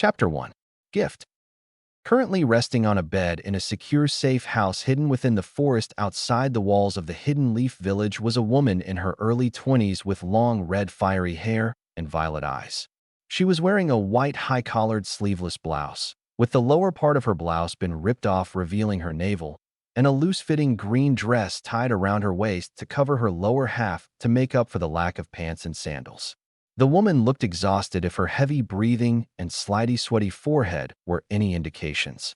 Chapter 1. Gift. Currently resting on a bed in a secure, safe house hidden within the forest outside the walls of the Hidden Leaf Village was a woman in her early 20s with long, red, fiery hair and violet eyes. She was wearing a white, high-collared, sleeveless blouse, with the lower part of her blouse been ripped off, revealing her navel, and a loose-fitting green dress tied around her waist to cover her lower half to make up for the lack of pants and sandals. The woman looked exhausted if her heavy breathing and slightly sweaty forehead were any indications.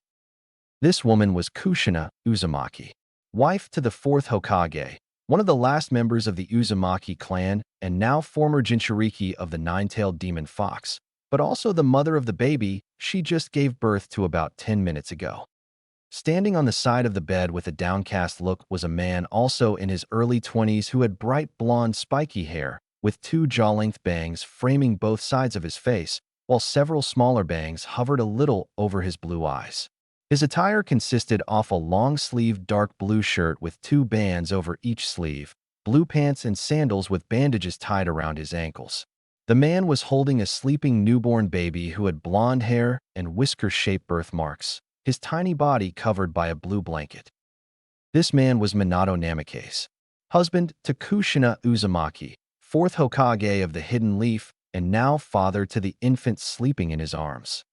This woman was Kushina Uzumaki, wife to the fourth Hokage, one of the last members of the Uzumaki clan and now former Jinchuriki of the nine-tailed demon fox, but also the mother of the baby she just gave birth to about 10 minutes ago. Standing on the side of the bed with a downcast look was a man also in his early 20s who had bright blonde spiky hair, with two jaw-length bangs framing both sides of his face, while several smaller bangs hovered a little over his blue eyes. His attire consisted of a long-sleeved dark blue shirt with two bands over each sleeve, blue pants and sandals with bandages tied around his ankles. The man was holding a sleeping newborn baby who had blonde hair and whisker-shaped birthmarks, his tiny body covered by a blue blanket. This man was Minato Namikaze, husband to Kushina Uzumaki, fourth Hokage of the Hidden Leaf, and now father to the infant sleeping in his arms.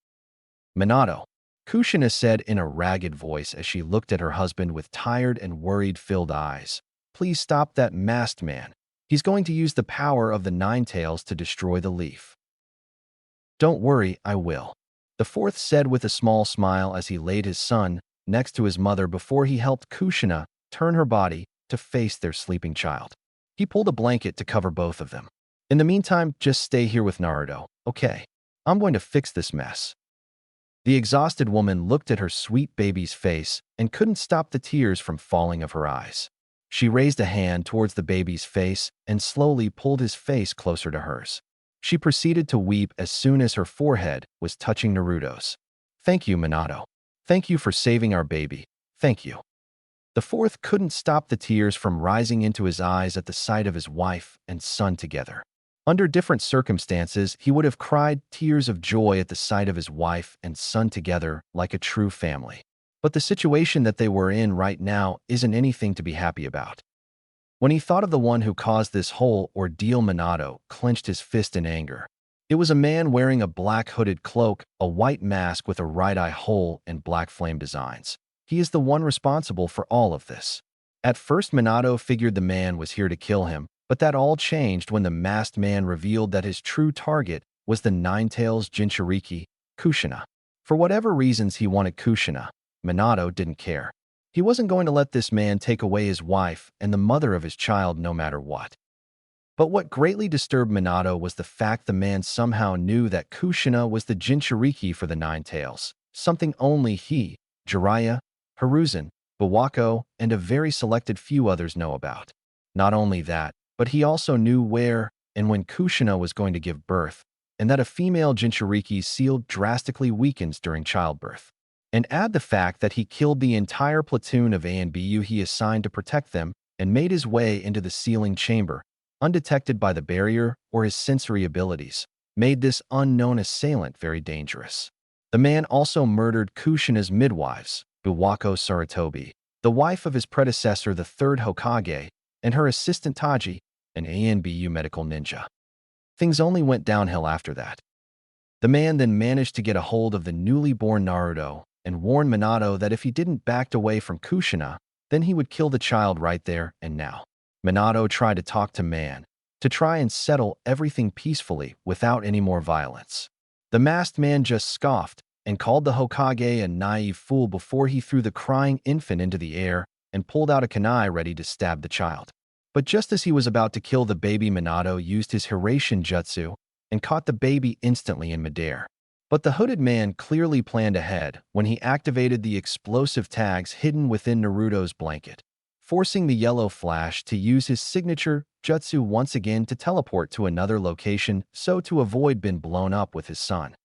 Minato, Kushina said in a ragged voice as she looked at her husband with tired and worried-filled eyes. Please stop that masked man. He's going to use the power of the Nine Tails to destroy the leaf. Don't worry, I will, the fourth said with a small smile as he laid his son next to his mother before he helped Kushina turn her body to face their sleeping child. He pulled a blanket to cover both of them. In the meantime, just stay here with Naruto, okay? I'm going to fix this mess. The exhausted woman looked at her sweet baby's face and couldn't stop the tears from falling of her eyes. She raised a hand towards the baby's face and slowly pulled his face closer to hers. She proceeded to weep as soon as her forehead was touching Naruto's. Thank you, Minato. Thank you for saving our baby. Thank you. The fourth couldn't stop the tears from rising into his eyes at the sight of his wife and son together. Under different circumstances, he would have cried tears of joy at the sight of his wife and son together like a true family. But the situation that they were in right now isn't anything to be happy about. When he thought of the one who caused this whole ordeal, Minato clenched his fist in anger. It was a man wearing a black hooded cloak, a white mask with a right eye hole and black flame designs. He is the one responsible for all of this. At first, Minato figured the man was here to kill him, but that all changed when the masked man revealed that his true target was the Nine-Tails Jinchuriki, Kushina. For whatever reasons he wanted Kushina, Minato didn't care. He wasn't going to let this man take away his wife and the mother of his child no matter what. But what greatly disturbed Minato was the fact the man somehow knew that Kushina was the Jinchuriki for the Nine-Tails, something only he, Jiraiya, Hiruzen, Bawako, and a very selected few others know about. Not only that, but he also knew where and when Kushina was going to give birth, and that a female Jinchuriki's seal drastically weakens during childbirth. And add the fact that he killed the entire platoon of A and BU he assigned to protect them and made his way into the sealing chamber, undetected by the barrier or his sensory abilities, made this unknown assailant very dangerous. The man also murdered Kushina's midwives, Bawako Sarutobi, the wife of his predecessor, the third Hokage, and her assistant Taji, an ANBU medical ninja. Things only went downhill after that. The man then managed to get a hold of the newly born Naruto and warned Minato that if he didn't back away from Kushina, then he would kill the child right there and now. Minato tried to talk to man, to try and settle everything peacefully without any more violence. The masked man just scoffed and called the Hokage a naive fool before he threw the crying infant into the air and pulled out a kunai ready to stab the child. But just as he was about to kill the baby, Minato used his Hiraishin jutsu and caught the baby instantly in midair. But the hooded man clearly planned ahead when he activated the explosive tags hidden within Naruto's blanket, forcing the yellow flash to use his signature jutsu once again to teleport to another location so to avoid being blown up with his son.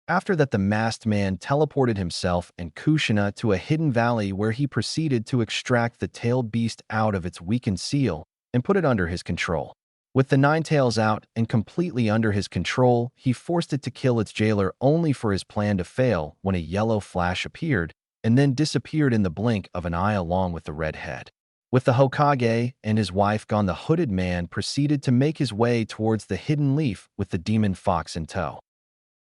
After that, the masked man teleported himself and Kushina to a hidden valley where he proceeded to extract the tailed beast out of its weakened seal and put it under his control. With the Nine Tails out and completely under his control, he forced it to kill its jailer only for his plan to fail when a yellow flash appeared and then disappeared in the blink of an eye along with the red head. With the Hokage and his wife gone, the hooded man proceeded to make his way towards the hidden leaf with the demon fox in tow.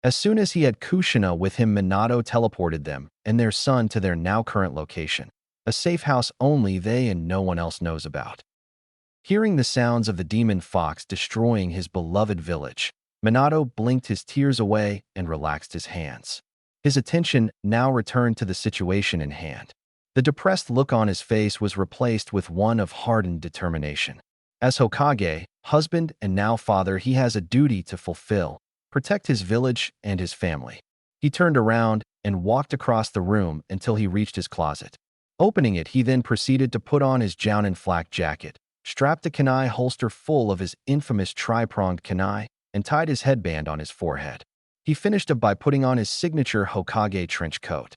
As soon as he had Kushina with him, Minato teleported them and their son to their now current location, a safe house only they and no one else knows about. Hearing the sounds of the demon fox destroying his beloved village, Minato blinked his tears away and relaxed his hands. His attention now returned to the situation in hand. The depressed look on his face was replaced with one of hardened determination. As Hokage, husband, and now father, he has a duty to fulfill: protect his village and his family. He turned around and walked across the room until he reached his closet. Opening it, he then proceeded to put on his Jounin flak jacket, strapped a kunai holster full of his infamous tri-pronged kunai, and tied his headband on his forehead. He finished up by putting on his signature Hokage trench coat.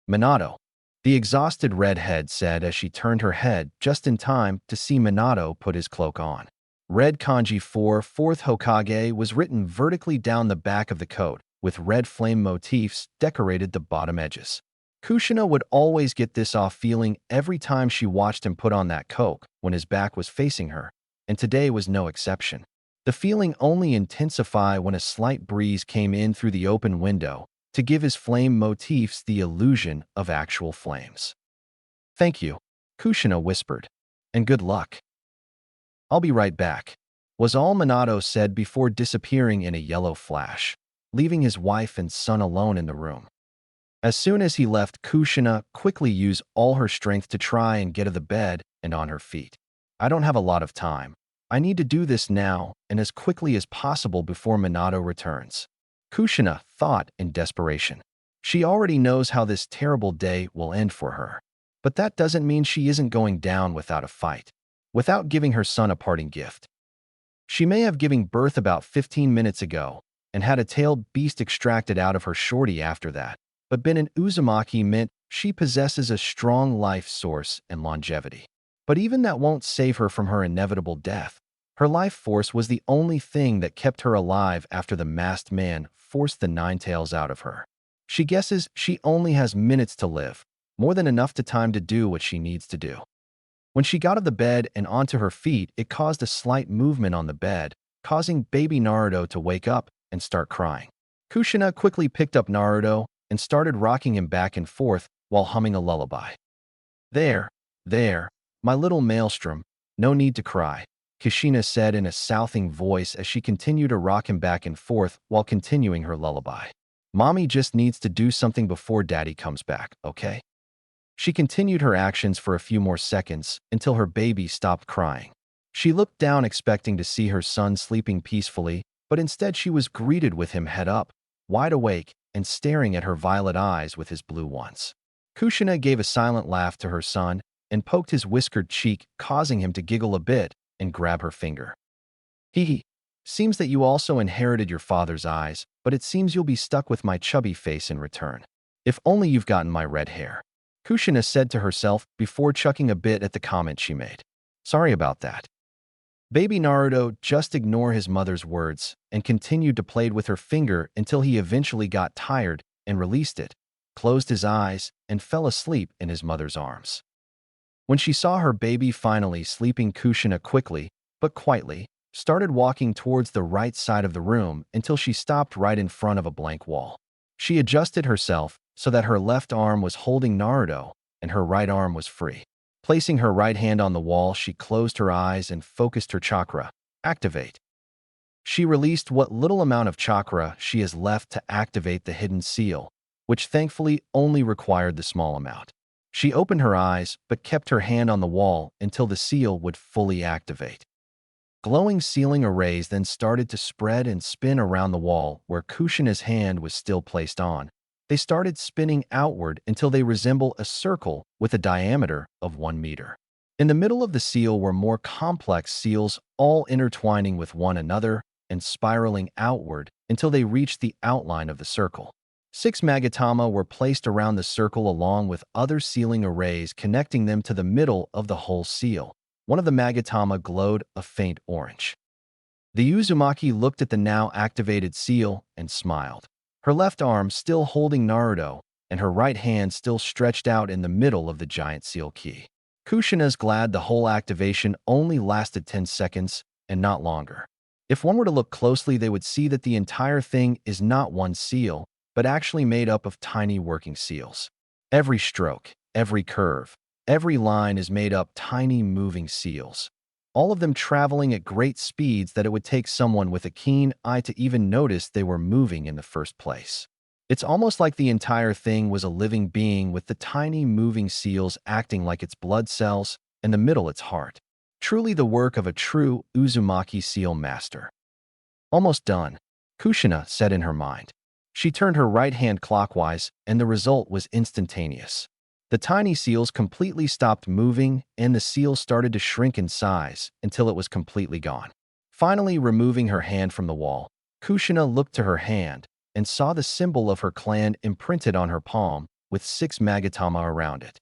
"Minato," the exhausted redhead said as she turned her head just in time to see Minato put his cloak on. Red kanji 4 4th Hokage was written vertically down the back of the coat, with red flame motifs decorated the bottom edges. Kushina would always get this off feeling every time she watched him put on that coat when his back was facing her, and today was no exception. The feeling only intensified when a slight breeze came in through the open window to give his flame motifs the illusion of actual flames. "Thank you," Kushina whispered, "and good luck." "I'll be right back," was all Minato said before disappearing in a yellow flash, leaving his wife and son alone in the room. As soon as he left, Kushina quickly used all her strength to try and get out of the bed and on her feet. "I don't have a lot of time. I need to do this now and as quickly as possible before Minato returns," Kushina thought in desperation. She already knows how this terrible day will end for her. But that doesn't mean she isn't going down without a fight, without giving her son a parting gift. She may have given birth about 15 minutes ago and had a tailed beast extracted out of her shorty after that, but being an Uzumaki meant she possesses a strong life source and longevity. But even that won't save her from her inevitable death. Her life force was the only thing that kept her alive after the masked man forced the Nine Tails out of her. She guesses she only has minutes to live, more than enough time to do what she needs to do. When she got out of the bed and onto her feet, it caused a slight movement on the bed, causing baby Naruto to wake up and start crying. Kushina quickly picked up Naruto and started rocking him back and forth while humming a lullaby. There, my little maelstrom, no need to cry," Kushina said in a soothing voice as she continued to rock him back and forth while continuing her lullaby. "Mommy just needs to do something before Daddy comes back, okay?" She continued her actions for a few more seconds until her baby stopped crying. She looked down expecting to see her son sleeping peacefully, but instead she was greeted with him head up, wide awake, and staring at her violet eyes with his blue ones. Kushina gave a silent laugh to her son and poked his whiskered cheek, causing him to giggle a bit and grab her finger. "Hee, seems that you also inherited your father's eyes, but it seems you'll be stuck with my chubby face in return. If only you've gotten my red hair," Kushina said to herself before chucking a bit at the comment she made. "Sorry about that." Baby Naruto just ignored his mother's words and continued to play with her finger until he eventually got tired and released it, closed his eyes, and fell asleep in his mother's arms. When she saw her baby finally sleeping, Kushina quickly, but quietly, started walking towards the right side of the room until she stopped right in front of a blank wall. She adjusted herself so that her left arm was holding Naruto and her right arm was free. Placing her right hand on the wall, she closed her eyes and focused her chakra. Activate. She released what little amount of chakra she has left to activate the hidden seal, which thankfully only required the small amount. She opened her eyes but kept her hand on the wall until the seal would fully activate. Glowing ceiling arrays then started to spread and spin around the wall where Kushina's hand was still placed on. They started spinning outward until they resemble a circle with a diameter of 1 meter. In the middle of the seal were more complex seals, all intertwining with one another and spiraling outward until they reached the outline of the circle. 6 Magatama were placed around the circle along with other sealing arrays connecting them to the middle of the whole seal. One of the Magatama glowed a faint orange. The Uzumaki looked at the now activated seal and smiled. Her left arm still holding Naruto, and her right hand still stretched out in the middle of the giant seal key. Kushina's glad the whole activation only lasted 10 seconds and not longer. If one were to look closely, they would see that the entire thing is not one seal, but actually made up of tiny working seals. Every stroke, every curve, every line is made up tiny moving seals, all of them traveling at great speeds that it would take someone with a keen eye to even notice they were moving in the first place. It's almost like the entire thing was a living being with the tiny moving seals acting like its blood cells and the middle its heart. Truly the work of a true Uzumaki seal master. Almost done, Kushina said in her mind. She turned her right hand clockwise, and the result was instantaneous. The tiny seals completely stopped moving, and the seal started to shrink in size until it was completely gone. Finally, removing her hand from the wall, Kushina looked to her hand and saw the symbol of her clan imprinted on her palm with 6 magatama around it.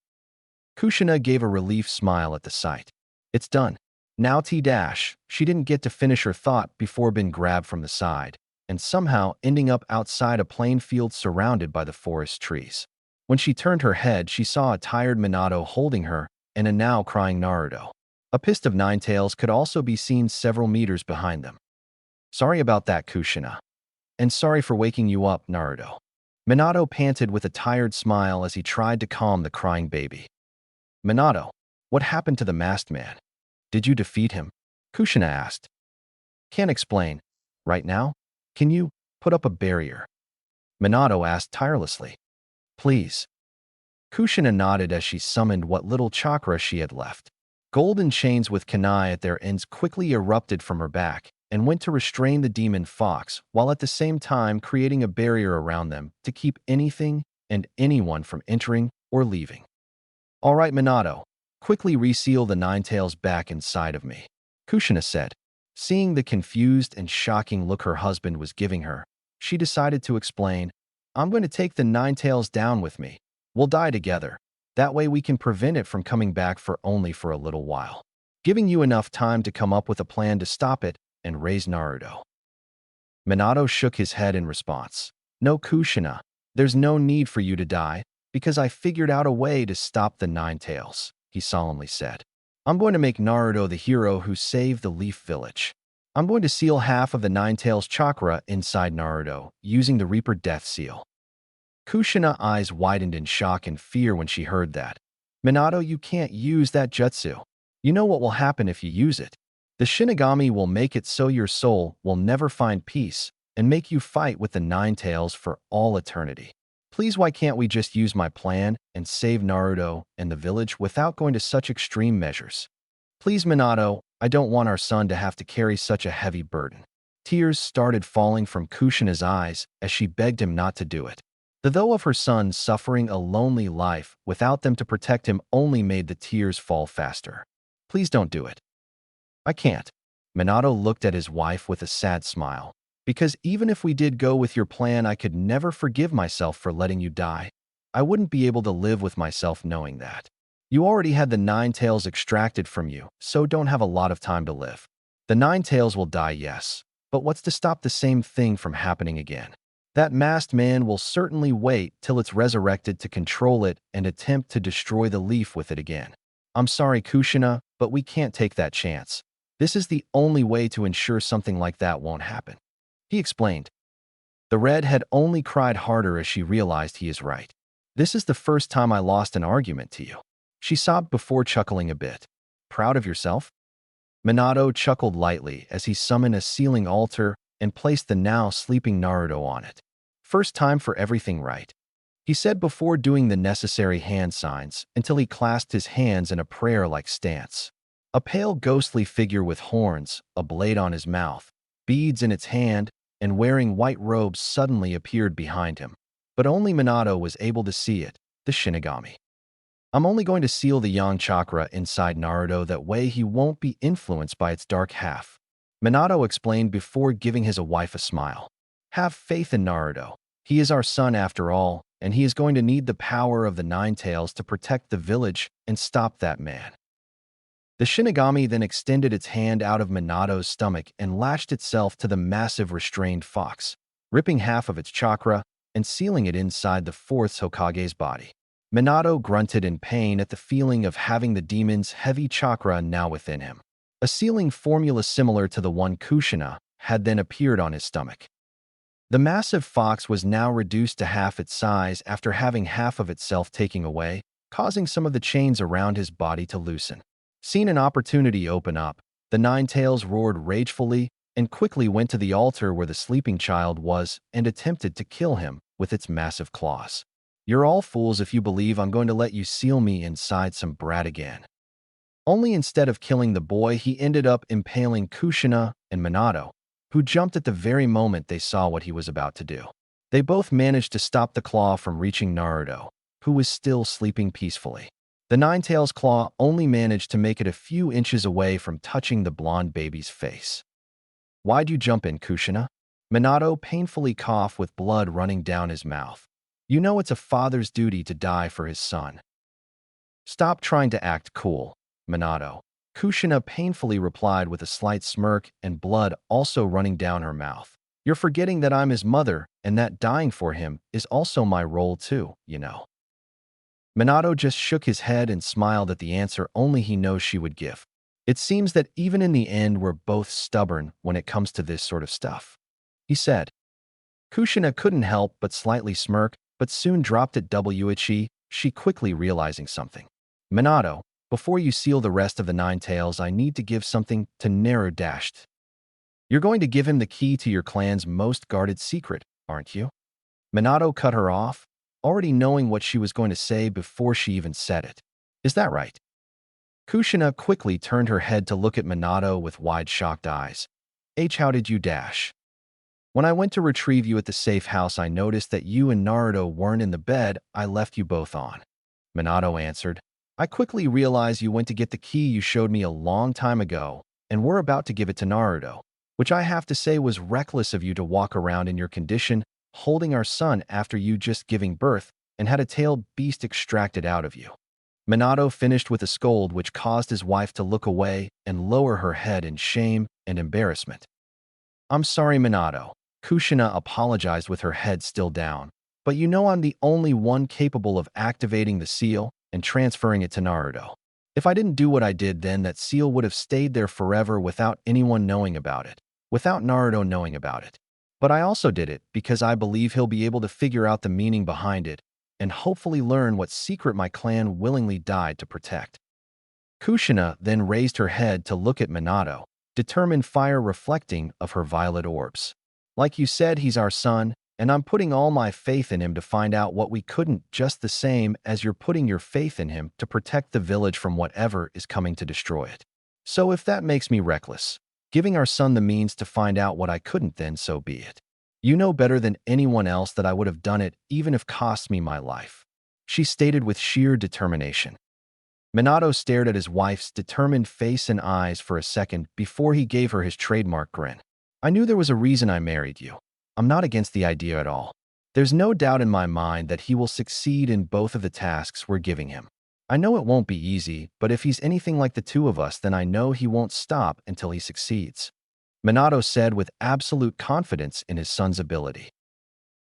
Kushina gave a relief smile at the sight. It's done. Now T-dash, she didn't get to finish her thought before being grabbed from the side, and somehow ending up outside a plain field surrounded by the forest trees. When she turned her head, she saw a tired Minato holding her and a now crying Naruto. A pist of Ninetales could also be seen several meters behind them. Sorry about that, Kushina. And sorry for waking you up, Naruto. Minato panted with a tired smile as he tried to calm the crying baby. Minato, what happened to the masked man? Did you defeat him? Kushina asked. Can't explain. Right now? Can you put up a barrier? Minato asked tirelessly. Please. Kushina nodded as she summoned what little chakra she had left. Golden chains with kunai at their ends quickly erupted from her back and went to restrain the demon fox, while at the same time creating a barrier around them to keep anything and anyone from entering or leaving. All right, Minato, quickly reseal the Ninetales back inside of me, Kushina said. Seeing the confused and shocking look her husband was giving her, she decided to explain, I'm going to take the Ninetales down with me. We'll die together. That way we can prevent it from coming back for only for a little while, giving you enough time to come up with a plan to stop it and raise Naruto. Minato shook his head in response. No, Kushina, there's no need for you to die, because I figured out a way to stop the Ninetales, he solemnly said. I'm going to make Naruto the hero who saved the Leaf Village. I'm going to seal half of the Ninetales chakra inside Naruto, using the Reaper Death Seal. Kushina's eyes widened in shock and fear when she heard that. Minato, you can't use that jutsu. You know what will happen if you use it. The Shinigami will make it so your soul will never find peace and make you fight with the Ninetales for all eternity. Please, why can't we just use my plan and save Naruto and the village without going to such extreme measures? Please, Minato, I don't want our son to have to carry such a heavy burden. Tears started falling from Kushina's eyes as she begged him not to do it. The though of her son suffering a lonely life without them to protect him only made the tears fall faster. Please don't do it. I can't. Minato looked at his wife with a sad smile. Because even if we did go with your plan, I could never forgive myself for letting you die. I wouldn't be able to live with myself knowing that. You already had the Ninetales extracted from you, so don't have a lot of time to live. The Ninetales will die, yes, but what's to stop the same thing from happening again? That masked man will certainly wait till it's resurrected to control it and attempt to destroy the leaf with it again. I'm sorry, Kushina, but we can't take that chance. This is the only way to ensure something like that won't happen, he explained. The redhead only cried harder as she realized he is right. This is the first time I lost an argument to you. She sobbed before chuckling a bit. Proud of yourself? Minato chuckled lightly as he summoned a sealing altar and placed the now sleeping Naruto on it. First time for everything, right? He said before doing the necessary hand signs until he clasped his hands in a prayer-like stance. A pale ghostly figure with horns, a blade on his mouth, beads in its hand, and wearing white robes suddenly appeared behind him. But only Minato was able to see it, the Shinigami. I'm only going to seal the Yang chakra inside Naruto, that way he won't be influenced by its dark half, Minato explained before giving his wife a smile. Have faith in Naruto. He is our son after all, and he is going to need the power of the Ninetales to protect the village and stop that man. The Shinigami then extended its hand out of Minato's stomach and lashed itself to the massive restrained fox, ripping half of its chakra and sealing it inside the fourth Hokage's body. Minato grunted in pain at the feeling of having the demon's heavy chakra now within him. A sealing formula similar to the one Kushina had then appeared on his stomach. The massive fox was now reduced to half its size after having half of itself taken away, causing some of the chains around his body to loosen. Seeing an opportunity open up, the Nine Tails roared ragefully and quickly went to the altar where the sleeping child was and attempted to kill him with its massive claws. "You're all fools if you believe I'm going to let you seal me inside some brat again." Only instead of killing the boy, he ended up impaling Kushina and Minato, who jumped at the very moment they saw what he was about to do. They both managed to stop the claw from reaching Naruto, who was still sleeping peacefully. The Nine-Tails claw only managed to make it a few inches away from touching the blonde baby's face. "Why'd you jump in, Kushina?" Minato painfully coughed with blood running down his mouth. "You know it's a father's duty to die for his son." "Stop trying to act cool, Minato," Kushina painfully replied with a slight smirk and blood also running down her mouth. "You're forgetting that I'm his mother and that dying for him is also my role too, you know." Minato just shook his head and smiled at the answer only he knows she would give. "It seems that even in the end we're both stubborn when it comes to this sort of stuff," he said. Kushina couldn't help but slightly smirk, but soon dropped it she quickly realizing something. "Minato, before you seal the rest of the Nine Tails, I need to give something to Naruto. You're going to give him the key to your clan's most guarded secret, aren't you?" Minato cut her off, already knowing what she was going to say before she even said it. "Is that right?" Kushina quickly turned her head to look at Minato with wide shocked eyes. "How did you dash?" "When I went to retrieve you at the safe house, I noticed that you and Naruto weren't in the bed I left you both on," Minato answered. "I quickly realized you went to get the key you showed me a long time ago and were about to give it to Naruto, which I have to say was reckless of you to walk around in your condition holding our son after you just giving birth and had a tailed beast extracted out of you." Minato finished with a scold which caused his wife to look away and lower her head in shame and embarrassment. "I'm sorry, Minato," Kushina apologized with her head still down, "but you know I'm the only one capable of activating the seal and transferring it to Naruto. If I didn't do what I did, then that seal would have stayed there forever without anyone knowing about it, without Naruto knowing about it. But I also did it because I believe he'll be able to figure out the meaning behind it and hopefully learn what secret my clan willingly died to protect." Kushina then raised her head to look at Minato, determined fire reflecting of her violet orbs. "Like you said, he's our son, and I'm putting all my faith in him to find out what we couldn't, just the same as you're putting your faith in him to protect the village from whatever is coming to destroy it. So if that makes me reckless, giving our son the means to find out what I couldn't, then so be it. You know better than anyone else that I would have done it even if it cost me my life," she stated with sheer determination. Minato stared at his wife's determined face and eyes for a second before he gave her his trademark grin. "I knew there was a reason I married you. I'm not against the idea at all. There's no doubt in my mind that he will succeed in both of the tasks we're giving him. I know it won't be easy, but if he's anything like the two of us, then I know he won't stop until he succeeds," Minato said with absolute confidence in his son's ability.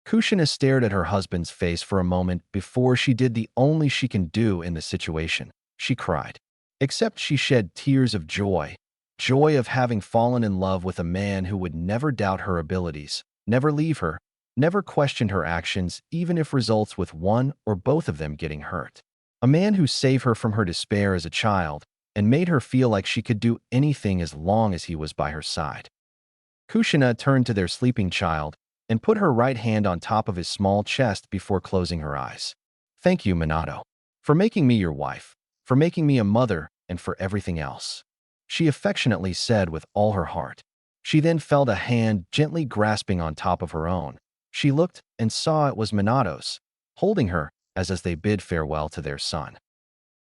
Kushina stared at her husband's face for a moment before she did the only she can do in the situation. She cried. Except she shed tears of joy. Joy of having fallen in love with a man who would never doubt her abilities, never leave her, never question her actions, even if results with one or both of them getting hurt. A man who saved her from her despair as a child and made her feel like she could do anything as long as he was by her side. Kushina turned to their sleeping child and put her right hand on top of his small chest before closing her eyes. "Thank you, Minato, for making me your wife, for making me a mother, and for everything else," she affectionately said with all her heart. She then felt a hand gently grasping on top of her own. She looked and saw it was Minato's, holding her as they bid farewell to their son.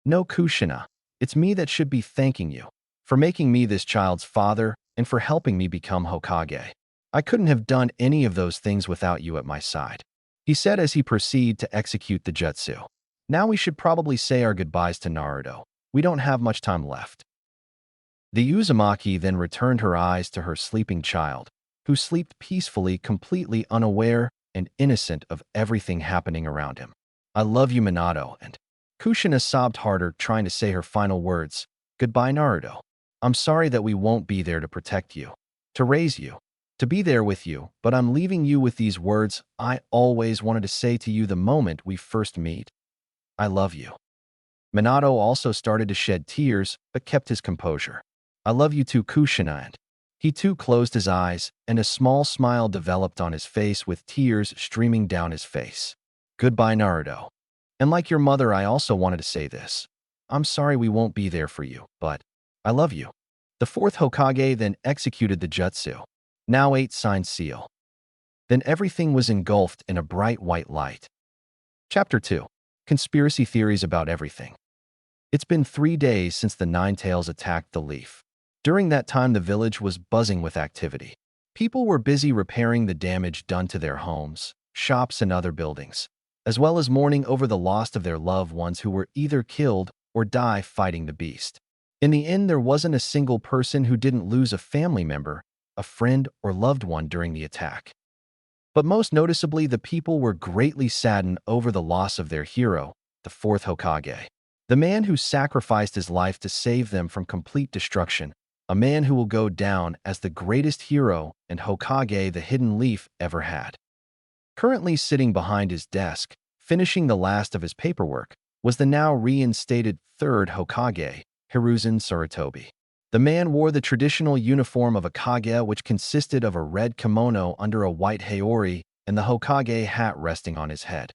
"No, Kushina, it's me that should be thanking you for making me this child's father and for helping me become Hokage. I couldn't have done any of those things without you at my side," he said as he proceeded to execute the jutsu. "Now we should probably say our goodbyes to Naruto. We don't have much time left." The Uzumaki then returned her eyes to her sleeping child, who slept peacefully, completely unaware and innocent of everything happening around him. I love you, Minato, and Kushina sobbed harder, trying to say her final words. Goodbye, Naruto. I'm sorry that we won't be there to protect you, to raise you, to be there with you, but I'm leaving you with these words I always wanted to say to you the moment we first meet. I love you. Minato also started to shed tears, but kept his composure. I love you too, Kushina, and he too closed his eyes, and a small smile developed on his face with tears streaming down his face. Goodbye, Naruto. And like your mother, I also wanted to say this. I'm sorry we won't be there for you, but I love you. The fourth Hokage then executed the jutsu. Now 8 signed seal. Then everything was engulfed in a bright white light. Chapter 2. Conspiracy theories about everything. It's been 3 days since the Ninetales attacked the Leaf. During that time, the village was buzzing with activity. People were busy repairing the damage done to their homes, shops, and other buildings, as well as mourning over the loss of their loved ones who were either killed or die fighting the beast. In the end, there wasn't a single person who didn't lose a family member, a friend, or loved one during the attack. But most noticeably, the people were greatly saddened over the loss of their hero, the fourth Hokage. The man who sacrificed his life to save them from complete destruction, a man who will go down as the greatest hero and Hokage the Hidden Leaf ever had. Currently sitting behind his desk, finishing the last of his paperwork, was the now reinstated third Hokage, Hiruzen Sarutobi. The man wore the traditional uniform of a Kage, which consisted of a red kimono under a white haori and the Hokage hat resting on his head.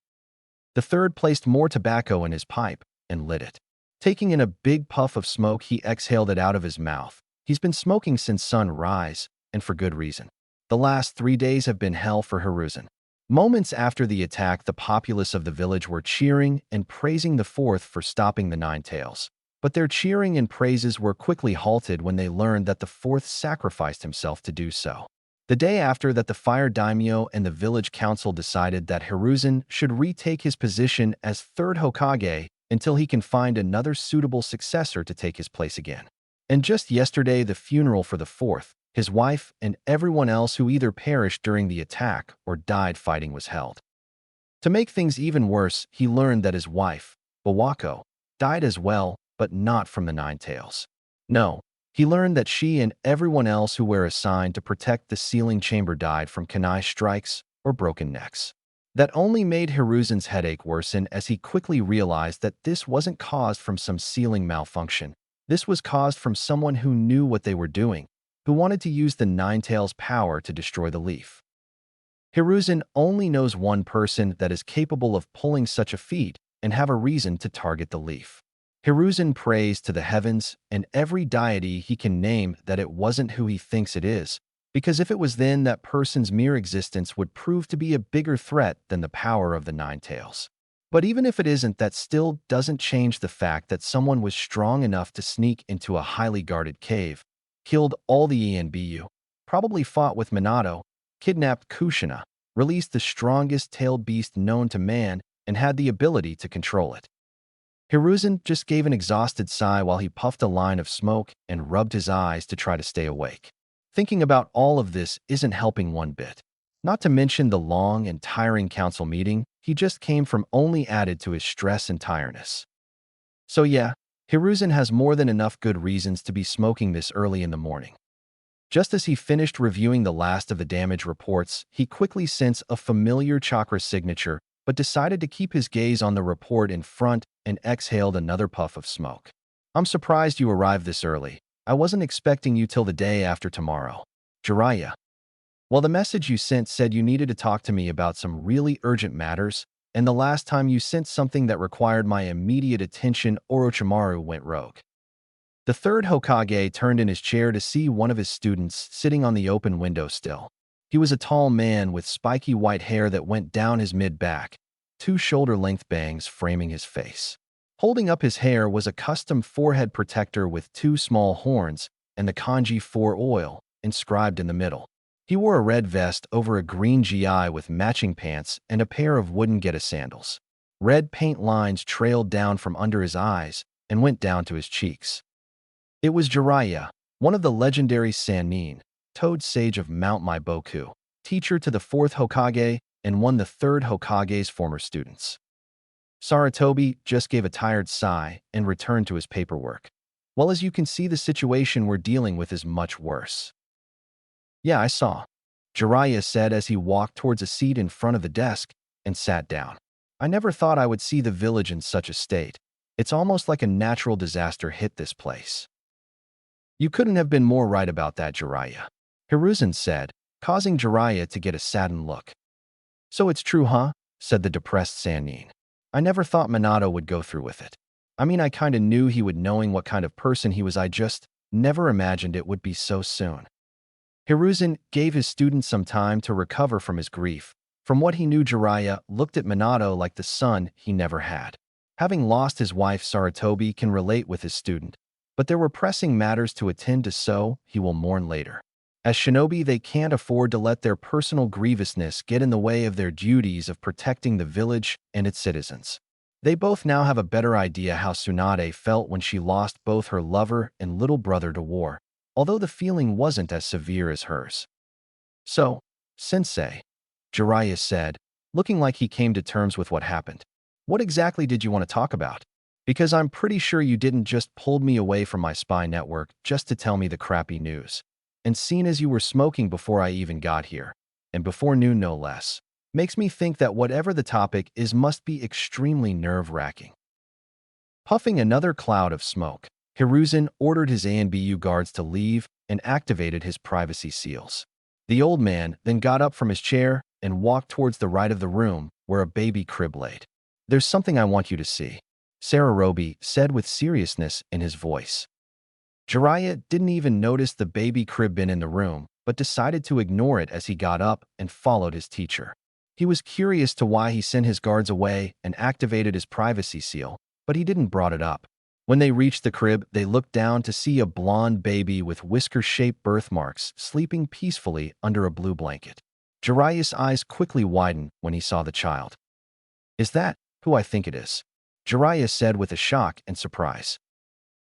The third placed more tobacco in his pipe and lit it. Taking in a big puff of smoke, he exhaled it out of his mouth. He's been smoking since sunrise, and for good reason. The last 3 days have been hell for Hiruzen. Moments after the attack, the populace of the village were cheering and praising the fourth for stopping the Ninetales. But their cheering and praises were quickly halted when they learned that the fourth sacrificed himself to do so. The day after that, the Fire Daimyo and the village council decided that Hiruzen should retake his position as third Hokage until he can find another suitable successor to take his place again. And just yesterday, the funeral for the fourth, his wife, and everyone else who either perished during the attack or died fighting was held. To make things even worse, he learned that his wife, Bawako, died as well, but not from the Ninetales. No, he learned that she and everyone else who were assigned to protect the sealing chamber died from kunai strikes or broken necks. That only made Hiruzen's headache worsen as he quickly realized that this wasn't caused from some sealing malfunction. This was caused from someone who knew what they were doing, who wanted to use the Ninetales' power to destroy the Leaf. Hiruzen only knows one person that is capable of pulling such a feat and have a reason to target the Leaf. Hiruzen prays to the heavens and every deity he can name that it wasn't who he thinks it is, because if it was, then that person's mere existence would prove to be a bigger threat than the power of the Ninetales. But even if it isn't, that still doesn't change the fact that someone was strong enough to sneak into a highly guarded cave, killed all the ENBU, probably fought with Minato, kidnapped Kushina, released the strongest tailed beast known to man, and had the ability to control it. Hiruzen just gave an exhausted sigh while he puffed a line of smoke and rubbed his eyes to try to stay awake. Thinking about all of this isn't helping one bit. Not to mention the long and tiring council meeting he just came from only added to his stress and tiredness. So yeah, Hiruzen has more than enough good reasons to be smoking this early in the morning. Just as he finished reviewing the last of the damage reports, he quickly sensed a familiar chakra signature, but decided to keep his gaze on the report in front and exhaled another puff of smoke. I'm surprised you arrived this early. I wasn't expecting you till the day after tomorrow. Jiraiya. Well, the message you sent said you needed to talk to me about some really urgent matters, and the last time you sent something that required my immediate attention, Orochimaru went rogue. The third Hokage turned in his chair to see one of his students sitting on the open windowsill. He was a tall man with spiky white hair that went down his mid-back, 2 shoulder-length bangs framing his face. Holding up his hair was a custom forehead protector with 2 small horns and the kanji for oil inscribed in the middle. He wore a red vest over a green gi with matching pants and a pair of wooden geta sandals. Red paint lines trailed down from under his eyes and went down to his cheeks. It was Jiraiya, one of the legendary Sannin, Toad Sage of Mount Maiboku, teacher to the 4th Hokage and one of the 3rd Hokage's former students. Sarutobi just gave a tired sigh and returned to his paperwork. Well, as you can see, the situation we're dealing with is much worse. Yeah, I saw, Jiraiya said as he walked towards a seat in front of the desk and sat down. I never thought I would see the village in such a state. It's almost like a natural disaster hit this place. You couldn't have been more right about that, Jiraiya, Hiruzen said, causing Jiraiya to get a saddened look. So it's true, huh? Said the depressed Sannin. I never thought Minato would go through with it. I mean, I kinda knew he would, knowing what kind of person he was. I just never imagined it would be so soon. Hiruzen gave his student some time to recover from his grief. From what he knew, Jiraiya looked at Minato like the son he never had. Having lost his wife, Sarutobi can relate with his student, but there were pressing matters to attend to, so he will mourn later. As shinobi, they can't afford to let their personal grievousness get in the way of their duties of protecting the village and its citizens. They both now have a better idea how Tsunade felt when she lost both her lover and little brother to war, although the feeling wasn't as severe as hers. So, Sensei, Jiraiya said, looking like he came to terms with what happened. What exactly did you want to talk about? Because I'm pretty sure you didn't just pull me away from my spy network just to tell me the crappy news. And seeing as you were smoking before I even got here, and before noon no less, makes me think that whatever the topic is must be extremely nerve-wracking. Puffing another cloud of smoke, Hiruzen ordered his ANBU guards to leave and activated his privacy seals. The old man then got up from his chair and walked towards the right of the room where a baby crib laid. There's something I want you to see, Sarutobi said with seriousness in his voice. Jiraiya didn't even notice the baby crib bin in the room, but decided to ignore it as he got up and followed his teacher. He was curious to why he sent his guards away and activated his privacy seal, but he didn't brought it up. When they reached the crib, they looked down to see a blonde baby with whisker-shaped birthmarks sleeping peacefully under a blue blanket. Jiraiya's eyes quickly widened when he saw the child. Is that who I think it is? Jiraiya said with a shock and surprise.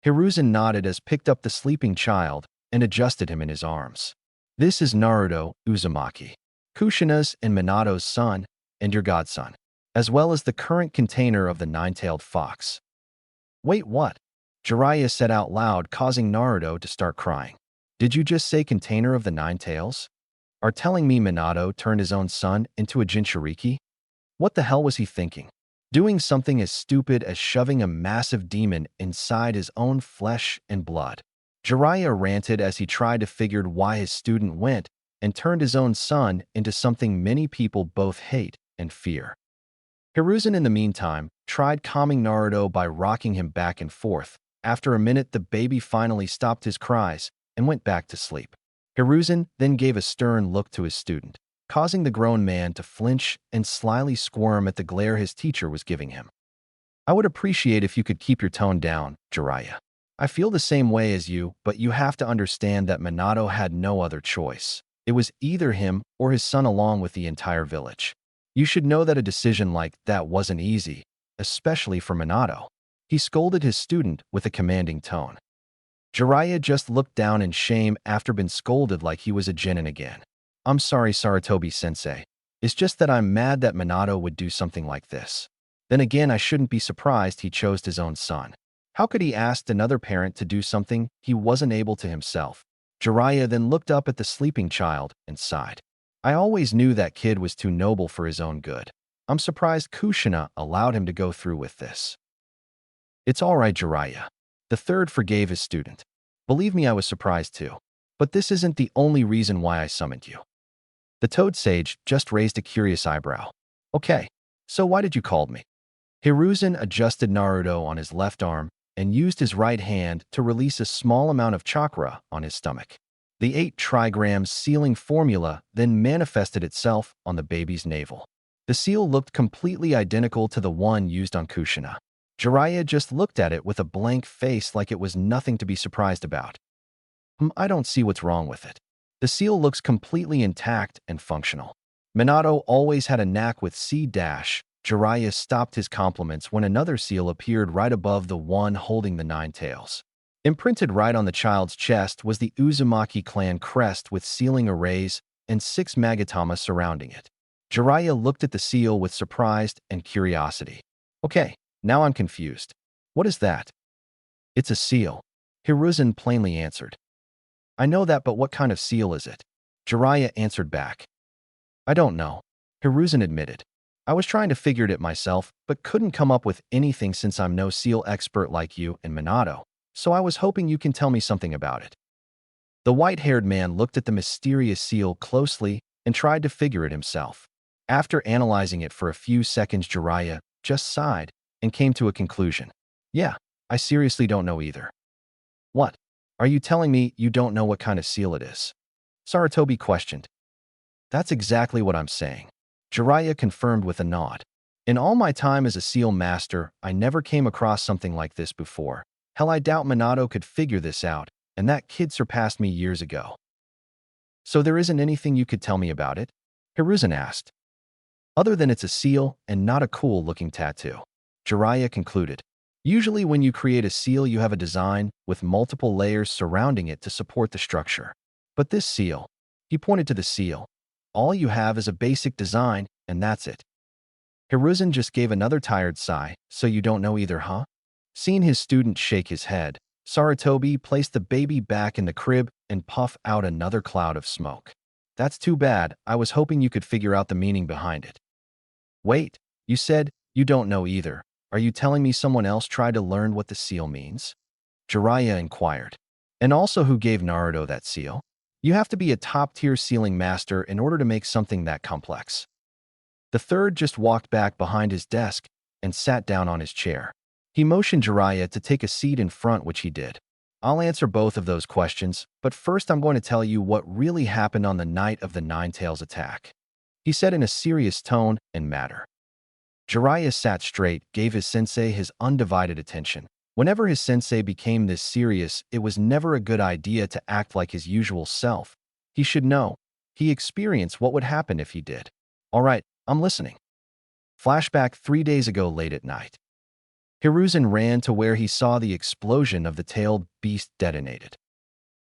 Hiruzen nodded as picked up the sleeping child and adjusted him in his arms. This is Naruto Uzumaki, Kushina's and Minato's son and your godson, as well as the current container of the nine-tailed fox. Wait, what? Jiraiya said out loud, causing Naruto to start crying. Did you just say container of the nine tails? Are telling me Minato turned his own son into a Jinchuriki? What the hell was he thinking? Doing something as stupid as shoving a massive demon inside his own flesh and blood. Jiraiya ranted as he tried to figure why his student went and turned his own son into something many people both hate and fear. Hiruzen, in the meantime, tried calming Naruto by rocking him back and forth. After a minute, the baby finally stopped his cries and went back to sleep. Hiruzen then gave a stern look to his student, causing the grown man to flinch and slyly squirm at the glare his teacher was giving him. I would appreciate if you could keep your tone down, Jiraiya. I feel the same way as you, but you have to understand that Minato had no other choice. It was either him or his son along with the entire village. You should know that a decision like that wasn't easy, especially for Minato. He scolded his student with a commanding tone. Jiraiya just looked down in shame after being scolded like he was a genin again. I'm sorry, Sarutobi-sensei. It's just that I'm mad that Minato would do something like this. Then again, I shouldn't be surprised he chose his own son. How could he ask another parent to do something he wasn't able to himself? Jiraiya then looked up at the sleeping child and sighed. I always knew that kid was too noble for his own good. I'm surprised Kushina allowed him to go through with this. It's all right, Jiraiya. The third forgave his student. Believe me, I was surprised too. But this isn't the only reason why I summoned you. The Toad Sage just raised a curious eyebrow. Okay, so why did you call me? Hiruzen adjusted Naruto on his left arm and used his right hand to release a small amount of chakra on his stomach. The 8 trigrams sealing formula then manifested itself on the baby's navel. The seal looked completely identical to the one used on Kushina. Jiraiya just looked at it with a blank face like it was nothing to be surprised about. I don't see what's wrong with it. The seal looks completely intact and functional. Minato always had a knack with C-. Jiraiya stopped his compliments when another seal appeared right above the one holding the 9 tails. Imprinted right on the child's chest was the Uzumaki clan crest with sealing arrays and 6 magatama surrounding it. Jiraiya looked at the seal with surprise and curiosity. Okay, now I'm confused. What is that? It's a seal. Hiruzen plainly answered. I know that, but what kind of seal is it? Jiraiya answered back. I don't know. Hiruzen admitted. I was trying to figure it myself, but couldn't come up with anything since I'm no seal expert like you and Minato, so I was hoping you can tell me something about it. The white-haired man looked at the mysterious seal closely and tried to figure it himself. After analyzing it for a few seconds, Jiraiya just sighed and came to a conclusion. Yeah, I seriously don't know either. What? Are you telling me you don't know what kind of seal it is? Sarutobi questioned. That's exactly what I'm saying. Jiraiya confirmed with a nod. In all my time as a seal master, I never came across something like this before. Hell, I doubt Minato could figure this out, and that kid surpassed me years ago. So there isn't anything you could tell me about it? Hiruzen asked. Other than it's a seal and not a cool-looking tattoo. Jiraiya concluded. Usually when you create a seal, you have a design with multiple layers surrounding it to support the structure. But this seal, he pointed to the seal, all you have is a basic design, and that's it. Hiruzen just gave another tired sigh. So you don't know either, huh? Seeing his student shake his head, Sarutobi placed the baby back in the crib and puffed out another cloud of smoke. That's too bad. I was hoping you could figure out the meaning behind it. Wait, you said you don't know either. Are you telling me someone else tried to learn what the seal means? Jiraiya inquired. And also, who gave Naruto that seal? You have to be a top-tier sealing master in order to make something that complex. The third just walked back behind his desk and sat down on his chair. He motioned Jiraiya to take a seat in front, which he did. I'll answer both of those questions, but first I'm going to tell you what really happened on the night of the Nine-Tails attack, he said in a serious tone and manner. Jiraiya sat straight, gave his sensei his undivided attention. Whenever his sensei became this serious, it was never a good idea to act like his usual self. He should know. He experienced what would happen if he did. All right, I'm listening. Flashback 3 days ago late at night. Hiruzen ran to where he saw the explosion of the tailed beast detonated.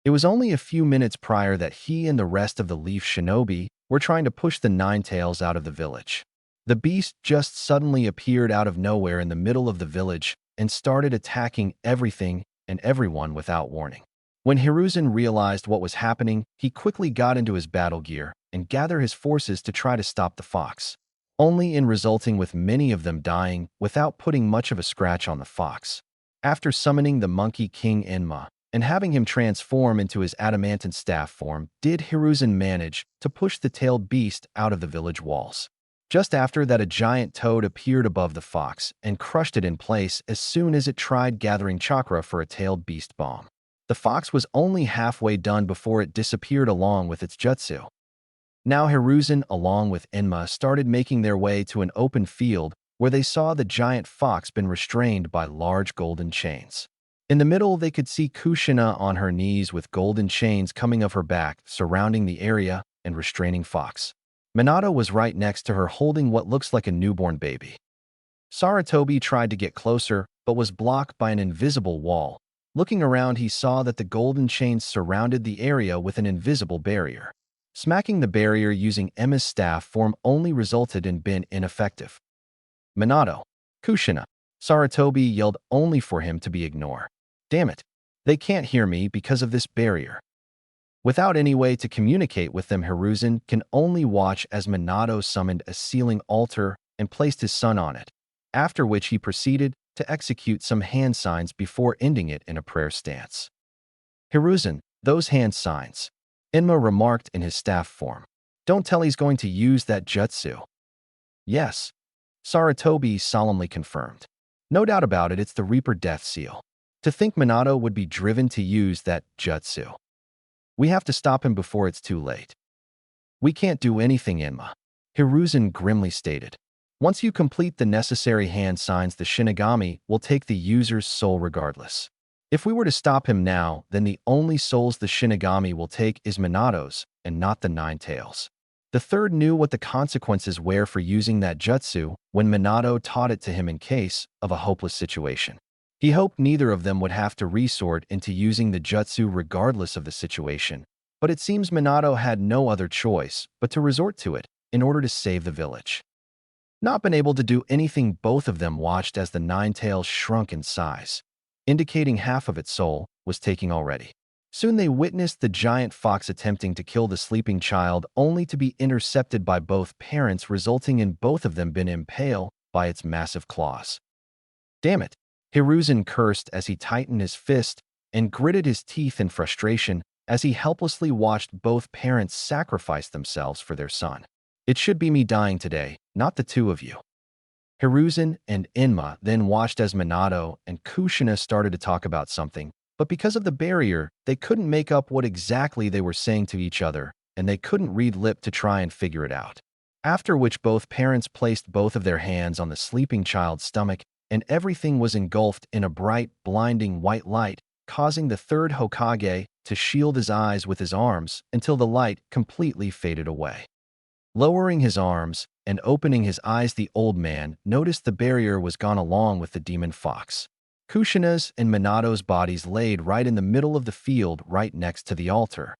It was only a few minutes prior that he and the rest of the Leaf Shinobi were trying to push the Nine-Tails out of the village. The beast just suddenly appeared out of nowhere in the middle of the village and started attacking everything and everyone without warning. When Hiruzen realized what was happening, he quickly got into his battle gear and gathered his forces to try to stop the fox, only in resulting with many of them dying without putting much of a scratch on the fox. After summoning the Monkey King Enma and having him transform into his adamantine staff form, did Hiruzen manage to push the tailed beast out of the village walls. Just after that, a giant toad appeared above the fox and crushed it in place as soon as it tried gathering chakra for a tailed beast bomb. The fox was only halfway done before it disappeared along with its jutsu. Now Hiruzen, along with Enma, started making their way to an open field where they saw the giant fox been restrained by large golden chains. In the middle, they could see Kushina on her knees with golden chains coming of her back, surrounding the area and restraining fox. Minato was right next to her holding what looks like a newborn baby. Sarutobi tried to get closer, but was blocked by an invisible wall. Looking around, he saw that the golden chains surrounded the area with an invisible barrier. Smacking the barrier using Emma's staff form only resulted in being ineffective. Minato, Kushina, Sarutobi yelled only for him to be ignored. Damn it, they can't hear me because of this barrier. Without any way to communicate with them, Hiruzen can only watch as Minato summoned a sealing altar and placed his son on it, after which he proceeded to execute some hand signs before ending it in a prayer stance. Hiruzen, those hand signs, Enma remarked in his staff form. Don't tell he's going to use that jutsu. Yes, Sarutobi solemnly confirmed. No doubt about it, it's the Reaper Death Seal. To think Minato would be driven to use that jutsu. We have to stop him before it's too late. We can't do anything, Enma, Hiruzen grimly stated. Once you complete the necessary hand signs, the Shinigami will take the user's soul regardless. If we were to stop him now, then the only souls the Shinigami will take is Minato's and not the Nine-Tails. The third knew what the consequences were for using that jutsu when Minato taught it to him in case of a hopeless situation. He hoped neither of them would have to resort into using the jutsu regardless of the situation, but it seems Minato had no other choice but to resort to it in order to save the village. Not been able to do anything, both of them watched as the nine-tails shrunk in size, indicating half of its soul was taking already. Soon they witnessed the giant fox attempting to kill the sleeping child, only to be intercepted by both parents, resulting in both of them being impaled by its massive claws. Damn it! Hiruzen cursed as he tightened his fist and gritted his teeth in frustration as he helplessly watched both parents sacrifice themselves for their son. It should be me dying today, not the two of you. Hiruzen and Enma then watched as Minato and Kushina started to talk about something, but because of the barrier, they couldn't make up what exactly they were saying to each other, and they couldn't read lip to try and figure it out. After which both parents placed both of their hands on the sleeping child's stomach, and everything was engulfed in a bright, blinding white light, causing the third Hokage to shield his eyes with his arms until the light completely faded away. Lowering his arms and opening his eyes, the old man noticed the barrier was gone along with the demon fox. Kushina's and Minato's bodies laid right in the middle of the field right next to the altar.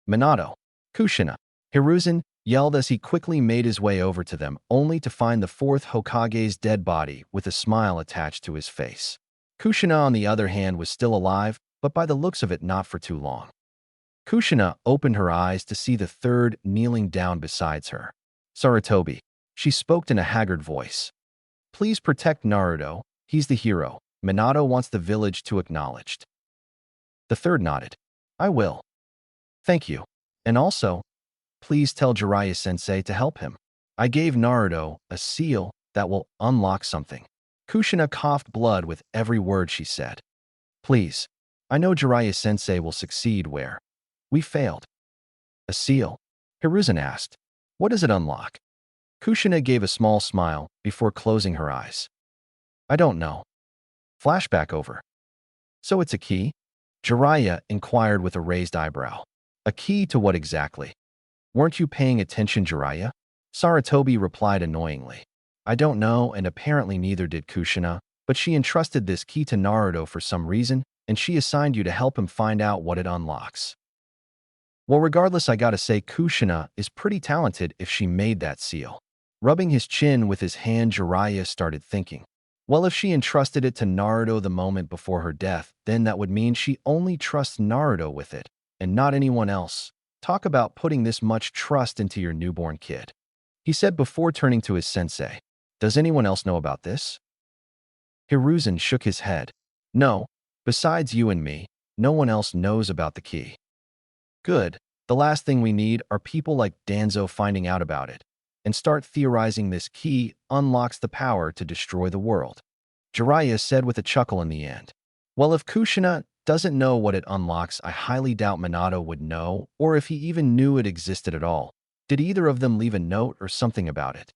Minato, Kushina, Hiruzen yelled as he quickly made his way over to them, only to find the fourth Hokage's dead body with a smile attached to his face. Kushina, on the other hand, was still alive, but by the looks of it, not for too long. Kushina opened her eyes to see the third kneeling down beside her. Sarutobi, she spoke in a haggard voice. Please protect Naruto, he's the hero. Minato wants the village to acknowledge. The third nodded. I will. Thank you. And also, please tell Jiraiya-sensei to help him. I gave Naruto a seal that will unlock something. Kushina coughed blood with every word she said. Please. I know Jiraiya-sensei will succeed where we failed. A seal? Hiruzen asked. What does it unlock? Kushina gave a small smile before closing her eyes. I don't know. Flashback over. So it's a key? Jiraiya inquired with a raised eyebrow. A key to what exactly? Weren't you paying attention, Jiraiya? Sarutobi replied annoyingly. I don't know, and apparently neither did Kushina, but she entrusted this key to Naruto for some reason, and she assigned you to help him find out what it unlocks. Well, regardless, I gotta say Kushina is pretty talented if she made that seal. Rubbing his chin with his hand, Jiraiya started thinking. Well, if she entrusted it to Naruto the moment before her death, then that would mean she only trusts Naruto with it, and not anyone else. Talk about putting this much trust into your newborn kid. He said before turning to his sensei. Does anyone else know about this? Hiruzen shook his head. No, besides you and me, no one else knows about the key. Good. The last thing we need are people like Danzo finding out about it and start theorizing this key unlocks the power to destroy the world. Jiraiya said with a chuckle in the end. Well, if Kushina doesn't know what it unlocks, I highly doubt Minato would know, or if he even knew it existed at all. Did either of them leave a note or something about it?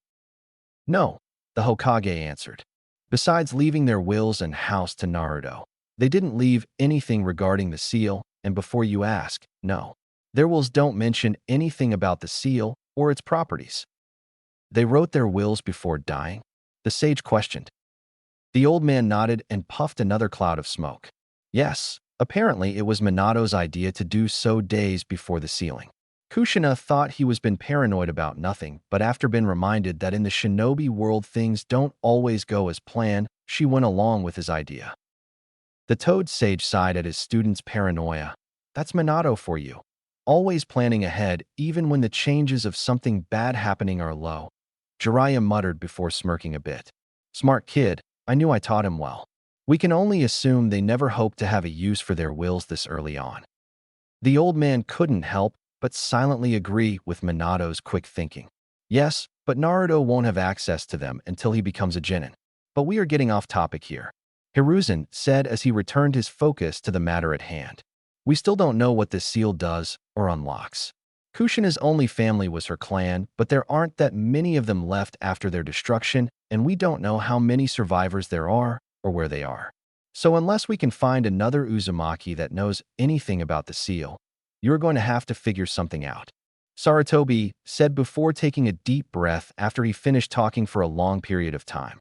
No, the Hokage answered. Besides leaving their wills and house to Naruto, they didn't leave anything regarding the seal, and before you ask, no. Their wills don't mention anything about the seal or its properties. They wrote their wills before dying? The sage questioned. The old man nodded and puffed another cloud of smoke. Yes, apparently it was Minato's idea to do so days before the sealing. Kushina thought he was been paranoid about nothing, but after being reminded that in the shinobi world things don't always go as planned, she went along with his idea. The Toad Sage sighed at his student's paranoia. That's Minato for you. Always planning ahead even when the chances of something bad happening are low. Jiraiya muttered before smirking a bit. Smart kid, I knew I taught him well. We can only assume they never hoped to have a use for their wills this early on. The old man couldn't help but silently agree with Minato's quick thinking. Yes, but Naruto won't have access to them until he becomes a genin. But we are getting off topic here. Hiruzen said as he returned his focus to the matter at hand. We still don't know what this seal does or unlocks. Kushina's only family was her clan, but there aren't that many of them left after their destruction, and we don't know how many survivors there are or where they are. So unless we can find another Uzumaki that knows anything about the seal, you're going to have to figure something out. Sarutobi said before taking a deep breath after he finished talking for a long period of time.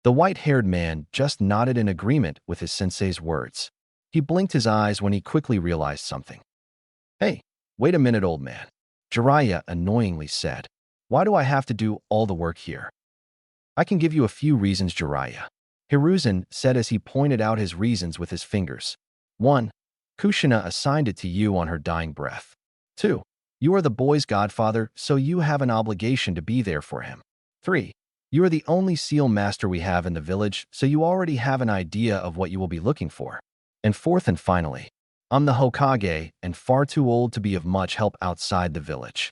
The white-haired man just nodded in agreement with his sensei's words. He blinked his eyes when he quickly realized something. Hey, wait a minute, old man. Jiraiya annoyingly said. Why do I have to do all the work here? I can give you a few reasons, Jiraiya. Hiruzen said as he pointed out his reasons with his fingers. 1. Kushina assigned it to you on her dying breath. 2. You are the boy's godfather, so you have an obligation to be there for him. 3. You are the only seal master we have in the village, so you already have an idea of what you will be looking for. And 4th and finally, I'm the Hokage and far too old to be of much help outside the village.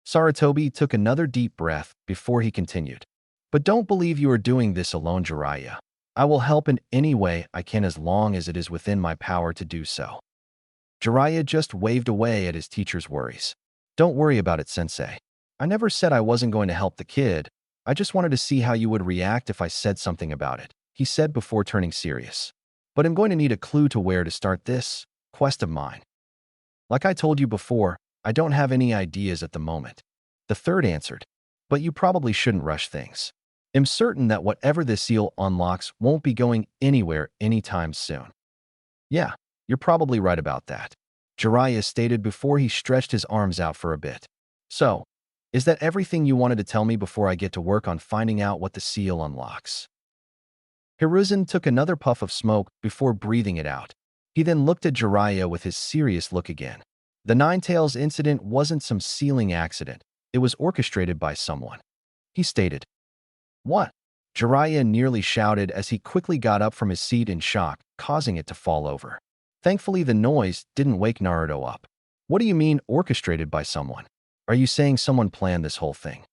Sarutobi took another deep breath before he continued. But don't believe you are doing this alone, Jiraiya. I will help in any way I can as long as it is within my power to do so. Jiraiya just waved away at his teacher's worries. Don't worry about it, sensei. I never said I wasn't going to help the kid. I just wanted to see how you would react if I said something about it, he said before turning serious. But I'm going to need a clue to where to start this quest of mine. Like I told you before, I don't have any ideas at the moment. The third answered. But you probably shouldn't rush things. I'm certain that whatever this seal unlocks won't be going anywhere anytime soon. Yeah, you're probably right about that, Jiraiya stated before he stretched his arms out for a bit. So, is that everything you wanted to tell me before I get to work on finding out what the seal unlocks? Hiruzen took another puff of smoke before breathing it out. He then looked at Jiraiya with his serious look again. The Ninetales incident wasn't some sealing accident. It was orchestrated by someone. He stated. What? Jiraiya nearly shouted as he quickly got up from his seat in shock, causing it to fall over. Thankfully, the noise didn't wake Naruto up. What do you mean orchestrated by someone? Are you saying someone planned this whole thing?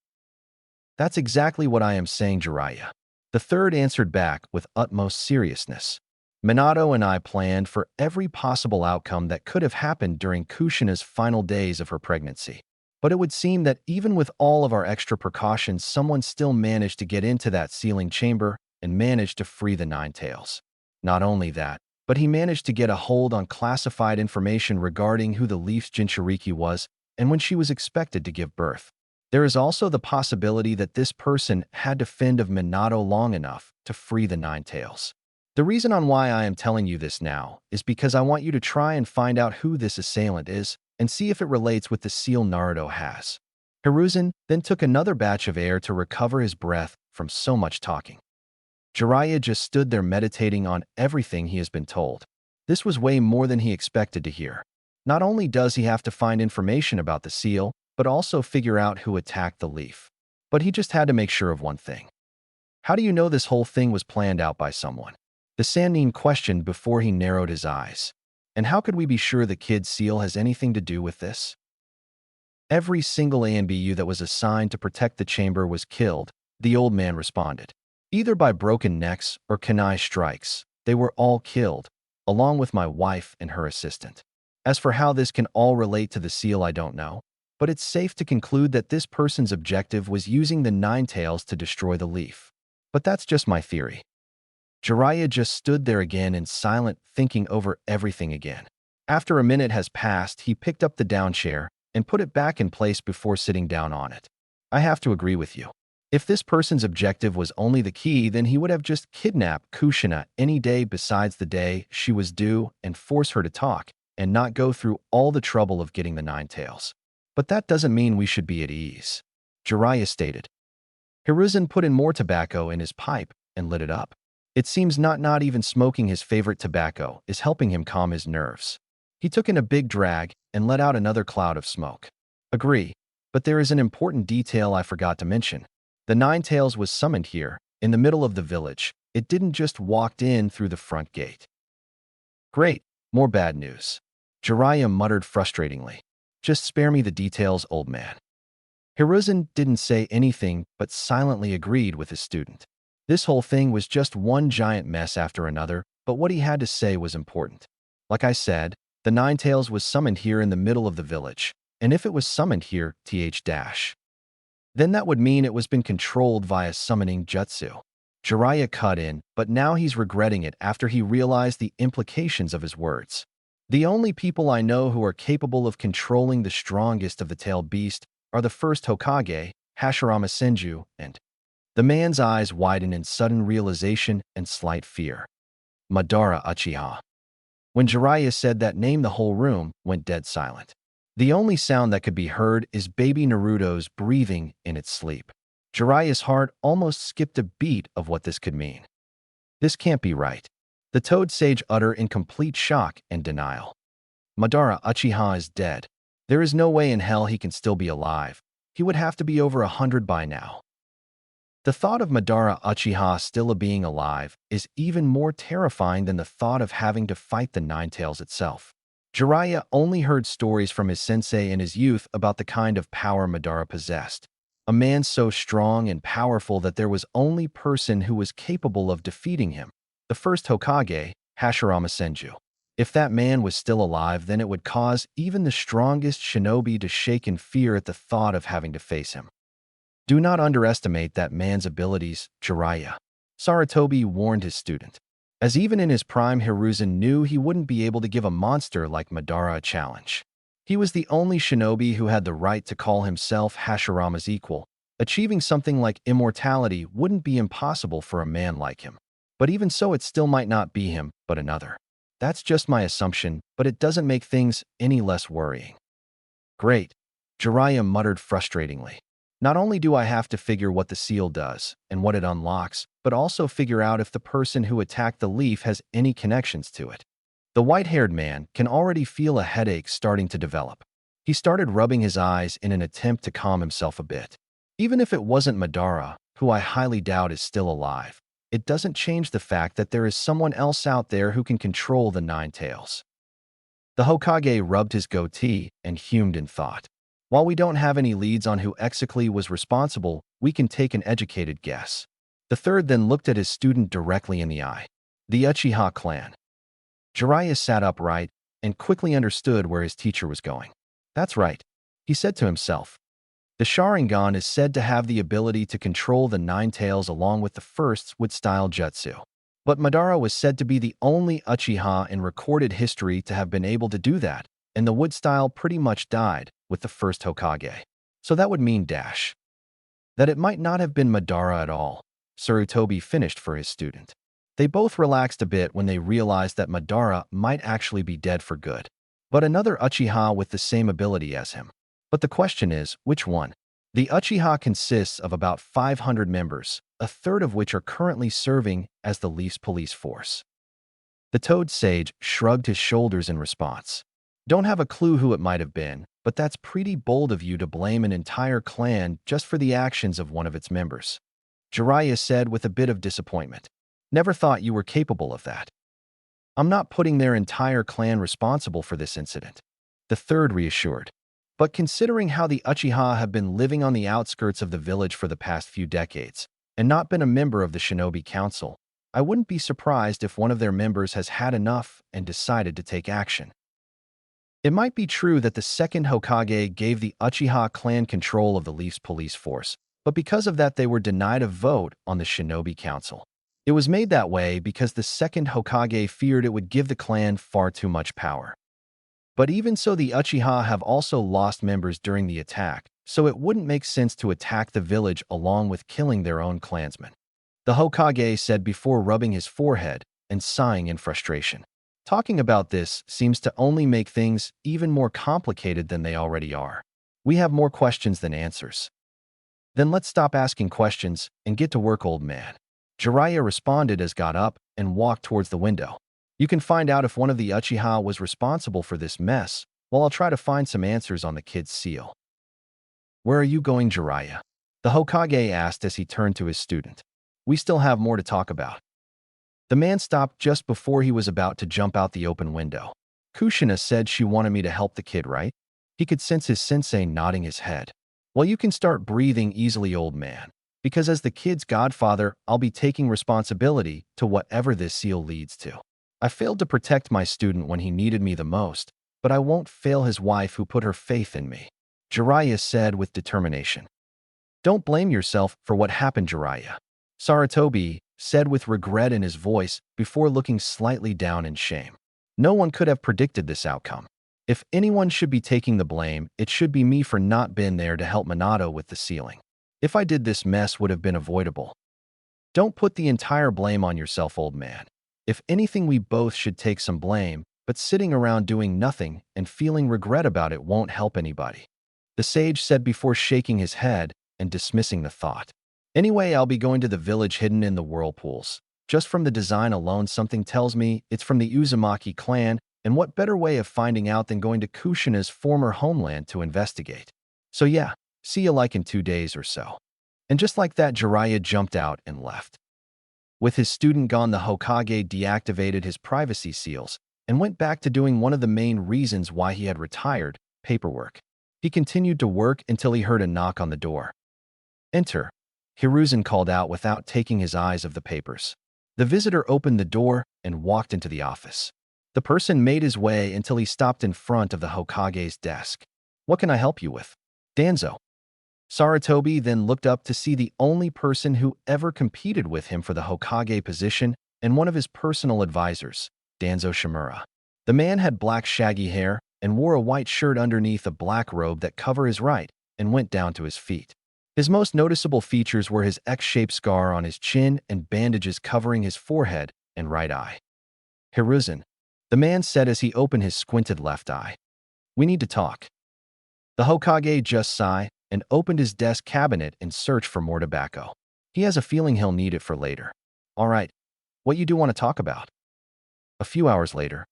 That's exactly what I am saying, Jiraiya. The third answered back with utmost seriousness. Minato and I planned for every possible outcome that could have happened during Kushina's final days of her pregnancy. But it would seem that even with all of our extra precautions, someone still managed to get into that sealing chamber and managed to free the Ninetales. Not only that, but he managed to get a hold on classified information regarding who the Leaf's Jinchuriki was and when she was expected to give birth. There is also the possibility that this person had to fend of Minato long enough to free the Ninetales. The reason on why I am telling you this now is because I want you to try and find out who this assailant is and see if it relates with the seal Naruto has. Hiruzen then took another batch of air to recover his breath from so much talking. Jiraiya just stood there meditating on everything he has been told. This was way more than he expected to hear. Not only does he have to find information about the seal, but also figure out who attacked the leaf. But he just had to make sure of one thing. How do you know this whole thing was planned out by someone? The Sannin questioned before he narrowed his eyes. And how could we be sure the kid's seal has anything to do with this? Every single ANBU that was assigned to protect the chamber was killed, the old man responded. Either by broken necks or kunai strikes, they were all killed, along with my wife and her assistant. As for how this can all relate to the seal, I don't know, but it's safe to conclude that this person's objective was using the Ninetales to destroy the leaf. But that's just my theory. Jiraiya just stood there again in silent, thinking over everything again. After a minute has passed, he picked up the down chair and put it back in place before sitting down on it. I have to agree with you. If this person's objective was only the key, then he would have just kidnapped Kushina any day besides the day she was due and force her to talk, and not go through all the trouble of getting the Ninetales. But that doesn't mean we should be at ease, Jiraiya stated. Hiruzen put in more tobacco in his pipe and lit it up. It seems not even smoking his favorite tobacco is helping him calm his nerves. He took in a big drag and let out another cloud of smoke. Agree, but there is an important detail I forgot to mention. The Ninetales was summoned here, in the middle of the village. It didn't just walk in through the front gate. Great, more bad news, Jiraiya muttered frustratingly. Just spare me the details, old man. Hiruzen didn't say anything but silently agreed with his student. This whole thing was just one giant mess after another, but what he had to say was important. Like I said, the Ninetales was summoned here in the middle of the village, and if it was summoned here, then that would mean it was been controlled via summoning jutsu. Jiraiya cut in, but now he's regretting it after he realized the implications of his words. The only people I know who are capable of controlling the strongest of the tailed beast are the first Hokage, Hashirama Senju, and The man's eyes widened in sudden realization and slight fear. Madara Uchiha. When Jiraiya said that name, the whole room went dead silent. The only sound that could be heard is baby Naruto's breathing in its sleep. Jiraiya's heart almost skipped a beat of what this could mean. This can't be right. The Toad Sage uttered in complete shock and denial. Madara Uchiha is dead. There is no way in hell he can still be alive. He would have to be over 100 by now. The thought of Madara Uchiha still being alive is even more terrifying than the thought of having to fight the Nine Tails itself. Jiraiya only heard stories from his sensei in his youth about the kind of power Madara possessed. A man so strong and powerful that there was only person who was capable of defeating him. The first Hokage, Hashirama Senju. If that man was still alive, then it would cause even the strongest shinobi to shake in fear at the thought of having to face him. Do not underestimate that man's abilities, Jiraiya. Sarutobi warned his student. As even in his prime, Hiruzen knew he wouldn't be able to give a monster like Madara a challenge. He was the only shinobi who had the right to call himself Hashirama's equal. Achieving something like immortality wouldn't be impossible for a man like him. But even so, it still might not be him, but another. That's just my assumption, but it doesn't make things any less worrying. Great, Jiraiya muttered frustratingly. Not only do I have to figure what the seal does and what it unlocks, but also figure out if the person who attacked the leaf has any connections to it. The white-haired man can already feel a headache starting to develop. He started rubbing his eyes in an attempt to calm himself a bit. Even if it wasn't Madara, who I highly doubt is still alive, it doesn't change the fact that there is someone else out there who can control the Nine Tails. The Hokage rubbed his goatee and hummed in thought. While we don't have any leads on who exactly was responsible, we can take an educated guess. The third then looked at his student directly in the eye. The Uchiha clan. Jiraiya sat upright and quickly understood where his teacher was going. That's right, he said to himself. The Sharingan is said to have the ability to control the Nine Tails along with the first wood-style jutsu. But Madara was said to be the only Uchiha in recorded history to have been able to do that, and the wood style pretty much died with the first Hokage. So that would mean that it might not have been Madara at all. Sarutobi finished for his student. They both relaxed a bit when they realized that Madara might actually be dead for good. But another Uchiha with the same ability as him. But the question is, which one? The Uchiha consists of about 500 members, a third of which are currently serving as the Leaf's police force. The Toad Sage shrugged his shoulders in response. Don't have a clue who it might have been, but that's pretty bold of you to blame an entire clan just for the actions of one of its members. Jiraiya said with a bit of disappointment. Never thought you were capable of that. I'm not putting their entire clan responsible for this incident. The third reassured. But considering how the Uchiha have been living on the outskirts of the village for the past few decades, and not been a member of the Shinobi Council, I wouldn't be surprised if one of their members has had enough and decided to take action. It might be true that the second Hokage gave the Uchiha clan control of the Leaf's police force, but because of that they were denied a vote on the Shinobi Council. It was made that way because the second Hokage feared it would give the clan far too much power. But even so, the Uchiha have also lost members during the attack, so it wouldn't make sense to attack the village along with killing their own clansmen. The Hokage said before rubbing his forehead and sighing in frustration. Talking about this seems to only make things even more complicated than they already are. We have more questions than answers. Then let's stop asking questions and get to work, old man. Jiraiya responded as got up and walked towards the window. You can find out if one of the Uchiha was responsible for this mess, while I'll try to find some answers on the kid's seal. Where are you going, Jiraiya? The Hokage asked as he turned to his student. We still have more to talk about. The man stopped just before he was about to jump out the open window. Kushina said she wanted me to help the kid, right? He could sense his sensei nodding his head. Well, you can start breathing easily, old man, because as the kid's godfather, I'll be taking responsibility to whatever this seal leads to. I failed to protect my student when he needed me the most, but I won't fail his wife who put her faith in me, Jiraiya said with determination. Don't blame yourself for what happened, Jiraiya, Sarutobi said with regret in his voice before looking slightly down in shame. No one could have predicted this outcome. If anyone should be taking the blame, it should be me for not being there to help Minato with the sealing. If I did, this mess would have been avoidable. Don't put the entire blame on yourself, old man. If anything, we both should take some blame, but sitting around doing nothing and feeling regret about it won't help anybody. The sage said before shaking his head and dismissing the thought. Anyway, I'll be going to the village hidden in the whirlpools. Just from the design alone, something tells me it's from the Uzumaki clan, and what better way of finding out than going to Kushina's former homeland to investigate? So yeah, see you like in 2 days or so. And just like that, Jiraiya jumped out and left. With his student gone, the Hokage deactivated his privacy seals and went back to doing one of the main reasons why he had retired, paperwork. He continued to work until he heard a knock on the door. Enter, Hiruzen called out without taking his eyes off the papers. The visitor opened the door and walked into the office. The person made his way until he stopped in front of the Hokage's desk. What can I help you with? Danzo. Sarutobi then looked up to see the only person who ever competed with him for the Hokage position and one of his personal advisors, Danzo Shimura. The man had black shaggy hair and wore a white shirt underneath a black robe that covered his right and went down to his feet. His most noticeable features were his X-shaped scar on his chin and bandages covering his forehead and right eye. Hiruzen, the man said as he opened his squinted left eye. We need to talk. The Hokage just sighed and opened his desk cabinet in search for more tobacco. He has a feeling he'll need it for later. All right, what you do want to talk about? A few hours later,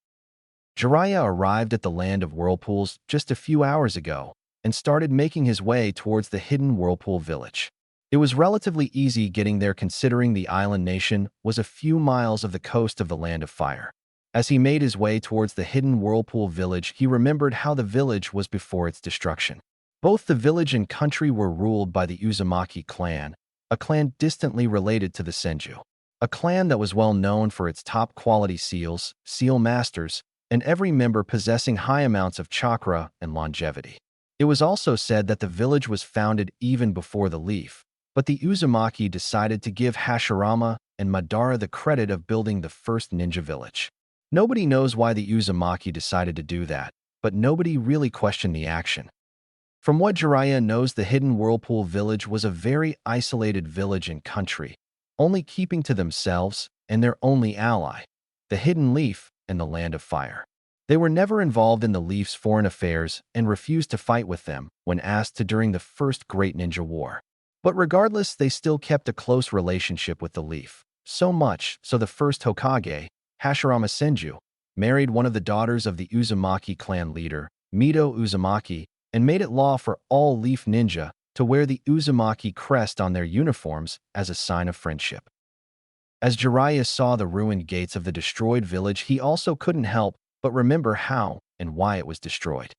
Jiraiya arrived at the land of whirlpools just a few hours ago and started making his way towards the hidden whirlpool village. It was relatively easy getting there considering the island nation was a few miles of the coast of the Land of Fire. As he made his way towards the hidden whirlpool village, he remembered how the village was before its destruction. Both the village and country were ruled by the Uzumaki clan, a clan distantly related to the Senju. A clan that was well known for its top-quality seals, seal masters, and every member possessing high amounts of chakra and longevity. It was also said that the village was founded even before the leaf, but the Uzumaki decided to give Hashirama and Madara the credit of building the first ninja village. Nobody knows why the Uzumaki decided to do that, but nobody really questioned the action. From what Jiraiya knows, the hidden whirlpool village was a very isolated village and country, only keeping to themselves and their only ally, the hidden leaf and the Land of Fire. They were never involved in the Leaf's foreign affairs and refused to fight with them when asked to during the First Great Ninja War. But regardless, they still kept a close relationship with the Leaf, so much so the first Hokage, Hashirama Senju, married one of the daughters of the Uzumaki clan leader, Mito Uzumaki, and made it law for all Leaf ninja to wear the Uzumaki crest on their uniforms as a sign of friendship. As Jiraiya saw the ruined gates of the destroyed village, he also couldn't help but remember how and why it was destroyed.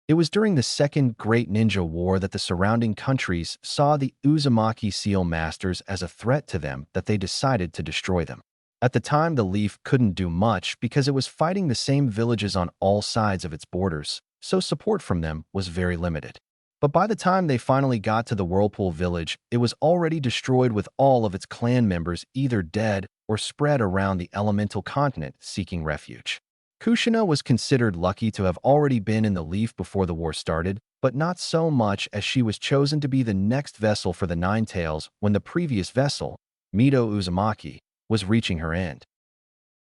It was during the Second Great Ninja War that the surrounding countries saw the Uzumaki seal masters as a threat to them that they decided to destroy them. At the time, the Leaf couldn't do much because it was fighting the same villages on all sides of its borders, so support from them was very limited. But by the time they finally got to the Whirlpool village, it was already destroyed with all of its clan members either dead or spread around the elemental continent seeking refuge. Kushina was considered lucky to have already been in the Leaf before the war started, but not so much as she was chosen to be the next vessel for the Nine Tails when the previous vessel, Mito Uzumaki, was reaching her end.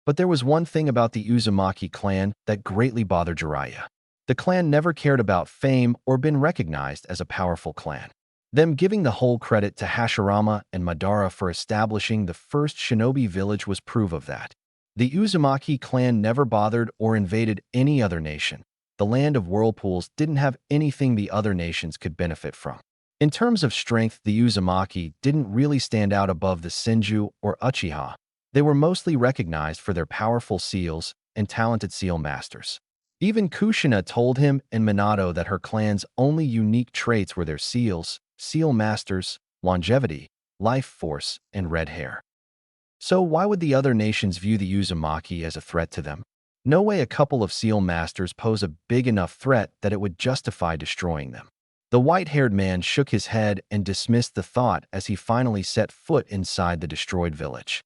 But there was one thing about the Uzumaki clan that greatly bothered Jiraiya. The clan never cared about fame or been recognized as a powerful clan. Them giving the whole credit to Hashirama and Madara for establishing the first shinobi village was proof of that. The Uzumaki clan never bothered or invaded any other nation. The land of whirlpools didn't have anything the other nations could benefit from. In terms of strength, the Uzumaki didn't really stand out above the Senju or Uchiha. They were mostly recognized for their powerful seals and talented seal masters. Even Kushina told him and Minato that her clan's only unique traits were their seals, seal masters, longevity, life force, and red hair. So why would the other nations view the Uzumaki as a threat to them? No way a couple of seal masters pose a big enough threat that it would justify destroying them. The white-haired man shook his head and dismissed the thought as he finally set foot inside the destroyed village.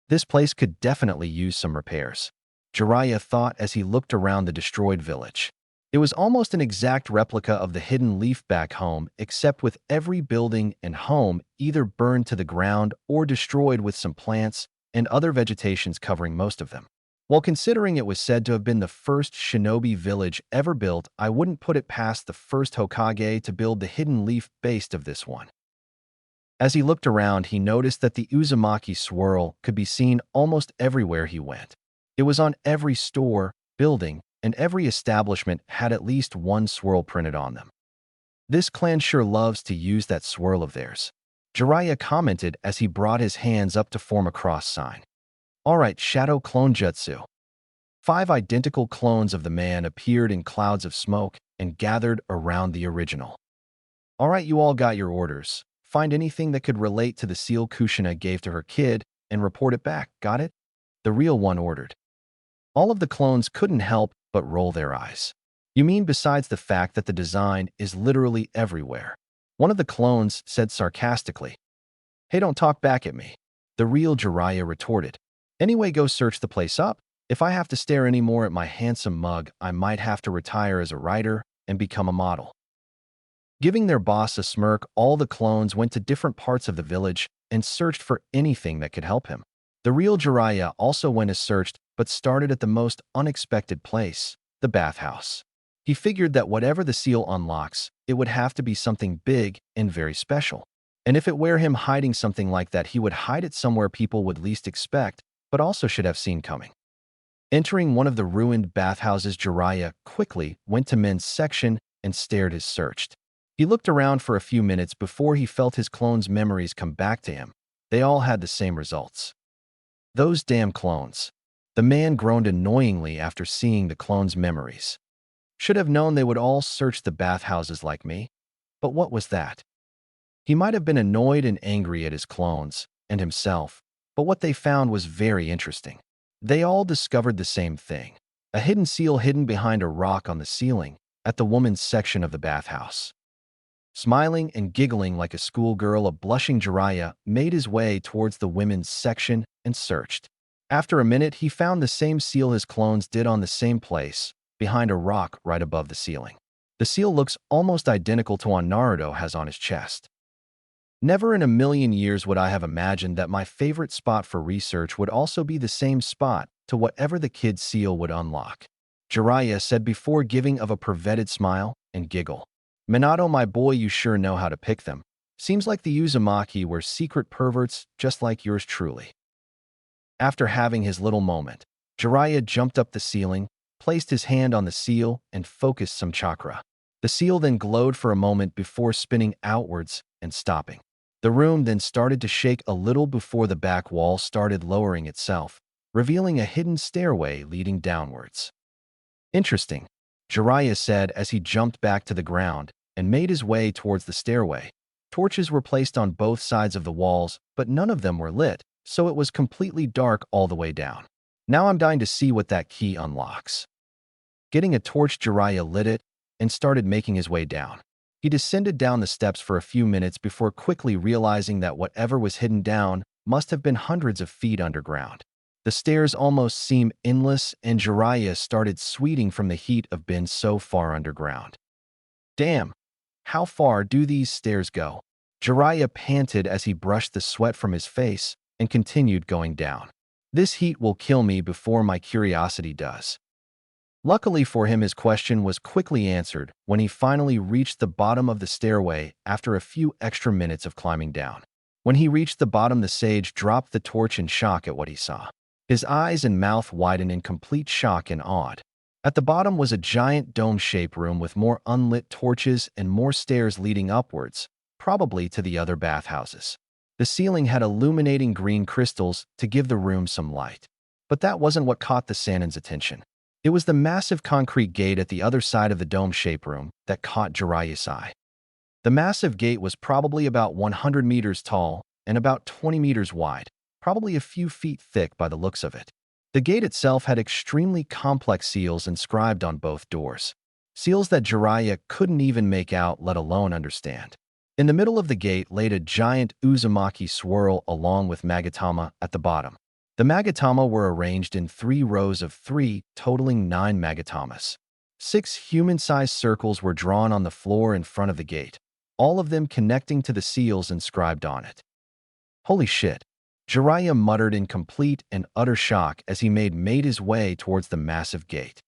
This place could definitely use some repairs, Jiraiya thought as he looked around the destroyed village. It was almost an exact replica of the hidden leaf back home, except with every building and home either burned to the ground or destroyed with some plants and other vegetations covering most of them. While considering it was said to have been the first shinobi village ever built, I wouldn't put it past the first Hokage to build the hidden leaf based of this one. As he looked around, he noticed that the Uzumaki swirl could be seen almost everywhere he went. It was on every store, building, and every establishment had at least one swirl printed on them. This clan sure loves to use that swirl of theirs, Jiraiya commented as he brought his hands up to form a cross sign. Alright, Shadow Clone Jutsu. 5 identical clones of the man appeared in clouds of smoke and gathered around the original. Alright, you all got your orders. Find anything that could relate to the seal Kushina gave to her kid and report it back, got it? The real one ordered. All of the clones couldn't help but roll their eyes. You mean besides the fact that the design is literally everywhere? One of the clones said sarcastically. Hey, don't talk back at me. The real Jiraiya retorted. Anyway, go search the place up. If I have to stare any more at my handsome mug, I might have to retire as a writer and become a model. Giving their boss a smirk, all the clones went to different parts of the village and searched for anything that could help him. The real Jiraiya also went as searched, but started at the most unexpected place, the bathhouse. He figured that whatever the seal unlocks, it would have to be something big and very special. And if it were him hiding something like that, he would hide it somewhere people would least expect, but also should have seen coming. Entering one of the ruined bathhouses, Jiraiya quickly went to men's section and stared as searched. He looked around for a few minutes before he felt his clones' memories come back to him. They all had the same results. Those damn clones. The man groaned annoyingly after seeing the clones' memories. Should have known they would all search the bathhouses like me. But what was that? He might have been annoyed and angry at his clones and himself, but what they found was very interesting. They all discovered the same thing. A hidden seal hidden behind a rock on the ceiling at the woman's section of the bathhouse. Smiling and giggling like a schoolgirl, a blushing Jiraiya made his way towards the women's section and searched. After a minute, he found the same seal his clones did on the same place, behind a rock right above the ceiling. The seal looks almost identical to one Naruto has on his chest. Never in a million years would I have imagined that my favorite spot for research would also be the same spot to whatever the kid's seal would unlock, Jiraiya said before giving of a perverted smile and giggle. Minato, my boy, you sure know how to pick them. Seems like the Uzumaki were secret perverts just like yours truly. After having his little moment, Jiraiya jumped up the ceiling, placed his hand on the seal, and focused some chakra. The seal then glowed for a moment before spinning outwards and stopping. The room then started to shake a little before the back wall started lowering itself, revealing a hidden stairway leading downwards. Interesting, Jiraiya said as he jumped back to the ground and made his way towards the stairway. Torches were placed on both sides of the walls, but none of them were lit, so it was completely dark all the way down. Now I'm dying to see what that key unlocks. Getting a torch, Jiraiya lit it and started making his way down. He descended down the steps for a few minutes before quickly realizing that whatever was hidden down must have been hundreds of feet underground. The stairs almost seemed endless, and Jiraiya started sweating from the heat of being so far underground. Damn! How far do these stairs go? Jiraiya panted as he brushed the sweat from his face and continued going down. This heat will kill me before my curiosity does. Luckily for him, his question was quickly answered when he finally reached the bottom of the stairway after a few extra minutes of climbing down. When he reached the bottom, the sage dropped the torch in shock at what he saw. His eyes and mouth widened in complete shock and awe. At the bottom was a giant dome-shaped room with more unlit torches and more stairs leading upwards, probably to the other bathhouses. The ceiling had illuminating green crystals to give the room some light. But that wasn't what caught the Sanin's attention. It was the massive concrete gate at the other side of the dome-shaped room that caught Jiraiya's eye. The massive gate was probably about 100 meters tall and about 20 meters wide, probably a few feet thick by the looks of it. The gate itself had extremely complex seals inscribed on both doors. Seals that Jiraiya couldn't even make out, let alone understand. In the middle of the gate laid a giant Uzumaki swirl along with Magatama at the bottom. The Magatama were arranged in 3 rows of 3, totaling 9 Magatamas. 6 human-sized circles were drawn on the floor in front of the gate, all of them connecting to the seals inscribed on it. Holy shit! Jiraiya muttered in complete and utter shock as he made his way towards the massive gate.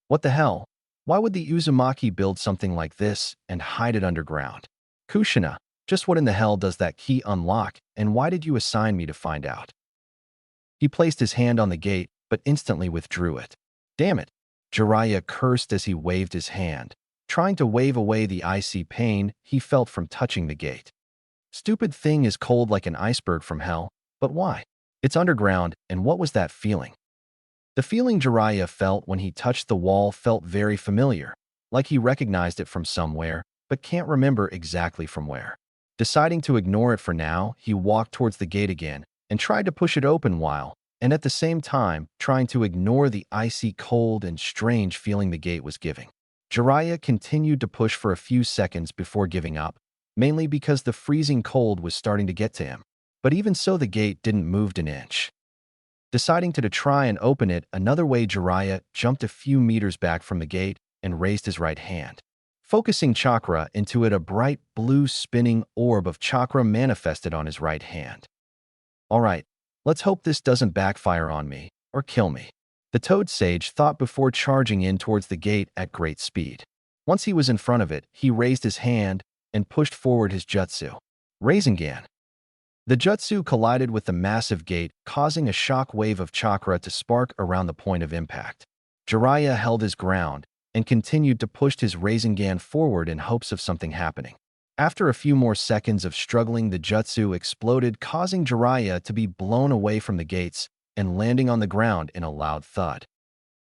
What the hell? Why would the Uzumaki build something like this and hide it underground? Kushina, just what in the hell does that key unlock, and why did you assign me to find out? He placed his hand on the gate, but instantly withdrew it. Damn it! Jiraiya cursed as he waved his hand, trying to wave away the icy pain he felt from touching the gate. Stupid thing is cold like an iceberg from hell, but why? It's underground, and what was that feeling? The feeling Jiraiya felt when he touched the wall felt very familiar, like he recognized it from somewhere, but can't remember exactly from where. Deciding to ignore it for now, he walked towards the gate again and tried to push it open while, and at the same time, trying to ignore the icy cold and strange feeling the gate was giving. Jiraiya continued to push for a few seconds before giving up, mainly because the freezing cold was starting to get to him. But even so, the gate didn't move an inch. Deciding to try and open it another way, Jiraiya jumped a few meters back from the gate and raised his right hand. Focusing chakra into it, a bright blue spinning orb of chakra manifested on his right hand. Alright, let's hope this doesn't backfire on me or kill me, the Toad Sage thought before charging in towards the gate at great speed. Once he was in front of it, he raised his hand and pushed forward his jutsu. Rasengan. The jutsu collided with the massive gate, causing a shock wave of chakra to spark around the point of impact. Jiraiya held his ground and continued to push his Rasengan forward in hopes of something happening. After a few more seconds of struggling, the jutsu exploded, causing Jiraiya to be blown away from the gates and landing on the ground in a loud thud.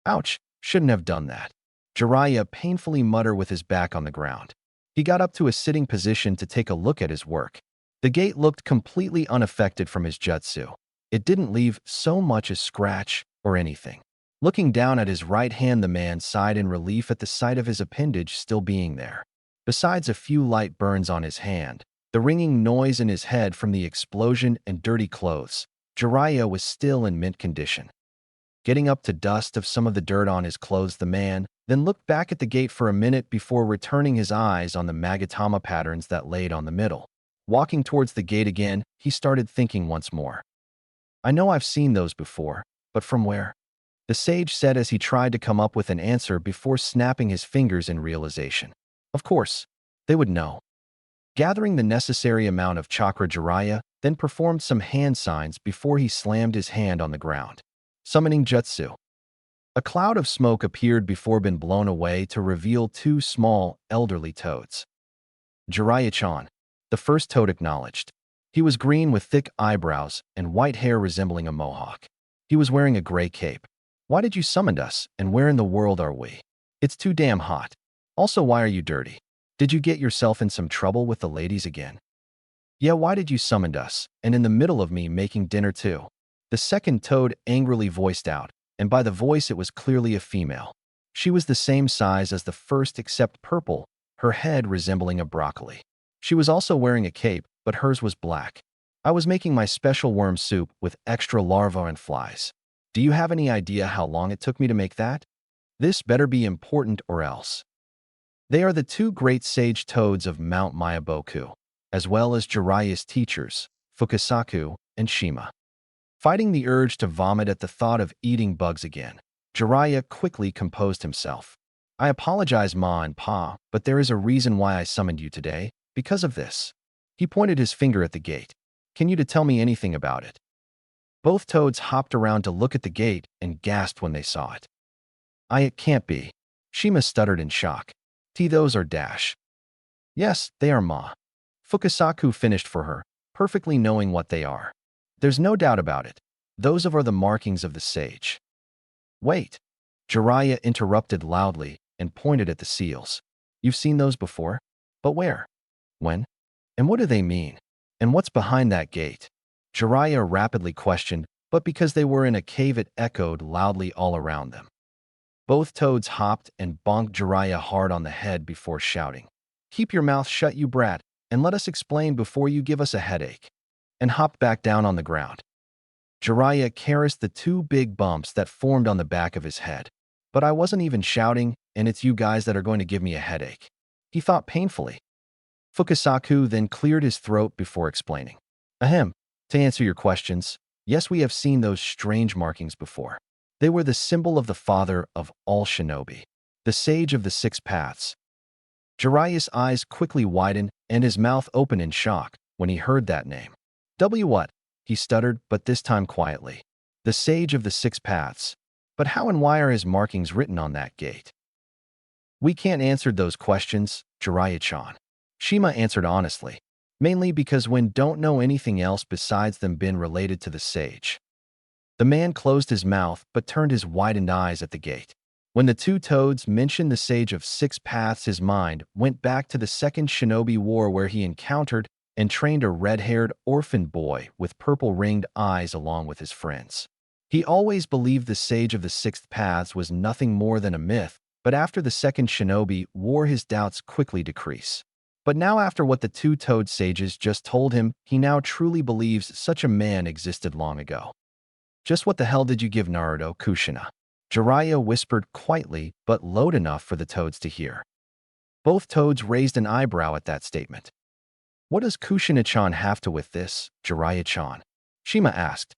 Ouch, shouldn't have done that. Jiraiya painfully muttered with his back on the ground. He got up to a sitting position to take a look at his work. The gate looked completely unaffected from his jutsu. It didn't leave so much as scratch or anything. Looking down at his right hand, the man sighed in relief at the sight of his appendage still being there. Besides a few light burns on his hand, the ringing noise in his head from the explosion and dirty clothes, Jiraiya was still in mint condition. Getting up to dust of some of the dirt on his clothes, the man then looked back at the gate for a minute before returning his eyes on the Magatama patterns that laid on the middle. Walking towards the gate again, he started thinking once more. I know I've seen those before, but from where? The sage said as he tried to come up with an answer before snapping his fingers in realization. Of course, they would know. Gathering the necessary amount of chakra, Jiraiya then performed some hand signs before he slammed his hand on the ground. Summoning jutsu. A cloud of smoke appeared before being blown away to reveal 2 small, elderly toads. Jiraiya-chan. The first toad acknowledged. He was green with thick eyebrows and white hair resembling a mohawk. He was wearing a gray cape. Why did you summon us, and where in the world are we? It's too damn hot. Also, why are you dirty? Did you get yourself in some trouble with the ladies again? Yeah, why did you summon us, and in the middle of me making dinner too? The second toad angrily voiced out, and by the voice it was clearly a female. She was the same size as the first except purple, her head resembling a broccoli. She was also wearing a cape, but hers was black. I was making my special worm soup with extra larvae and flies. Do you have any idea how long it took me to make that? This better be important or else. They are the 2 great sage toads of Mount Myaboku, as well as Jiraiya's teachers, Fukasaku and Shima. Fighting the urge to vomit at the thought of eating bugs again, Jiraiya quickly composed himself. I apologize, Ma and Pa, but there is a reason why I summoned you today. Because of this. He pointed his finger at the gate. Can you tell me anything about it? Both toads hopped around to look at the gate and gasped when they saw it. It can't be. Shima stuttered in shock. Those are dash. Yes, they are, Ma. Fukasaku finished for her, perfectly knowing what they are. There's no doubt about it. Those are the markings of the sage. Wait. Jiraiya interrupted loudly and pointed at the seals. You've seen those before? But where? When? And what do they mean? And what's behind that gate? Jiraiya rapidly questioned, but because they were in a cave it echoed loudly all around them. Both toads hopped and bonked Jiraiya hard on the head before shouting, Keep your mouth shut, you brat, and let us explain before you give us a headache, and hopped back down on the ground. Jiraiya caressed the 2 big bumps that formed on the back of his head. But I wasn't even shouting, and it's you guys that are going to give me a headache. He thought painfully. Fukasaku then cleared his throat before explaining. Ahem. To answer your questions, yes, we have seen those strange markings before. They were the symbol of the father of all shinobi, the sage of the six paths. Jiraiya's eyes quickly widened and his mouth opened in shock when he heard that name. What? He stuttered, but this time quietly. The sage of the six paths. But how and why are his markings written on that gate? We can't answer those questions, Jiraiya-chan. Shima answered honestly, mainly because when don't know anything else besides them been related to the sage. The man closed his mouth but turned his widened eyes at the gate. When the two toads mentioned the sage of six paths, his mind went back to the second shinobi war where he encountered and trained a red-haired orphan boy with purple-ringed eyes along with his friends. He always believed the sage of the sixth paths was nothing more than a myth, but after the second shinobi war his doubts quickly decrease. But now after what the two toad sages just told him, he now truly believes such a man existed long ago. Just what the hell did you give Naruto, Kushina? Jiraiya whispered quietly but loud enough for the toads to hear. Both toads raised an eyebrow at that statement. What does Kushina-chan have to with this, Jiraiya-chan? Shima asked.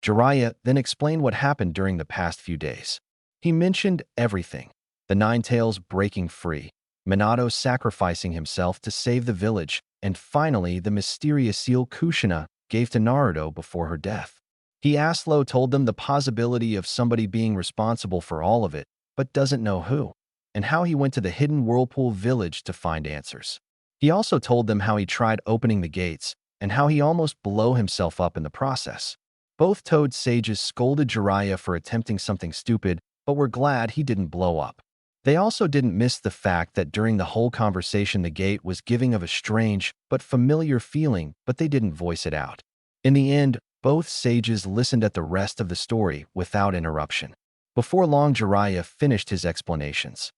Jiraiya then explained what happened during the past few days. He mentioned everything. The Nine Tails breaking free, Minato sacrificing himself to save the village, and finally the mysterious seal Kushina gave to Naruto before her death. He Aslo told them the possibility of somebody being responsible for all of it, but doesn't know who, and how he went to the hidden whirlpool village to find answers. He also told them how he tried opening the gates, and how he almost blew himself up in the process. Both Toad sages scolded Jiraiya for attempting something stupid, but were glad he didn't blow up. They also didn't miss the fact that during the whole conversation the gate was giving of a strange but familiar feeling, but they didn't voice it out. In the end, both sages listened at the rest of the story without interruption. Before long, Jiraiya finished his explanations.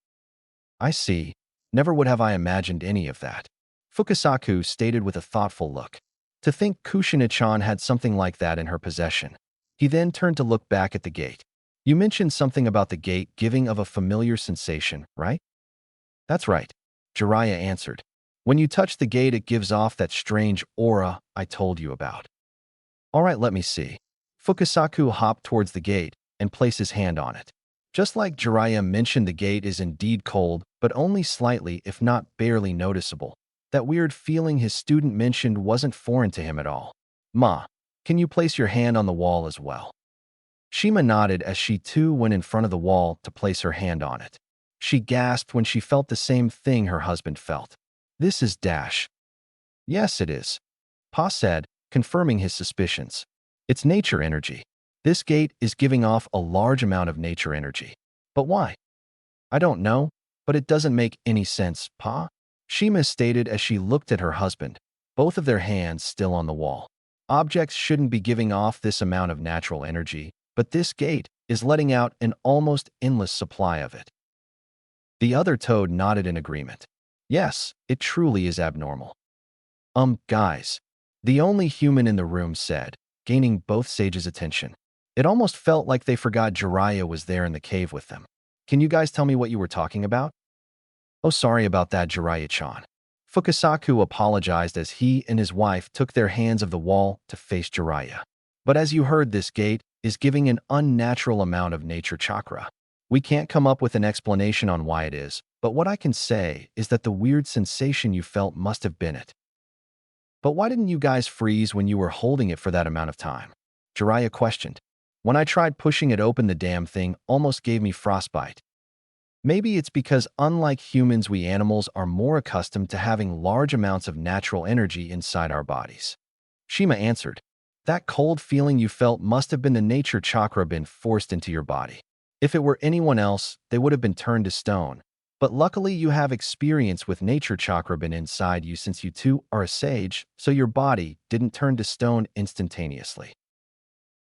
I see. Never would have I imagined any of that. Fukasaku stated with a thoughtful look. To think Kushina-chan had something like that in her possession. He then turned to look back at the gate. You mentioned something about the gate giving of a familiar sensation, right? That's right, Jiraiya answered. When you touch the gate it gives off that strange aura I told you about. All right, let me see. Fukasaku hopped towards the gate and placed his hand on it. Just like Jiraiya mentioned, the gate is indeed cold, but only slightly if not barely noticeable. That weird feeling his student mentioned wasn't foreign to him at all. Ma, can you place your hand on the wall as well? Shima nodded as she too went in front of the wall to place her hand on it. She gasped when she felt the same thing her husband felt. This is Dash. Yes, it is, Pa said, confirming his suspicions. It's nature energy. This gate is giving off a large amount of nature energy. But why? I don't know, but it doesn't make any sense, Pa. Shima stated as she looked at her husband, both of their hands still on the wall. Objects shouldn't be giving off this amount of natural energy, but this gate is letting out an almost endless supply of it. The other toad nodded in agreement. Yes, it truly is abnormal. Guys, the only human in the room said, gaining both sages' attention. It almost felt like they forgot Jiraiya was there in the cave with them. Can you guys tell me what you were talking about? Oh, sorry about that, Jiraiya-chan. Fukasaku apologized as he and his wife took their hands off the wall to face Jiraiya. But as you heard, this gate is giving an unnatural amount of nature chakra. We can't come up with an explanation on why it is, but what I can say is that the weird sensation you felt must have been it. But why didn't you guys freeze when you were holding it for that amount of time? Jiraiya questioned. When I tried pushing it open, the damn thing almost gave me frostbite. Maybe it's because unlike humans, we animals are more accustomed to having large amounts of natural energy inside our bodies. Shima answered. That cold feeling you felt must have been the nature chakra been forced into your body. If it were anyone else, they would have been turned to stone. But luckily you have experience with nature chakra been inside you since you too are a sage, so your body didn't turn to stone instantaneously.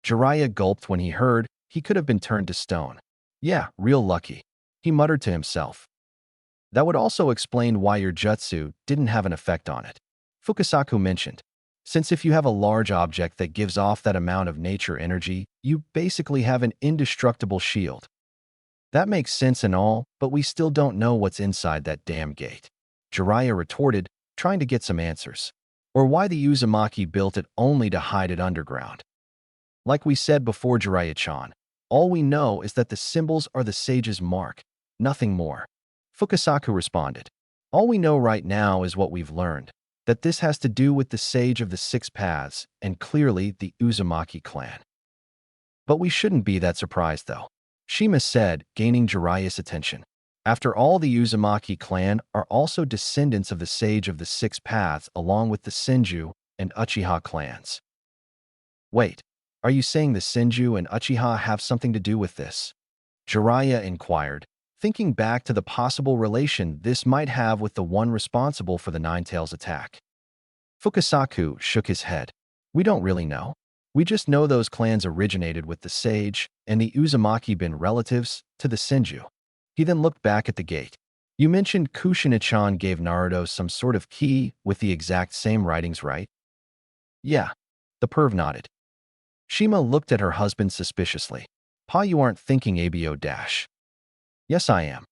Jiraiya gulped when he heard he could have been turned to stone. Yeah, real lucky, he muttered to himself. That would also explain why your jutsu didn't have an effect on it, Fukasaku mentioned. Since if you have a large object that gives off that amount of nature energy, you basically have an indestructible shield. That makes sense and all, but we still don't know what's inside that damn gate. Jiraiya retorted, trying to get some answers. Or why the Uzumaki built it only to hide it underground. Like we said before, Jiraiya-chan, all we know is that the symbols are the sage's mark, nothing more. Fukasaku responded. All we know right now is what we've learned, that this has to do with the sage of the six paths and clearly the Uzumaki clan. But we shouldn't be that surprised though, Shima said, gaining Jiraiya's attention. After all, the Uzumaki clan are also descendants of the sage of the six paths along with the Senju and Uchiha clans. Wait, are you saying the Senju and Uchiha have something to do with this? Jiraiya inquired, thinking back to the possible relation this might have with the one responsible for the Nine-Tails attack. Fukasaku shook his head. We don't really know. We just know those clans originated with the sage and the Uzumaki been relatives to the Senju. He then looked back at the gate. You mentioned Kushina-chan gave Naruto some sort of key with the exact same writings, right? Yeah. The perv nodded. Shima looked at her husband suspiciously. Pa, you aren't thinking ABO dash. Yes, I am.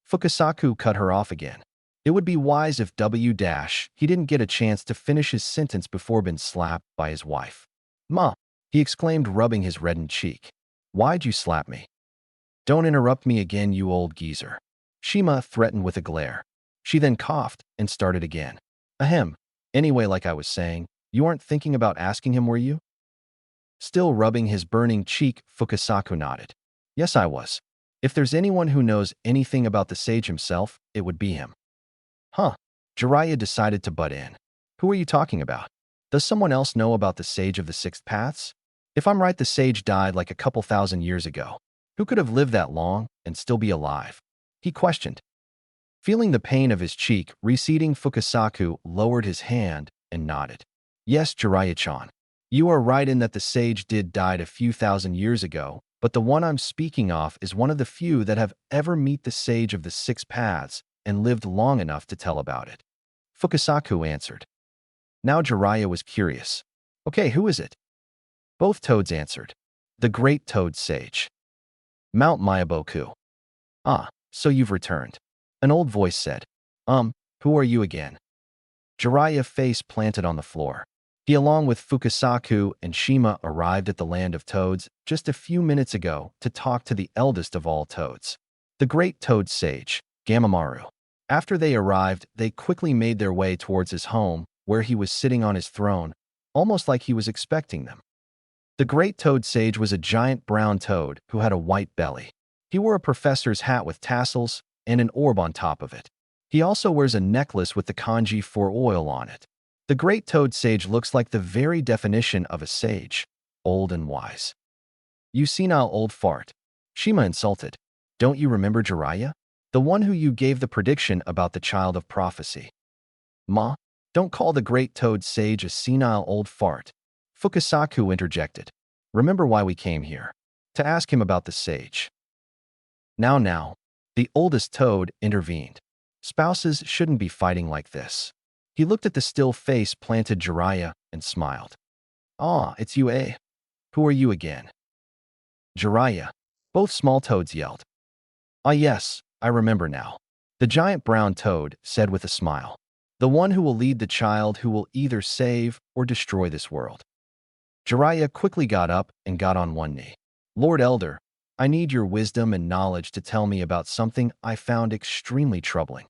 Fukasaku cut her off again. It would be wise if W dash he didn't get a chance to finish his sentence before being slapped by his wife. Ma, he exclaimed, rubbing his reddened cheek. Why'd you slap me? Don't interrupt me again, you old geezer. Shima threatened with a glare. She then coughed and started again. Ahem. Anyway, like I was saying, you aren't thinking about asking him, were you? Still rubbing his burning cheek, Fukasaku nodded. Yes, I was. If there's anyone who knows anything about the sage himself, it would be him. Huh. Jiraiya decided to butt in. Who are you talking about? Does someone else know about the sage of the six paths? If I'm right, the sage died like a couple thousand years ago. Who could have lived that long and still be alive? He questioned. Feeling the pain of his cheek receding, Fukasaku lowered his hand and nodded. Yes, Jiraiya-chan. You are right in that the sage did die a few thousand years ago, but the one I'm speaking of is one of the few that have ever met the sage of the six paths and lived long enough to tell about it. Fukasaku answered. Now Jiraiya was curious. Okay, who is it? Both toads answered. The great toad sage. Mount Miyaboku. Ah, so you've returned. An old voice said. Who are you again? Jiraiya face planted on the floor. He, along with Fukasaku and Shima, arrived at the land of toads just a few minutes ago to talk to the eldest of all toads, the great toad sage, Gamamaru. After they arrived, they quickly made their way towards his home, where he was sitting on his throne, almost like he was expecting them. The great toad sage was a giant brown toad who had a white belly. He wore a professor's hat with tassels and an orb on top of it. He also wears a necklace with the kanji for oil on it. The great toad sage looks like the very definition of a sage, old and wise. You senile old fart. Shima insulted. Don't you remember Jiraiya? The one who you gave the prediction about the child of prophecy. Ma, don't call the great toad sage a senile old fart. Fukasaku interjected. Remember why we came here. To ask him about the sage. Now, the oldest toad intervened. Spouses shouldn't be fighting like this. He looked at the still face planted Jiraiya and smiled. Ah, it's you, eh? Who are you again? Jiraiya. Both small toads yelled. Ah yes, I remember now. The giant brown toad said with a smile. The one who will lead the child who will either save or destroy this world. Jiraiya quickly got up and got on one knee. Lord Elder, I need your wisdom and knowledge to tell me about something I found extremely troubling.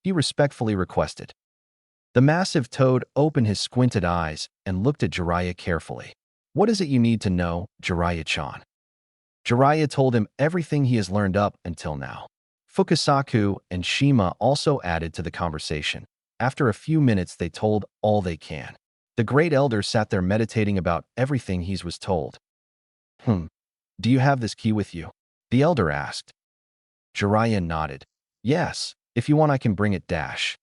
He respectfully requested. The massive toad opened his squinted eyes and looked at Jiraiya carefully. What is it you need to know, Jiraiya-chan? Jiraiya told him everything he has learned up until now. Fukasaku and Shima also added to the conversation. After a few minutes, they told all they can. The great elder sat there meditating about everything he was told. Do you have this key with you? The elder asked. Jiraiya nodded. Yes, if you want I can bring it dash.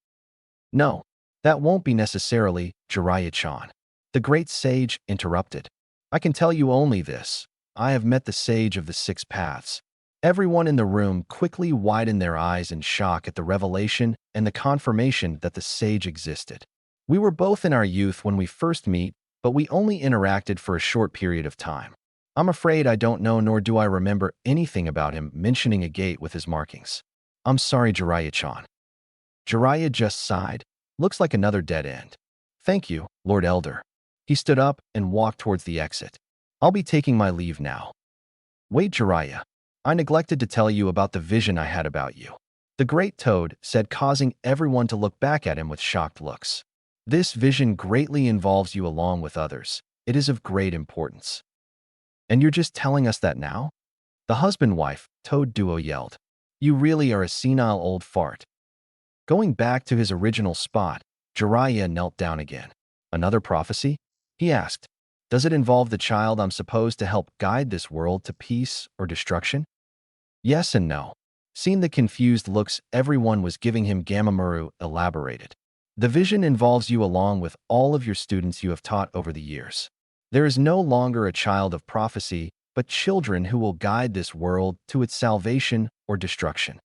No, that won't be necessarily, Jiraiya-chan. The great sage interrupted. I can tell you only this. I have met the sage of the six paths. Everyone in the room quickly widened their eyes in shock at the revelation and the confirmation that the sage existed. We were both in our youth when we first met, but we only interacted for a short period of time. I'm afraid I don't know, nor do I remember anything about him mentioning a gate with his markings. I'm sorry, Jiraiya-chan. Jiraiya just sighed. Looks like another dead end. Thank you, Lord Elder. He stood up and walked towards the exit. I'll be taking my leave now. Wait, Jiraiya. I neglected to tell you about the vision I had about you. The Great Toad said, causing everyone to look back at him with shocked looks. This vision greatly involves you along with others. It is of great importance. And you're just telling us that now? The husband-wife, Toad duo yelled. You really are a senile old fart. Going back to his original spot, Jiraiya knelt down again. Another prophecy? He asked. Does it involve the child I'm supposed to help guide this world to peace or destruction? Yes and no. Seeing the confused looks everyone was giving him, Gamamaru elaborated. The vision involves you along with all of your students you have taught over the years. There is no longer a child of prophecy, but children who will guide this world to its salvation or destruction.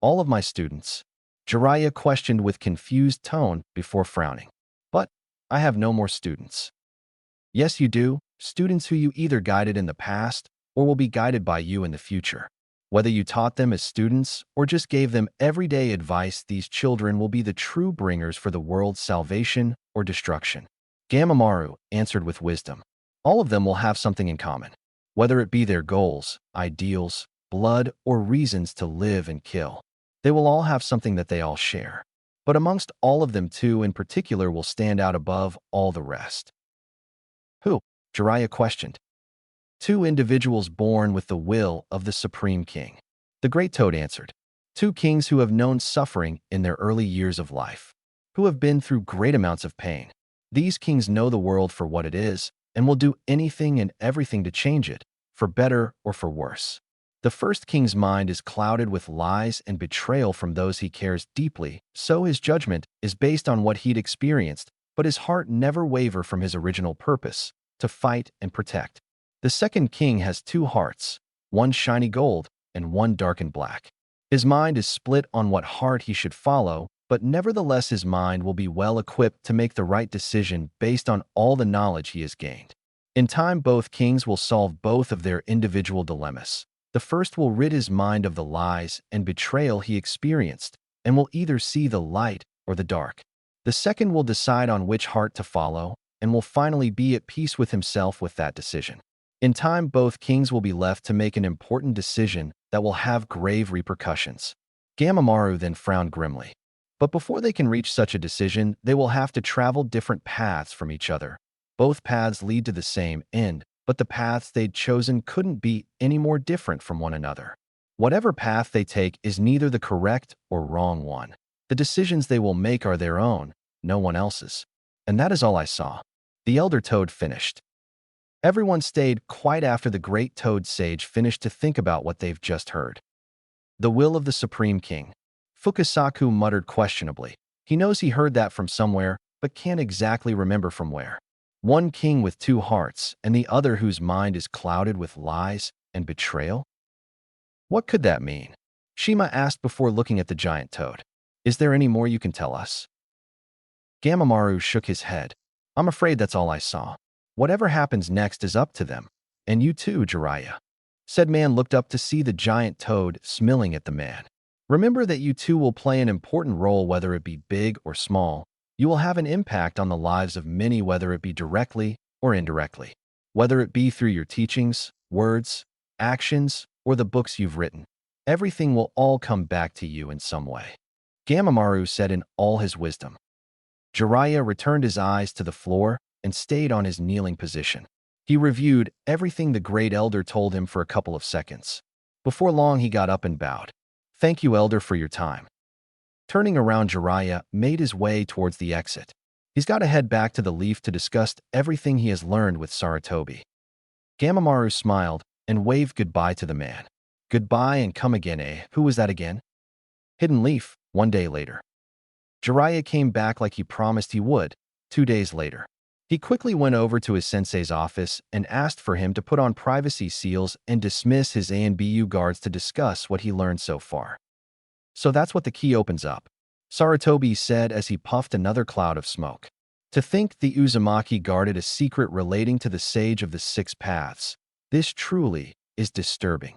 All of my students? Jiraiya questioned with confused tone before frowning. But I have no more students. Yes, you do. Students who you either guided in the past or will be guided by you in the future. Whether you taught them as students or just gave them everyday advice, these children will be the true bringers for the world's salvation or destruction. Gamamaru answered with wisdom. All of them will have something in common, whether it be their goals, ideals, blood, or reasons to live and kill. They will all have something that they all share. But amongst all of them, two in particular will stand out above all the rest. Who? Jiraiya questioned. Two individuals born with the will of the Supreme King. The Great Toad answered. Two kings who have known suffering in their early years of life, who have been through great amounts of pain. These kings know the world for what it is and will do anything and everything to change it, for better or for worse. The first king's mind is clouded with lies and betrayal from those he cares deeply, so his judgment is based on what he'd experienced, but his heart never waver from his original purpose, to fight and protect. The second king has two hearts, one shiny gold and one darkened black. His mind is split on what heart he should follow, but nevertheless his mind will be well equipped to make the right decision based on all the knowledge he has gained. In time, both kings will solve both of their individual dilemmas. The first will rid his mind of the lies and betrayal he experienced and will either see the light or the dark. The second will decide on which heart to follow and will finally be at peace with himself with that decision. In time, both kings will be left to make an important decision that will have grave repercussions. Gamamaru then frowned grimly. But before they can reach such a decision, they will have to travel different paths from each other. Both paths lead to the same end, but the paths they'd chosen couldn't be any more different from one another. Whatever path they take is neither the correct or wrong one. The decisions they will make are their own, no one else's. And that is all I saw. The Elder Toad finished. Everyone stayed quiet after the Great Toad Sage finished to think about what they've just heard. The will of the Supreme King. Fukasaku muttered questionably. He knows he heard that from somewhere, but can't exactly remember from where. One king with two hearts, and the other whose mind is clouded with lies and betrayal? What could that mean? Shima asked before looking at the giant toad. Is there any more you can tell us? Gamamaru shook his head. I'm afraid that's all I saw. Whatever happens next is up to them. And you too, Jiraiya. Said man looked up to see the giant toad smiling at the man. Remember that you too will play an important role, whether it be big or small. You will have an impact on the lives of many, whether it be directly or indirectly. Whether it be through your teachings, words, actions, or the books you've written. Everything will all come back to you in some way. Gamamaru said in all his wisdom. Jiraiya returned his eyes to the floor and stayed on his kneeling position. He reviewed everything the Great Elder told him for a couple of seconds. Before long, he got up and bowed. Thank you, Elder, for your time. Turning around, Jiraiya made his way towards the exit. He's got to head back to the Leaf to discuss everything he has learned with Sarutobi. Gamamaru smiled and waved goodbye to the man. Goodbye and come again, eh? Who was that again? Hidden Leaf, 1 day later. Jiraiya came back like he promised he would, 2 days later. He quickly went over to his sensei's office and asked for him to put on privacy seals and dismiss his ANBU guards to discuss what he learned so far. So that's what the key opens up, Sarutobi said as he puffed another cloud of smoke. To think the Uzumaki guarded a secret relating to the Sage of the Six Paths. This truly is disturbing.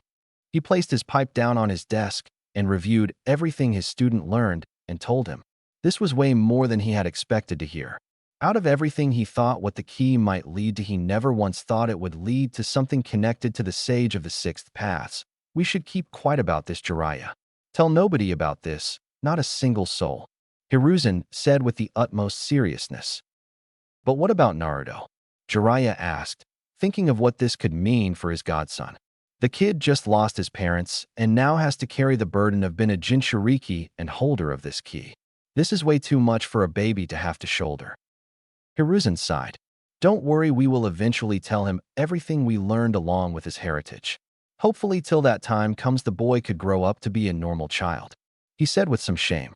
He placed his pipe down on his desk and reviewed everything his student learned and told him. This was way more than he had expected to hear. Out of everything he thought what the key might lead to, he never once thought it would lead to something connected to the Sage of the Sixth Paths. We should keep quiet about this, Jiraiya. Tell nobody about this, not a single soul. Hiruzen said with the utmost seriousness. But what about Naruto? Jiraiya asked, thinking of what this could mean for his godson. The kid just lost his parents and now has to carry the burden of being a Jinchuriki and holder of this key. This is way too much for a baby to have to shoulder. Hiruzen sighed. Don't worry, we will eventually tell him everything we learned along with his heritage. Hopefully till that time comes the boy could grow up to be a normal child, he said with some shame.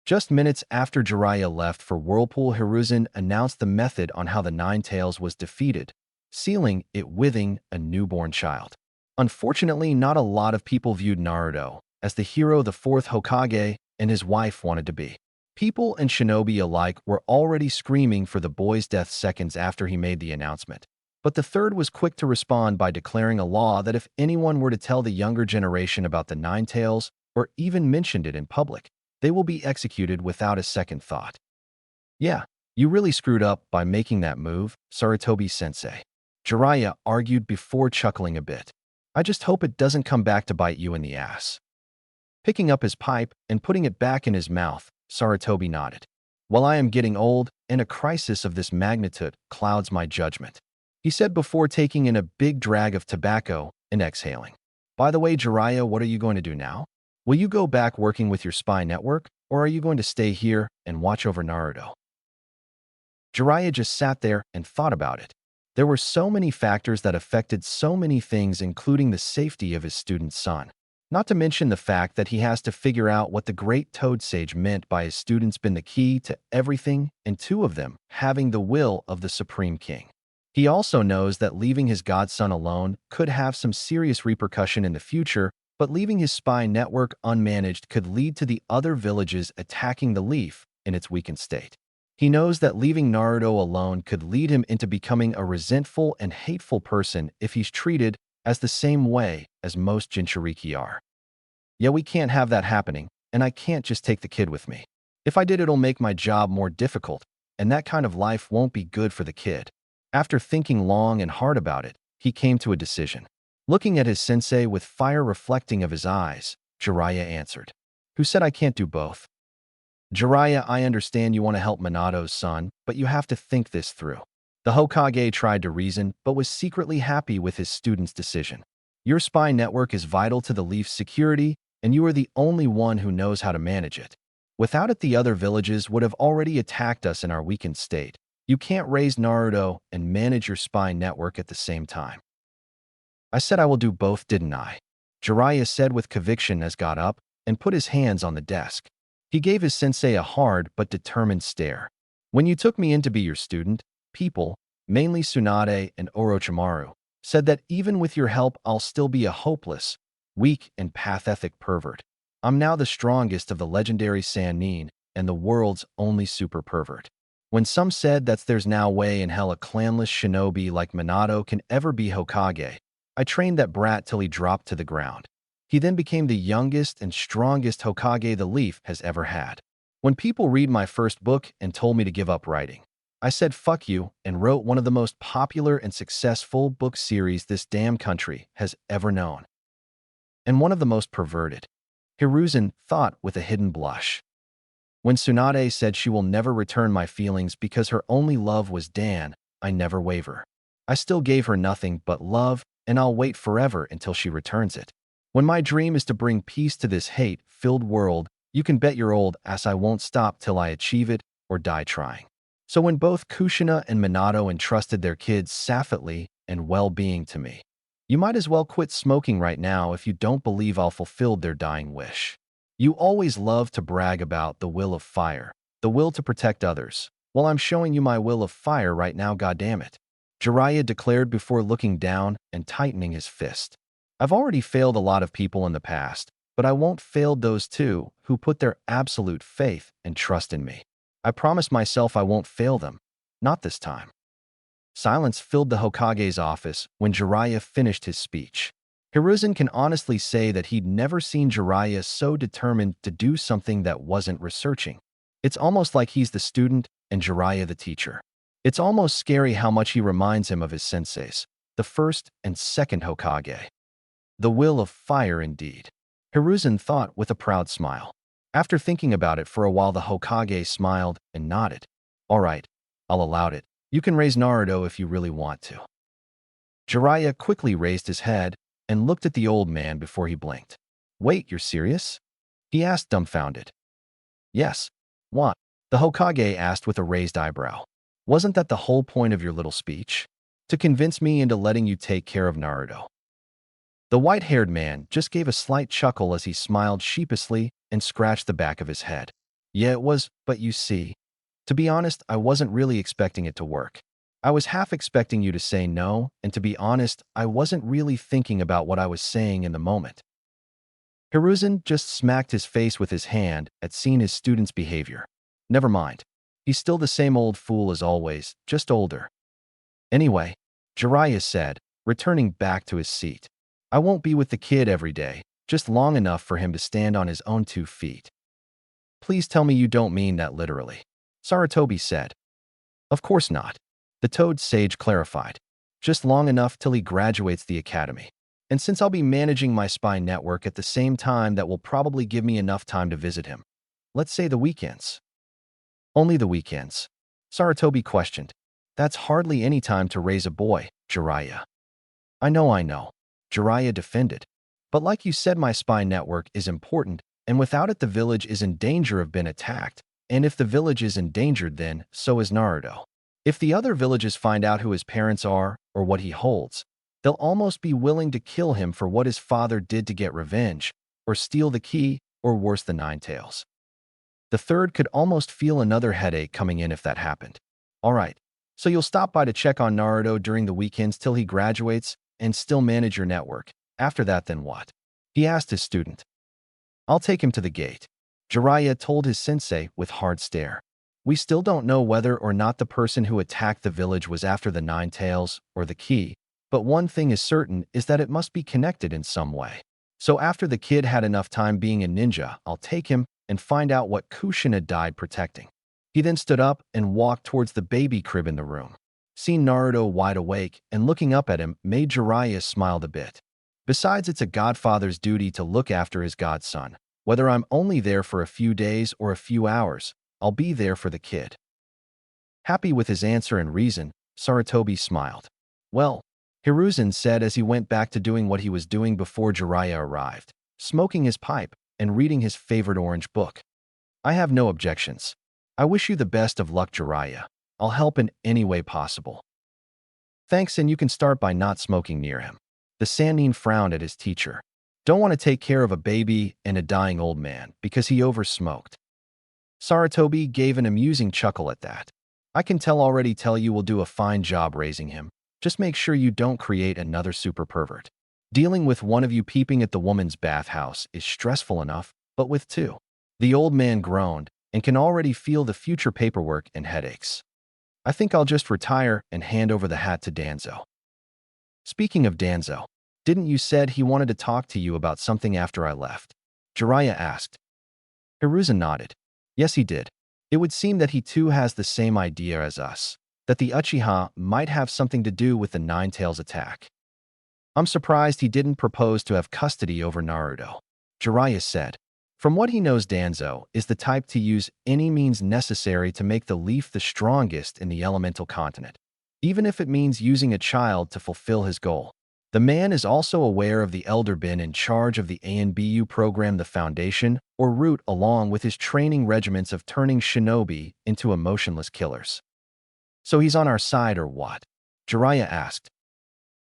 Just minutes after Jiraiya left for Whirlpool, Hiruzen announced the method on how the Nine Tails was defeated, sealing it withing a newborn child. Unfortunately, not a lot of people viewed Naruto as the hero the fourth Hokage and his wife wanted to be. People and shinobi alike were already screaming for the boy's death seconds after he made the announcement. But the third was quick to respond by declaring a law that if anyone were to tell the younger generation about the Nine Tails or even mentioned it in public, they will be executed without a second thought. Yeah, you really screwed up by making that move, Sarutobi-sensei. Jiraiya argued before chuckling a bit. I just hope it doesn't come back to bite you in the ass. Picking up his pipe and putting it back in his mouth, Sarutobi nodded. Well, I am getting old, and a crisis of this magnitude clouds my judgment, he said before taking in a big drag of tobacco and exhaling. By the way, Jiraiya, what are you going to do now? Will you go back working with your spy network, or are you going to stay here and watch over Naruto? Jiraiya just sat there and thought about it. There were so many factors that affected so many things, including the safety of his student's son. Not to mention the fact that he has to figure out what the great Toad Sage meant by his students being the key to everything, and two of them having the will of the Supreme King. He also knows that leaving his godson alone could have some serious repercussion in the future, but leaving his spy network unmanaged could lead to the other villages attacking the Leaf in its weakened state. He knows that leaving Naruto alone could lead him into becoming a resentful and hateful person if he's treated as the same way as most Jinchuriki are. Yeah, we can't have that happening, and I can't just take the kid with me. If I did, it'll make my job more difficult, and that kind of life won't be good for the kid. After thinking long and hard about it, he came to a decision. Looking at his sensei with fire reflecting of his eyes, Jiraiya answered. Who said I can't do both? Jiraiya, I understand you want to help Minato's son, but you have to think this through. The Hokage tried to reason, but was secretly happy with his student's decision. Your spy network is vital to the Leaf's security, and you are the only one who knows how to manage it. Without it, the other villages would have already attacked us in our weakened state. You can't raise Naruto and manage your spy network at the same time. I said I will do both, didn't I? Jiraiya said with conviction as got up and put his hands on the desk. He gave his sensei a hard but determined stare. When you took me in to be your student, people, mainly Tsunade and Orochimaru, said that even with your help I'll still be a hopeless, weak and pathetic pervert. I'm now the strongest of the legendary Sannin and the world's only super pervert. When some said that there's no way in hell a clanless shinobi like Minato can ever be Hokage, I trained that brat till he dropped to the ground. He then became the youngest and strongest Hokage the Leaf has ever had. When people read my first book and told me to give up writing, I said fuck you and wrote one of the most popular and successful book series this damn country has ever known. And one of the most perverted. Hiruzen thought with a hidden blush. When Tsunade said she will never return my feelings because her only love was Dan, I never waver. I still gave her nothing but love, and I'll wait forever until she returns it. When my dream is to bring peace to this hate-filled world, you can bet your old ass I won't stop till I achieve it or die trying. So when both Kushina and Minato entrusted their kids' safety and well-being to me, you might as well quit smoking right now if you don't believe I'll fulfill their dying wish. You always love to brag about the will of fire, the will to protect others. Well, I'm showing you my will of fire right now, goddammit. Jiraiya declared before looking down and tightening his fist. I've already failed a lot of people in the past, but I won't fail those two who put their absolute faith and trust in me. I promise myself I won't fail them. Not this time. Silence filled the Hokage's office when Jiraiya finished his speech. Hiruzen can honestly say that he'd never seen Jiraiya so determined to do something that wasn't researching. It's almost like he's the student and Jiraiya the teacher. It's almost scary how much he reminds him of his senseis, the first and second Hokage. The will of fire indeed, Hiruzen thought with a proud smile. After thinking about it for a while, the Hokage smiled and nodded. All right, I'll allow it. You can raise Naruto if you really want to. Jiraiya quickly raised his head and looked at the old man before he blinked. Wait, you're serious? He asked, dumbfounded. Yes. What? The Hokage asked with a raised eyebrow. Wasn't that the whole point of your little speech? To convince me into letting you take care of Naruto. The white-haired man just gave a slight chuckle as he smiled sheepishly and scratched the back of his head. Yeah, it was, but you see. To be honest, I wasn't really expecting it to work. I was half expecting you to say no, and to be honest, I wasn't really thinking about what I was saying in the moment. Hiruzen just smacked his face with his hand at seeing his student's behavior. Never mind. He's still the same old fool as always, just older. Anyway, Jiraiya said, returning back to his seat. I won't be with the kid every day, just long enough for him to stand on his own 2 feet. Please tell me you don't mean that literally, Sarutobi said. Of course not. The Toad Sage clarified. Just long enough till he graduates the academy. And since I'll be managing my spy network at the same time, that will probably give me enough time to visit him. Let's say the weekends. Only the weekends? Sarutobi questioned. That's hardly any time to raise a boy, Jiraiya. I know, Jiraiya defended. But like you said, my spy network is important, and without it the village is in danger of being attacked, and if the village is endangered then, so is Naruto. If the other villages find out who his parents are, or what he holds, they'll almost be willing to kill him for what his father did to get revenge, or steal the key, or worse, the 9 tails. The third could almost feel another headache coming in if that happened. All right, so you'll stop by to check on Naruto during the weekends till he graduates and still manage your network. After that, then what? He asked his student. I'll take him to the gate, Jiraiya told his sensei with hard stare. We still don't know whether or not the person who attacked the village was after the 9 tails or the key, but one thing is certain is that it must be connected in some way. So after the kid had enough time being a ninja, I'll take him and find out what Kushina died protecting. He then stood up and walked towards the baby crib in the room. Seeing Naruto wide awake and looking up at him made Jiraiya smile a bit. Besides, it's a godfather's duty to look after his godson. Whether I'm only there for a few days or a few hours, I'll be there for the kid. Happy with his answer and reason, Sarutobi smiled. Well, Hiruzen said as he went back to doing what he was doing before Jiraiya arrived, smoking his pipe and reading his favorite orange book. I have no objections. I wish you the best of luck, Jiraiya. I'll help in any way possible. Thanks, and you can start by not smoking near him. The Sannin frowned at his teacher. Don't want to take care of a baby and a dying old man because he oversmoked. Sarutobi gave an amusing chuckle at that. I can already tell you will do a fine job raising him. Just make sure you don't create another super pervert. Dealing with one of you peeping at the woman's bathhouse is stressful enough, but with 2. The old man groaned and can already feel the future paperwork and headaches. I think I'll just retire and hand over the hat to Danzo. Speaking of Danzo, didn't you said he wanted to talk to you about something after I left? Jiraiya asked. Hiruzen nodded. Yes, he did. It would seem that he too has the same idea as us, that the Uchiha might have something to do with the 9 tails attack. I'm surprised he didn't propose to have custody over Naruto, Jiraiya said. From what he knows, Danzo is the type to use any means necessary to make the leaf the strongest in the elemental continent, even if it means using a child to fulfill his goal. The man is also aware of the elder been in charge of the ANBU program, the Foundation, or Root, along with his training regiments of turning shinobi into emotionless killers. So he's on our side or what? Jiraiya asked.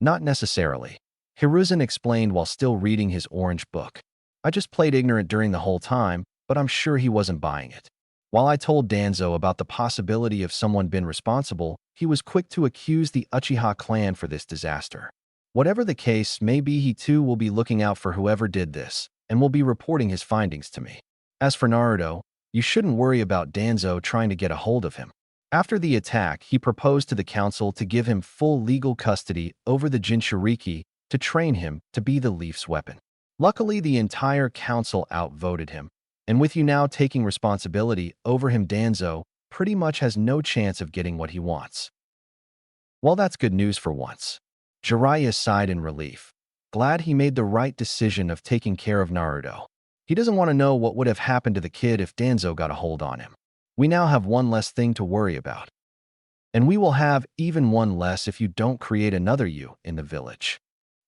Not necessarily, Hiruzen explained while still reading his orange book. I just played ignorant during the whole time, but I'm sure he wasn't buying it. While I told Danzo about the possibility of someone been responsible, he was quick to accuse the Uchiha clan for this disaster. Whatever the case may be, he too will be looking out for whoever did this, and will be reporting his findings to me. As for Naruto, you shouldn't worry about Danzo trying to get a hold of him. After the attack, he proposed to the council to give him full legal custody over the Jinchuriki to train him to be the Leaf's weapon. Luckily, the entire council outvoted him, and with you now taking responsibility over him, Danzo pretty much has no chance of getting what he wants. Well, that's good news for once. Jiraiya sighed in relief, glad he made the right decision of taking care of Naruto. He doesn't want to know what would have happened to the kid if Danzo got a hold on him. We now have one less thing to worry about. And we will have even one less if you don't create another you in the village.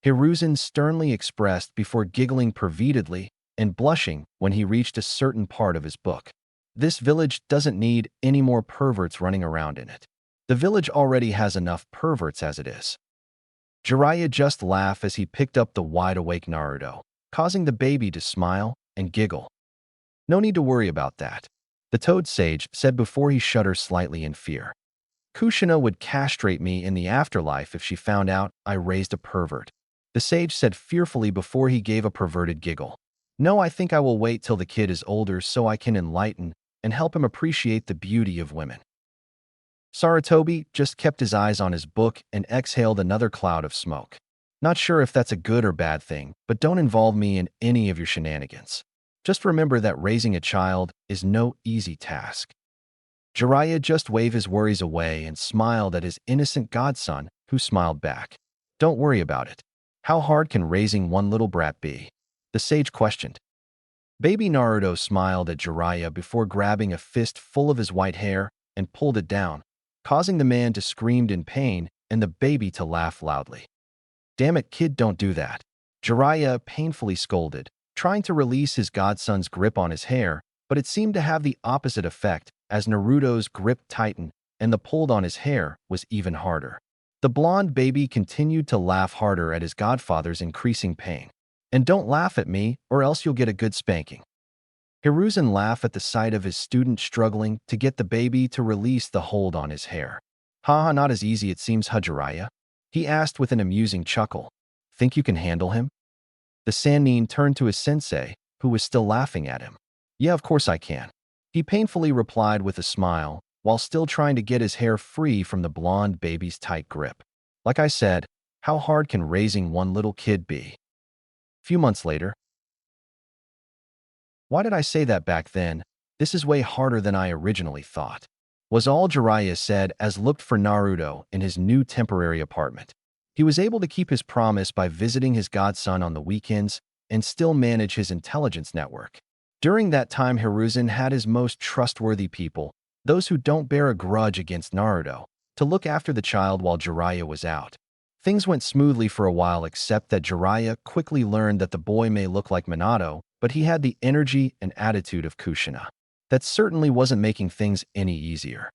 Hiruzen sternly expressed before giggling perveedly and blushing when he reached a certain part of his book. This village doesn't need any more perverts running around in it. The village already has enough perverts as it is. Jiraiya just laughed as he picked up the wide-awake Naruto, causing the baby to smile and giggle. No need to worry about that, the Toad Sage said before he shuddered slightly in fear. Kushina would castrate me in the afterlife if she found out I raised a pervert, the sage said fearfully before he gave a perverted giggle. No, I think I will wait till the kid is older so I can enlighten and help him appreciate the beauty of women. Sarutobi just kept his eyes on his book and exhaled another cloud of smoke. Not sure if that's a good or bad thing, but don't involve me in any of your shenanigans. Just remember that raising a child is no easy task. Jiraiya just waved his worries away and smiled at his innocent godson, who smiled back. Don't worry about it. How hard can raising one little brat be? The sage questioned. Baby Naruto smiled at Jiraiya before grabbing a fist full of his white hair and pulled it down, causing the man to scream in pain and the baby to laugh loudly. Damn it, kid, don't do that. Jiraiya painfully scolded, trying to release his godson's grip on his hair, but it seemed to have the opposite effect as Naruto's grip tightened and the pull on his hair was even harder. The blonde baby continued to laugh harder at his godfather's increasing pain. And don't laugh at me, or else you'll get a good spanking. Hiruzen laughed at the sight of his student struggling to get the baby to release the hold on his hair. Haha, not as easy it seems, Jiraiya, he asked with an amusing chuckle. Think you can handle him? The Sannin turned to his sensei, who was still laughing at him. Yeah, of course I can. He painfully replied with a smile, while still trying to get his hair free from the blonde baby's tight grip. Like I said, how hard can raising one little kid be? Few months later. Why did I say that back then? This is way harder than I originally thought, was all Jiraiya said as looked for Naruto in his new temporary apartment. He was able to keep his promise by visiting his godson on the weekends and still manage his intelligence network. During that time, Hiruzen had his most trustworthy people, those who don't bear a grudge against Naruto, to look after the child while Jiraiya was out. Things went smoothly for a while, except that Jiraiya quickly learned that the boy may look like Minato, but he had the energy and attitude of Kushina. That certainly wasn't making things any easier.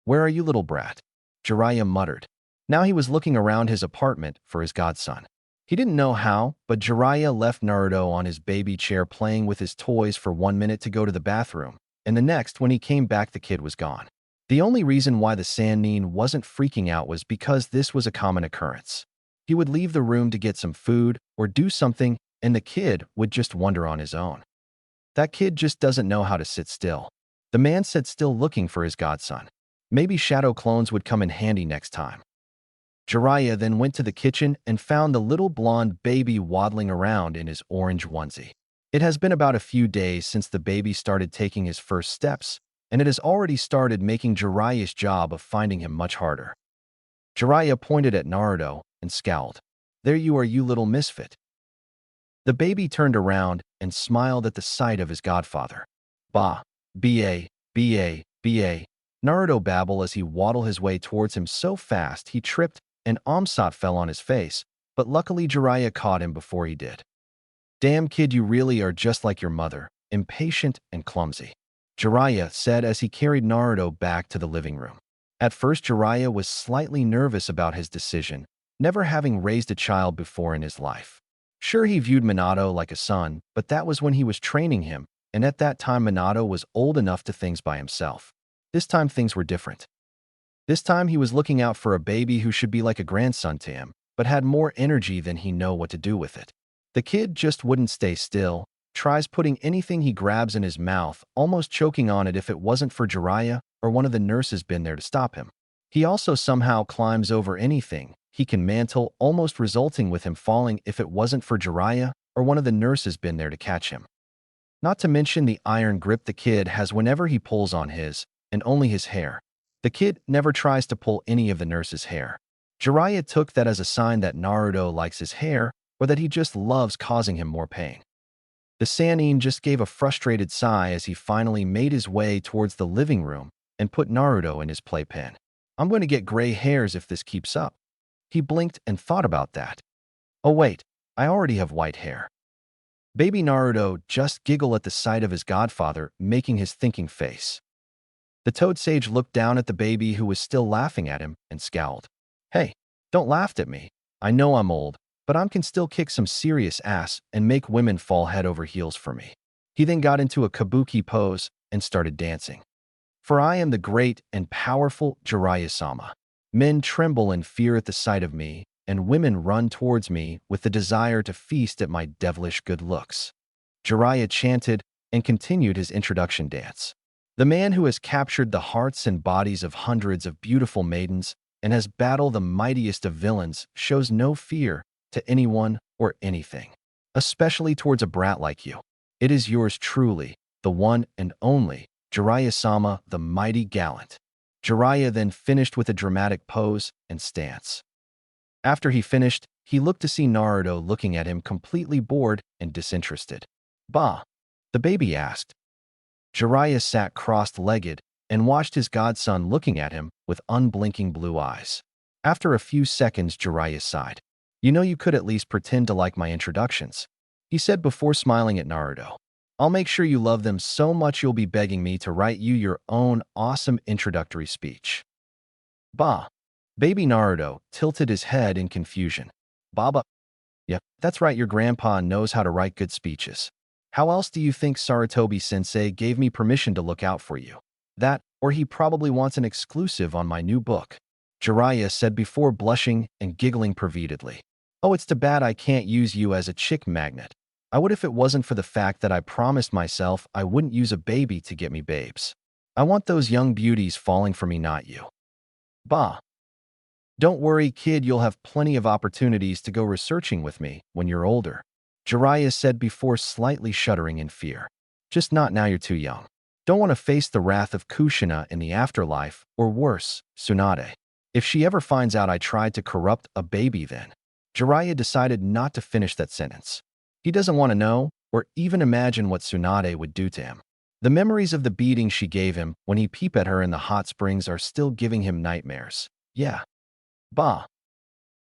Where are you, little brat? Jiraiya muttered. Now he was looking around his apartment for his godson. He didn't know how, but Jiraiya left Naruto on his baby chair playing with his toys for 1 minute to go to the bathroom, and the next, when he came back, the kid was gone. The only reason why the Sannin wasn't freaking out was because this was a common occurrence. He would leave the room to get some food or do something, and the kid would just wander on his own. That kid just doesn't know how to sit still. The man sat still looking for his godson. Maybe shadow clones would come in handy next time. Jiraiya then went to the kitchen and found the little blonde baby waddling around in his orange onesie. It has been about a few days since the baby started taking his first steps, and it has already started making Jiraiya's job of finding him much harder. Jiraiya pointed at Naruto and scowled. There you are, you little misfit. The baby turned around and smiled at the sight of his godfather. Bah, ba, ba, ba. Naruto babbled as he waddled his way towards him so fast he tripped and Amsat fell on his face, but luckily Jiraiya caught him before he did. Damn kid, you really are just like your mother, impatient and clumsy, Jiraiya said as he carried Naruto back to the living room. At first, Jiraiya was slightly nervous about his decision, never having raised a child before in his life. Sure, he viewed Minato like a son, but that was when he was training him, and at that time Minato was old enough to things by himself. This time things were different. This time he was looking out for a baby who should be like a grandson to him, but had more energy than he knew what to do with it. The kid just wouldn't stay still, tries putting anything he grabs in his mouth, almost choking on it if it wasn't for Jiraiya or one of the nurses been there to stop him. He also somehow climbs over anything he can mantle, almost resulting with him falling if it wasn't for Jiraiya or one of the nurses been there to catch him. Not to mention the iron grip the kid has whenever he pulls on his, and only his hair. The kid never tries to pull any of the nurse's hair. Jiraiya took that as a sign that Naruto likes his hair, or that he just loves causing him more pain. The Sannin just gave a frustrated sigh as he finally made his way towards the living room and put Naruto in his playpen. I'm going to get gray hairs if this keeps up. He blinked and thought about that. Oh wait, I already have white hair. Baby Naruto just giggled at the sight of his godfather, making his thinking face. The Toad Sage looked down at the baby who was still laughing at him and scowled. Hey, don't laugh at me. I know I'm old, but I can still kick some serious ass and make women fall head over heels for me. He then got into a kabuki pose and started dancing. For I am the great and powerful Jiraiya-sama. Men tremble in fear at the sight of me, and women run towards me with the desire to feast at my devilish good looks. Jiraiya chanted and continued his introduction dance. The man who has captured the hearts and bodies of hundreds of beautiful maidens and has battled the mightiest of villains shows no fear to anyone or anything, especially towards a brat like you. It is yours truly, the one and only, Jiraiya-sama, the mighty gallant. Jiraiya then finished with a dramatic pose and stance. After he finished, he looked to see Naruto looking at him completely bored and disinterested. Bah, the baby asked. Jiraiya sat crossed-legged and watched his godson looking at him with unblinking blue eyes. After a few seconds, Jiraiya sighed. You know, you could at least pretend to like my introductions, he said before smiling at Naruto. I'll make sure you love them so much you'll be begging me to write you your own awesome introductory speech. Bah. Baby Naruto tilted his head in confusion. Baba. Yeah, that's right, your grandpa knows how to write good speeches. How else do you think Sarutobi-sensei gave me permission to look out for you? That, or he probably wants an exclusive on my new book, Jiraiya said before blushing and giggling perveedly. Oh, it's too bad I can't use you as a chick magnet. I would if it wasn't for the fact that I promised myself I wouldn't use a baby to get me babes. I want those young beauties falling for me, not you. Bah. Don't worry, kid, you'll have plenty of opportunities to go researching with me when you're older, Jiraiya said before slightly shuddering in fear. Just not now, you're too young. Don't want to face the wrath of Kushina in the afterlife, or worse, Tsunade. If she ever finds out I tried to corrupt a baby then. Jiraiya decided not to finish that sentence. He doesn't want to know, or even imagine what Tsunade would do to him. The memories of the beating she gave him when he peeped at her in the hot springs are still giving him nightmares. Yeah. Bah.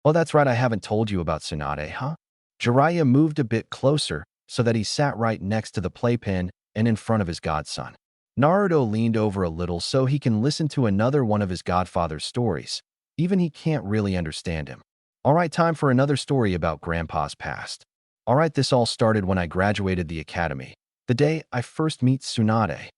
Oh, that's right, I haven't told you about Tsunade, huh? Jiraiya moved a bit closer so that he sat right next to the playpen and in front of his godson. Naruto leaned over a little so he can listen to another one of his godfather's stories. Even he can't really understand him. All right, time for another story about Grandpa's past. All right, this all started when I graduated the academy, the day I first meet Tsunade.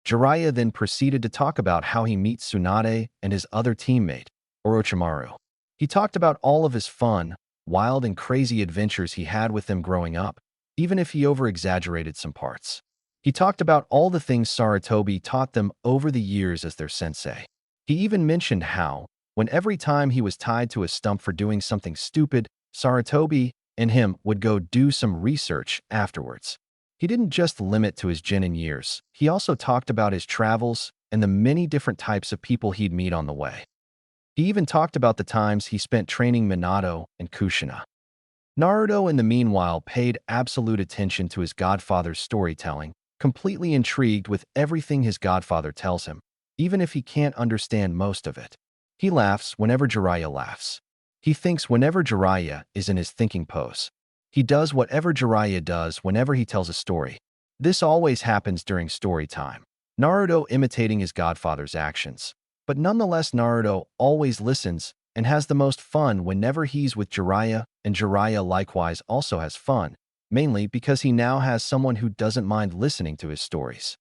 Jiraiya then proceeded to talk about how he meets Tsunade and his other teammate, Orochimaru. He talked about all of his fun, wild and crazy adventures he had with them growing up, even if he over-exaggerated some parts. He talked about all the things Sarutobi taught them over the years as their sensei. He even mentioned how, when every time he was tied to a stump for doing something stupid, Sarutobi and him would go do some research afterwards. He didn't just limit to his Genin years. He also talked about his travels and the many different types of people he'd meet on the way. He even talked about the times he spent training Minato and Kushina. Naruto, in the meanwhile, paid absolute attention to his godfather's storytelling, completely intrigued with everything his godfather tells him, even if he can't understand most of it. He laughs whenever Jiraiya laughs. He thinks whenever Jiraiya is in his thinking pose. He does whatever Jiraiya does whenever he tells a story. This always happens during story time, Naruto imitating his godfather's actions. But nonetheless, Naruto always listens and has the most fun whenever he's with Jiraiya, and Jiraiya likewise also has fun, mainly because he now has someone who doesn't mind listening to his stories.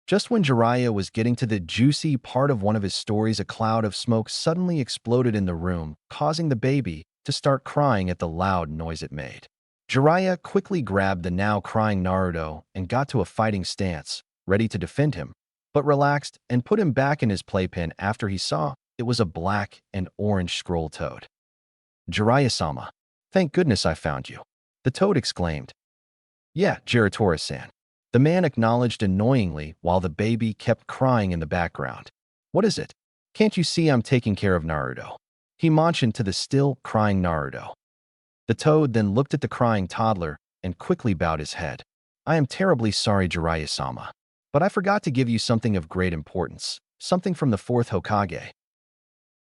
Just when Jiraiya was getting to the juicy part of one of his stories, a cloud of smoke suddenly exploded in the room, causing the baby to start crying at the loud noise it made. Jiraiya quickly grabbed the now crying Naruto and got to a fighting stance, ready to defend him. but relaxed and put him back in his playpen after he saw it was a black and orange scroll toad. Jiraiya-sama, thank goodness I found you, the toad exclaimed. Yeah, Jiratora-san. The man acknowledged annoyingly while the baby kept crying in the background. What is it? Can't you see I'm taking care of Naruto? He motioned to the still crying Naruto. The toad then looked at the crying toddler and quickly bowed his head. I am terribly sorry, Jiraiya-sama, but I forgot to give you something of great importance, something from the fourth Hokage.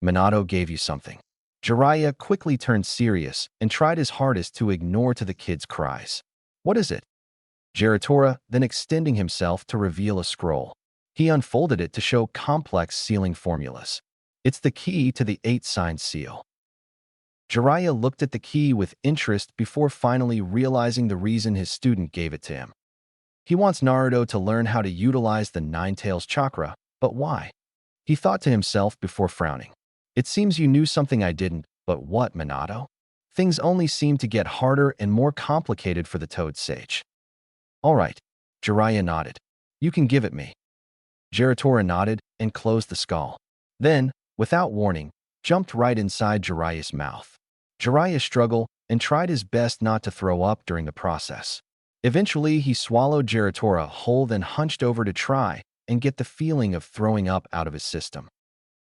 Minato gave you something. Jiraiya quickly turned serious and tried his hardest to ignore the kid's cries. What is it? Jiratora then extending himself to reveal a scroll. He unfolded it to show complex sealing formulas. It's the key to the 8-sign seal. Jiraiya looked at the key with interest before finally realizing the reason his student gave it to him. He wants Naruto to learn how to utilize the Nine-Tails chakra, but why? He thought to himself before frowning. It seems you knew something I didn't, but what, Minato? Things only seemed to get harder and more complicated for the Toad Sage. All right, Jiraiya nodded. You can give it me. Jiratora nodded and closed the skull. Then, without warning, jumped right inside Jiraiya's mouth. Jiraiya struggled and tried his best not to throw up during the process. Eventually, he swallowed Jiratora whole, then hunched over to try and get the feeling of throwing up out of his system.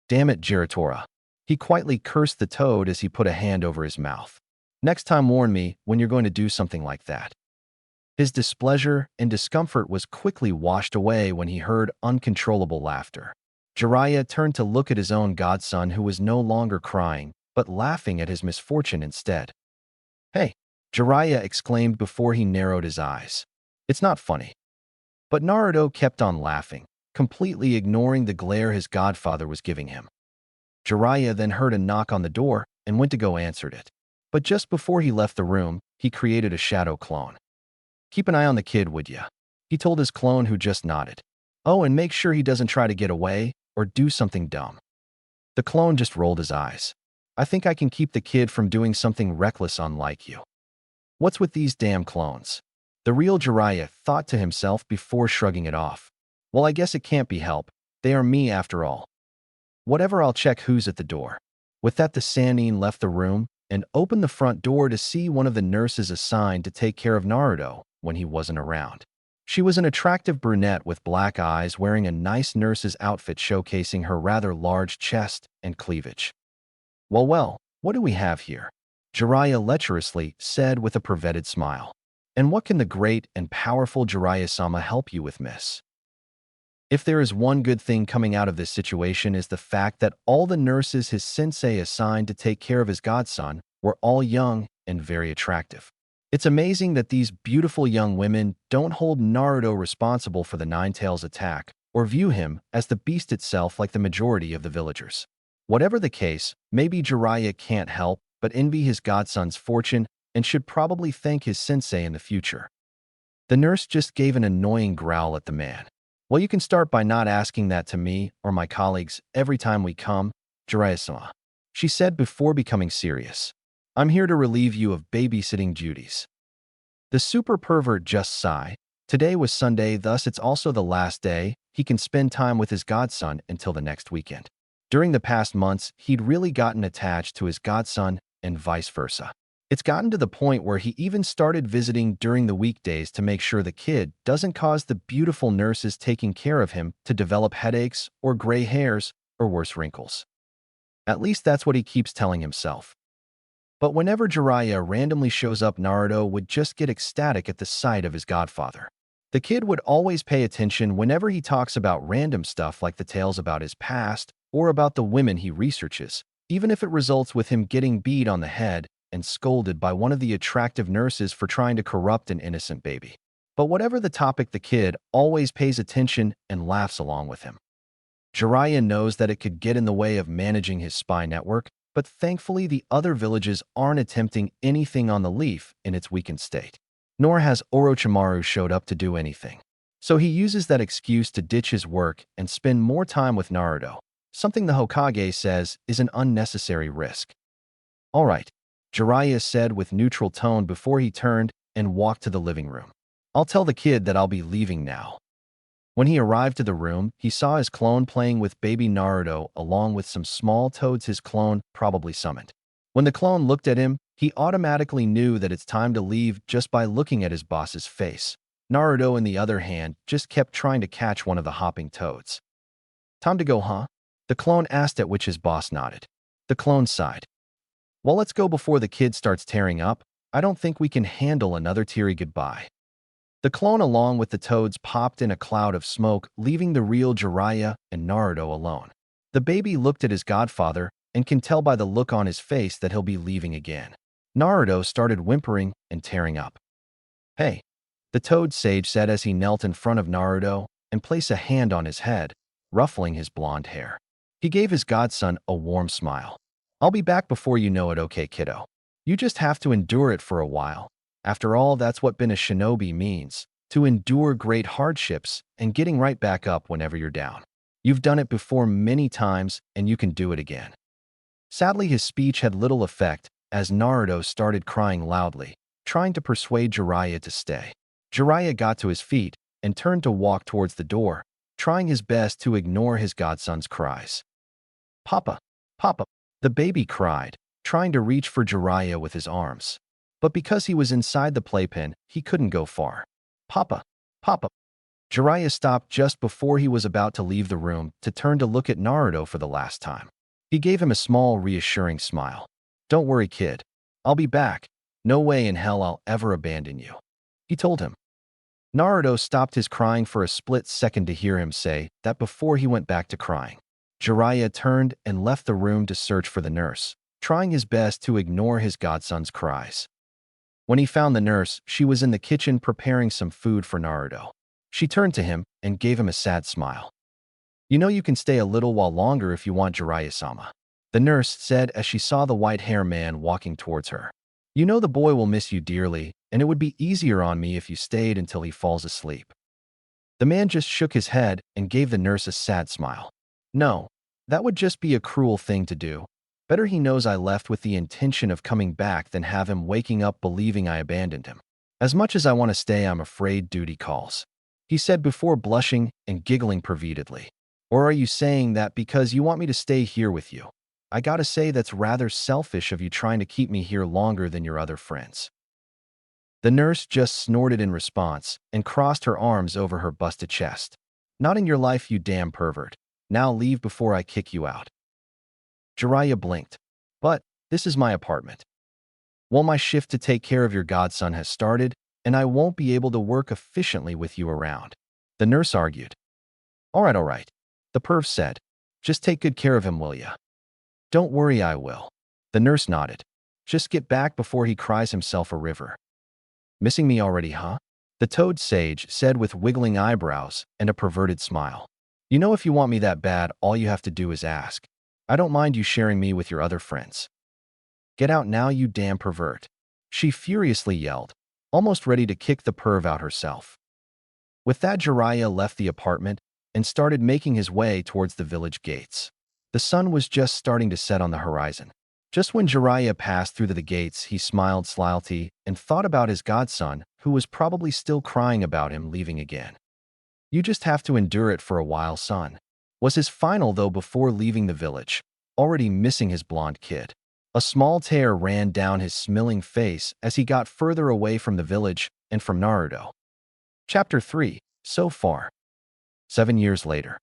Damn it, Jiratora. He quietly cursed the toad as he put a hand over his mouth. Next time warn me when you're going to do something like that. His displeasure and discomfort was quickly washed away when he heard uncontrollable laughter. Jiraiya turned to look at his own godson, who was no longer crying, but laughing at his misfortune instead. Hey, Jiraiya exclaimed before he narrowed his eyes. It's not funny. But Naruto kept on laughing, completely ignoring the glare his godfather was giving him. Jiraiya then heard a knock on the door and went to go answer it. But just before he left the room, he created a shadow clone. Keep an eye on the kid, would ya? He told his clone, who just nodded. Oh, and make sure he doesn't try to get away or do something dumb. The clone just rolled his eyes. I think I can keep the kid from doing something reckless unlike you. What's with these damn clones? The real Jiraiya thought to himself before shrugging it off. Well, I guess it can't be helped. They are me after all. Whatever, I'll check who's at the door. With that, the Sannin left the room and opened the front door to see one of the nurses assigned to take care of Naruto when he wasn't around. She was an attractive brunette with black eyes, wearing a nice nurse's outfit showcasing her rather large chest and cleavage. Well, what do we have here? Jiraiya lecherously said with a perverted smile. And what can the great and powerful Jiraiya-sama help you with, miss? If there is one good thing coming out of this situation, is the fact that all the nurses his sensei assigned to take care of his godson were all young and very attractive. It's amazing that these beautiful young women don't hold Naruto responsible for the Nine-Tails attack or view him as the beast itself like the majority of the villagers. Whatever the case, maybe Jiraiya can't help but envy his godson's fortune and should probably thank his sensei in the future. The nurse just gave an annoying growl at the man. Well, you can start by not asking that to me or my colleagues every time we come, Jiraiya-sama, she said before becoming serious. I'm here to relieve you of babysitting duties. The super pervert just sighed. Today was Sunday, thus it's also the last day he can spend time with his godson until the next weekend. During the past months, he'd really gotten attached to his godson and vice versa. It's gotten to the point where he even started visiting during the weekdays to make sure the kid doesn't cause the beautiful nurses taking care of him to develop headaches or gray hairs or worse, wrinkles. At least that's what he keeps telling himself. But whenever Jiraiya randomly shows up, Naruto would just get ecstatic at the sight of his godfather. The kid would always pay attention whenever he talks about random stuff like the tales about his past or about the women he researches, even if it results with him getting beat on the head and scolded by one of the attractive nurses for trying to corrupt an innocent baby. But whatever the topic, the kid always pays attention and laughs along with him. Jiraiya knows that it could get in the way of managing his spy network, but thankfully the other villages aren't attempting anything on the leaf in its weakened state. Nor has Orochimaru showed up to do anything. So he uses that excuse to ditch his work and spend more time with Naruto, something the Hokage says is an unnecessary risk. All right, Jiraiya said with neutral tone before he turned and walked to the living room. I'll tell the kid that I'll be leaving now. When he arrived to the room, he saw his clone playing with baby Naruto along with some small toads his clone probably summoned. When the clone looked at him, he automatically knew that it's time to leave just by looking at his boss's face. Naruto, on the other hand, just kept trying to catch one of the hopping toads. "Time to go, huh?" the clone asked, at which his boss nodded. The clone sighed. "Well, let's go before the kid starts tearing up. I don't think we can handle another teary goodbye." The clone along with the toads popped in a cloud of smoke, leaving the real Jiraiya and Naruto alone. The baby looked at his godfather and can tell by the look on his face that he'll be leaving again. Naruto started whimpering and tearing up. "Hey," the toad sage said as he knelt in front of Naruto and placed a hand on his head, ruffling his blonde hair. He gave his godson a warm smile. "I'll be back before you know it, okay, kiddo? You just have to endure it for a while. After all, that's what being a shinobi means, to endure great hardships and getting right back up whenever you're down. You've done it before many times, and you can do it again." Sadly, his speech had little effect as Naruto started crying loudly, trying to persuade Jiraiya to stay. Jiraiya got to his feet and turned to walk towards the door, trying his best to ignore his godson's cries. "Papa, Papa," the baby cried, trying to reach for Jiraiya with his arms. But because he was inside the playpen, he couldn't go far. "Papa, Papa." Jiraiya stopped just before he was about to leave the room to turn to look at Naruto for the last time. He gave him a small, reassuring smile. "Don't worry, kid. I'll be back. No way in hell I'll ever abandon you," he told him. Naruto stopped his crying for a split second to hear him say that before he went back to crying. Jiraiya turned and left the room to search for the nurse, trying his best to ignore his godson's cries. When he found the nurse, she was in the kitchen preparing some food for Naruto. She turned to him and gave him a sad smile. "You know you can stay a little while longer if you want, Jiraiya-sama," the nurse said as she saw the white-haired man walking towards her. "You know the boy will miss you dearly, and it would be easier on me if you stayed until he falls asleep." The man just shook his head and gave the nurse a sad smile. "No, that would just be a cruel thing to do. Better he knows I left with the intention of coming back than have him waking up believing I abandoned him. As much as I want to stay, I'm afraid duty calls," he said before blushing and giggling pervertedly. "Or are you saying that because you want me to stay here with you? I gotta say that's rather selfish of you trying to keep me here longer than your other friends." The nurse just snorted in response and crossed her arms over her busted chest. "Not in your life, you damn pervert. Now leave before I kick you out." Jiraiya blinked. "But this is my apartment." "Well, my shift to take care of your godson has started, and I won't be able to work efficiently with you around," the nurse argued. All right, the perv said. "Just take good care of him, will ya?" "Don't worry, I will," the nurse nodded. "Just get back before he cries himself a river." "Missing me already, huh?" the toad sage said with wiggling eyebrows and a perverted smile. "You know if you want me that bad, all you have to do is ask. I don't mind you sharing me with your other friends." "Get out now, you damn pervert," she furiously yelled, almost ready to kick the perv out herself. With that, Jiraiya left the apartment and started making his way towards the village gates. The sun was just starting to set on the horizon. Just when Jiraiya passed through the gates, he smiled slyly and thought about his godson, who was probably still crying about him leaving again. "You just have to endure it for a while, son," was his final though before leaving the village, already missing his blonde kid. A small tear ran down his smiling face as he got further away from the village and from Naruto. Chapter 3. So far. 7 years later.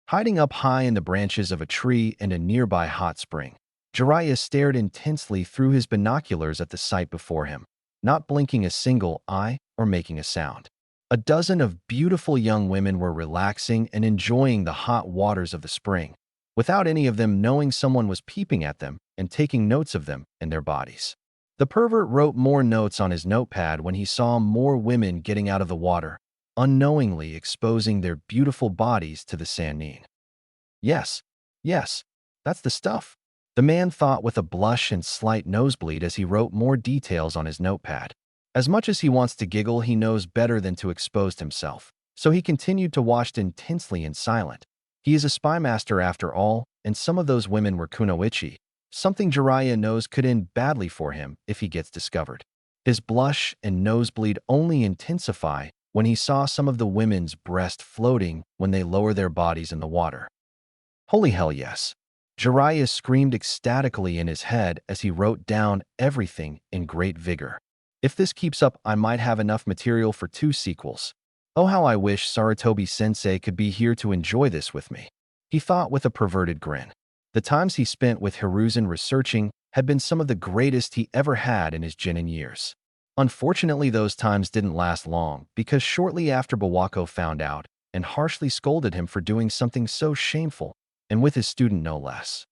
Hiding up high in the branches of a tree in a nearby hot spring, Jiraiya stared intensely through his binoculars at the sight before him, not blinking a single eye or making a sound. A dozen of beautiful young women were relaxing and enjoying the hot waters of the spring, without any of them knowing someone was peeping at them and taking notes of them and their bodies. The pervert wrote more notes on his notepad when he saw more women getting out of the water, unknowingly exposing their beautiful bodies to the Sannin. Yes, that's the stuff," the man thought with a blush and slight nosebleed as he wrote more details on his notepad. As much as he wants to giggle, he knows better than to expose himself, so he continued to watch intensely and silent. He is a spy master after all, and some of those women were kunoichi, something Jiraiya knows could end badly for him if he gets discovered. His blush and nosebleed only intensify when he saw some of the women's breasts floating when they lower their bodies in the water. Holy hell yes! Jiraiya screamed ecstatically in his head as he wrote down everything in great vigor. If this keeps up, I might have enough material for 2 sequels. Oh, how I wish Sarutobi-sensei could be here to enjoy this with me, he thought with a perverted grin. The times he spent with Hiruzen researching had been some of the greatest he ever had in his Chunin years. Unfortunately, those times didn't last long because shortly after Bawako found out and harshly scolded him for doing something so shameful, and with his student no less.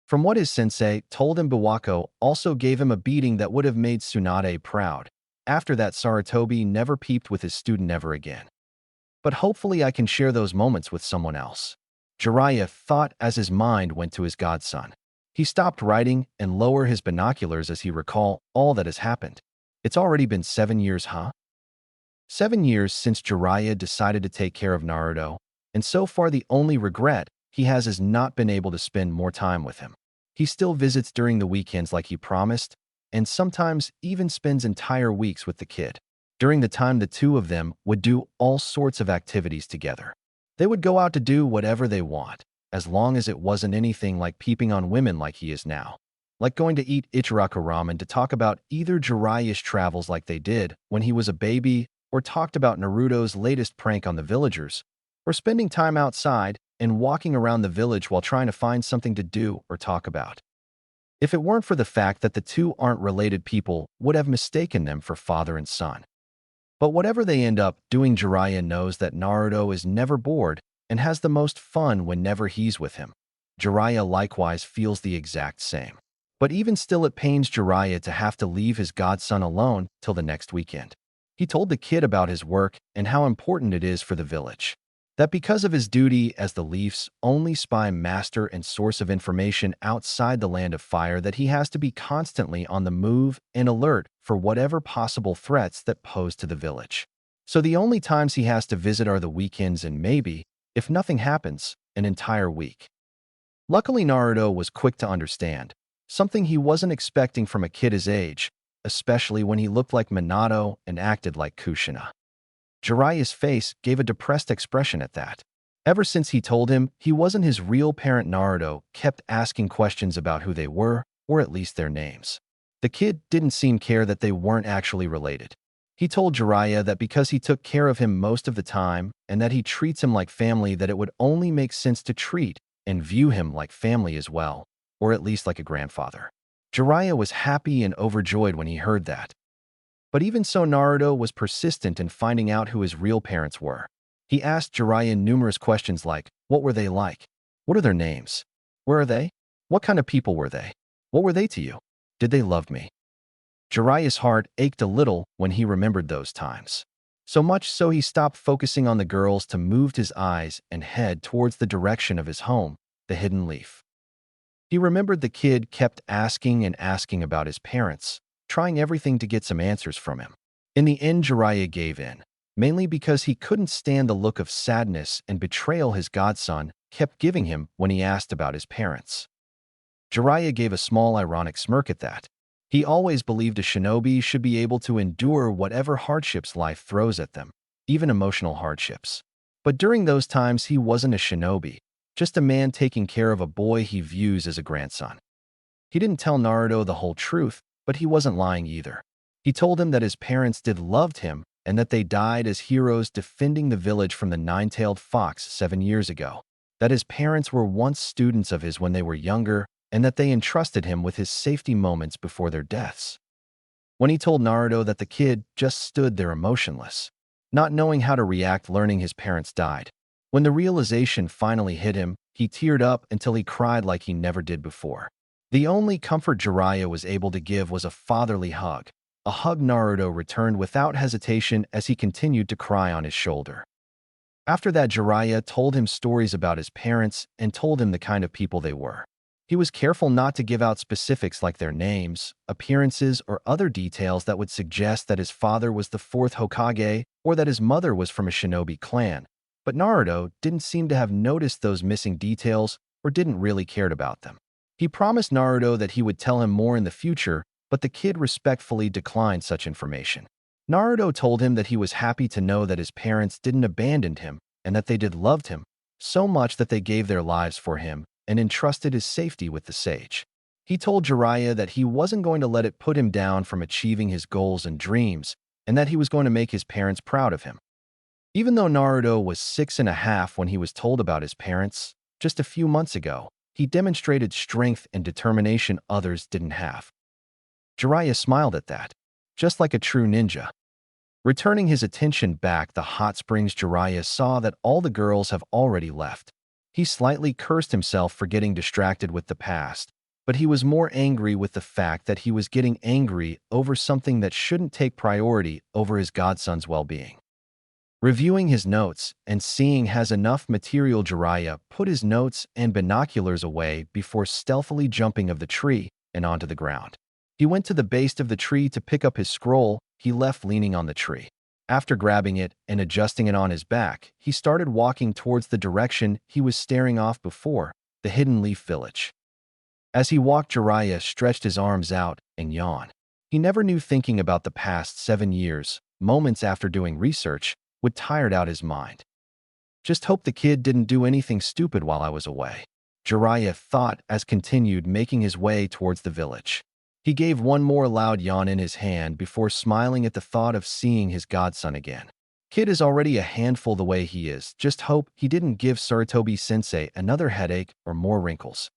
From what his sensei told him, Bawako also gave him a beating that would have made Tsunade proud. After that, Sarutobi never peeped with his student ever again. But hopefully I can share those moments with someone else, Jiraiya thought as his mind went to his godson. He stopped writing and lowered his binoculars as he recalled all that has happened. It's already been 7 years, huh? 7 years since Jiraiya decided to take care of Naruto, and so far the only regret he has not been able to spend more time with him. He still visits during the weekends like he promised, and sometimes even spends entire weeks with the kid. During the time, the two of them would do all sorts of activities together. They would go out to do whatever they want, as long as it wasn't anything like peeping on women like he is now. Like going to eat Ichiraku ramen to talk about either Jiraiya's travels like they did when he was a baby, or talked about Naruto's latest prank on the villagers, or spending time outside and walking around the village while trying to find something to do or talk about. If it weren't for the fact that the two aren't related, people would have mistaken them for father and son. But whatever they end up doing, Jiraiya knows that Naruto is never bored and has the most fun whenever he's with him. Jiraiya likewise feels the exact same. But even still, it pains Jiraiya to have to leave his godson alone till the next weekend. He told the kid about his work and how important it is for the village. That because of his duty as the Leaf's only spy master and source of information outside the Land of Fire, that he has to be constantly on the move and alert for whatever possible threats that pose to the village. So the only times he has to visit are the weekends and maybe, if nothing happens, an entire week. Luckily, Naruto was quick to understand, something he wasn't expecting from a kid his age, especially when he looked like Minato and acted like Kushina. Jiraiya's face gave a depressed expression at that. Ever since he told him he wasn't his real parent, Naruto kept asking questions about who they were, or at least their names. The kid didn't seem to care that they weren't actually related. He told Jiraiya that because he took care of him most of the time and that he treats him like family, that it would only make sense to treat and view him like family as well, or at least like a grandfather. Jiraiya was happy and overjoyed when he heard that. But even so, Naruto was persistent in finding out who his real parents were. He asked Jiraiya numerous questions like, what were they like? What are their names? Where are they? What kind of people were they? What were they to you? Did they love me? Jiraiya's heart ached a little when he remembered those times. So much so he stopped focusing on the girls to move his eyes and head towards the direction of his home, the Hidden Leaf. He remembered the kid kept asking and asking about his parents, trying everything to get some answers from him. In the end, Jiraiya gave in, mainly because he couldn't stand the look of sadness and betrayal his godson kept giving him when he asked about his parents. Jiraiya gave a small ironic smirk at that. He always believed a shinobi should be able to endure whatever hardships life throws at them, even emotional hardships. But during those times, he wasn't a shinobi, just a man taking care of a boy he views as a grandson. He didn't tell Naruto the whole truth, but he wasn't lying either. He told him that his parents did loved him and that they died as heroes defending the village from the nine-tailed fox 7 years ago. That his parents were once students of his when they were younger and that they entrusted him with his safety moments before their deaths. When he told Naruto that, the kid just stood there emotionless, not knowing how to react, learning his parents died. When the realization finally hit him, he teared up until he cried like he never did before. The only comfort Jiraiya was able to give was a fatherly hug, a hug Naruto returned without hesitation as he continued to cry on his shoulder. After that, Jiraiya told him stories about his parents and told him the kind of people they were. He was careful not to give out specifics like their names, appearances, or other details that would suggest that his father was the 4th Hokage or that his mother was from a shinobi clan, but Naruto didn't seem to have noticed those missing details or didn't really care about them. He promised Naruto that he would tell him more in the future, but the kid respectfully declined such information. Naruto told him that he was happy to know that his parents didn't abandon him and that they did loved him, so much that they gave their lives for him and entrusted his safety with the sage. He told Jiraiya that he wasn't going to let it put him down from achieving his goals and dreams, and that he was going to make his parents proud of him. Even though Naruto was 6.5 when he was told about his parents, just a few months ago, he demonstrated strength and determination others didn't have. Jiraiya smiled at that, just like a true ninja. Returning his attention back the hot springs, Jiraiya saw that all the girls have already left. He slightly cursed himself for getting distracted with the past, but he was more angry with the fact that he was getting angry over something that shouldn't take priority over his godson's well-being. Reviewing his notes and seeing has enough material, Jiraiya put his notes and binoculars away before stealthily jumping of the tree and onto the ground. He went to the base of the tree to pick up his scroll he left leaning on the tree. After grabbing it and adjusting it on his back, he started walking towards the direction he was staring off before, the Hidden Leaf Village. As he walked, Jiraiya stretched his arms out and yawned. He never knew thinking about the past 7 years, moments after doing research, would tired out his mind. Just hope the kid didn't do anything stupid while I was away, Jiraiya thought as continued making his way towards the village. He gave one more loud yawn in his hand before smiling at the thought of seeing his godson again. Kid is already a handful the way he is, just hope he didn't give Sarutobi-sensei another headache or more wrinkles.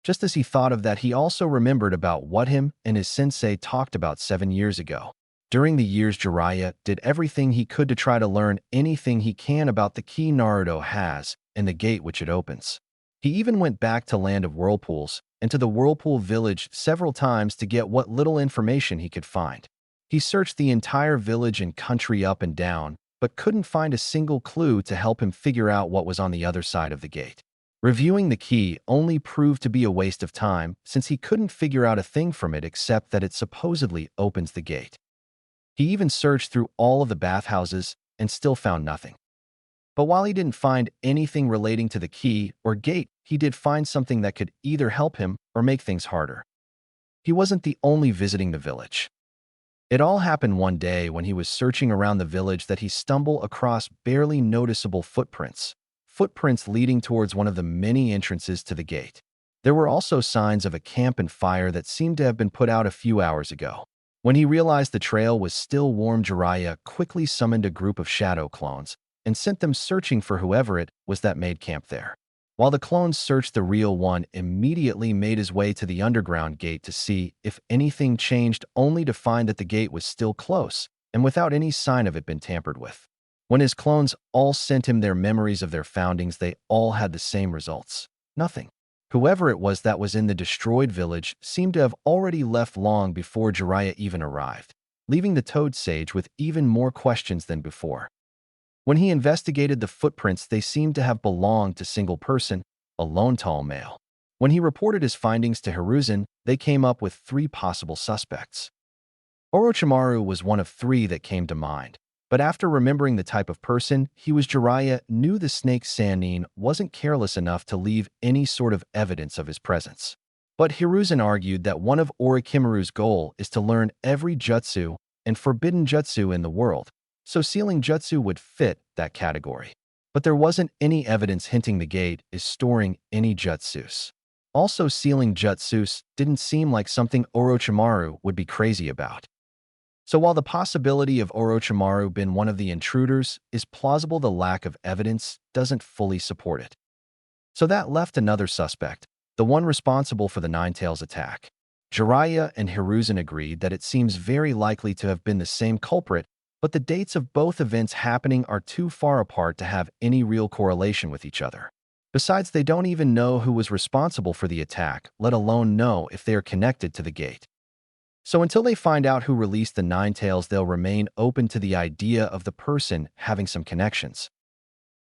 Just as he thought of that, he also remembered about what him and his sensei talked about 7 years ago. During the years, Jiraiya did everything he could to try to learn anything he can about the key Naruto has and the gate which it opens. He even went back to Land of Whirlpools and to the Whirlpool Village several times to get what little information he could find. He searched the entire village and country up and down, but couldn't find a single clue to help him figure out what was on the other side of the gate. Reviewing the key only proved to be a waste of time since he couldn't figure out a thing from it except that it supposedly opens the gate. He even searched through all of the bathhouses and still found nothing. But while he didn't find anything relating to the key or gate, he did find something that could either help him or make things harder. He wasn't the only visiting the village. It all happened one day when he was searching around the village that he stumbled across barely noticeable footprints leading towards one of the many entrances to the gate. There were also signs of a camp and fire that seemed to have been put out a few hours ago. When he realized the trail was still warm, Jiraiya quickly summoned a group of shadow clones and sent them searching for whoever it was that made camp there. While the clones searched, the real one immediately made his way to the underground gate to see if anything changed, only to find that the gate was still close and without any sign of it been tampered with. When his clones all sent him their memories of their foundings, they all had the same results. Nothing. Whoever it was that was in the destroyed village seemed to have already left long before Jiraiya even arrived, leaving the Toad Sage with even more questions than before. When he investigated the footprints, they seemed to have belonged to a single person, a lone tall male. When he reported his findings to Hiruzen, they came up with 3 possible suspects. Orochimaru was one of 3 that came to mind. But after remembering the type of person he was, Jiraiya knew the snake Sannin wasn't careless enough to leave any sort of evidence of his presence. But Hiruzen argued that one of Orochimaru's goal is to learn every jutsu and forbidden jutsu in the world, so sealing jutsu would fit that category. But there wasn't any evidence hinting the gate is storing any jutsus. Also, sealing jutsus didn't seem like something Orochimaru would be crazy about. So while the possibility of Orochimaru being one of the intruders is plausible, the lack of evidence doesn't fully support it. So that left another suspect, the one responsible for the Ninetales attack. Jiraiya and Hiruzen agreed that it seems very likely to have been the same culprit, but the dates of both events happening are too far apart to have any real correlation with each other. Besides, they don't even know who was responsible for the attack, let alone know if they are connected to the gate. So until they find out who released the Ninetales, they'll remain open to the idea of the person having some connections.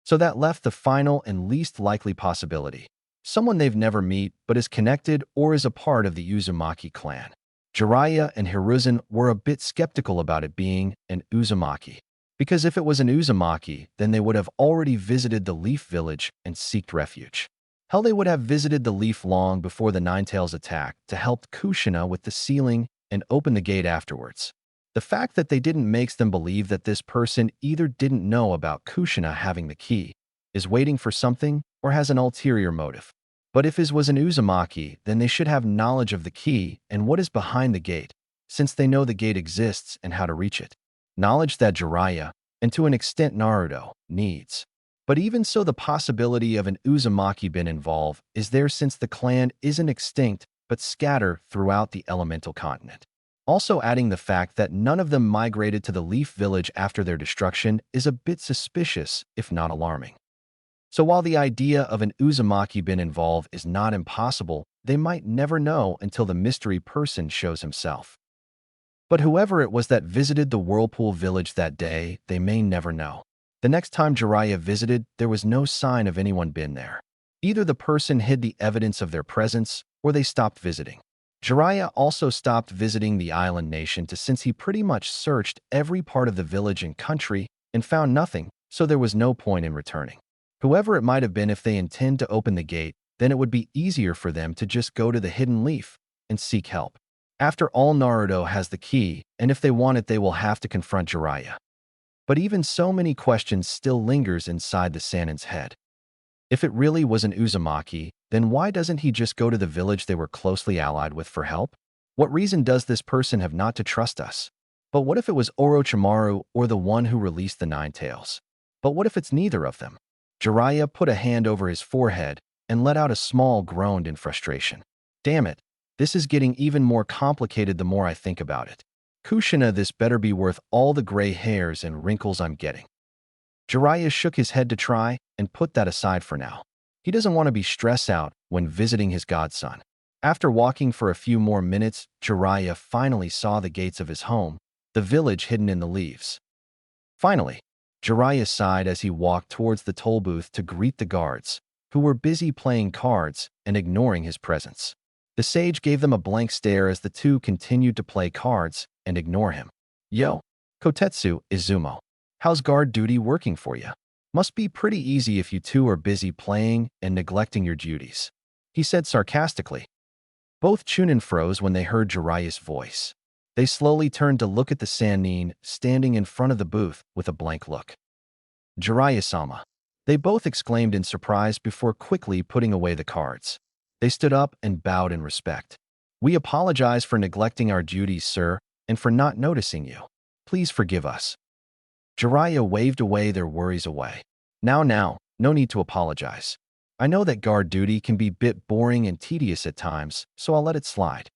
So that left the final and least likely possibility. Someone they've never met but is connected or is a part of the Uzumaki clan. Jiraiya and Hiruzen were a bit skeptical about it being an Uzumaki, because if it was an Uzumaki, then they would have already visited the Leaf Village and sought refuge. Hell, they would have visited the Leaf long before the Ninetales attack to help Kushina with the sealing and open the gate afterwards. The fact that they didn't makes them believe that this person either didn't know about Kushina having the key, is waiting for something, or has an ulterior motive. But if his was an Uzumaki, then they should have knowledge of the key and what is behind the gate, since they know the gate exists and how to reach it. Knowledge that Jiraiya, and to an extent Naruto, needs. But even so, the possibility of an Uzumaki being involved is there since the clan isn't extinct but scatter throughout the elemental continent. Also adding the fact that none of them migrated to the Leaf Village after their destruction is a bit suspicious, if not alarming. So while the idea of an Uzumaki being involved is not impossible, they might never know until the mystery person shows himself. But whoever it was that visited the Whirlpool Village that day, they may never know. The next time Jiraiya visited, there was no sign of anyone being there. Either the person hid the evidence of their presence, or they stopped visiting. Jiraiya also stopped visiting the island nation since he pretty much searched every part of the village and country and found nothing, so there was no point in returning. Whoever it might have been, if they intend to open the gate, then it would be easier for them to just go to the hidden leaf and seek help. After all, Naruto has the key, and if they want it, they will have to confront Jiraiya. But even so, many questions still lingers inside the Sannin's head. If it really was an Uzumaki, then why doesn't he just go to the village they were closely allied with for help? What reason does this person have not to trust us? But what if it was Orochimaru or the one who released the Nine Tails? But what if it's neither of them? Jiraiya put a hand over his forehead and let out a small groan in frustration. Damn it, this is getting even more complicated the more I think about it. Kushina, this better be worth all the gray hairs and wrinkles I'm getting. Jiraiya shook his head to try and put that aside for now. He doesn't want to be stressed out when visiting his godson. After walking for a few more minutes, Jiraiya finally saw the gates of his home, the village hidden in the leaves. Finally, Jiraiya sighed as he walked towards the toll booth to greet the guards, who were busy playing cards and ignoring his presence. The sage gave them a blank stare as the two continued to play cards and ignore him. Yo, Kotetsu, Izumo. How's guard duty working for you? Must be pretty easy if you two are busy playing and neglecting your duties, he said sarcastically. Both Chunin froze when they heard Jiraiya's voice. They slowly turned to look at the Sannin standing in front of the booth with a blank look. Jiraiya-sama. They both exclaimed in surprise before quickly putting away the cards. They stood up and bowed in respect. We apologize for neglecting our duties, sir, and for not noticing you. Please forgive us. Jiraiya waved away their worries away. Now, no need to apologize. I know that guard duty can be a bit boring and tedious at times, so I'll let it slide,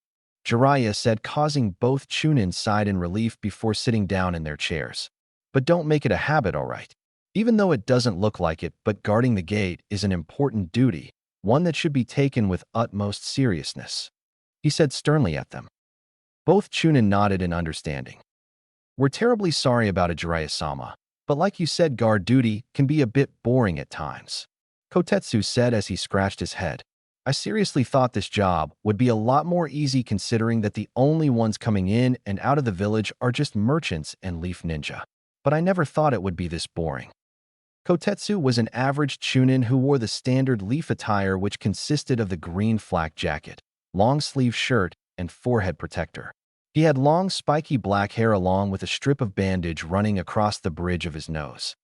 Jiraiya said, causing both Chunin sighed in relief before sitting down in their chairs. But don't make it a habit, all right? Even though it doesn't look like it, but guarding the gate is an important duty, one that should be taken with utmost seriousness, he said sternly at them. Both Chunin nodded in understanding. We're terribly sorry about it, Jiraiya-sama, but like you said, guard duty can be a bit boring at times, Kotetsu said as he scratched his head. I seriously thought this job would be a lot more easy considering that the only ones coming in and out of the village are just merchants and leaf ninja. But I never thought it would be this boring. Kotetsu was an average Chunin who wore the standard leaf attire, which consisted of the green flak jacket, long-sleeve shirt, and forehead protector. He had long spiky black hair along with a strip of bandage running across the bridge of his nose.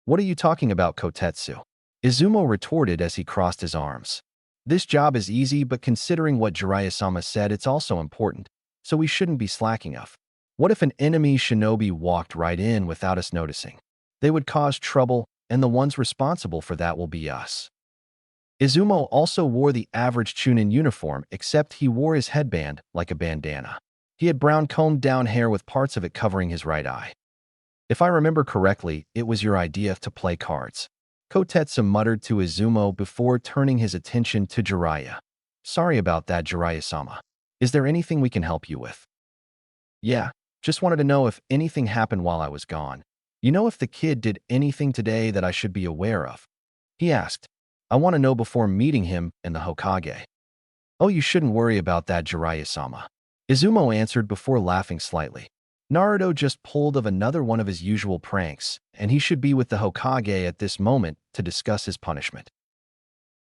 What are you talking about, Kotetsu? Izumo retorted as he crossed his arms. This job is easy, but considering what Jiraiya-sama said, it's also important, so we shouldn't be slacking off. What if an enemy shinobi walked right in without us noticing? They would cause trouble, and the ones responsible for that will be us. Izumo also wore the average Chunin uniform, except he wore his headband like a bandana. He had brown combed-down hair with parts of it covering his right eye. If I remember correctly, it was your idea to play cards, Kotetsu muttered to Izumo before turning his attention to Jiraiya. Sorry about that, Jiraiya-sama. Is there anything we can help you with? Yeah, just wanted to know if anything happened while I was gone. You know, if the kid did anything today that I should be aware of? He asked. I want to know before meeting him and the Hokage. Oh, you shouldn't worry about that, Jiraiya-sama, Izumo answered before laughing slightly. Naruto just pulled of another one of his usual pranks, and he should be with the Hokage at this moment to discuss his punishment.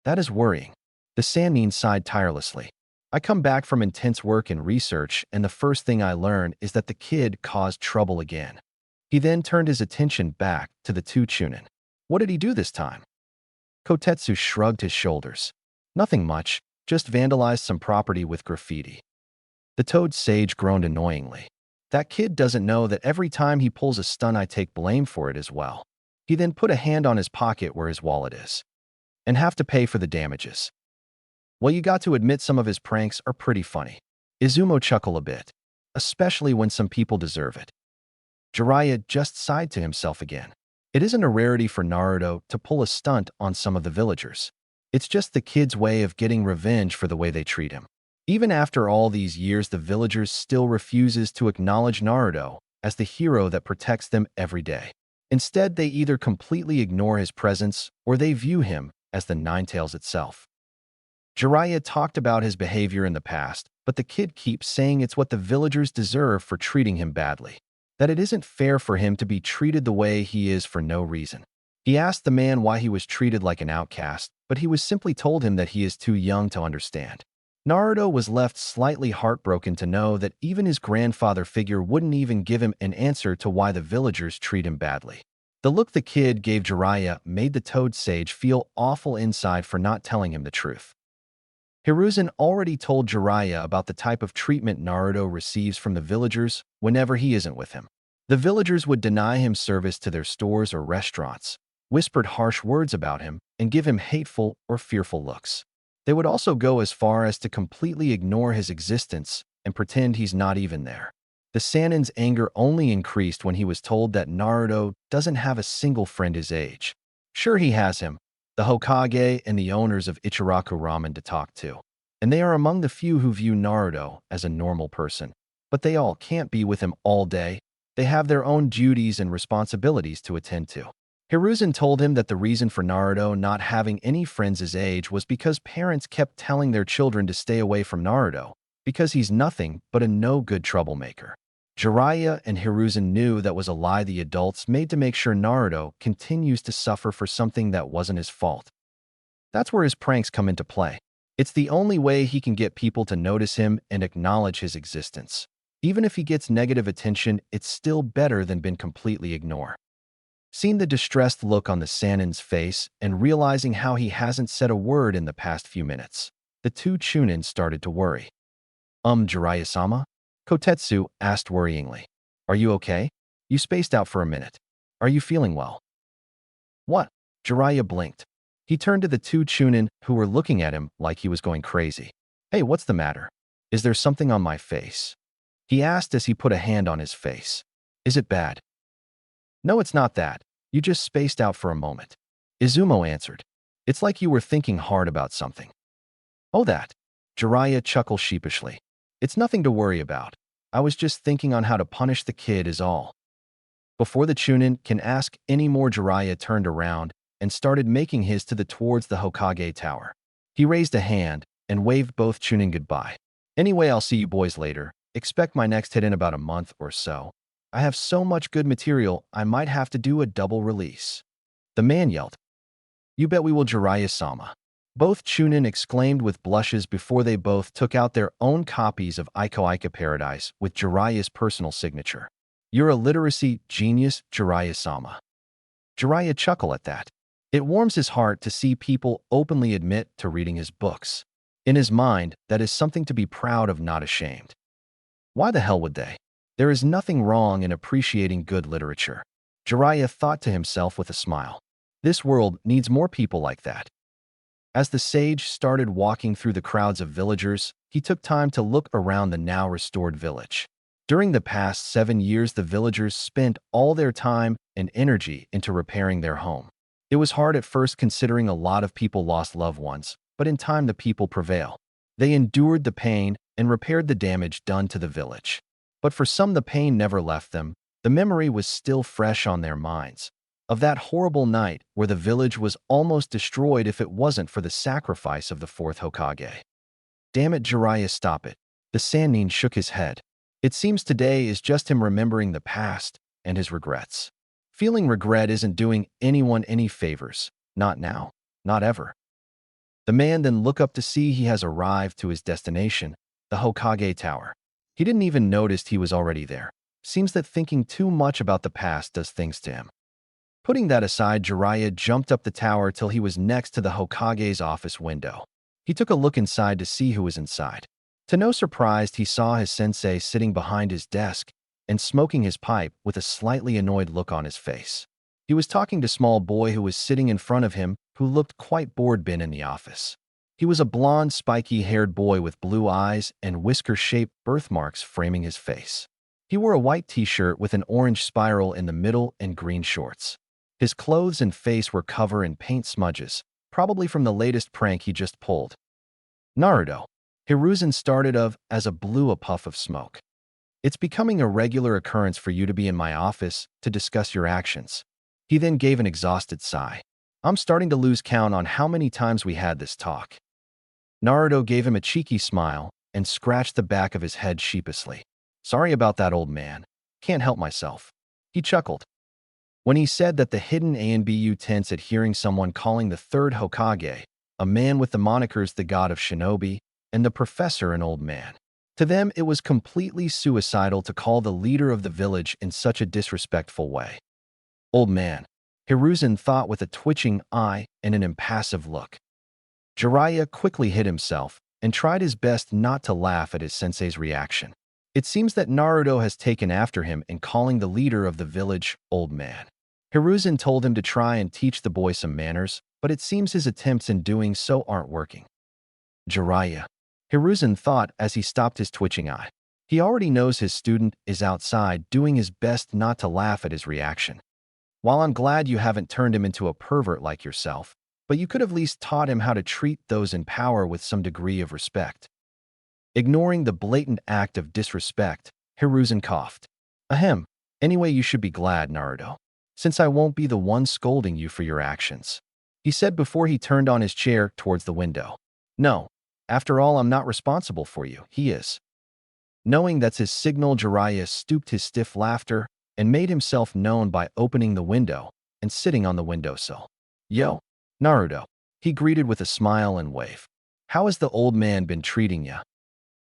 That is worrying. The Sannin sighed tirelessly. I come back from intense work and research, and the first thing I learn is that the kid caused trouble again. He then turned his attention back to the two Chunin. What did he do this time? Kotetsu shrugged his shoulders. Nothing much, just vandalized some property with graffiti. The toad sage groaned annoyingly. That kid doesn't know that every time he pulls a stunt I take blame for it as well. He then put a hand on his pocket where his wallet is. And have to pay for the damages. Well, you got to admit some of his pranks are pretty funny. Izumo chuckled a bit, especially when some people deserve it. Jiraiya just sighed to himself again. It isn't a rarity for Naruto to pull a stunt on some of the villagers. It's just the kid's way of getting revenge for the way they treat him. Even after all these years, the villagers still refuses to acknowledge Naruto as the hero that protects them every day. Instead, they either completely ignore his presence or they view him as the Ninetales itself. Jiraiya talked about his behavior in the past, but the kid keeps saying it's what the villagers deserve for treating him badly. That it isn't fair for him to be treated the way he is for no reason. He asked the man why he was treated like an outcast, but he was simply told him that he is too young to understand. Naruto was left slightly heartbroken to know that even his grandfather figure wouldn't even give him an answer to why the villagers treat him badly. The look the kid gave Jiraiya made the toad sage feel awful inside for not telling him the truth. Hiruzen already told Jiraiya about the type of treatment Naruto receives from the villagers whenever he isn't with him. The villagers would deny him service to their stores or restaurants, whispered harsh words about him, and give him hateful or fearful looks. They would also go as far as to completely ignore his existence and pretend he's not even there. The Sannin's anger only increased when he was told that Naruto doesn't have a single friend his age. Sure, he has him, the Hokage and the owners of Ichiraku Ramen to talk to, and they are among the few who view Naruto as a normal person. But they all can't be with him all day. They have their own duties and responsibilities to attend to. Hiruzen told him that the reason for Naruto not having any friends his age was because parents kept telling their children to stay away from Naruto, because he's nothing but a no-good troublemaker. Jiraiya and Hiruzen knew that was a lie the adults made to make sure Naruto continues to suffer for something that wasn't his fault. That's where his pranks come into play. It's the only way he can get people to notice him and acknowledge his existence. Even if he gets negative attention, it's still better than being completely ignored. Seeing the distressed look on the Sannin's face and realizing how he hasn't said a word in the past few minutes, the two Chunin started to worry. Jiraiya-sama? Kotetsu asked worryingly. Are you okay? You spaced out for a minute. Are you feeling well? What? Jiraiya blinked. He turned to the two Chunin who were looking at him like he was going crazy. Hey, what's the matter? Is there something on my face? He asked as he put a hand on his face. Is it bad? No, it's not that. You just spaced out for a moment. Izumo answered. It's like you were thinking hard about something. Oh, that. Jiraiya chuckled sheepishly. It's nothing to worry about. I was just thinking on how to punish the kid is all. Before the Chunin can ask any more, Jiraiya turned around and started making his to the towards the Hokage tower. He raised a hand and waved both Chunin goodbye. Anyway, I'll see you boys later. Expect my next hit in about a month or so. I have so much good material, I might have to do a double release. The man yelled. You bet we will, Jiraiya-sama. Both Chunin exclaimed with blushes before they both took out their own copies of Iko Paradise with Jiraiya's personal signature. You're a literacy genius, Jiraiya-sama. Jiraiya chuckled at that. It warms his heart to see people openly admit to reading his books. In his mind, that is something to be proud of, not ashamed. Why the hell would they? There is nothing wrong in appreciating good literature. Jiraiya thought to himself with a smile. This world needs more people like that. As the sage started walking through the crowds of villagers, he took time to look around the now restored village. During the past 7 years, the villagers spent all their time and energy into repairing their home. It was hard at first considering a lot of people lost loved ones, but in time the people prevail. They endured the pain and repaired the damage done to the village. But for some, the pain never left them. The memory was still fresh on their minds. Of that horrible night where the village was almost destroyed if it wasn't for the sacrifice of the fourth Hokage. Damn it, Jiraiya, stop it. The Sannin shook his head. It seems today is just him remembering the past and his regrets. Feeling regret isn't doing anyone any favors. Not now. Not ever. The man then looked up to see he has arrived to his destination, the Hokage Tower. He didn't even notice he was already there. Seems that thinking too much about the past does things to him. Putting that aside, Jiraiya jumped up the tower till he was next to the Hokage's office window. He took a look inside to see who was inside. To no surprise, he saw his sensei sitting behind his desk and smoking his pipe with a slightly annoyed look on his face. He was talking to a small boy who was sitting in front of him who looked quite bored in the office. He was a blonde, spiky-haired boy with blue eyes and whisker-shaped birthmarks framing his face. He wore a white t-shirt with an orange spiral in the middle and green shorts. His clothes and face were covered in paint smudges, probably from the latest prank he just pulled. Naruto. Hiruzen started as a blew a puff of smoke. It's becoming a regular occurrence for you to be in my office to discuss your actions. He then gave an exhausted sigh. I'm starting to lose count on how many times we had this talk. Naruto gave him a cheeky smile and scratched the back of his head sheepishly. Sorry about that, old man. Can't help myself. He chuckled. When he said that the hidden ANBU tense at hearing someone calling the third Hokage, a man with the monikers the god of shinobi, and the professor an old man. To them, it was completely suicidal to call the leader of the village in such a disrespectful way. Old man, Hiruzen thought with a twitching eye and an impassive look. Jiraiya quickly hid himself and tried his best not to laugh at his sensei's reaction. It seems that Naruto has taken after him in calling the leader of the village old man. Hiruzen told him to try and teach the boy some manners, but it seems his attempts in doing so aren't working. Jiraiya, Hiruzen thought as he stopped his twitching eye. He already knows his student is outside doing his best not to laugh at his reaction. While I'm glad you haven't turned him into a pervert like yourself, but you could have at least taught him how to treat those in power with some degree of respect. Ignoring the blatant act of disrespect, Hiruzen coughed. Ahem. Anyway, you should be glad, Naruto, since I won't be the one scolding you for your actions, he said before he turned on his chair towards the window. No, after all, I'm not responsible for you, he is. Knowing that's his signal, Jiraiya stooped his stiff laughter and made himself known by opening the window and sitting on the windowsill. Yo, Naruto, he greeted with a smile and wave. How has the old man been treating ya?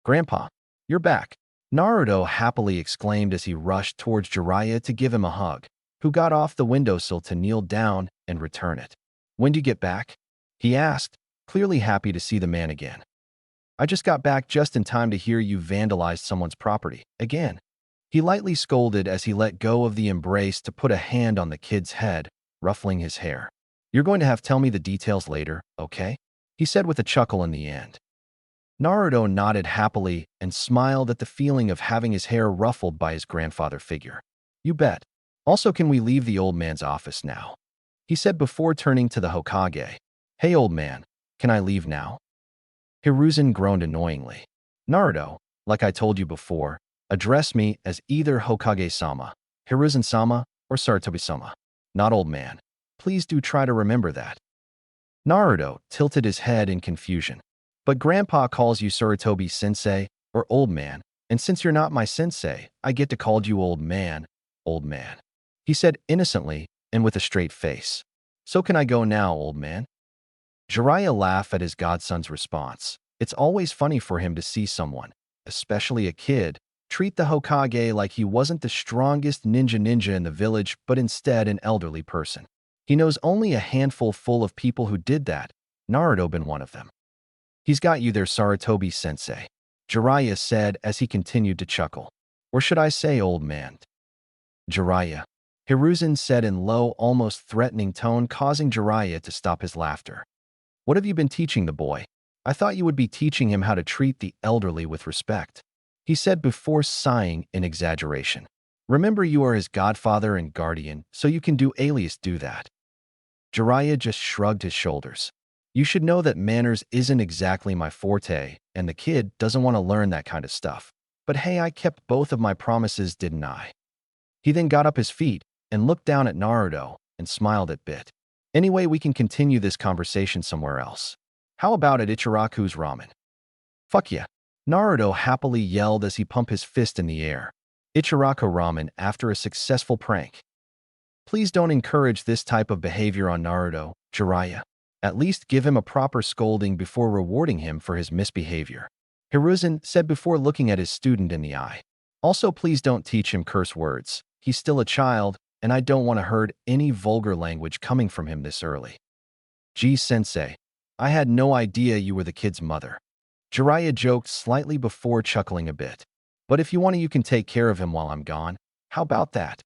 Grandpa, you're back, Naruto happily exclaimed as he rushed towards Jiraiya to give him a hug, who got off the windowsill to kneel down and return it. When do you get back? He asked, clearly happy to see the man again. I just got back just in time to hear you vandalized someone's property again. He lightly scolded as he let go of the embrace to put a hand on the kid's head, ruffling his hair. You're going to have to tell me the details later, okay? He said with a chuckle in the end. Naruto nodded happily and smiled at the feeling of having his hair ruffled by his grandfather figure. You bet. Also, can we leave the old man's office now? He said before turning to the Hokage. Hey, old man, can I leave now? Hiruzen groaned annoyingly. Naruto, like I told you before, address me as either Hokage-sama, Hiruzen-sama, or Sarutobi-sama. Not old man. Please do try to remember that. Naruto tilted his head in confusion. But Grandpa calls you Sarutobi-sensei, or old man, and since you're not my sensei, I get to call you old man, he said innocently and with a straight face. So can I go now, old man? Jiraiya laughed at his godson's response. It's always funny for him to see someone, especially a kid, treat the Hokage like he wasn't the strongest ninja in the village, but instead an elderly person. He knows only a handful full of people who did that, Naruto been one of them. He's got you there, Sarutobi-sensei, Jiraiya said as he continued to chuckle. Or should I say, old man? Jiraiya, Hiruzen said in low, almost threatening tone, causing Jiraiya to stop his laughter. What have you been teaching the boy? I thought you would be teaching him how to treat the elderly with respect, he said before sighing in exaggeration. Remember, you are his godfather and guardian, so you can do that. Jiraiya just shrugged his shoulders. You should know that manners isn't exactly my forte, and the kid doesn't want to learn that kind of stuff. But hey, I kept both of my promises, didn't I? He then got up his feet and looked down at Naruto and smiled at Bit. Anyway, we can continue this conversation somewhere else. How about at Ichiraku's ramen? Fuck yeah, Naruto happily yelled as he pumped his fist in the air. Ichiraku ramen after a successful prank. Please don't encourage this type of behavior on Naruto, Jiraiya. At least give him a proper scolding before rewarding him for his misbehavior. Hiruzen said before looking at his student in the eye. Also, please don't teach him curse words. He's still a child, and I don't want to hear any vulgar language coming from him this early. Sensei, I had no idea you were the kid's mother. Jiraiya joked slightly before chuckling a bit. But if you want to, you can take care of him while I'm gone. How about that?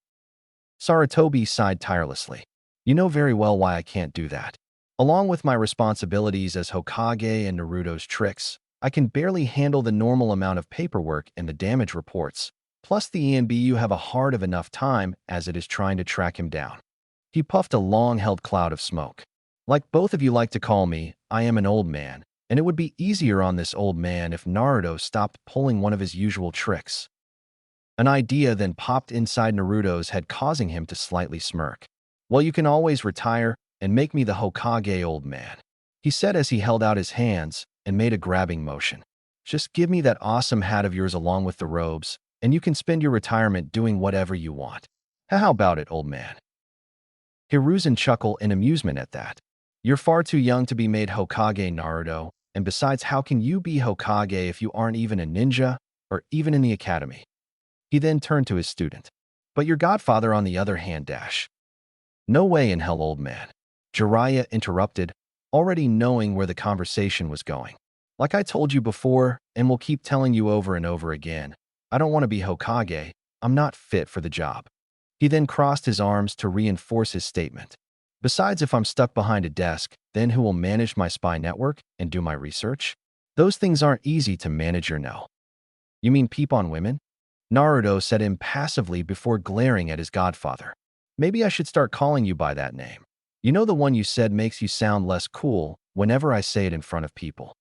Sarutobi sighed tirelessly. You know very well why I can't do that. Along with my responsibilities as Hokage and Naruto's tricks, I can barely handle the normal amount of paperwork and the damage reports. Plus, the ENBU have a hard of enough time as it is trying to track him down. He puffed a long-held cloud of smoke. Like both of you like to call me, I am an old man, and it would be easier on this old man if Naruto stopped pulling one of his usual tricks. An idea then popped inside Naruto's head, causing him to slightly smirk. Well, you can always retire and make me the Hokage, old man, he said as he held out his hands and made a grabbing motion. Just give me that awesome hat of yours along with the robes, and you can spend your retirement doing whatever you want. How about it, old man? Hiruzen chuckled in amusement at that. You're far too young to be made Hokage, Naruto, and besides, how can you be Hokage if you aren't even a ninja or even in the academy? He then turned to his student. But your godfather, on the other hand, dash. No way in hell, old man. Jiraiya interrupted, already knowing where the conversation was going. Like I told you before, and will keep telling you over and over again, I don't want to be Hokage. I'm not fit for the job. He then crossed his arms to reinforce his statement. Besides, if I'm stuck behind a desk, then who will manage my spy network and do my research? Those things aren't easy to manage, or no. You mean peep on women? Naruto said impassively before glaring at his godfather. Maybe I should start calling you by that name. You know, the one you said makes you sound less cool whenever I say it in front of people.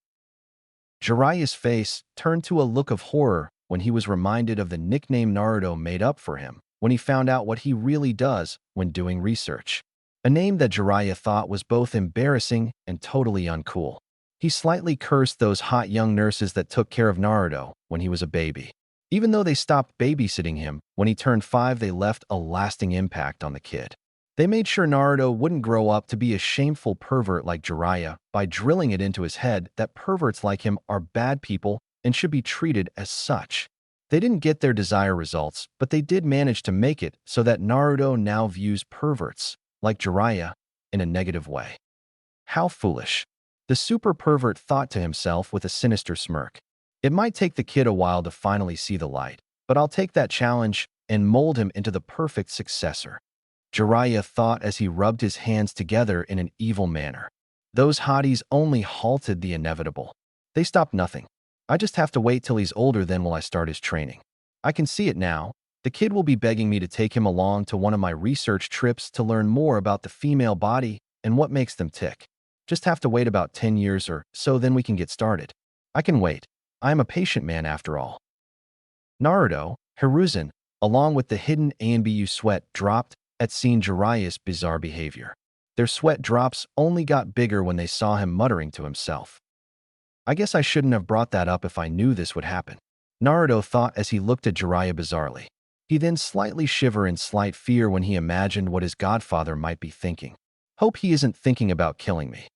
Jiraiya's face turned to a look of horror when he was reminded of the nickname Naruto made up for him when he found out what he really does when doing research. A name that Jiraiya thought was both embarrassing and totally uncool. He slightly cursed those hot young nurses that took care of Naruto when he was a baby. Even though they stopped babysitting him when he turned 5, they left a lasting impact on the kid. They made sure Naruto wouldn't grow up to be a shameful pervert like Jiraiya by drilling it into his head that perverts like him are bad people and should be treated as such. They didn't get their desired results, but they did manage to make it so that Naruto now views perverts like Jiraiya in a negative way. How foolish. The super pervert thought to himself with a sinister smirk. It might take the kid a while to finally see the light, but I'll take that challenge and mold him into the perfect successor. Jiraiya thought as he rubbed his hands together in an evil manner. Those hotties only halted the inevitable. They stopped nothing. I just have to wait till he's older, then will I start his training. I can see it now. The kid will be begging me to take him along to one of my research trips to learn more about the female body and what makes them tick. Just have to wait about 10 years or so, then we can get started. I can wait. I am a patient man after all. Naruto, Hiruzen, along with the hidden ANBU sweat dropped at seeing Jiraiya's bizarre behavior. Their sweat drops only got bigger when they saw him muttering to himself. I guess I shouldn't have brought that up if I knew this would happen, Naruto thought as he looked at Jiraiya bizarrely. He then slightly shivered in slight fear when he imagined what his godfather might be thinking. Hope he isn't thinking about killing me.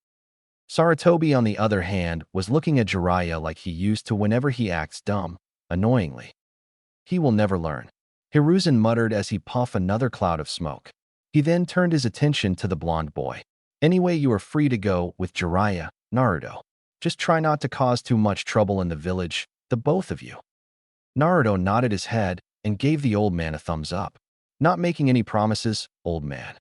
Sarutobi, on the other hand, was looking at Jiraiya like he used to whenever he acts dumb, annoyingly. He will never learn, Hiruzen muttered as he puffed another cloud of smoke. He then turned his attention to the blonde boy. Anyway, you are free to go with Jiraiya, Naruto. Just try not to cause too much trouble in the village, the both of you. Naruto nodded his head and gave the old man a thumbs up. Not making any promises, old man.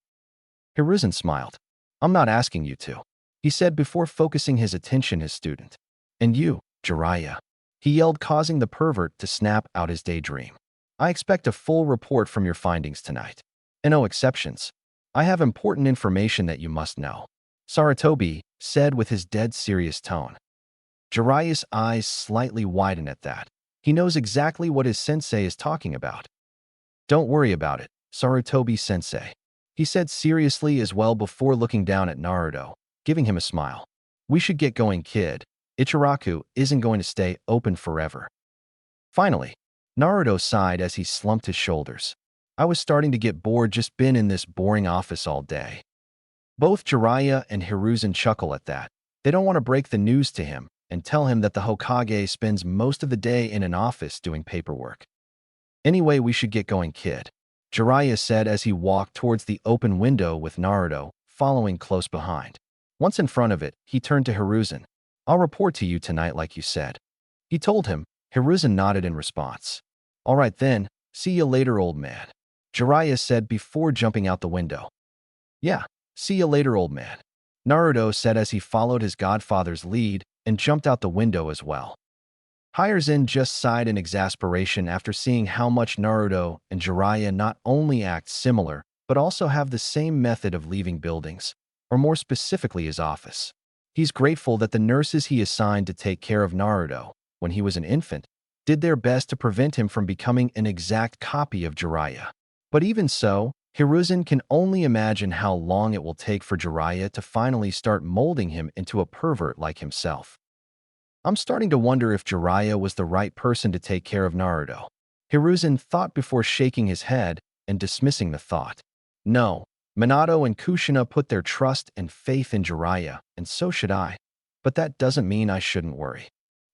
Hiruzen smiled. I'm not asking you to, he said before focusing his attention his student. And you, Jiraiya, he yelled, causing the pervert to snap out his daydream. I expect a full report from your findings tonight. And no exceptions. I have important information that you must know, Sarutobi said with his dead serious tone. Jiraiya's eyes slightly widened at that. He knows exactly what his sensei is talking about. Don't worry about it, Sarutobi sensei, he said seriously as well before looking down at Naruto, giving him a smile. We should get going, kid. Ichiraku isn't going to stay open forever. Finally, Naruto sighed as he slumped his shoulders. I was starting to get bored, just been in this boring office all day. Both Jiraiya and Hiruzen chuckle at that. They don't want to break the news to him and tell him that the Hokage spends most of the day in an office doing paperwork. Anyway, we should get going, kid, Jiraiya said as he walked towards the open window with Naruto following close behind. Once in front of it, he turned to Hiruzen. I'll report to you tonight like you said. He told him. Hiruzen nodded in response. All right then, see you later, old man, Jiraiya said before jumping out the window. Yeah, see you later, old man, Naruto said as he followed his godfather's lead and jumped out the window as well. Hiruzen just sighed in exasperation after seeing how much Naruto and Jiraiya not only act similar, but also have the same method of leaving buildings, or more specifically his office. He's grateful that the nurses he assigned to take care of Naruto when he was an infant did their best to prevent him from becoming an exact copy of Jiraiya. But even so, Hiruzen can only imagine how long it will take for Jiraiya to finally start molding him into a pervert like himself. I'm starting to wonder if Jiraiya was the right person to take care of Naruto, Hiruzen thought before shaking his head and dismissing the thought. No, Minato and Kushina put their trust and faith in Jiraiya, and so should I. But that doesn't mean I shouldn't worry.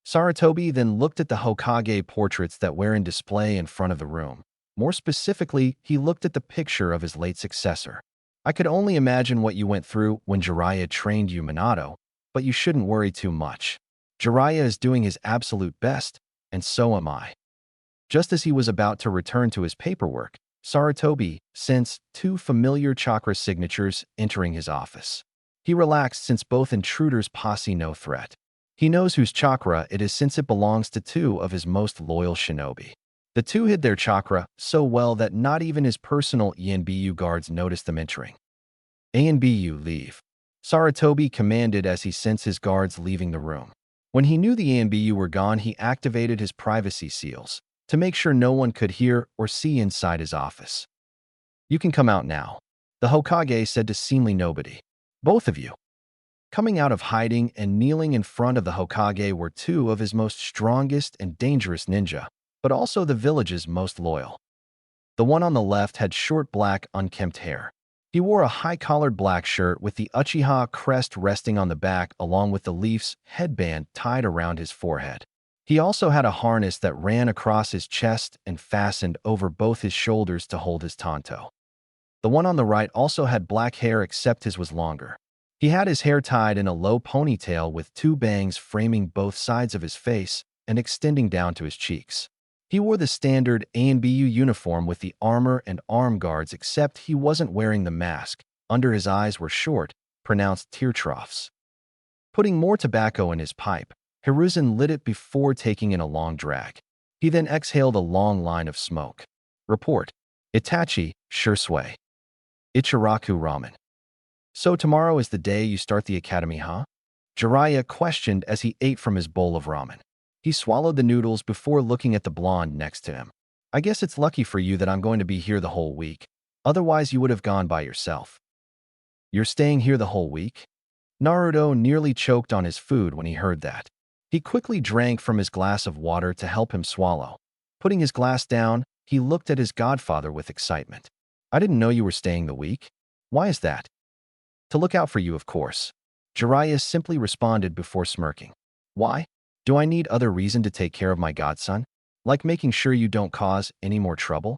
Sarutobi then looked at the Hokage portraits that were in display in front of the room. More specifically, he looked at the picture of his late successor. I could only imagine what you went through when Jiraiya trained you, Minato, but you shouldn't worry too much. Jiraiya is doing his absolute best, and so am I. Just as he was about to return to his paperwork, Sarutobi sensed two familiar chakra signatures entering his office. He relaxed since both intruders pose no threat. He knows whose chakra it is since it belongs to two of his most loyal shinobi. The two hid their chakra so well that not even his personal ENBU guards noticed them entering. ENBU, leave, Sarutobi commanded as he sensed his guards leaving the room. When he knew the ENBU were gone, he activated his privacy seals to make sure no one could hear or see inside his office. You can come out now, the Hokage said to seemingly nobody. Both of you. Coming out of hiding and kneeling in front of the Hokage were two of his most strongest and dangerous ninja, but also the village's most loyal. The one on the left had short black, unkempt hair. He wore a high-collared black shirt with the Uchiha crest resting on the back along with the Leaf's headband tied around his forehead. He also had a harness that ran across his chest and fastened over both his shoulders to hold his tanto. The one on the right also had black hair except his was longer. He had his hair tied in a low ponytail with two bangs framing both sides of his face and extending down to his cheeks. He wore the standard ANBU uniform with the armor and arm guards except he wasn't wearing the mask. Under his eyes were short, pronounced tear troughs. Putting more tobacco in his pipe, Hiruzen lit it before taking in a long drag. He then exhaled a long line of smoke. Report. Itachi, Shursui. Ichiraku ramen. So tomorrow is the day you start the academy, huh? Jiraiya questioned as he ate from his bowl of ramen. He swallowed the noodles before looking at the blonde next to him. I guess it's lucky for you that I'm going to be here the whole week. Otherwise, you would have gone by yourself. You're staying here the whole week? Naruto nearly choked on his food when he heard that. He quickly drank from his glass of water to help him swallow. Putting his glass down, he looked at his godfather with excitement. I didn't know you were staying the week. Why is that? To look out for you, of course. Jiraiya simply responded before smirking. Why? Do I need other reason to take care of my godson? Like making sure you don't cause any more trouble?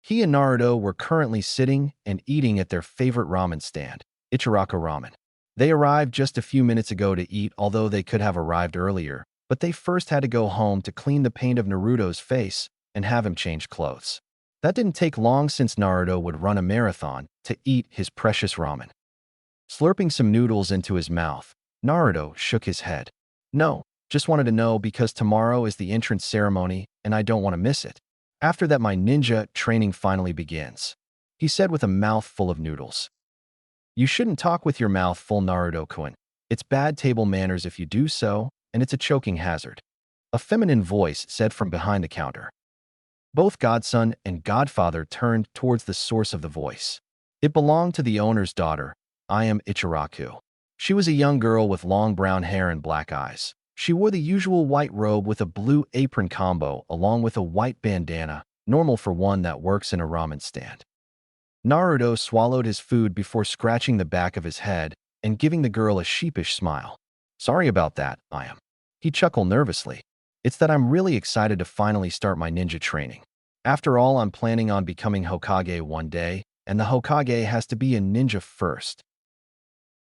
He and Naruto were currently sitting and eating at their favorite ramen stand, Ichiraku Ramen. They arrived just a few minutes ago to eat, although they could have arrived earlier, but they first had to go home to clean the paint of Naruto's face and have him change clothes. That didn't take long since Naruto would run a marathon to eat his precious ramen. Slurping some noodles into his mouth, Naruto shook his head. No, just wanted to know because tomorrow is the entrance ceremony and I don't want to miss it. After that, my ninja training finally begins, he said with a mouth full of noodles. You shouldn't talk with your mouth full, Naruto-kun. It's bad table manners if you do so, and it's a choking hazard. A feminine voice said from behind the counter. Both godson and godfather turned towards the source of the voice. It belonged to the owner's daughter. I am Ichiraku. She was a young girl with long brown hair and black eyes. She wore the usual white robe with a blue apron combo along with a white bandana, normal for one that works in a ramen stand. Naruto swallowed his food before scratching the back of his head and giving the girl a sheepish smile. Sorry about that, I am. He chuckled nervously. It's that I'm really excited to finally start my ninja training. After all, I'm planning on becoming Hokage one day, and the Hokage has to be a ninja first.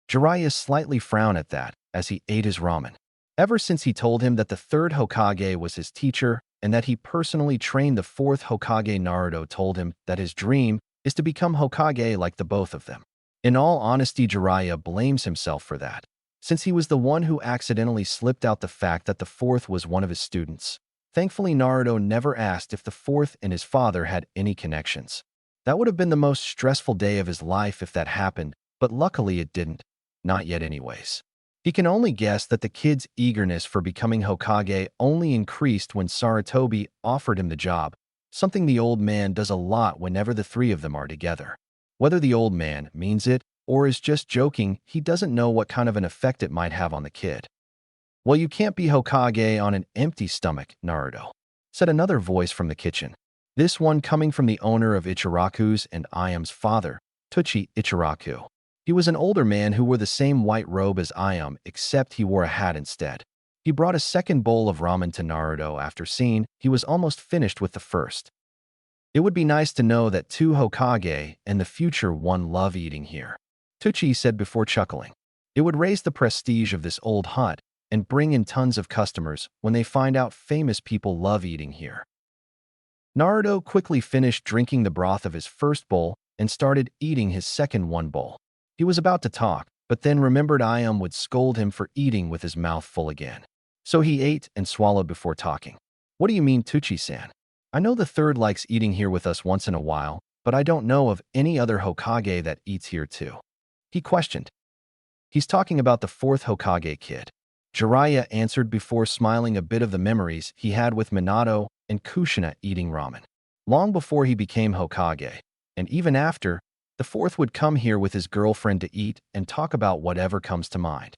Jiraiya slightly frowned at that as he ate his ramen. Ever since he told him that the third Hokage was his teacher and that he personally trained the fourth Hokage, Naruto told him that his dream is to become Hokage like the both of them. In all honesty, Jiraiya blames himself for that, since he was the one who accidentally slipped out the fact that the fourth was one of his students. Thankfully, Naruto never asked if the fourth and his father had any connections. That would have been the most stressful day of his life if that happened, but luckily it didn't. Not yet anyways. He can only guess that the kid's eagerness for becoming Hokage only increased when Sarutobi offered him the job, something the old man does a lot whenever the three of them are together. Whether the old man means it or is just joking, he doesn't know what kind of an effect it might have on the kid. Well, you can't be Hokage on an empty stomach, Naruto, said another voice from the kitchen. This one coming from the owner of Ichiraku's and Ayam's father, Tuchi Ichiraku. He was an older man who wore the same white robe as Ayam, except he wore a hat instead. He brought a second bowl of ramen to Naruto after seeing he was almost finished with the first. It would be nice to know that two Hokage and the future one love eating here, Tuchi said before chuckling. It would raise the prestige of this old hut and bring in tons of customers when they find out famous people love eating here. Naruto quickly finished drinking the broth of his first bowl and started eating his second bowl. He was about to talk, but then remembered Ayam would scold him for eating with his mouth full again. So he ate and swallowed before talking. What do you mean, Tuchi-san? I know the third likes eating here with us once in a while, but I don't know of any other Hokage that eats here too. He questioned. He's talking about the fourth Hokage kid. Jiraiya answered before smiling a bit of the memories he had with Minato and Kushina eating ramen. Long before he became Hokage, and even after, the fourth would come here with his girlfriend to eat and talk about whatever comes to mind.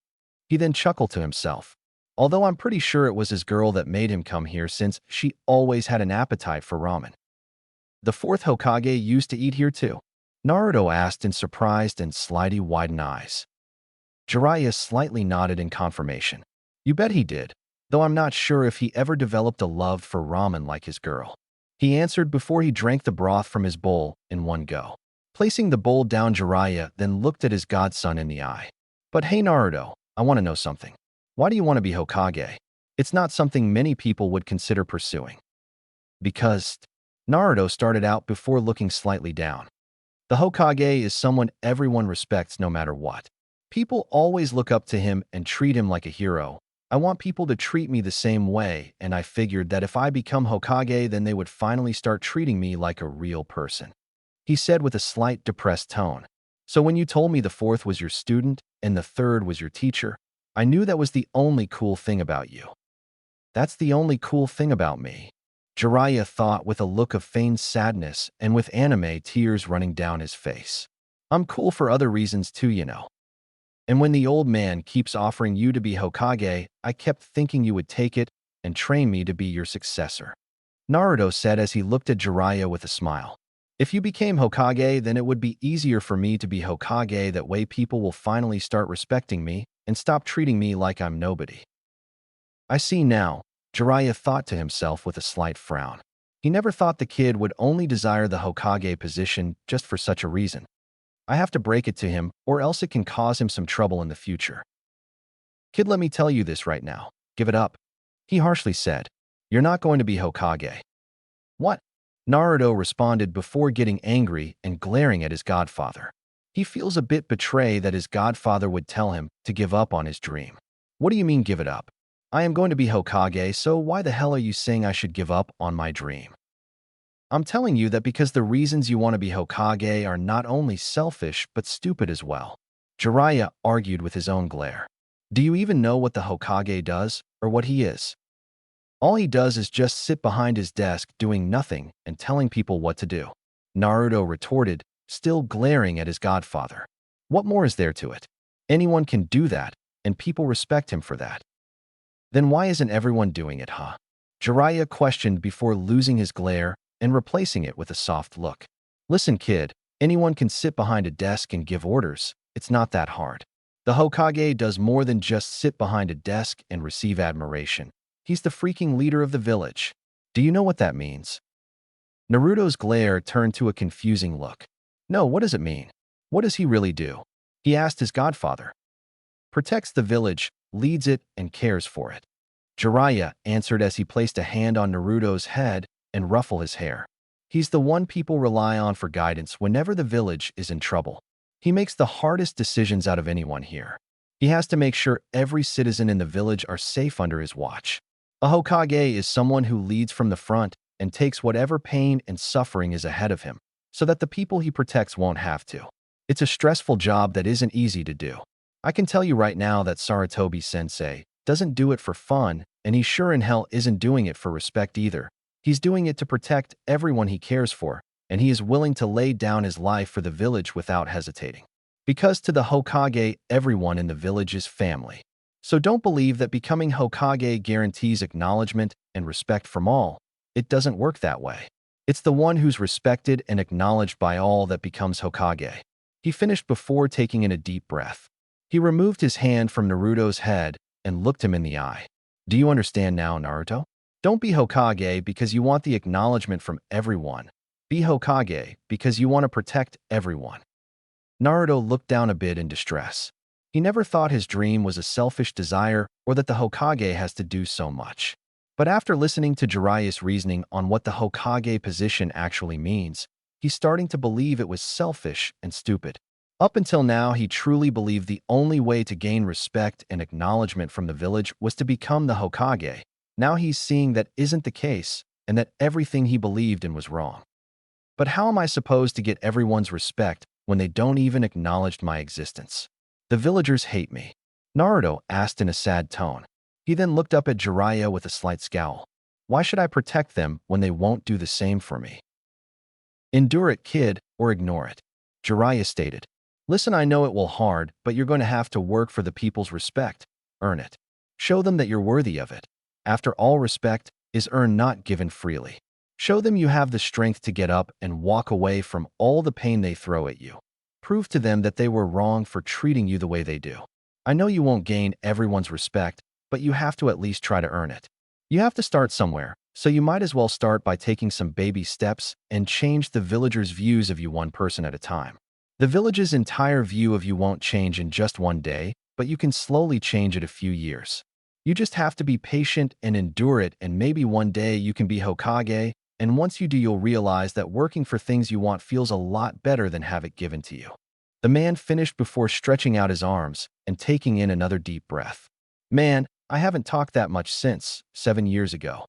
He then chuckled to himself. Although I'm pretty sure it was his girl that made him come here since she always had an appetite for ramen. The fourth Hokage used to eat here too? Naruto asked in surprised and slightly widened eyes. Jiraiya slightly nodded in confirmation. You bet he did, though I'm not sure if he ever developed a love for ramen like his girl. He answered before he drank the broth from his bowl in one go. Placing the bowl down, Jiraiya then looked at his godson in the eye. But hey Naruto, I want to know something. Why do you want to be Hokage? It's not something many people would consider pursuing. Because Naruto started out before looking slightly down. The Hokage is someone everyone respects no matter what. People always look up to him and treat him like a hero. I want people to treat me the same way, and I figured that if I become Hokage, then they would finally start treating me like a real person. He said with a slight depressed tone. So when you told me the fourth was your student and the third was your teacher, I knew that was the only cool thing about you. That's the only cool thing about me, Jiraiya thought with a look of feigned sadness and with anime tears running down his face. I'm cool for other reasons too, you know. And when the old man keeps offering you to be Hokage, I kept thinking you would take it and train me to be your successor, Naruto said as he looked at Jiraiya with a smile. If you became Hokage, then it would be easier for me to be Hokage. That way people will finally start respecting me and stop treating me like I'm nobody. I see now, Jiraiya thought to himself with a slight frown. He never thought the kid would only desire the Hokage position just for such a reason. I have to break it to him, or else it can cause him some trouble in the future. Kid, let me tell you this right now. Give it up, he harshly said. You're not going to be Hokage. What? Naruto responded before getting angry and glaring at his godfather. He feels a bit betrayed that his godfather would tell him to give up on his dream. What do you mean give it up? I am going to be Hokage, so why the hell are you saying I should give up on my dream? I'm telling you that because the reasons you want to be Hokage are not only selfish but stupid as well. Jiraiya argued with his own glare. Do you even know what the Hokage does or what he is? All he does is just sit behind his desk doing nothing and telling people what to do, Naruto retorted, still glaring at his godfather. What more is there to it? Anyone can do that, and people respect him for that. Then why isn't everyone doing it, huh? Jiraiya questioned before losing his glare and replacing it with a soft look. Listen, kid, Anyone can sit behind a desk and give orders. It's not that hard. The Hokage does more than just sit behind a desk and receive admiration. He's the freaking leader of the village. Do you know what that means? Naruto's glare turned to a confusing look. No, what does it mean? What does he really do? He asked his godfather. Protects the village, leads it, and cares for it. Jiraiya answered as he placed a hand on Naruto's head and ruffled his hair. He's the one people rely on for guidance whenever the village is in trouble. He makes the hardest decisions out of anyone here. He has to make sure every citizen in the village are safe under his watch. A Hokage is someone who leads from the front and takes whatever pain and suffering is ahead of him, so that the people he protects won't have to. It's a stressful job that isn't easy to do. I can tell you right now that Sarutobi-sensei doesn't do it for fun, and he sure in hell isn't doing it for respect either. He's doing it to protect everyone he cares for, and he is willing to lay down his life for the village without hesitating. Because to the Hokage, everyone in the village is family. So don't believe that becoming Hokage guarantees acknowledgement and respect from all. It doesn't work that way. It's the one who's respected and acknowledged by all that becomes Hokage. He finished before taking in a deep breath. He removed his hand from Naruto's head and looked him in the eye. Do you understand now, Naruto? Don't be Hokage because you want the acknowledgement from everyone. Be Hokage because you want to protect everyone. Naruto looked down a bit in distress. He never thought his dream was a selfish desire or that the Hokage has to do so much. But after listening to Jiraiya's reasoning on what the Hokage position actually means, he's starting to believe it was selfish and stupid. Up until now, he truly believed the only way to gain respect and acknowledgement from the village was to become the Hokage. Now he's seeing that isn't the case and that everything he believed in was wrong. But how am I supposed to get everyone's respect when they don't even acknowledge my existence? The villagers hate me. Naruto asked in a sad tone. He then looked up at Jiraiya with a slight scowl. Why should I protect them when they won't do the same for me? Endure it, kid, or ignore it. Jiraiya stated. Listen, I know it will hard, but you're going to have to work for the people's respect. Earn it. Show them that you're worthy of it. After all, respect is earned, not given freely. Show them you have the strength to get up and walk away from all the pain they throw at you. Prove to them that they were wrong for treating you the way they do. I know you won't gain everyone's respect, but you have to at least try to earn it. You have to start somewhere, so you might as well start by taking some baby steps and change the villagers' views of you one person at a time. The village's entire view of you won't change in just one day, but you can slowly change it a few years. You just have to be patient and endure it, and maybe one day you can be Hokage, and once you do, you'll realize that working for things you want feels a lot better than have it given to you. The man finished before stretching out his arms and taking in another deep breath. Man, I haven't talked that much since 7 years ago.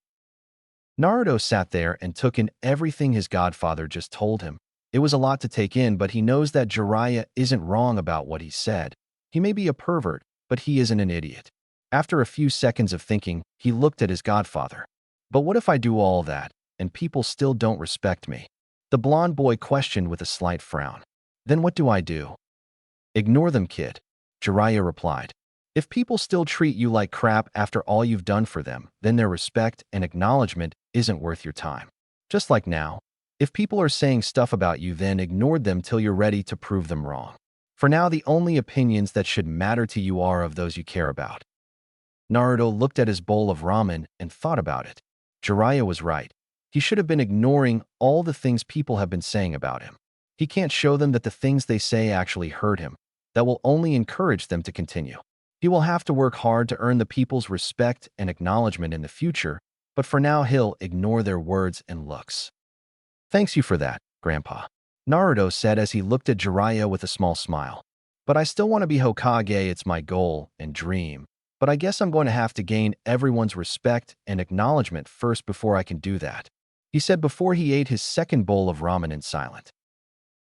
Naruto sat there and took in everything his godfather just told him. It was a lot to take in, but he knows that Jiraiya isn't wrong about what he said. He may be a pervert, but he isn't an idiot. After a few seconds of thinking, he looked at his godfather. But what if I do all that, and people still don't respect me? The blonde boy questioned with a slight frown. Then what do I do? Ignore them, kid, Jiraiya replied. If people still treat you like crap after all you've done for them, then their respect and acknowledgement isn't worth your time. Just like now, if people are saying stuff about you, then ignore them till you're ready to prove them wrong. For now, the only opinions that should matter to you are of those you care about. Naruto looked at his bowl of ramen and thought about it. Jiraiya was right. He should have been ignoring all the things people have been saying about him. He can't show them that the things they say actually hurt him. That will only encourage them to continue. He will have to work hard to earn the people's respect and acknowledgement in the future, but for now he'll ignore their words and looks. Thanks you for that, Grandpa, Naruto said as he looked at Jiraiya with a small smile. But I still want to be Hokage. It's my goal and dream. But I guess I'm going to have to gain everyone's respect and acknowledgement first before I can do that, he said before he ate his second bowl of ramen in silence.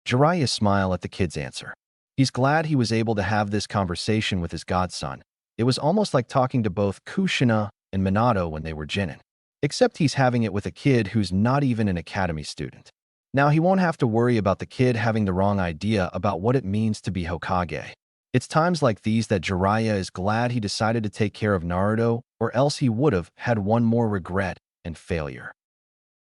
Jiraiya smiled at the kid's answer. He's glad he was able to have this conversation with his godson. It was almost like talking to both Kushina and Minato when they were Chunin. Except he's having it with a kid who's not even an academy student. Now he won't have to worry about the kid having the wrong idea about what it means to be Hokage. It's times like these that Jiraiya is glad he decided to take care of Naruto, or else he would have had one more regret and failure.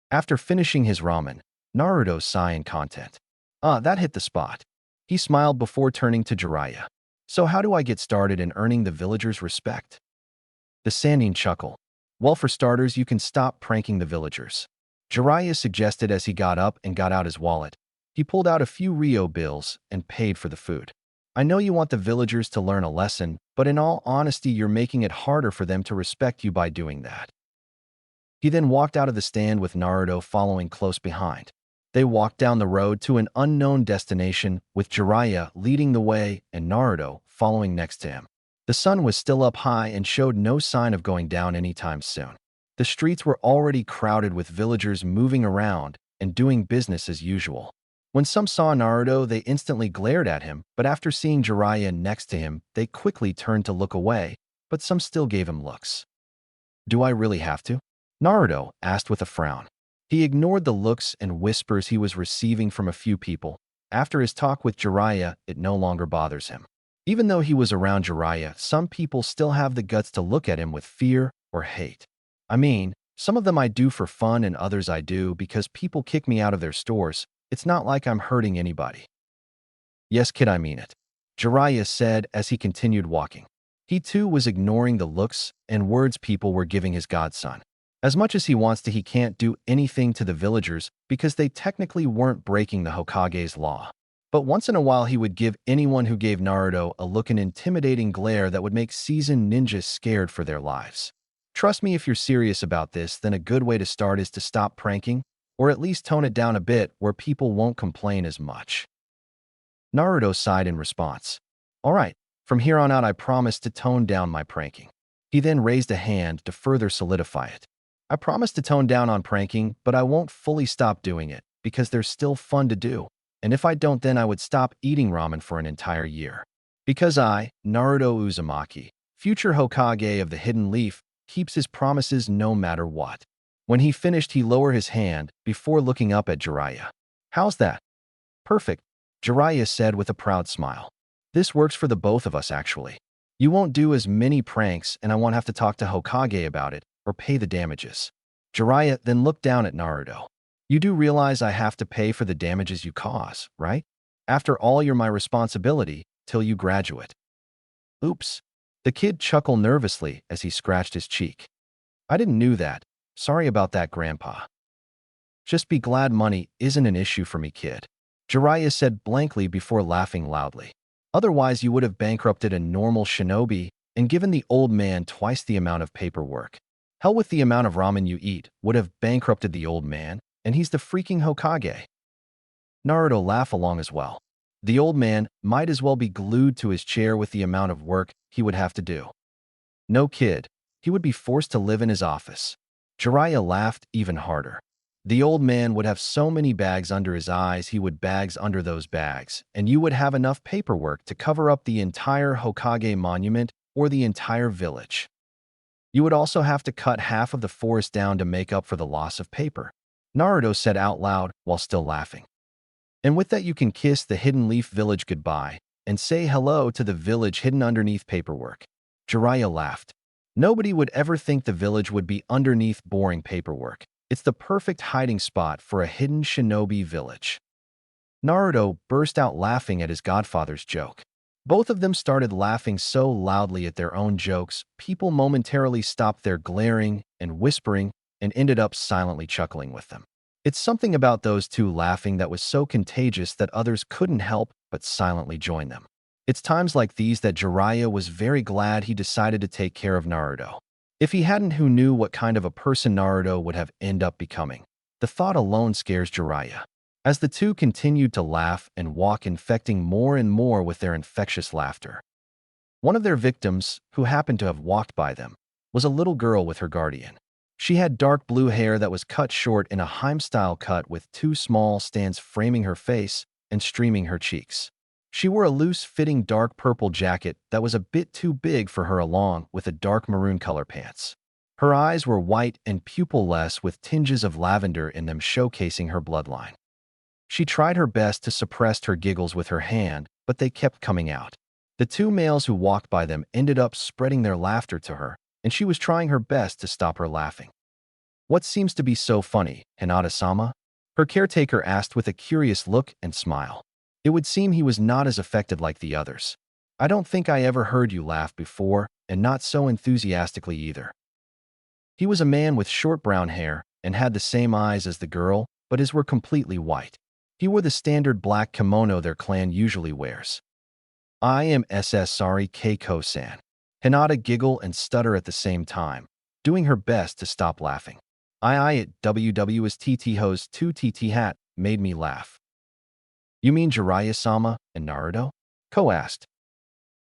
After finishing his ramen, Naruto sighed in content. Ah, that hit the spot. He smiled before turning to Jiraiya. So how do I get started in earning the villagers' respect? The Sannin chuckle. Well, for starters, you can stop pranking the villagers. Jiraiya suggested as he got up and got out his wallet. He pulled out a few Rio bills and paid for the food. I know you want the villagers to learn a lesson, but in all honesty, you're making it harder for them to respect you by doing that. He then walked out of the stand with Naruto following close behind. They walked down the road to an unknown destination with Jiraiya leading the way and Naruto following next to him. The sun was still up high and showed no sign of going down anytime soon. The streets were already crowded with villagers moving around and doing business as usual. When some saw Naruto, they instantly glared at him, but after seeing Jiraiya next to him, they quickly turned to look away, but some still gave him looks. Do I really have to? Naruto asked with a frown. He ignored the looks and whispers he was receiving from a few people. After his talk with Jiraiya, it no longer bothers him. Even though he was around Jiraiya, some people still have the guts to look at him with fear or hate. I mean, some of them I do for fun and others I do because people kick me out of their stores. It's not like I'm hurting anybody. Yes, kid, I mean it, Jiraiya said as he continued walking. He too was ignoring the looks and words people were giving his godson. As much as he wants to, he can't do anything to the villagers because they technically weren't breaking the Hokage's law. But once in a while he would give anyone who gave Naruto a look an intimidating glare that would make seasoned ninjas scared for their lives. Trust me, if you're serious about this, then a good way to start is to stop pranking, or at least tone it down a bit where people won't complain as much. Naruto sighed in response. All right, from here on out I promise to tone down my pranking. He then raised a hand to further solidify it. I promise to tone down on pranking, but I won't fully stop doing it, because they're still fun to do. And if I don't, then I would stop eating ramen for an entire year. Because I, Naruto Uzumaki, future Hokage of the Hidden Leaf, keeps his promises no matter what. When he finished, he lowered his hand before looking up at Jiraiya. How's that? Perfect, Jiraiya said with a proud smile. This works for the both of us, actually. You won't do as many pranks, and I won't have to talk to Hokage about it or pay the damages. Jiraiya then looked down at Naruto. You do realize I have to pay for the damages you cause, right? After all, you're my responsibility till you graduate. Oops. The kid chuckled nervously as he scratched his cheek. I didn't know that. Sorry about that, Grandpa. Just be glad money isn't an issue for me, kid, Jiraiya said blankly before laughing loudly. Otherwise, you would have bankrupted a normal shinobi and given the old man twice the amount of paperwork. Hell with the amount of ramen you eat would have bankrupted the old man, and he's the freaking Hokage. Naruto laughed along as well. The old man might as well be glued to his chair with the amount of work he would have to do. No, kid, he would be forced to live in his office. Jiraiya laughed even harder. The old man would have so many bags under his eyes, he would bags under those bags, and you would have enough paperwork to cover up the entire Hokage monument or the entire village. You would also have to cut half of the forest down to make up for the loss of paper, Naruto said out loud while still laughing. And with that, you can kiss the Hidden Leaf Village goodbye and say hello to the village hidden underneath paperwork. Jiraiya laughed. Nobody would ever think the village would be underneath boring paperwork. It's the perfect hiding spot for a hidden shinobi village. Naruto burst out laughing at his godfather's joke. Both of them started laughing so loudly at their own jokes, people momentarily stopped their glaring and whispering and ended up silently chuckling with them. It's something about those two laughing that was so contagious that others couldn't help but silently join them. It's times like these that Jiraiya was very glad he decided to take care of Naruto. If he hadn't, who knew what kind of a person Naruto would have ended up becoming? The thought alone scares Jiraiya. As the two continued to laugh and walk, infecting more and more with their infectious laughter. One of their victims, who happened to have walked by them, was a little girl with her guardian. She had dark blue hair that was cut short in a Heim-style cut with two small stands framing her face and streaming her cheeks. She wore a loose-fitting dark purple jacket that was a bit too big for her, along with a dark maroon color pants. Her eyes were white and pupilless with tinges of lavender in them, showcasing her bloodline. She tried her best to suppress her giggles with her hand, but they kept coming out. The two males who walked by them ended up spreading their laughter to her, and she was trying her best to stop her laughing. What seems to be so funny, Hinata-sama? Her caretaker asked with a curious look and smile. It would seem he was not as affected like the others. I don't think I ever heard you laugh before, and not so enthusiastically either. He was a man with short brown hair and had the same eyes as the girl, but his were completely white. He wore the standard black kimono their clan usually wears. I am SS sorry Keiko-san. Hinata giggle and stutter at the same time, doing her best to stop laughing. I at WW's TT Ho's 2TT hat made me laugh. You mean Jiraiya-sama and Naruto? Ko asked.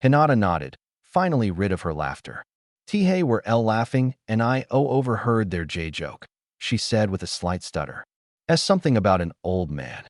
Hinata nodded, finally rid of her laughter. Tihei were laughing, and I overheard their J-joke, she said with a slight stutter. As something about an old man.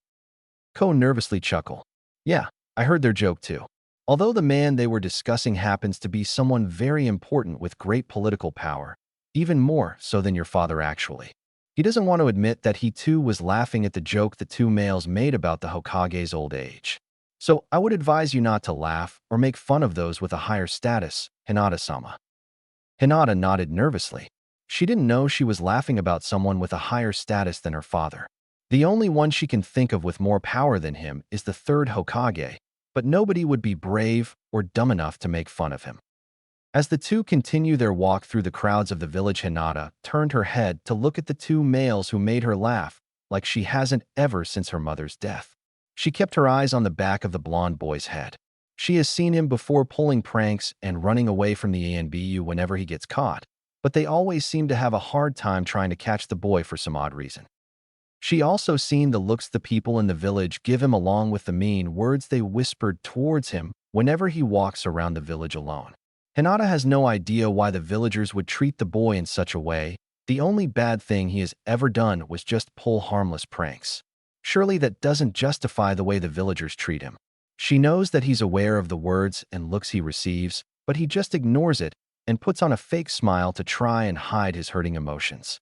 Ko nervously chuckled. Yeah, I heard their joke too. Although the man they were discussing happens to be someone very important with great political power, even more so than your father actually. He doesn't want to admit that he too was laughing at the joke the two males made about the Hokage's old age. So I would advise you not to laugh or make fun of those with a higher status, Hinata-sama. Hinata nodded nervously. She didn't know she was laughing about someone with a higher status than her father. The only one she can think of with more power than him is the third Hokage, but nobody would be brave or dumb enough to make fun of him. As the two continue their walk through the crowds of the village, Hinata turned her head to look at the two males who made her laugh like she hasn't ever since her mother's death. She kept her eyes on the back of the blonde boy's head. She has seen him before pulling pranks and running away from the ANBU whenever he gets caught, but they always seem to have a hard time trying to catch the boy for some odd reason. She also seen the looks the people in the village give him along with the mean words they whispered towards him whenever he walks around the village alone. Hinata has no idea why the villagers would treat the boy in such a way. The only bad thing he has ever done was just pull harmless pranks. Surely that doesn't justify the way the villagers treat him. She knows that he's aware of the words and looks he receives, but he just ignores it and puts on a fake smile to try and hide his hurting emotions.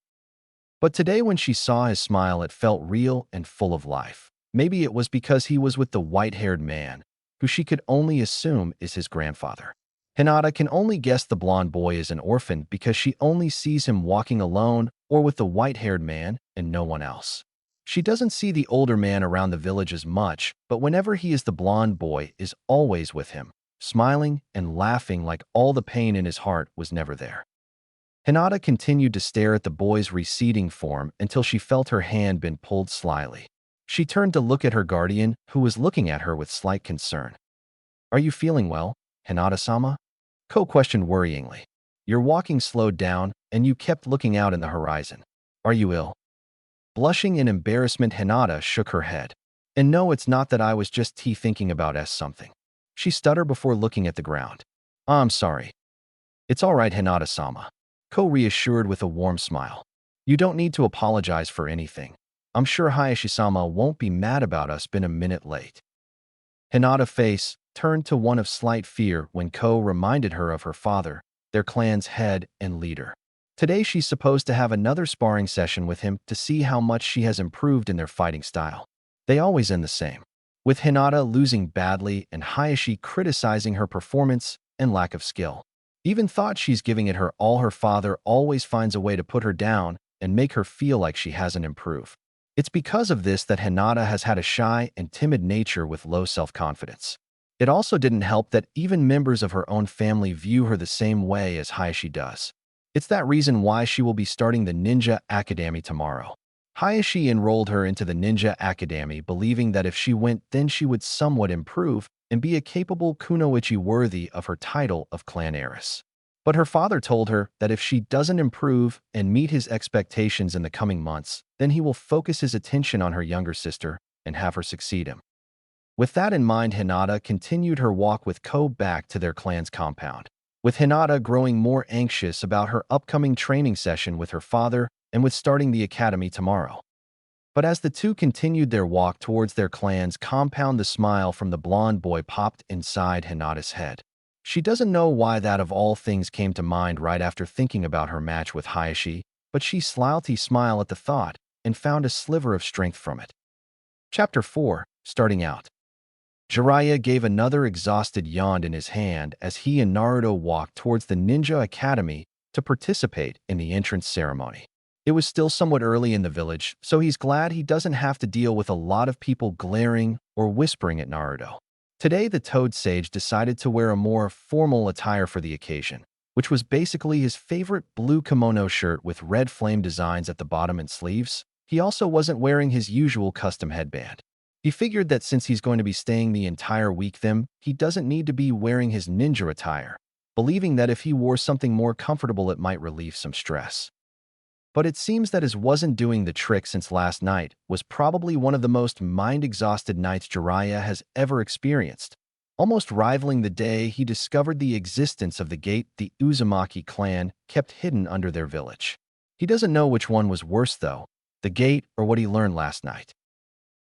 But today when she saw his smile, it felt real and full of life. Maybe it was because he was with the white-haired man, who she could only assume is his grandfather. Hinata can only guess the blonde boy is an orphan because she only sees him walking alone or with the white-haired man and no one else. She doesn't see the older man around the village as much, but whenever he is, the blonde boy is always with him, smiling and laughing like all the pain in his heart was never there. Hinata continued to stare at the boy's receding form until she felt her hand been pulled slyly. She turned to look at her guardian, who was looking at her with slight concern. Are you feeling well, Hinata-sama? Ko questioned worryingly. Your walking slowed down, and you kept looking out in the horizon. Are you ill? Blushing in embarrassment, Hinata shook her head. And no, it's not that. I was just thinking about something. She stuttered before looking at the ground. I'm sorry. It's all right, Hinata-sama. Ko reassured with a warm smile. You don't need to apologize for anything. I'm sure Hayashi-sama won't be mad about us being a minute late. Hinata's face turned to one of slight fear when Ko reminded her of her father, their clan's head and leader. Today she's supposed to have another sparring session with him to see how much she has improved in their fighting style. They always end the same, with Hinata losing badly and Hayashi criticizing her performance and lack of skill. Even thought she's giving it her all, her father always finds a way to put her down and make her feel like she hasn't improved. It's because of this that Hinata has had a shy and timid nature with low self-confidence. It also didn't help that even members of her own family view her the same way as Hayashi does. It's that reason why she will be starting the Ninja Academy tomorrow. Hayashi enrolled her into the Ninja Academy believing that if she went, then she would somewhat improve and be a capable kunoichi worthy of her title of clan heiress. But her father told her that if she doesn't improve and meet his expectations in the coming months, then he will focus his attention on her younger sister and have her succeed him. With that in mind, Hinata continued her walk with Ko back to their clan's compound, with Hinata growing more anxious about her upcoming training session with her father and with starting the academy tomorrow. But as the two continued their walk towards their clan's compound, the smile from the blonde boy popped inside Hinata's head. She doesn't know why that of all things came to mind right after thinking about her match with Hayashi, but she slightly smiled at the thought and found a sliver of strength from it. Chapter 4, starting out. Jiraiya gave another exhausted yawn in his hand as he and Naruto walked towards the Ninja Academy to participate in the entrance ceremony. It was still somewhat early in the village, so he's glad he doesn't have to deal with a lot of people glaring or whispering at Naruto. Today, the Toad Sage decided to wear a more formal attire for the occasion, which was basically his favorite blue kimono shirt with red flame designs at the bottom and sleeves. He also wasn't wearing his usual custom headband. He figured that since he's going to be staying the entire week then, he doesn't need to be wearing his ninja attire, believing that if he wore something more comfortable it might relieve some stress. But it seems that his wasn't doing the trick since last night was probably one of the most mind-exhausted nights Jiraiya has ever experienced, almost rivaling the day he discovered the existence of the gate the Uzumaki clan kept hidden under their village. He doesn't know which one was worse though, the gate or what he learned last night.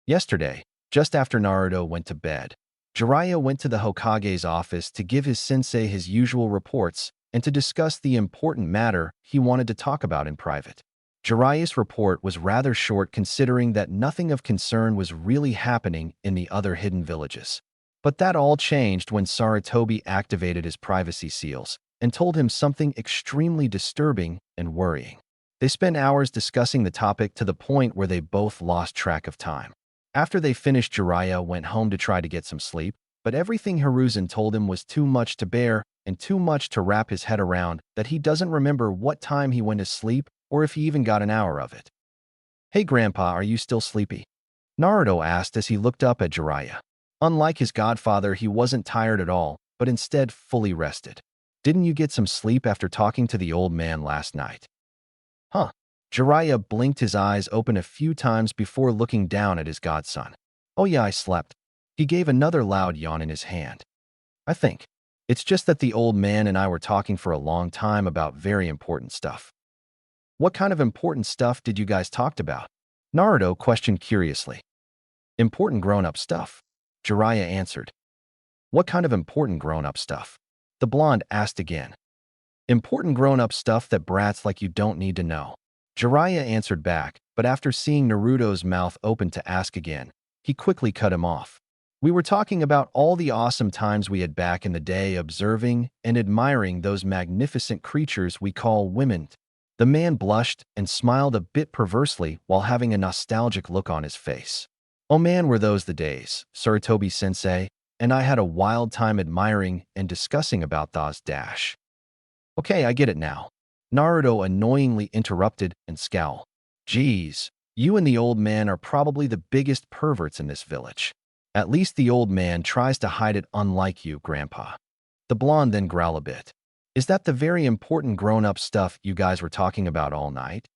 Yesterday, just after Naruto went to bed, Jiraiya went to the Hokage's office to give his sensei his usual reports and to discuss the important matter he wanted to talk about in private. Jiraiya's report was rather short considering that nothing of concern was really happening in the other hidden villages. But that all changed when Sarutobi activated his privacy seals and told him something extremely disturbing and worrying. They spent hours discussing the topic to the point where they both lost track of time. After they finished, Jiraiya went home to try to get some sleep, but everything Hiruzen told him was too much to bear and too much to wrap his head around that he doesn't remember what time he went to sleep or if he even got an hour of it. "Hey Grandpa, are you still sleepy?" Naruto asked as he looked up at Jiraiya. Unlike his godfather, he wasn't tired at all, but instead fully rested. "Didn't you get some sleep after talking to the old man last night?" "Huh." Jiraiya blinked his eyes open a few times before looking down at his godson. "Oh yeah, I slept." He gave another loud yawn in his hand. "I think. It's just that the old man and I were talking for a long time about very important stuff." "What kind of important stuff did you guys talk about?" Naruto questioned curiously. "Important grown-up stuff," Jiraiya answered. "What kind of important grown-up stuff?" the blonde asked again. "Important grown-up stuff that brats like you don't need to know," Jiraiya answered back, but after seeing Naruto's mouth open to ask again, he quickly cut him off. "We were talking about all the awesome times we had back in the day observing and admiring those magnificent creatures we call women." The man blushed and smiled a bit perversely while having a nostalgic look on his face. "Oh man, were those the days, Sarutobi-sensei, and I had a wild time admiring and discussing about those dash." "Okay, I get it now." Naruto annoyingly interrupted and scowled. "Geez, you and the old man are probably the biggest perverts in this village. At least the old man tries to hide it, unlike you, Grandpa." The blonde then growled a bit. "Is that the very important grown-up stuff you guys were talking about all night?"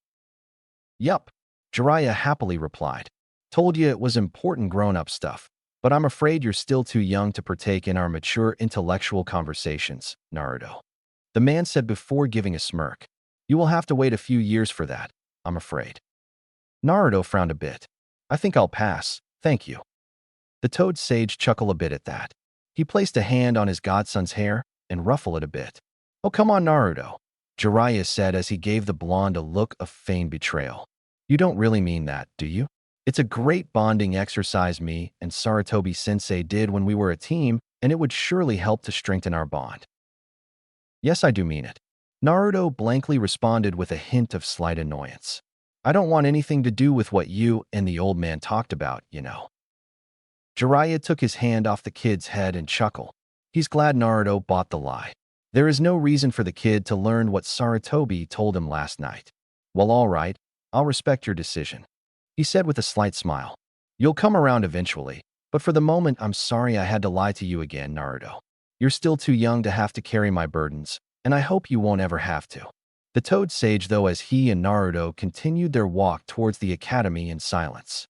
"Yup," Jiraiya happily replied. "Told you it was important grown-up stuff, but I'm afraid you're still too young to partake in our mature intellectual conversations, Naruto," the man said before giving a smirk. "You will have to wait a few years for that, I'm afraid." Naruto frowned a bit. "I think I'll pass, thank you." The Toad Sage chuckled a bit at that. He placed a hand on his godson's hair and ruffled it a bit. "Oh, come on, Naruto," Jiraiya said as he gave the blonde a look of feigned betrayal. "You don't really mean that, do you? It's a great bonding exercise me and Sarutobi-sensei did when we were a team, and it would surely help to strengthen our bond." "Yes, I do mean it," Naruto blankly responded with a hint of slight annoyance. "I don't want anything to do with what you and the old man talked about, you know." Jiraiya took his hand off the kid's head and chuckled. He's glad Naruto bought the lie. There is no reason for the kid to learn what Sarutobi told him last night. "Well, all right, I'll respect your decision," he said with a slight smile. "You'll come around eventually, but for the moment I'm sorry I had to lie to you again, Naruto. You're still too young to have to carry my burdens, and I hope you won't ever have to." The Toad Sage, though, as he and Naruto continued their walk towards the academy in silence.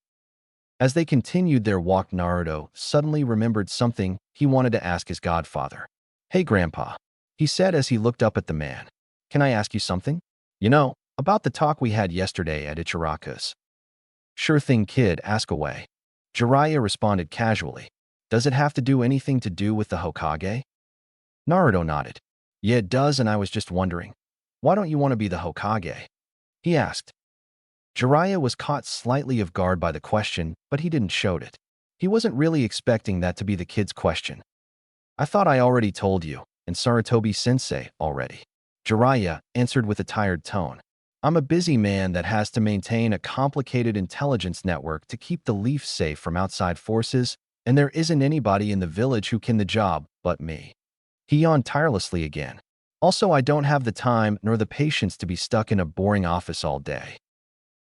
As they continued their walk, Naruto suddenly remembered something he wanted to ask his godfather. "Hey, Grandpa," he said as he looked up at the man. "Can I ask you something? You know, about the talk we had yesterday at Ichiraku's." "Sure thing, kid, ask away," Jiraiya responded casually. "Does it have to do anything to do with the Hokage?" Naruto nodded. "Yeah, it does, and I was just wondering, why don't you want to be the Hokage?" he asked. Jiraiya was caught slightly off guard by the question, but he didn't show it. He wasn't really expecting that to be the kid's question. "I thought I already told you, and Sarutobi-sensei already," Jiraiya answered with a tired tone. I'm a busy man that has to maintain a complicated intelligence network to keep the Leaf safe from outside forces, and there isn't anybody in the village who can the job but me. He yawned tirelessly again. Also, I don't have the time nor the patience to be stuck in a boring office all day.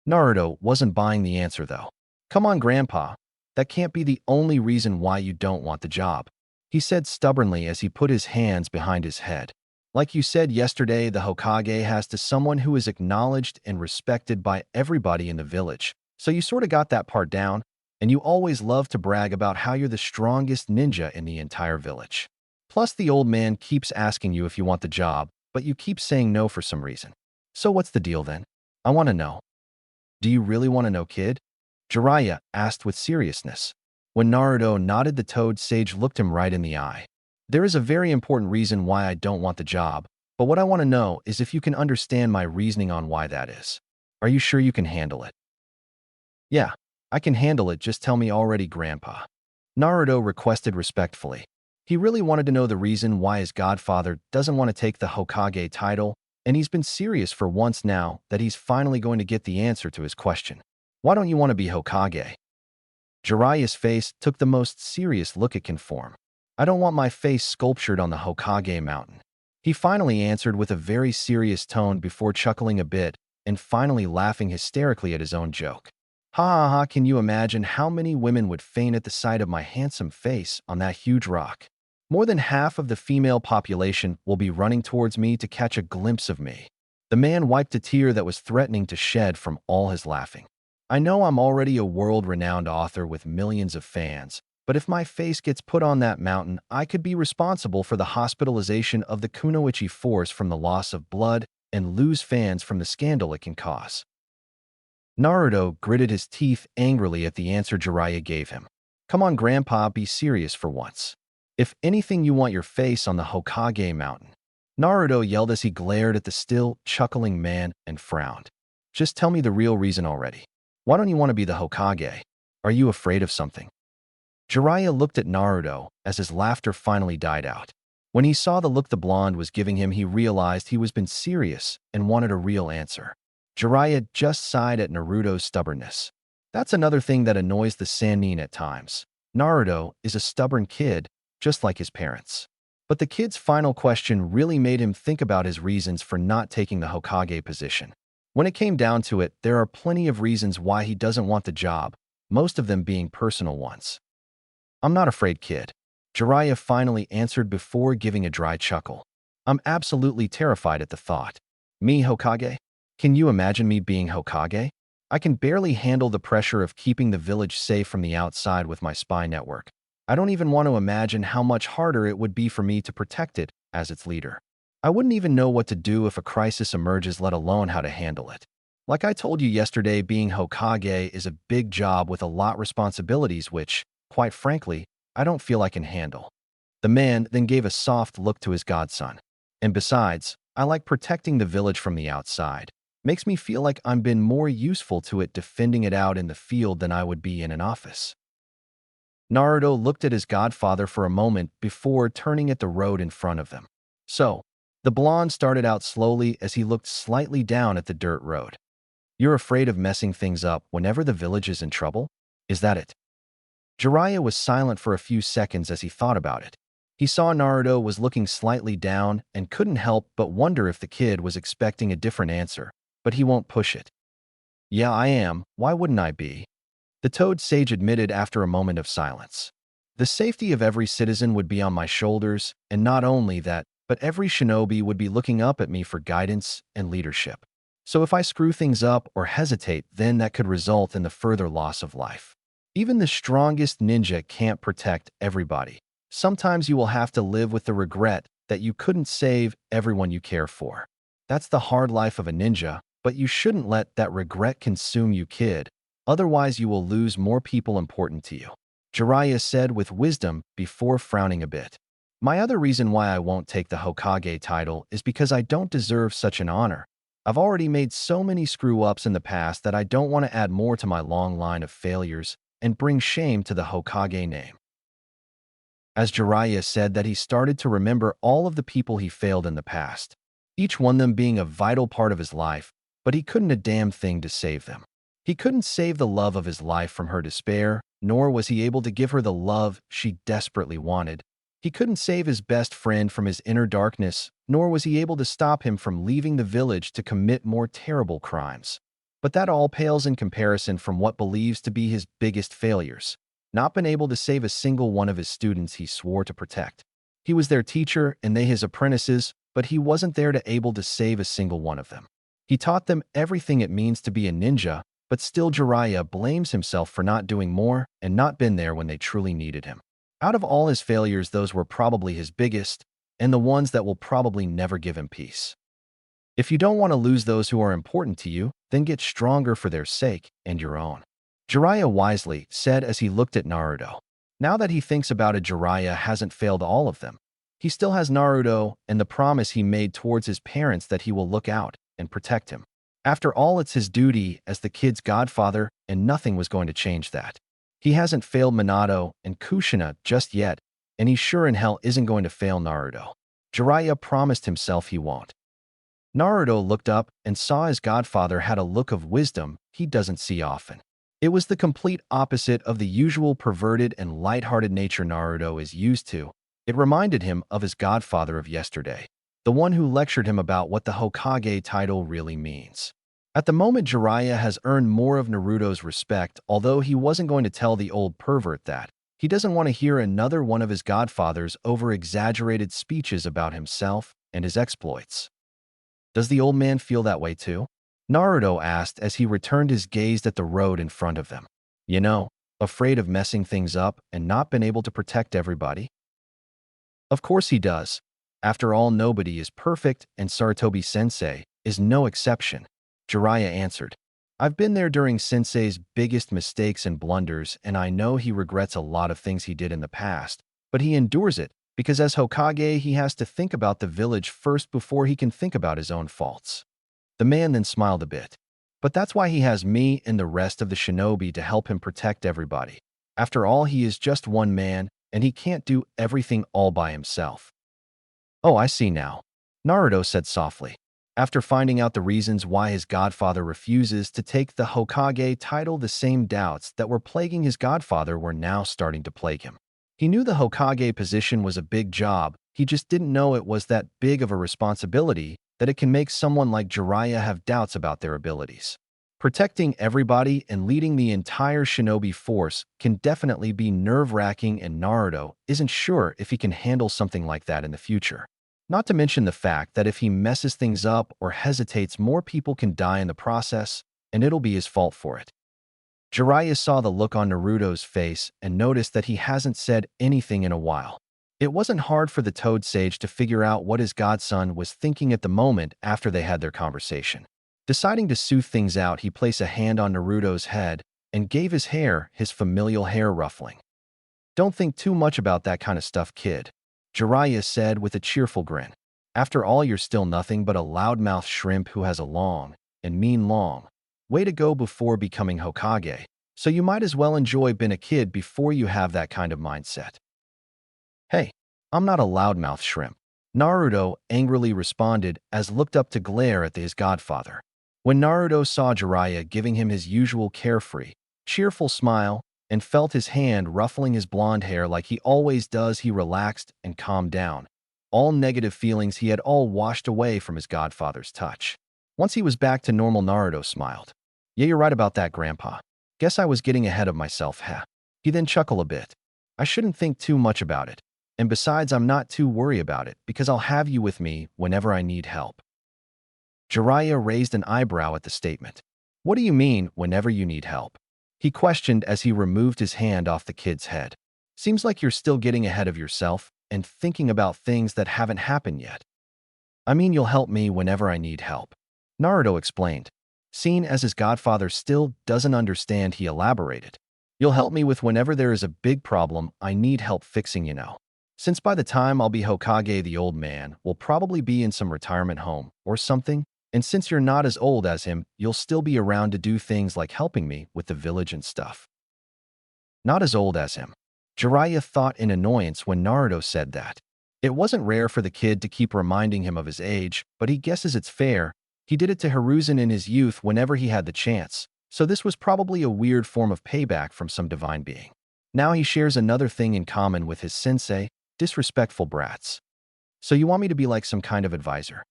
Naruto wasn't buying the answer, though. Come on, Grandpa. That can't be the only reason why you don't want the job, he said stubbornly as he put his hands behind his head. Like you said yesterday, the Hokage has to someone who is acknowledged and respected by everybody in the village. So you sort of got that part down, and you always love to brag about how you're the strongest ninja in the entire village. Plus, the old man keeps asking you if you want the job, but you keep saying no for some reason. So what's the deal then? I want to know. Do you really want to know, kid? Jiraiya asked with seriousness. When Naruto nodded, the Toad Sage looked him right in the eye. There is a very important reason why I don't want the job, but what I want to know is if you can understand my reasoning on why that is. Are you sure you can handle it? Yeah, I can handle it, just tell me already, Grandpa. Naruto requested respectfully. He really wanted to know the reason why his godfather doesn't want to take the Hokage title, and he's been serious for once now that he's finally going to get the answer to his question. Why don't you want to be Hokage? Jiraiya's face took the most serious look it can form. I don't want my face sculptured on the Hokage mountain. He finally answered with a very serious tone before chuckling a bit and finally laughing hysterically at his own joke. Ha ha ha, can you imagine how many women would faint at the sight of my handsome face on that huge rock? More than half of the female population will be running towards me to catch a glimpse of me. The man wiped a tear that was threatening to shed from all his laughing. I know I'm already a world-renowned author with millions of fans, but if my face gets put on that mountain, I could be responsible for the hospitalization of the Kunoichi force from the loss of blood and lose fans from the scandal it can cause. Naruto gritted his teeth angrily at the answer Jiraiya gave him. Come on, Grandpa, be serious for once. If anything, you want your face on the Hokage mountain. Naruto yelled as he glared at the still, chuckling man and frowned. Just tell me the real reason already. Why don't you want to be the Hokage? Are you afraid of something? Jiraiya looked at Naruto as his laughter finally died out. When he saw the look the blonde was giving him, he realized he was being serious and wanted a real answer. Jiraiya just sighed at Naruto's stubbornness. That's another thing that annoys the Sannin at times. Naruto is a stubborn kid, just like his parents. But the kid's final question really made him think about his reasons for not taking the Hokage position. When it came down to it, there are plenty of reasons why he doesn't want the job, most of them being personal ones. I'm not afraid, kid. Jiraiya finally answered before giving a dry chuckle. I'm absolutely terrified at the thought. Me, Hokage? Can you imagine me being Hokage? I can barely handle the pressure of keeping the village safe from the outside with my spy network. I don't even want to imagine how much harder it would be for me to protect it as its leader. I wouldn't even know what to do if a crisis emerges, let alone how to handle it. Like I told you yesterday, being Hokage is a big job with a lot of responsibilities which, quite frankly, I don't feel I can handle. The man then gave a soft look to his godson. And besides, I like protecting the village from the outside. Makes me feel like I'm been more useful to it defending it out in the field than I would be in an office. Naruto looked at his godfather for a moment before turning at the road in front of them. So, the blonde started out slowly as he looked slightly down at the dirt road. You're afraid of messing things up whenever the village is in trouble? Is that it? Jiraiya was silent for a few seconds as he thought about it. He saw Naruto was looking slightly down and couldn't help but wonder if the kid was expecting a different answer, but he won't push it. Yeah, I am. Why wouldn't I be? The Toad Sage admitted after a moment of silence. The safety of every citizen would be on my shoulders, and not only that, but every shinobi would be looking up at me for guidance and leadership. So if I screw things up or hesitate, then that could result in the further loss of life. Even the strongest ninja can't protect everybody. Sometimes you will have to live with the regret that you couldn't save everyone you care for. That's the hard life of a ninja, but you shouldn't let that regret consume you, kid. Otherwise, you will lose more people important to you. Jiraiya said with wisdom before frowning a bit. My other reason why I won't take the Hokage title is because I don't deserve such an honor. I've already made so many screw-ups in the past that I don't want to add more to my long line of failures and bring shame to the Hokage name. As Jiraiya said that, he started to remember all of the people he failed in the past, each one of them being a vital part of his life, but he couldn't a damn thing to save them. He couldn't save the love of his life from her despair, nor was he able to give her the love she desperately wanted. He couldn't save his best friend from his inner darkness, nor was he able to stop him from leaving the village to commit more terrible crimes. But that all pales in comparison from what believes to be his biggest failures: not been able to save a single one of his students he swore to protect. He was their teacher and they his apprentices, but he wasn't there to able to save a single one of them. He taught them everything it means to be a ninja, but still Jiraiya blames himself for not doing more and not been there when they truly needed him. Out of all his failures, those were probably his biggest, and the ones that will probably never give him peace. If you don't want to lose those who are important to you, then get stronger for their sake and your own. Jiraiya wisely said as he looked at Naruto. Now that he thinks about it, Jiraiya hasn't failed all of them. He still has Naruto and the promise he made towards his parents that he will look out and protect him. After all, it's his duty as the kid's godfather, and nothing was going to change that. He hasn't failed Minato and Kushina just yet, and he sure in hell isn't going to fail Naruto. Jiraiya promised himself he won't. Naruto looked up and saw his godfather had a look of wisdom he doesn't see often. It was the complete opposite of the usual perverted and light-hearted nature Naruto is used to. It reminded him of his godfather of yesterday, the one who lectured him about what the Hokage title really means. At the moment, Jiraiya has earned more of Naruto's respect, although he wasn't going to tell the old pervert that. He doesn't want to hear another one of his godfather's over-exaggerated speeches about himself and his exploits. Does the old man feel that way too? Naruto asked as he returned his gaze at the road in front of them. You know, afraid of messing things up and not been able to protect everybody? Of course he does. After all, nobody is perfect, and Sarutobi-sensei is no exception. Jiraiya answered. I've been there during Sensei's biggest mistakes and blunders, and I know he regrets a lot of things he did in the past, but he endures it because as Hokage he has to think about the village first before he can think about his own faults. The man then smiled a bit. But that's why he has me and the rest of the shinobi to help him protect everybody. After all, he is just one man, and he can't do everything all by himself. Oh, I see now, Naruto said softly. After finding out the reasons why his godfather refuses to take the Hokage title, the same doubts that were plaguing his godfather were now starting to plague him. He knew the Hokage position was a big job, he just didn't know it was that big of a responsibility that it can make someone like Jiraiya have doubts about their abilities. Protecting everybody and leading the entire shinobi force can definitely be nerve-wracking, and Naruto isn't sure if he can handle something like that in the future. Not to mention the fact that if he messes things up or hesitates, more people can die in the process, and it'll be his fault for it. Jiraiya saw the look on Naruto's face and noticed that he hasn't said anything in a while. It wasn't hard for the Toad Sage to figure out what his godson was thinking at the moment after they had their conversation. Deciding to soothe things out, he placed a hand on Naruto's head and gave his hair his familial hair ruffling. Don't think too much about that kind of stuff, kid, Jiraiya said with a cheerful grin. After all, you're still nothing but a loudmouth shrimp who has a long way to go before becoming Hokage, so you might as well enjoy being a kid before you have that kind of mindset. Hey, I'm not a loudmouth shrimp, Naruto angrily responded as looked up to glare at his godfather. When Naruto saw Jiraiya giving him his usual carefree, cheerful smile and felt his hand ruffling his blonde hair like he always does, he relaxed and calmed down. All negative feelings he had all washed away from his godfather's touch. Once he was back to normal, Naruto smiled. Yeah, you're right about that, Grandpa. Guess I was getting ahead of myself, huh? He then chuckled a bit. I shouldn't think too much about it. And besides, I'm not too worried about it because I'll have you with me whenever I need help. Jiraiya raised an eyebrow at the statement. What do you mean, whenever you need help? He questioned as he removed his hand off the kid's head. Seems like you're still getting ahead of yourself and thinking about things that haven't happened yet. I mean, you'll help me whenever I need help, Naruto explained. Seen as his godfather still doesn't understand, he elaborated. You'll help me with whenever there is a big problem I need help fixing, you know. Since by the time I'll be Hokage, the old man will probably be in some retirement home or something, and since you're not as old as him, you'll still be around to do things like helping me with the village and stuff. Not as old as him, Jiraiya thought in annoyance when Naruto said that. It wasn't rare for the kid to keep reminding him of his age, but he guesses it's fair He did it to Hiruzen in his youth whenever he had the chance, so this was probably a weird form of payback from some divine being. Now he shares another thing in common with his sensei, disrespectful brats. So you want me to be like some kind of advisor?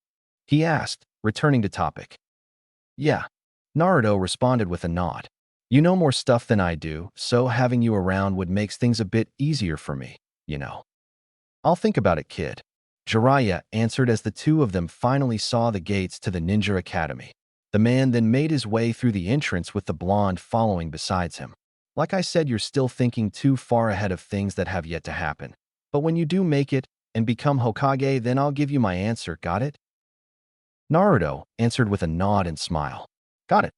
He asked, returning to topic. Yeah. Naruto responded with a nod. You know more stuff than I do, so having you around would make things a bit easier for me, you know. I'll think about it, kid. Jiraiya answered as the two of them finally saw the gates to the ninja academy. The man then made his way through the entrance with the blonde following besides him. Like I said, you're still thinking too far ahead of things that have yet to happen. But when you do make it and become Hokage, then I'll give you my answer, got it? Naruto answered with a nod and smile. Got it.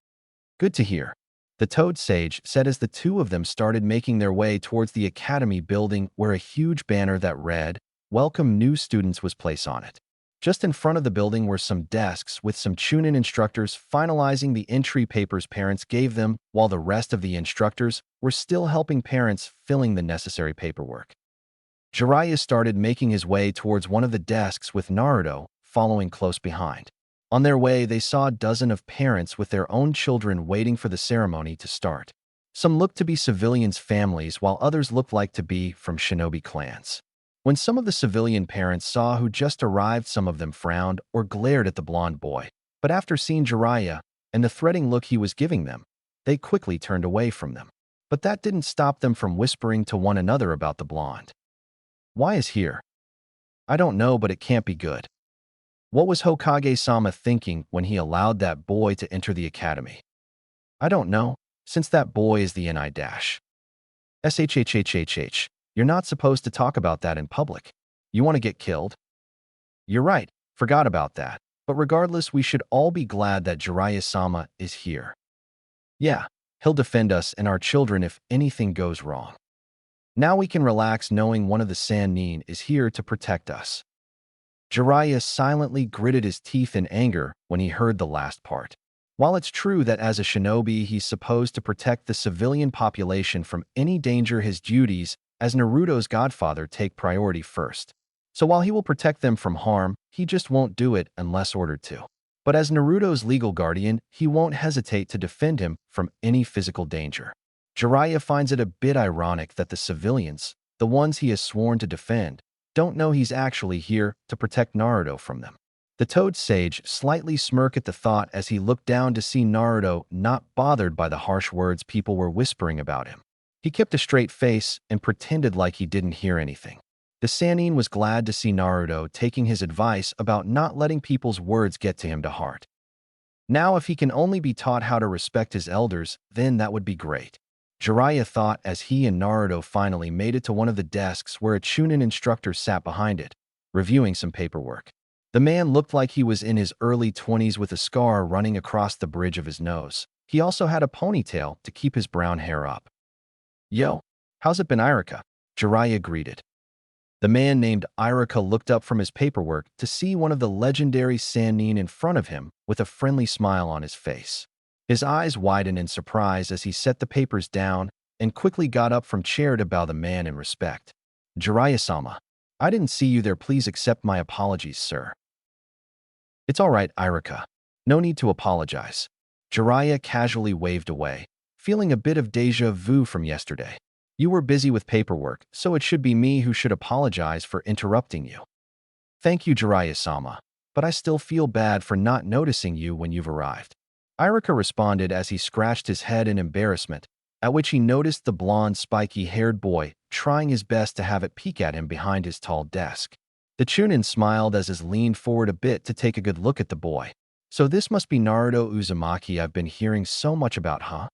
Good to hear. The Toad Sage said as the two of them started making their way towards the academy building where a huge banner that read, "Welcome new students" was placed on it. Just in front of the building were some desks with some Chunin instructors finalizing the entry papers parents gave them, while the rest of the instructors were still helping parents filling the necessary paperwork. Jiraiya started making his way towards one of the desks with Naruto following close behind. On their way, they saw a dozen of parents with their own children waiting for the ceremony to start. Some looked to be civilians' families, while others looked like to be from shinobi clans. When some of the civilian parents saw who just arrived, some of them frowned or glared at the blonde boy. But after seeing Jiraiya and the threatening look he was giving them, they quickly turned away from them. But that didn't stop them from whispering to one another about the blonde. Why is here? I don't know, but it can't be good. What was Hokage-sama thinking when he allowed that boy to enter the academy? I don't know, since that boy is the NI dash. SHHHHH, you're not supposed to talk about that in public. You want to get killed? You're right, forgot about that. But regardless, we should all be glad that Jiraiya-sama is here. Yeah, he'll defend us and our children if anything goes wrong. Now we can relax knowing one of the Sannin is here to protect us. Jiraiya silently gritted his teeth in anger when he heard the last part. While it's true that as a shinobi he's supposed to protect the civilian population from any danger, his duties as Naruto's godfather take priority first. So while he will protect them from harm, he just won't do it unless ordered to. But as Naruto's legal guardian, he won't hesitate to defend him from any physical danger. Jiraiya finds it a bit ironic that the civilians, the ones he has sworn to defend, don't know he's actually here to protect Naruto from them. The Toad Sage slightly smirked at the thought as he looked down to see Naruto not bothered by the harsh words people were whispering about him. He kept a straight face and pretended like he didn't hear anything. The Sannin was glad to see Naruto taking his advice about not letting people's words get to him to heart. Now if he can only be taught how to respect his elders, then that would be great. Jiraiya thought as he and Naruto finally made it to one of the desks where a Chunin instructor sat behind it, reviewing some paperwork. The man looked like he was in his early 20s with a scar running across the bridge of his nose. He also had a ponytail to keep his brown hair up. Yo, how's it been, Irika? Jiraiya greeted. The man named Irika looked up from his paperwork to see one of the legendary Sannin in front of him with a friendly smile on his face. His eyes widened in surprise as he set the papers down and quickly got up from chair to bow the man in respect. Jiraiya-sama, I didn't see you there. Please accept my apologies, sir. It's all right, Irika. No need to apologize. Jiraiya casually waved away, feeling a bit of déjà vu from yesterday. You were busy with paperwork, so it should be me who should apologize for interrupting you. Thank you, Jiraiya-sama, but I still feel bad for not noticing you when you've arrived. Irika responded as he scratched his head in embarrassment, at which he noticed the blonde, spiky-haired boy trying his best to have it peek at him behind his tall desk. The Chunin smiled as he leaned forward a bit to take a good look at the boy. So this must be Naruto Uzumaki I've been hearing so much about, huh?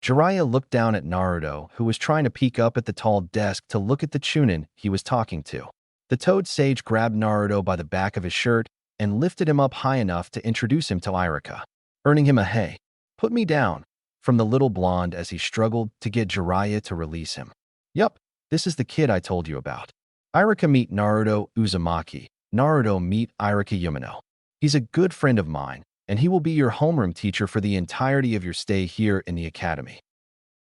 Jiraiya looked down at Naruto, who was trying to peek up at the tall desk to look at the Chunin he was talking to. The Toad Sage grabbed Naruto by the back of his shirt and lifted him up high enough to introduce him to Irika, earning him a "Hey, put me down" from the little blonde as he struggled to get Jiraiya to release him. Yup, this is the kid I told you about. Irika, meet Naruto Uzumaki. Naruto, meet Irika Yumino. He's a good friend of mine, and he will be your homeroom teacher for the entirety of your stay here in the academy.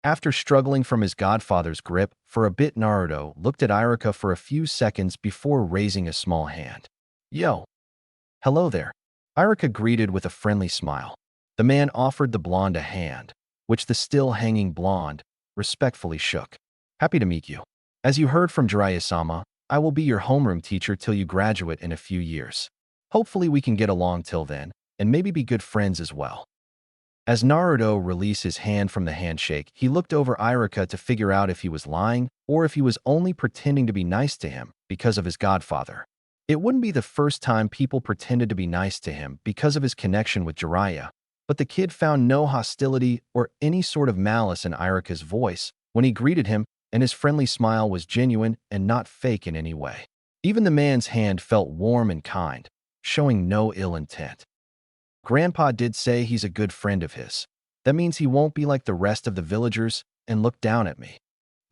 After struggling from his godfather's grip for a bit, Naruto looked at Irika for a few seconds before raising a small hand. Yo. Hello there. Irika greeted with a friendly smile. The man offered the blonde a hand, which the still hanging blonde respectfully shook. Happy to meet you. As you heard from Jiraiya-sama, I will be your homeroom teacher till you graduate in a few years. Hopefully we can get along till then, and maybe be good friends as well. As Naruto released his hand from the handshake, he looked over Irika to figure out if he was lying or if he was only pretending to be nice to him because of his godfather. It wouldn't be the first time people pretended to be nice to him because of his connection with Jiraiya, but the kid found no hostility or any sort of malice in Irika's voice when he greeted him, and his friendly smile was genuine and not fake in any way. Even the man's hand felt warm and kind, showing no ill intent. Grandpa did say he's a good friend of his. That means he won't be like the rest of the villagers and look down at me.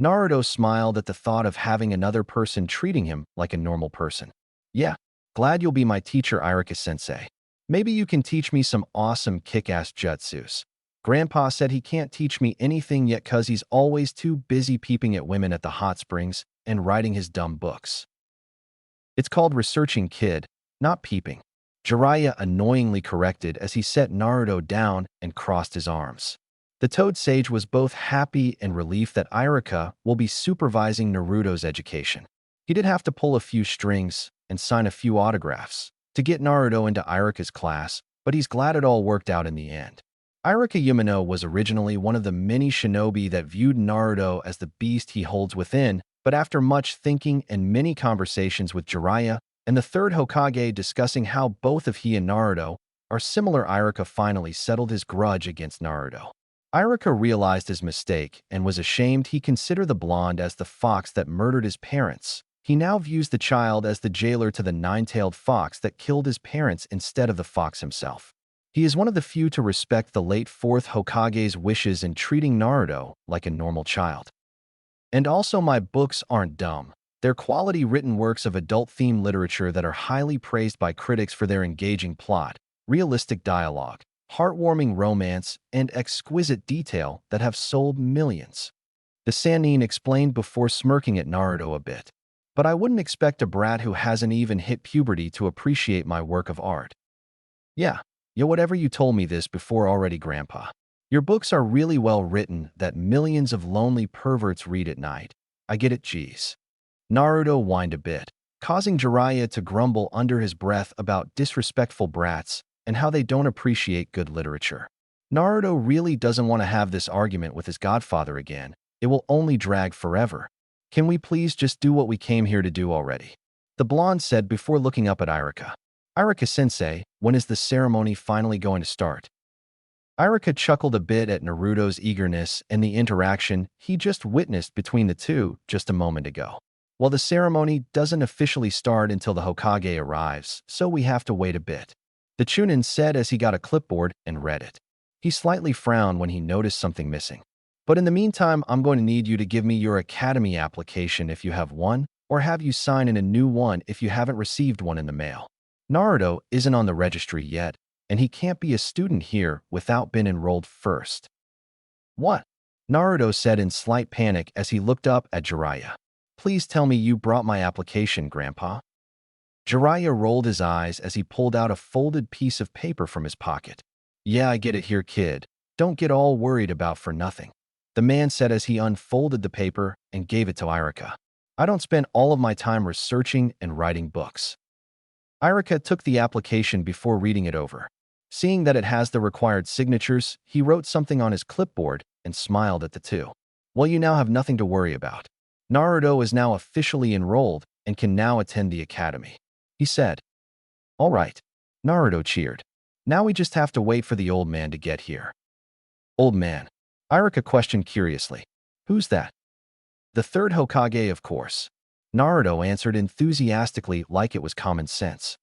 Naruto smiled at the thought of having another person treating him like a normal person. Yeah, glad you'll be my teacher, Irika-sensei. Maybe you can teach me some awesome kick-ass jutsus. Grandpa said he can't teach me anything yet cause he's always too busy peeping at women at the hot springs and writing his dumb books. It's called researching, kid, not peeping. Jiraiya annoyingly corrected as he set Naruto down and crossed his arms. The Toad Sage was both happy and relieved that Irika will be supervising Naruto's education. He did have to pull a few strings and sign a few autographs to get Naruto into Irika's class, but he's glad it all worked out in the end. Irika Yumino was originally one of the many shinobi that viewed Naruto as the beast he holds within, but after much thinking and many conversations with Jiraiya and the third Hokage discussing how both of he and Naruto are similar, Irika finally settled his grudge against Naruto. Irika realized his mistake and was ashamed. He considered the blonde as the fox that murdered his parents. He now views the child as the jailer to the nine-tailed fox that killed his parents instead of the fox himself. He is one of the few to respect the late fourth Hokage's wishes in treating Naruto like a normal child. And also, my books aren't dumb. They're quality written works of adult-themed literature that are highly praised by critics for their engaging plot, realistic dialogue, heartwarming romance, and exquisite detail that have sold millions. The Sannin explained before smirking at Naruto a bit. But I wouldn't expect a brat who hasn't even hit puberty to appreciate my work of art. Yeah, whatever, you told me this before already, Grandpa. Your books are really well written that millions of lonely perverts read at night. I get it, geez. Naruto whined a bit, causing Jiraiya to grumble under his breath about disrespectful brats and how they don't appreciate good literature. Naruto really doesn't want to have this argument with his godfather again. It will only drag forever. Can we please just do what we came here to do already? The blonde said before looking up at Irika. Irika-sensei, when is the ceremony finally going to start? Irika chuckled a bit at Naruto's eagerness and the interaction he just witnessed between the two just a moment ago. Well, the ceremony doesn't officially start until the Hokage arrives, so we have to wait a bit. The Chunin said as he got a clipboard and read it. He slightly frowned when he noticed something missing. But in the meantime, I'm going to need you to give me your academy application if you have one, or have you sign in a new one if you haven't received one in the mail. Naruto isn't on the registry yet, and he can't be a student here without being enrolled first. What? Naruto said in slight panic as he looked up at Jiraiya. Please tell me you brought my application, Grandpa. Jiraiya rolled his eyes as he pulled out a folded piece of paper from his pocket. Yeah, I get it here, kid. Don't get all worried about for nothing. The man said as he unfolded the paper and gave it to Irika. I don't spend all of my time researching and writing books. Irika took the application before reading it over. Seeing that it has the required signatures, he wrote something on his clipboard and smiled at the two. Well, you now have nothing to worry about. Naruto is now officially enrolled and can now attend the academy, he said. All right. Naruto cheered. Now we just have to wait for the old man to get here. Old man? Irika questioned curiously. Who's that? The third Hokage, of course. Naruto answered enthusiastically like it was common sense.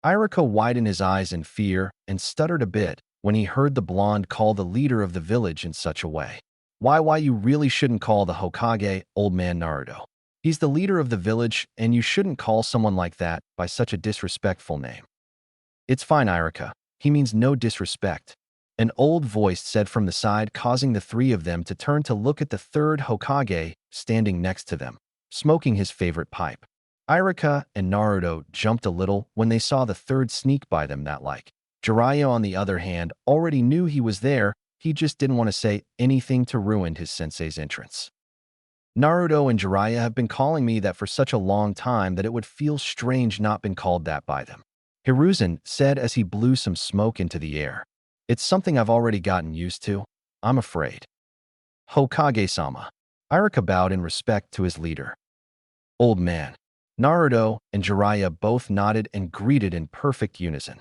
Irika widened his eyes in fear and stuttered a bit when he heard the blonde call the leader of the village in such a way. Why you really shouldn't call the Hokage old man Naruto. He's the leader of the village and you shouldn't call someone like that by such a disrespectful name. It's fine, Irika. He means no disrespect. An old voice said from the side, causing the three of them to turn to look at the third Hokage standing next to them, smoking his favorite pipe. Irika and Naruto jumped a little when they saw the third sneak by them that like. Jiraiya, on the other hand, already knew he was there, he just didn't want to say anything to ruin his sensei's entrance. Naruto and Jiraiya have been calling me that for such a long time that it would feel strange not been called that by them. Hiruzen said as he blew some smoke into the air. It's something I've already gotten used to. I'm afraid. Hokage-sama. Irika bowed in respect to his leader. Old man. Naruto and Jiraiya both nodded and greeted in perfect unison.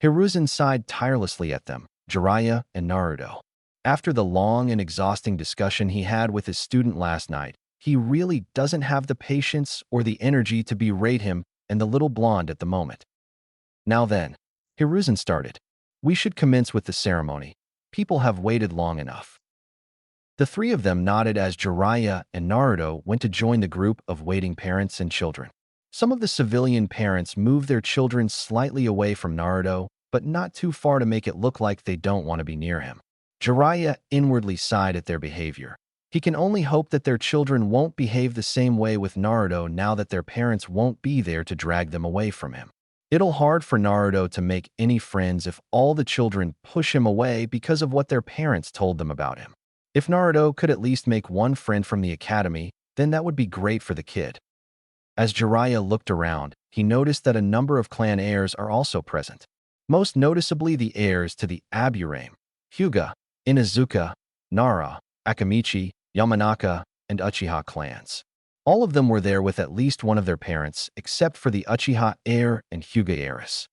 Hiruzen sighed tirelessly at them, Jiraiya and Naruto. After the long and exhausting discussion he had with his student last night, he really doesn't have the patience or the energy to berate him and the little blonde at the moment. Now then, Hiruzen started. We should commence with the ceremony. People have waited long enough. The three of them nodded as Jiraiya and Naruto went to join the group of waiting parents and children. Some of the civilian parents moved their children slightly away from Naruto, but not too far to make it look like they don't want to be near him. Jiraiya inwardly sighed at their behavior. He can only hope that their children won't behave the same way with Naruto now that their parents won't be there to drag them away from him. It'll hard for Naruto to make any friends if all the children push him away because of what their parents told them about him. If Naruto could at least make one friend from the academy, then that would be great for the kid. As Jiraiya looked around, he noticed that a number of clan heirs are also present. Most noticeably the heirs to the Aburame, Hyuga, Inuzuka, Nara, Akamichi, Yamanaka, and Uchiha clans. All of them were there with at least one of their parents, except for the Uchiha heir and Hyuga heiress.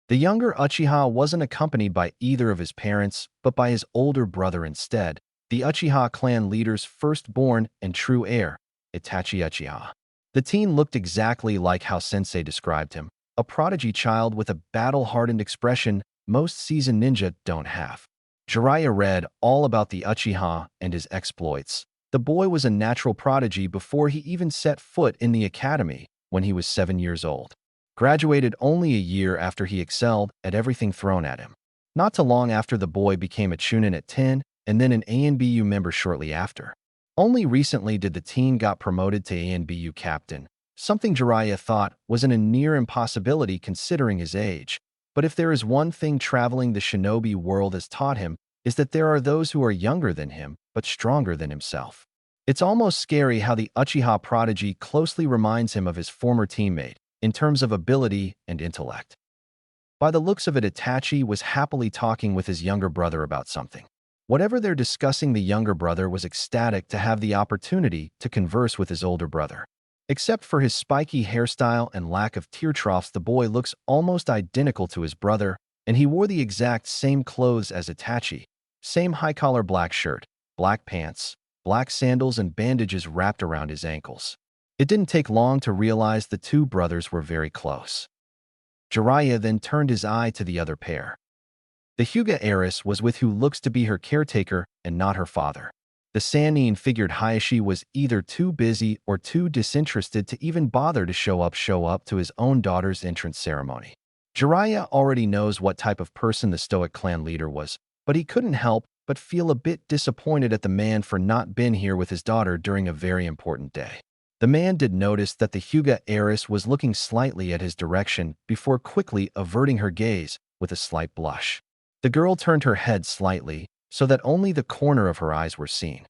The younger Uchiha wasn't accompanied by either of his parents, but by his older brother instead, the Uchiha clan leader's firstborn and true heir, Itachi Uchiha. The teen looked exactly like how Sensei described him, a prodigy child with a battle-hardened expression most seasoned ninja don't have. Jiraiya read all about the Uchiha and his exploits. The boy was a natural prodigy before he even set foot in the academy when he was 7 years old. Graduated only a year after he excelled at everything thrown at him. Not too long after the boy became a Chunin at 10, and then an ANBU member shortly after. Only recently did the teen got promoted to ANBU captain, something Jiraiya thought was a near impossibility considering his age. But if there is one thing traveling the shinobi world has taught him, is that there are those who are younger than him, but stronger than himself. It's almost scary how the Uchiha prodigy closely reminds him of his former teammate, in terms of ability and intellect. By the looks of it, Itachi was happily talking with his younger brother about something. Whatever they're discussing, the younger brother was ecstatic to have the opportunity to converse with his older brother. Except for his spiky hairstyle and lack of tear troughs, the boy looks almost identical to his brother, and he wore the exact same clothes as Itachi. Same high-collar black shirt, black pants, black sandals, and bandages wrapped around his ankles. It didn't take long to realize the two brothers were very close. Jiraiya then turned his eye to the other pair. The Hyuga heiress was with who looks to be her caretaker and not her father. The Sannin figured Hayashi was either too busy or too disinterested to even bother to show up to his own daughter's entrance ceremony. Jiraiya already knows what type of person the Stoic clan leader was, but he couldn't help but feel a bit disappointed at the man for not being here with his daughter during a very important day. The man did notice that the Hyuga heiress was looking slightly at his direction before quickly averting her gaze with a slight blush. The girl turned her head slightly so that only the corner of her eyes were seen.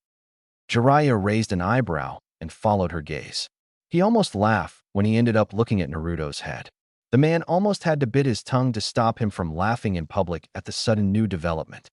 Jiraiya raised an eyebrow and followed her gaze. He almost laughed when he ended up looking at Naruto's head. The man almost had to bite his tongue to stop him from laughing in public at the sudden new development.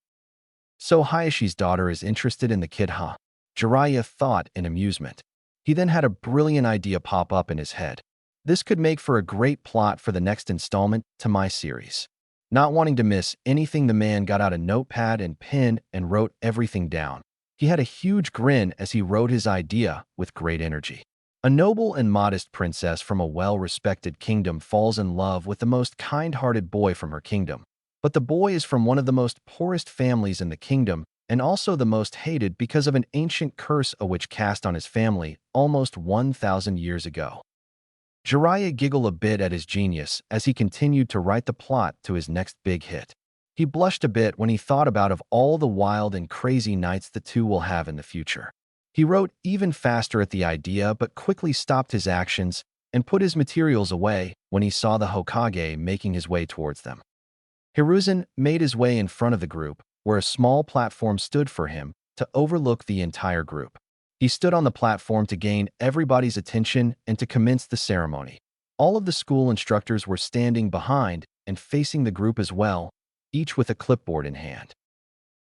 So Hayashi's daughter is interested in the kid, huh? Jiraiya thought in amusement. He then had a brilliant idea pop up in his head. This could make for a great plot for the next installment to my series. Not wanting to miss anything, the man got out a notepad and pen and wrote everything down. He had a huge grin as he wrote his idea with great energy. A noble and modest princess from a well-respected kingdom falls in love with the most kind-hearted boy from her kingdom. But the boy is from one of the most poorest families in the kingdom and also the most hated because of an ancient curse a witch cast on his family almost 1,000 years ago. Jiraiya giggled a bit at his genius as he continued to write the plot to his next big hit. He blushed a bit when he thought about of all the wild and crazy nights the two will have in the future. He wrote even faster at the idea but quickly stopped his actions and put his materials away when he saw the Hokage making his way towards them. Hiruzen made his way in front of the group, where a small platform stood for him to overlook the entire group. He stood on the platform to gain everybody's attention and to commence the ceremony. All of the school instructors were standing behind and facing the group as well, each with a clipboard in hand.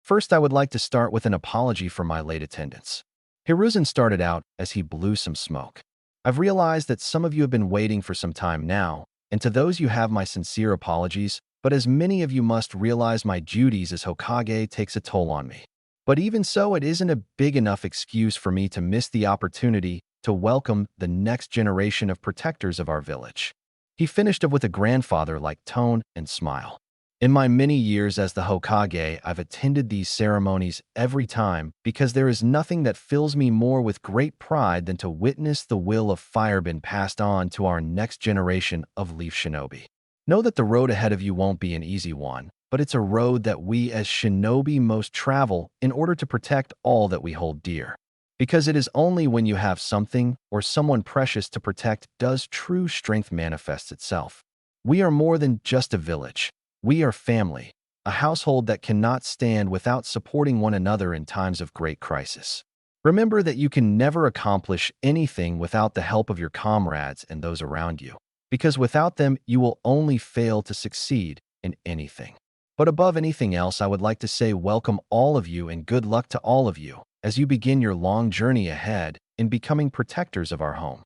First, I would like to start with an apology for my late attendance. Hiruzen started out as he blew some smoke. I've realized that some of you have been waiting for some time now, and to those you have my sincere apologies, but as many of you must realize my duties as Hokage takes a toll on me. But even so, it isn't a big enough excuse for me to miss the opportunity to welcome the next generation of protectors of our village. He finished up with a grandfather-like tone and smile. In my many years as the Hokage, I've attended these ceremonies every time because there is nothing that fills me more with great pride than to witness the will of fire being passed on to our next generation of Leaf Shinobi. Know that the road ahead of you won't be an easy one, but it's a road that we as shinobi must travel in order to protect all that we hold dear. Because it is only when you have something or someone precious to protect does true strength manifest itself. We are more than just a village. We are family, a household that cannot stand without supporting one another in times of great crisis. Remember that you can never accomplish anything without the help of your comrades and those around you, because without them, you will only fail to succeed in anything. But above anything else, I would like to say welcome all of you and good luck to all of you as you begin your long journey ahead in becoming protectors of our home.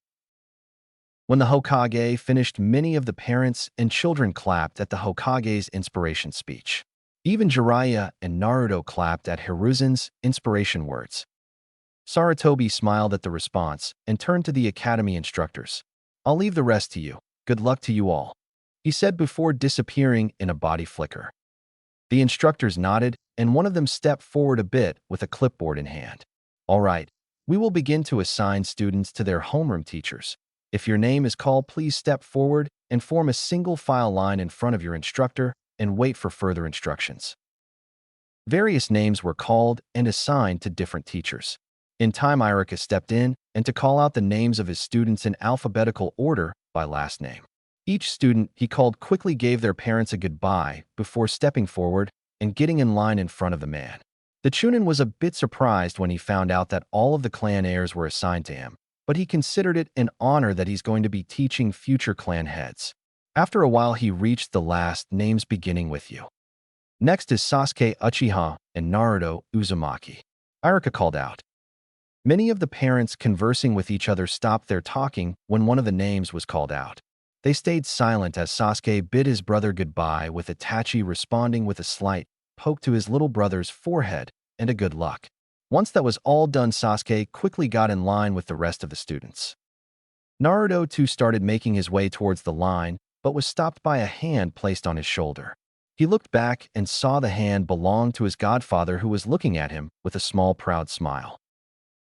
When the Hokage finished, many of the parents and children clapped at the Hokage's inspiration speech. Even Jiraiya and Naruto clapped at Hiruzen's inspiration words. Sarutobi smiled at the response and turned to the academy instructors. "I'll leave the rest to you. Good luck to you all," he said before disappearing in a body flicker. The instructors nodded, and one of them stepped forward a bit with a clipboard in hand. "All right, we will begin to assign students to their homeroom teachers. If your name is called, please step forward and form a single file line in front of your instructor and wait for further instructions." Various names were called and assigned to different teachers. In time, Irika stepped in and to call out the names of his students in alphabetical order by last name. Each student he called quickly gave their parents a goodbye before stepping forward and getting in line in front of the man. The Chunin was a bit surprised when he found out that all of the clan heirs were assigned to him, but he considered it an honor that he's going to be teaching future clan heads. After a while, he reached the last names beginning with you. "Next is Sasuke Uchiha and Naruto Uzumaki," Irika called out. Many of the parents conversing with each other stopped their talking when one of the names was called out. They stayed silent as Sasuke bid his brother goodbye, with Itachi responding with a slight poke to his little brother's forehead and a good luck. Once that was all done, Sasuke quickly got in line with the rest of the students. Naruto too started making his way towards the line, but was stopped by a hand placed on his shoulder. He looked back and saw the hand belonged to his godfather, who was looking at him with a small proud smile.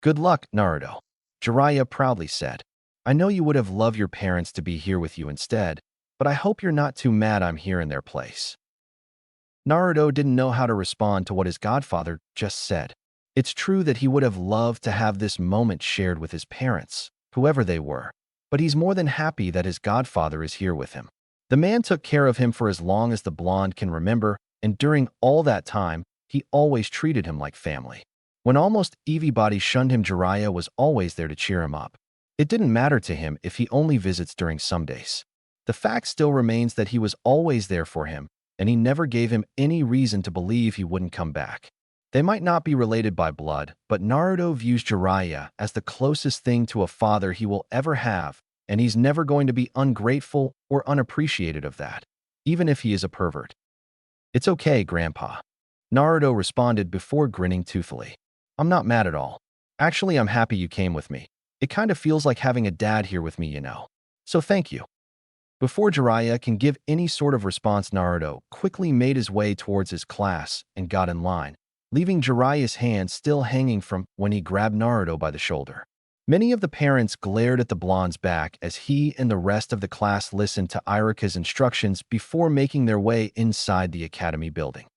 "Good luck, Naruto," Jiraiya proudly said. "I know you would have loved your parents to be here with you instead, but I hope you're not too mad I'm here in their place." Naruto didn't know how to respond to what his godfather just said. It's true that he would have loved to have this moment shared with his parents, whoever they were, but he's more than happy that his godfather is here with him. The man took care of him for as long as the blonde can remember, and during all that time, he always treated him like family. When almost everybody shunned him, Jiraiya was always there to cheer him up. It didn't matter to him if he only visits during some days. The fact still remains that he was always there for him, and he never gave him any reason to believe he wouldn't come back. They might not be related by blood, but Naruto views Jiraiya as the closest thing to a father he will ever have, and he's never going to be ungrateful or unappreciated of that, even if he is a pervert. "It's okay, Grandpa," Naruto responded before grinning toothfully. "I'm not mad at all. Actually, I'm happy you came with me. It kind of feels like having a dad here with me, you know. So thank you." Before Jiraiya can give any sort of response, Naruto quickly made his way towards his class and got in line, leaving Jiraiya's hand still hanging from when he grabbed Naruto by the shoulder. Many of the parents glared at the blonde's back as he and the rest of the class listened to Irika's instructions before making their way inside the academy building.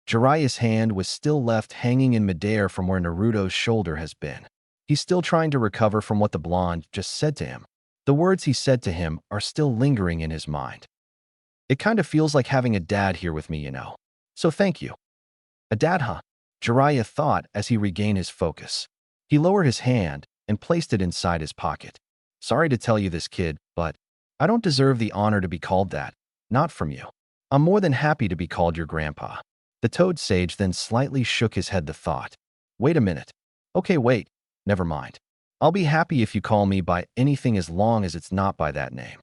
Jiraiya's hand was still left hanging in midair from where Naruto's shoulder has been. He's still trying to recover from what the blonde just said to him. The words he said to him are still lingering in his mind. It kind of feels like having a dad here with me, you know. So thank you. A dad, huh? Jiraiya thought as he regained his focus. He lowered his hand and placed it inside his pocket. Sorry to tell you this, kid, but I don't deserve the honor to be called that. Not from you. I'm more than happy to be called your grandpa. The toad sage then slightly shook his head the thought. Wait a minute. Okay, wait. Never mind. I'll be happy if you call me by anything as long as it's not by that name.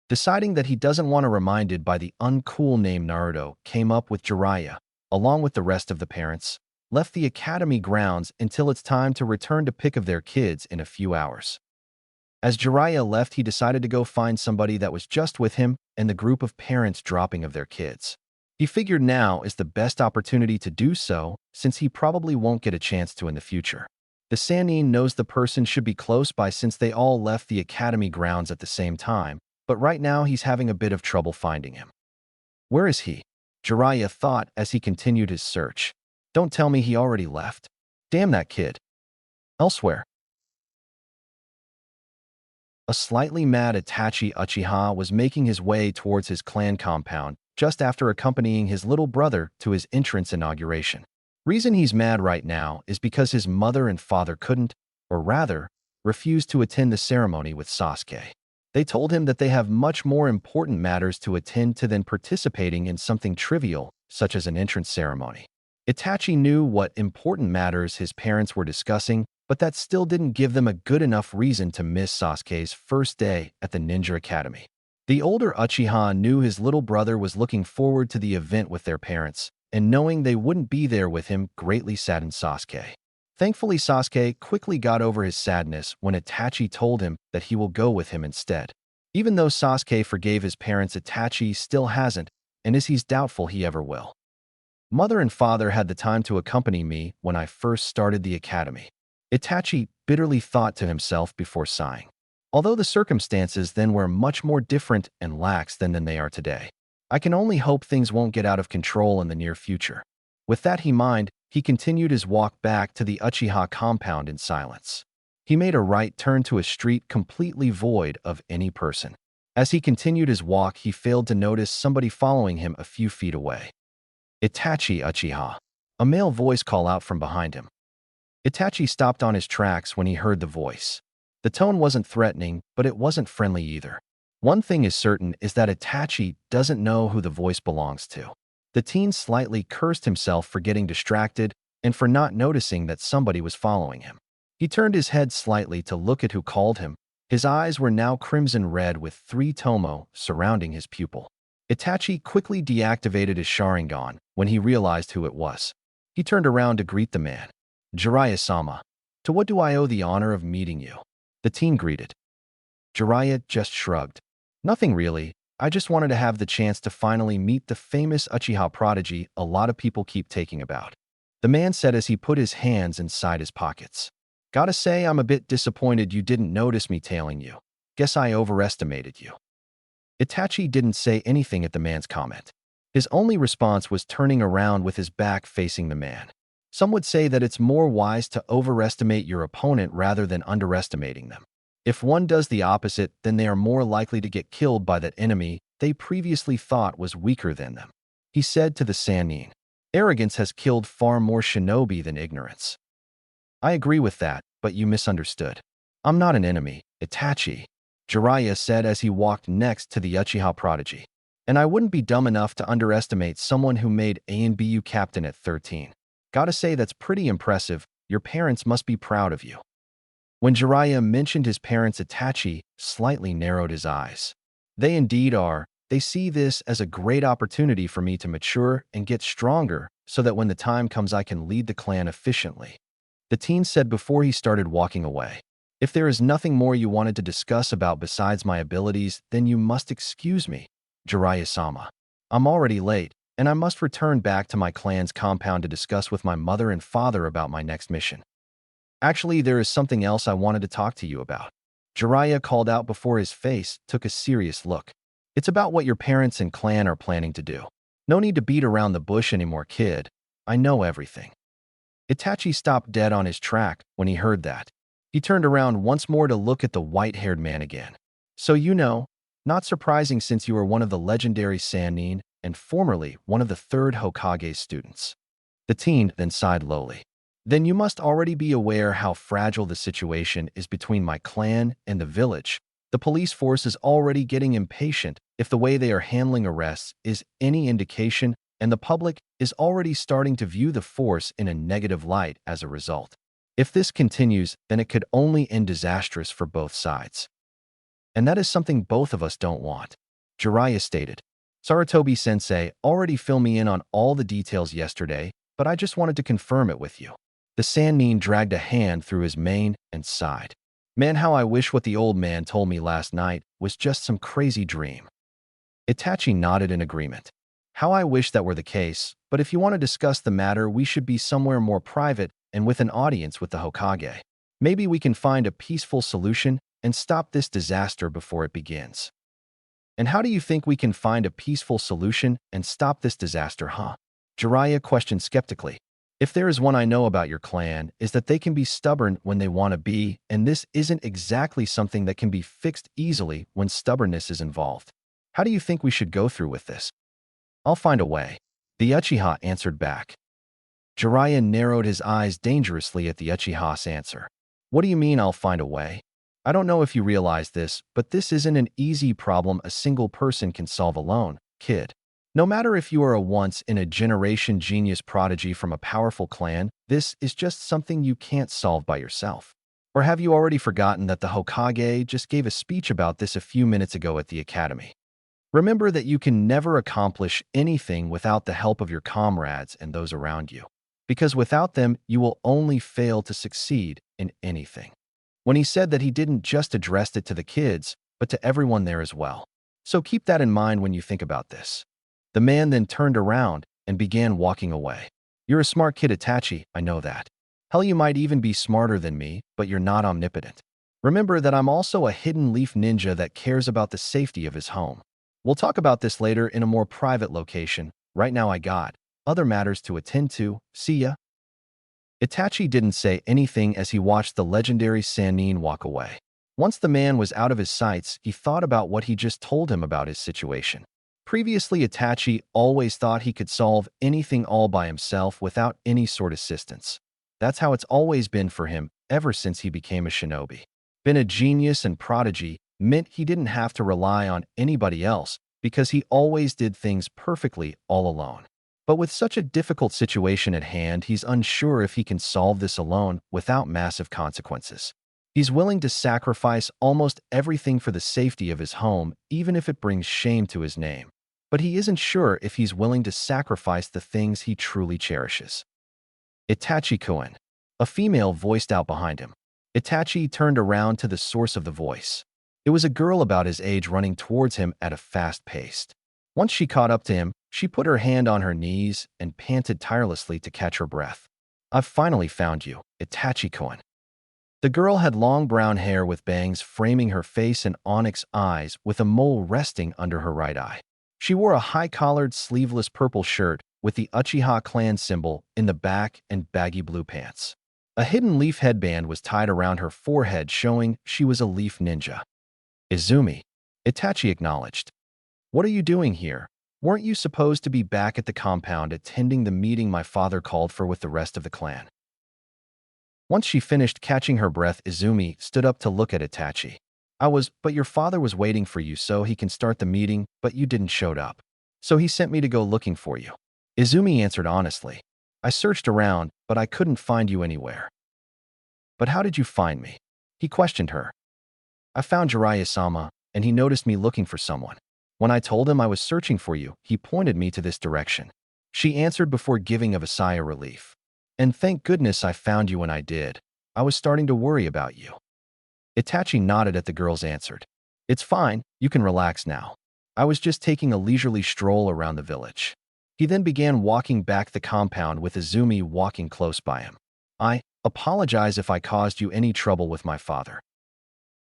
Deciding that he doesn't want to reminded by the uncool name Naruto came up with Jiraiya, along with the rest of the parents, left the academy grounds until it's time to return to pick of their kids in a few hours. As Jiraiya left, he decided to go find somebody that was just with him and the group of parents dropping of their kids. He figured now is the best opportunity to do so, since he probably won't get a chance to in the future. The Sannin knows the person should be close by since they all left the academy grounds at the same time, but right now he's having a bit of trouble finding him. Where is he? Jiraiya thought as he continued his search. Don't tell me he already left. Damn that kid. Elsewhere. A slightly mad Itachi Uchiha was making his way towards his clan compound just after accompanying his little brother to his entrance inauguration. Reason he's mad right now is because his mother and father couldn't, or rather, refused to attend the ceremony with Sasuke. They told him that they have much more important matters to attend to than participating in something trivial, such as an entrance ceremony. Itachi knew what important matters his parents were discussing, but that still didn't give them a good enough reason to miss Sasuke's first day at the Ninja Academy. The older Uchiha knew his little brother was looking forward to the event with their parents, and knowing they wouldn't be there with him greatly saddened Sasuke. Thankfully, Sasuke quickly got over his sadness when Itachi told him that he will go with him instead. Even though Sasuke forgave his parents, Itachi still hasn't, and he's doubtful he ever will. Mother and father had the time to accompany me when I first started the academy. Itachi bitterly thought to himself before sighing. Although the circumstances then were much more different and lax than they are today. I can only hope things won't get out of control in the near future. With that in mind, he continued his walk back to the Uchiha compound in silence. He made a right turn to a street completely void of any person. As he continued his walk, he failed to notice somebody following him a few feet away. Itachi Uchiha. A male voice called out from behind him. Itachi stopped on his tracks when he heard the voice. The tone wasn't threatening, but it wasn't friendly either. One thing is certain is that Itachi doesn't know who the voice belongs to. The teen slightly cursed himself for getting distracted and for not noticing that somebody was following him. He turned his head slightly to look at who called him. His eyes were now crimson red with 3 tomo surrounding his pupil. Itachi quickly deactivated his Sharingan when he realized who it was. He turned around to greet the man. Jiraiya-sama, to what do I owe the honor of meeting you? The teen greeted. Jiraiya just shrugged. Nothing really. I just wanted to have the chance to finally meet the famous Uchiha prodigy a lot of people keep talking about. The man said as he put his hands inside his pockets. Gotta say, I'm a bit disappointed you didn't notice me tailing you. Guess I overestimated you. Itachi didn't say anything at the man's comment. His only response was turning around with his back facing the man. Some would say that it's more wise to overestimate your opponent rather than underestimating them. If one does the opposite, then they are more likely to get killed by that enemy they previously thought was weaker than them. He said to the Sannin, arrogance has killed far more shinobi than ignorance. I agree with that, but you misunderstood. I'm not an enemy, Itachi, Jiraiya said as he walked next to the Uchiha prodigy. And I wouldn't be dumb enough to underestimate someone who made ANBU captain at 13. Gotta say that's pretty impressive. Your parents must be proud of you. When Jiraiya mentioned his parents, Itachi slightly narrowed his eyes. They indeed are. They see this as a great opportunity for me to mature and get stronger so that when the time comes I can lead the clan efficiently. The teen said before he started walking away. If there is nothing more you wanted to discuss about besides my abilities, then you must excuse me, Jiraiya-sama. I'm already late, and I must return back to my clan's compound to discuss with my mother and father about my next mission. Actually, there is something else I wanted to talk to you about. Jiraiya called out before his face took a serious look. It's about what your parents and clan are planning to do. No need to beat around the bush anymore, kid. I know everything. Itachi stopped dead on his track when he heard that. He turned around once more to look at the white-haired man again. So not surprising since you are one of the legendary Sannin and formerly one of the third Hokage's students. The teen then sighed lowly. Then you must already be aware how fragile the situation is between my clan and the village. The police force is already getting impatient if the way they are handling arrests is any indication, and the public is already starting to view the force in a negative light as a result. If this continues, then it could only end disastrous for both sides. And that is something both of us don't want, Jiraiya stated. Sarutobi-sensei already filled me in on all the details yesterday, but I just wanted to confirm it with you. The Sannin dragged a hand through his mane and sighed. Man, how I wish what the old man told me last night was just some crazy dream. Itachi nodded in agreement. How I wish that were the case, but if you want to discuss the matter, we should be somewhere more private and with an audience with the Hokage. Maybe we can find a peaceful solution and stop this disaster before it begins. And how do you think we can find a peaceful solution and stop this disaster, huh? Jiraiya questioned skeptically. If there is one I know about your clan, is that they can be stubborn when they want to be, and this isn't exactly something that can be fixed easily when stubbornness is involved. How do you think we should go through with this? I'll find a way, the Uchiha answered back. Jiraiya narrowed his eyes dangerously at the Uchiha's answer. What do you mean I'll find a way? I don't know if you realize this, but this isn't an easy problem a single person can solve alone, kid. No matter if you are a once-in-a-generation genius prodigy from a powerful clan, this is just something you can't solve by yourself. Or have you already forgotten that the Hokage just gave a speech about this a few minutes ago at the academy? Remember that you can never accomplish anything without the help of your comrades and those around you, because without them, you will only fail to succeed in anything. When he said that, he didn't just address it to the kids, but to everyone there as well. So keep that in mind when you think about this. The man then turned around and began walking away. You're a smart kid, Itachi, I know that. Hell, you might even be smarter than me, but you're not omnipotent. Remember that I'm also a hidden leaf ninja that cares about the safety of his home. We'll talk about this later in a more private location. Right now I got other matters to attend to. See ya. Itachi didn't say anything as he watched the legendary Sannin walk away. Once the man was out of his sights, he thought about what he just told him about his situation. Previously, Itachi always thought he could solve anything all by himself without any sort of assistance. That's how it's always been for him ever since he became a shinobi. Being a genius and prodigy meant he didn't have to rely on anybody else because he always did things perfectly all alone. But with such a difficult situation at hand, he's unsure if he can solve this alone without massive consequences. He's willing to sacrifice almost everything for the safety of his home, even if it brings shame to his name. But he isn't sure if he's willing to sacrifice the things he truly cherishes. Itachi-kun. A female voiced out behind him. Itachi turned around to the source of the voice. It was a girl about his age running towards him at a fast pace. Once she caught up to him, she put her hand on her knees and panted tirelessly to catch her breath. I've finally found you, Itachi-kun. The girl had long brown hair with bangs framing her face and onyx eyes with a mole resting under her right eye. She wore a high-collared, sleeveless purple shirt with the Uchiha clan symbol in the back and baggy blue pants. A hidden leaf headband was tied around her forehead, showing she was a leaf ninja. Izumi, Itachi acknowledged. What are you doing here? Weren't you supposed to be back at the compound attending the meeting my father called for with the rest of the clan? Once she finished catching her breath, Izumi stood up to look at Itachi. But your father was waiting for you so he can start the meeting, but you didn't showed up. So he sent me to go looking for you. Izumi answered honestly. I searched around, but I couldn't find you anywhere. But how did you find me? He questioned her. I found Jiraiya-sama, and he noticed me looking for someone. When I told him I was searching for you, he pointed me to this direction. She answered before giving a sigh of relief. And thank goodness I found you when I did. I was starting to worry about you. Itachi nodded at the girl's answer. It's fine, you can relax now. I was just taking a leisurely stroll around the village. He then began walking back the compound with Izumi walking close by him. I apologize if I caused you any trouble with my father.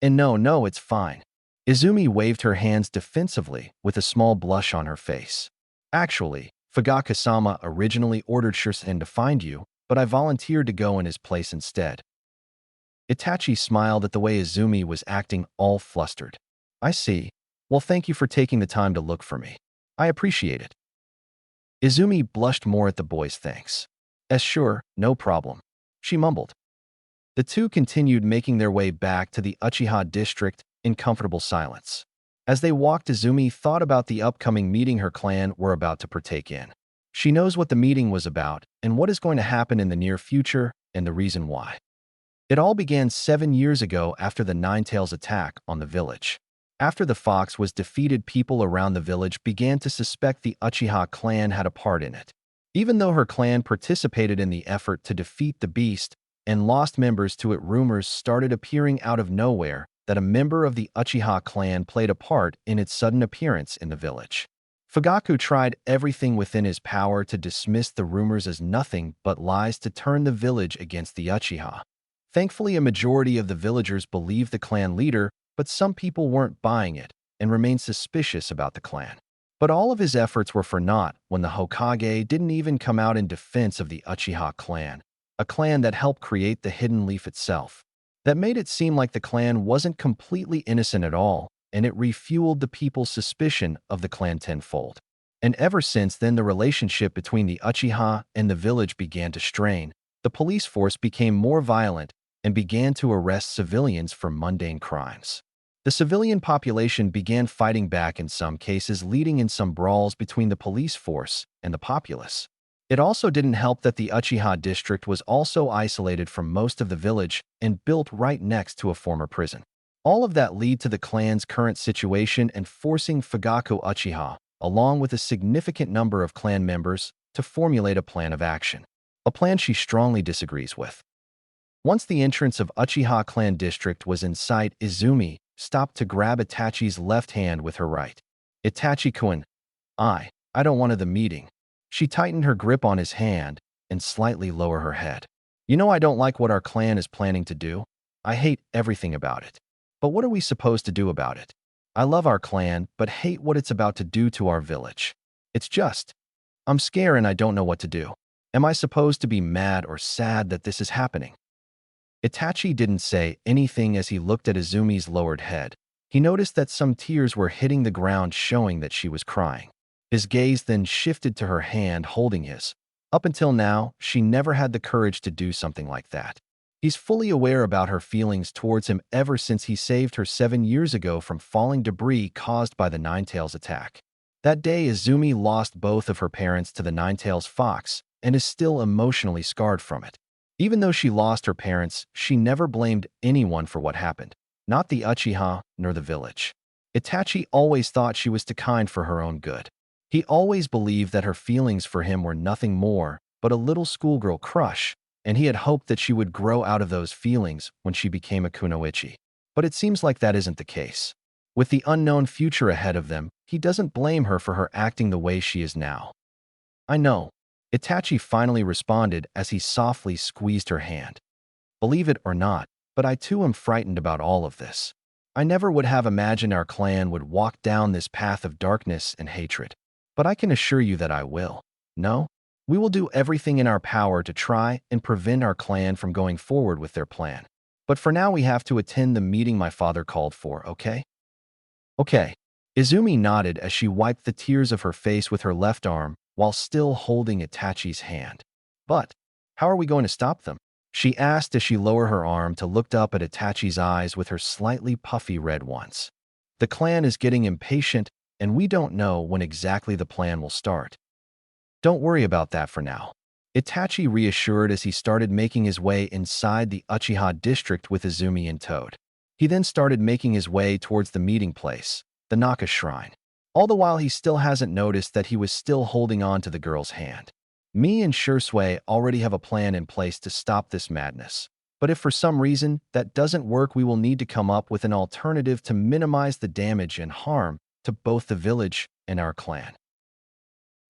And no, it's fine. Izumi waved her hands defensively with a small blush on her face. Actually, Fugaka-sama originally ordered Shursen to find you, but I volunteered to go in his place instead. Itachi smiled at the way Izumi was acting all flustered. I see. Well, thank you for taking the time to look for me. I appreciate it. Izumi blushed more at the boy's thanks. Sure, no problem. She mumbled. The two continued making their way back to the Uchiha district in comfortable silence. As they walked, Izumi thought about the upcoming meeting her clan were about to partake in. She knows what the meeting was about and what is going to happen in the near future and the reason why. It all began 7 years ago after the Ninetales attack on the village. After the fox was defeated, people around the village began to suspect the Uchiha clan had a part in it. Even though her clan participated in the effort to defeat the beast and lost members to it, rumors started appearing out of nowhere that a member of the Uchiha clan played a part in its sudden appearance in the village. Fugaku tried everything within his power to dismiss the rumors as nothing but lies to turn the village against the Uchiha. Thankfully, a majority of the villagers believed the clan leader, but some people weren't buying it and remained suspicious about the clan. But all of his efforts were for naught when the Hokage didn't even come out in defense of the Uchiha clan, a clan that helped create the Hidden Leaf itself. That made it seem like the clan wasn't completely innocent at all, and it refueled the people's suspicion of the clan tenfold. And ever since then, the relationship between the Uchiha and the village began to strain. The police force became more violent and began to arrest civilians for mundane crimes. The civilian population began fighting back in some cases, leading in some brawls between the police force and the populace. It also didn't help that the Uchiha district was also isolated from most of the village and built right next to a former prison. All of that led to the clan's current situation and forcing Fugaku Uchiha, along with a significant number of clan members, to formulate a plan of action. A plan she strongly disagrees with. Once the entrance of Uchiha clan district was in sight, Izumi stopped to grab Itachi's left hand with her right. Itachi-kun, I don't want the meeting. She tightened her grip on his hand and slightly lowered her head. You know, I don't like what our clan is planning to do. I hate everything about it. But what are we supposed to do about it? I love our clan, but hate what it's about to do to our village. It's just, I'm scared and I don't know what to do. Am I supposed to be mad or sad that this is happening? Itachi didn't say anything as he looked at Izumi's lowered head. He noticed that some tears were hitting the ground, showing that she was crying. His gaze then shifted to her hand holding his. Up until now, she never had the courage to do something like that. He's fully aware about her feelings towards him ever since he saved her 7 years ago from falling debris caused by the Ninetales attack. That day, Izumi lost both of her parents to the Ninetales fox and is still emotionally scarred from it. Even though she lost her parents, she never blamed anyone for what happened, not the Uchiha nor the village. Itachi always thought she was too kind for her own good. He always believed that her feelings for him were nothing more but a little schoolgirl crush, and he had hoped that she would grow out of those feelings when she became a kunoichi. But it seems like that isn't the case. With the unknown future ahead of them, he doesn't blame her for her acting the way she is now. I know. Itachi finally responded as he softly squeezed her hand. Believe it or not, but I too am frightened about all of this. I never would have imagined our clan would walk down this path of darkness and hatred. But I can assure you that I will. No, we will do everything in our power to try and prevent our clan from going forward with their plan. But for now, we have to attend the meeting my father called for, okay? Okay. Izumi nodded as she wiped the tears of her face with her left arm while still holding Itachi's hand. But how are we going to stop them? She asked as she lowered her arm to look up at Itachi's eyes with her slightly puffy red ones. The clan is getting impatient, and we don't know when exactly the plan will start. Don't worry about that for now. Itachi reassured as he started making his way inside the Uchiha district with Izumi in tow. He then started making his way towards the meeting place, the Naka shrine. All the while, he still hasn't noticed that he was still holding on to the girl's hand. Me and Shursui already have a plan in place to stop this madness. But if for some reason that doesn't work, we will need to come up with an alternative to minimize the damage and harm to both the village and our clan.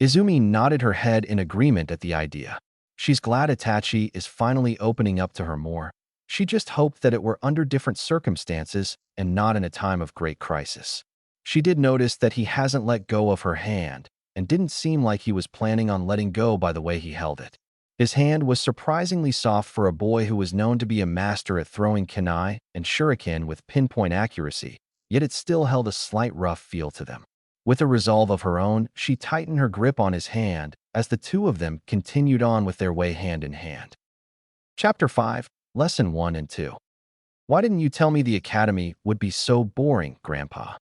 Izumi nodded her head in agreement at the idea. She's glad Itachi is finally opening up to her more. She just hoped that it were under different circumstances and not in a time of great crisis. She did notice that he hasn't let go of her hand and didn't seem like he was planning on letting go by the way he held it. His hand was surprisingly soft for a boy who was known to be a master at throwing kunai and shuriken with pinpoint accuracy, yet it still held a slight rough feel to them. With a resolve of her own, she tightened her grip on his hand as the two of them continued on with their way hand in hand. Chapter 5, Lesson 1 and 2. Why didn't you tell me the academy would be so boring, Grandpa?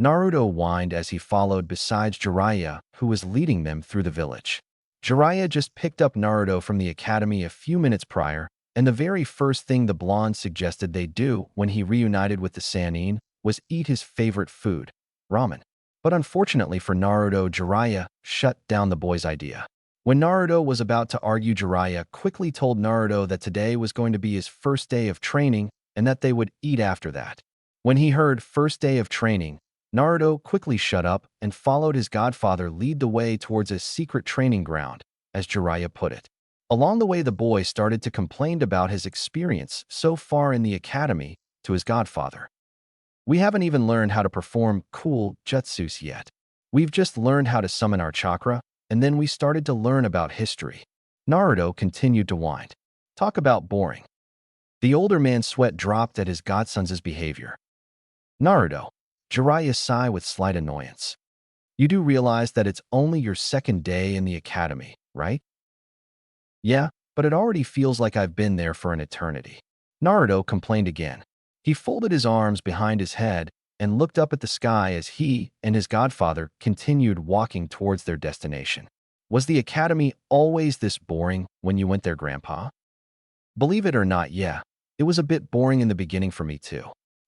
Naruto whined as he followed beside Jiraiya, who was leading them through the village. Jiraiya just picked up Naruto from the academy a few minutes prior, and the very first thing the blonde suggested they do when he reunited with the Sannin was eat his favorite food, ramen. But unfortunately for Naruto, Jiraiya shut down the boy's idea. When Naruto was about to argue, Jiraiya quickly told Naruto that today was going to be his first day of training and that they would eat after that. When he heard first day of training, Naruto quickly shut up and followed his godfather lead the way towards a secret training ground, as Jiraiya put it. Along the way, the boy started to complain about his experience so far in the academy to his godfather. We haven't even learned how to perform cool jutsus yet. We've just learned how to summon our chakra, and then we started to learn about history. Naruto continued to whine. Talk about boring. The older man's sweat dropped at his godson's behavior. Naruto, Jiraiya sighed with slight annoyance. You do realize that it's only your second day in the academy, right? Yeah, but it already feels like I've been there for an eternity. Naruto complained again. He folded his arms behind his head and looked up at the sky as he and his godfather continued walking towards their destination. Was the academy always this boring when you went there, Grandpa? Believe it or not, yeah, it was a bit boring in the beginning for me too.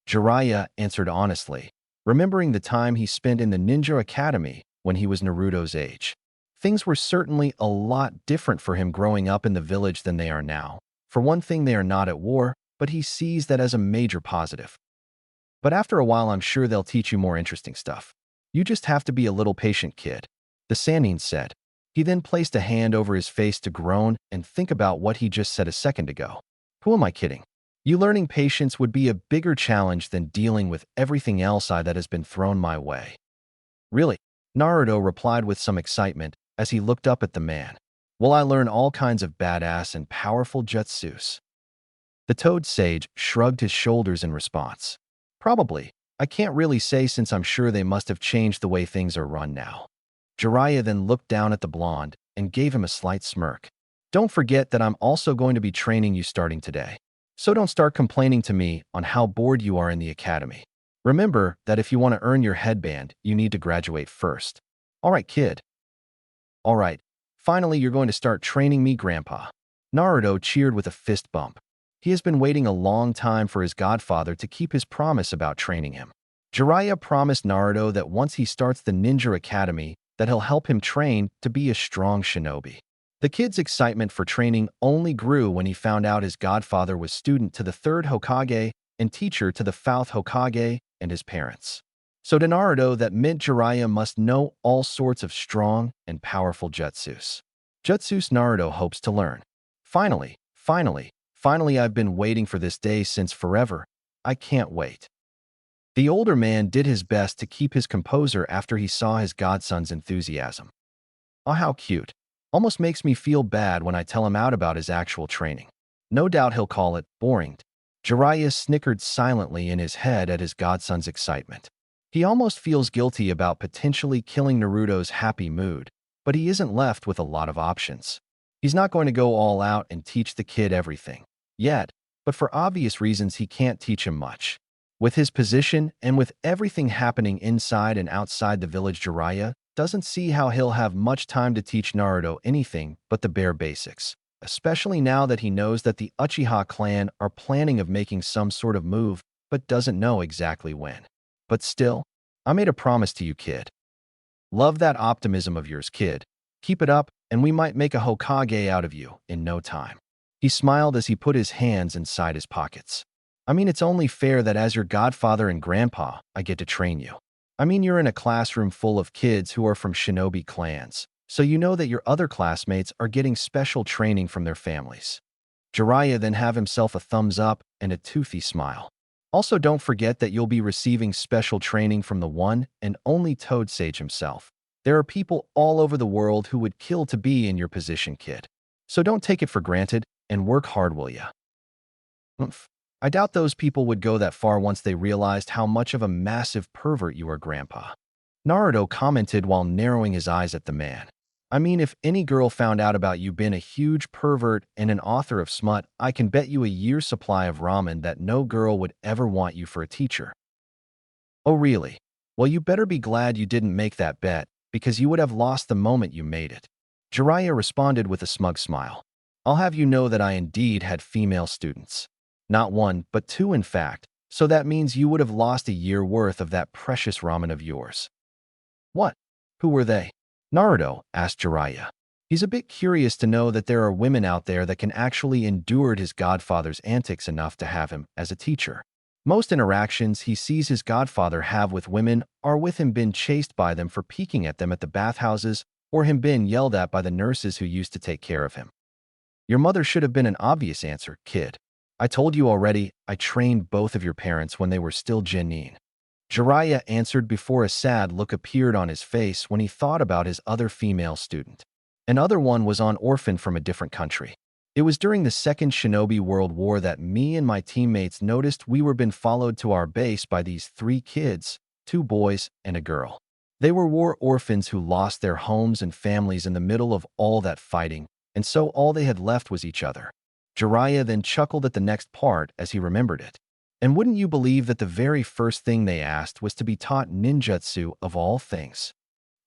Jiraiya answered honestly, remembering the time he spent in the ninja academy when he was Naruto's age. Things were certainly a lot different for him growing up in the village than they are now. For one thing, they are not at war, but he sees that as a major positive. But after a while, I'm sure they'll teach you more interesting stuff. You just have to be a little patient, kid, the Sannin said. He then placed a hand over his face to groan and think about what he just said a second ago. Who am I kidding? You learning patience would be a bigger challenge than dealing with everything else that has been thrown my way. Really? Naruto replied with some excitement as he looked up at the man. Will I learn all kinds of badass and powerful jutsus? The Toad Sage shrugged his shoulders in response. Probably. I can't really say since I'm sure they must have changed the way things are run now. Jiraiya then looked down at the blonde and gave him a slight smirk. Don't forget that I'm also going to be training you starting today. So don't start complaining to me on how bored you are in the academy. Remember that if you want to earn your headband, you need to graduate first. All right, kid. All right. Finally, you're going to start training me, Grandpa. Naruto cheered with a fist bump. He has been waiting a long time for his godfather to keep his promise about training him. Jiraiya promised Naruto that once he starts the ninja academy, that he'll help him train to be a strong shinobi. The kid's excitement for training only grew when he found out his godfather was student to the third Hokage and teacher to the fourth Hokage and his parents. So to Naruto, that meant Jiraiya must know all sorts of strong and powerful jutsus. Jutsus Naruto hopes to learn. Finally, I've been waiting for this day since forever. I can't wait. The older man did his best to keep his composure after he saw his godson's enthusiasm. Oh, how cute. Almost makes me feel bad when I tell him out about his actual training. No doubt he'll call it boring. Jiraiya snickered silently in his head at his godson's excitement. He almost feels guilty about potentially killing Naruto's happy mood, but he isn't left with a lot of options. He's not going to go all out and teach the kid everything yet, but for obvious reasons he can't teach him much. With his position and with everything happening inside and outside the village, Jiraiya doesn't see how he'll have much time to teach Naruto anything but the bare basics, especially now that he knows that the Uchiha clan are planning of making some sort of move but doesn't know exactly when. But still, I made a promise to you, kid. Love that optimism of yours, kid. Keep it up and we might make a Hokage out of you in no time. He smiled as he put his hands inside his pockets. I mean, it's only fair that as your godfather and grandpa, I get to train you. I mean, you're in a classroom full of kids who are from shinobi clans, so you know that your other classmates are getting special training from their families. Jiraiya then have himself a thumbs up and a toothy smile. Also, don't forget that you'll be receiving special training from the one and only Toad Sage himself. There are people all over the world who would kill to be in your position, kid. So don't take it for granted and work hard, will ya? I doubt those people would go that far once they realized how much of a massive pervert you are, Grandpa. Naruto commented while narrowing his eyes at the man. I mean, if any girl found out about you being a huge pervert and an author of smut, I can bet you a year's supply of ramen that no girl would ever want you for a teacher. Oh, really? Well, you better be glad you didn't make that bet, because you would have lost the moment you made it. Jiraiya responded with a smug smile. I'll have you know that I indeed had female students. Not one, but two in fact, so that means you would have lost a year worth of that precious ramen of yours. What? Who were they? Naruto asked Jiraiya. He's a bit curious to know that there are women out there that can actually endure his godfather's antics enough to have him as a teacher. Most interactions he sees his godfather have with women are with him being chased by them for peeking at them at the bathhouses or him being yelled at by the nurses who used to take care of him. Your mother should have been an obvious answer, kid. I told you already, I trained both of your parents when they were still genin. Jiraiya answered before a sad look appeared on his face when he thought about his other female student. Another one was on orphan from a different country. It was during the Second Shinobi World War that me and my teammates noticed we were being followed to our base by these three kids, two boys and a girl. They were war orphans who lost their homes and families in the middle of all that fighting, and so all they had left was each other. Jiraiya then chuckled at the next part as he remembered it. And wouldn't you believe that the very first thing they asked was to be taught ninjutsu of all things?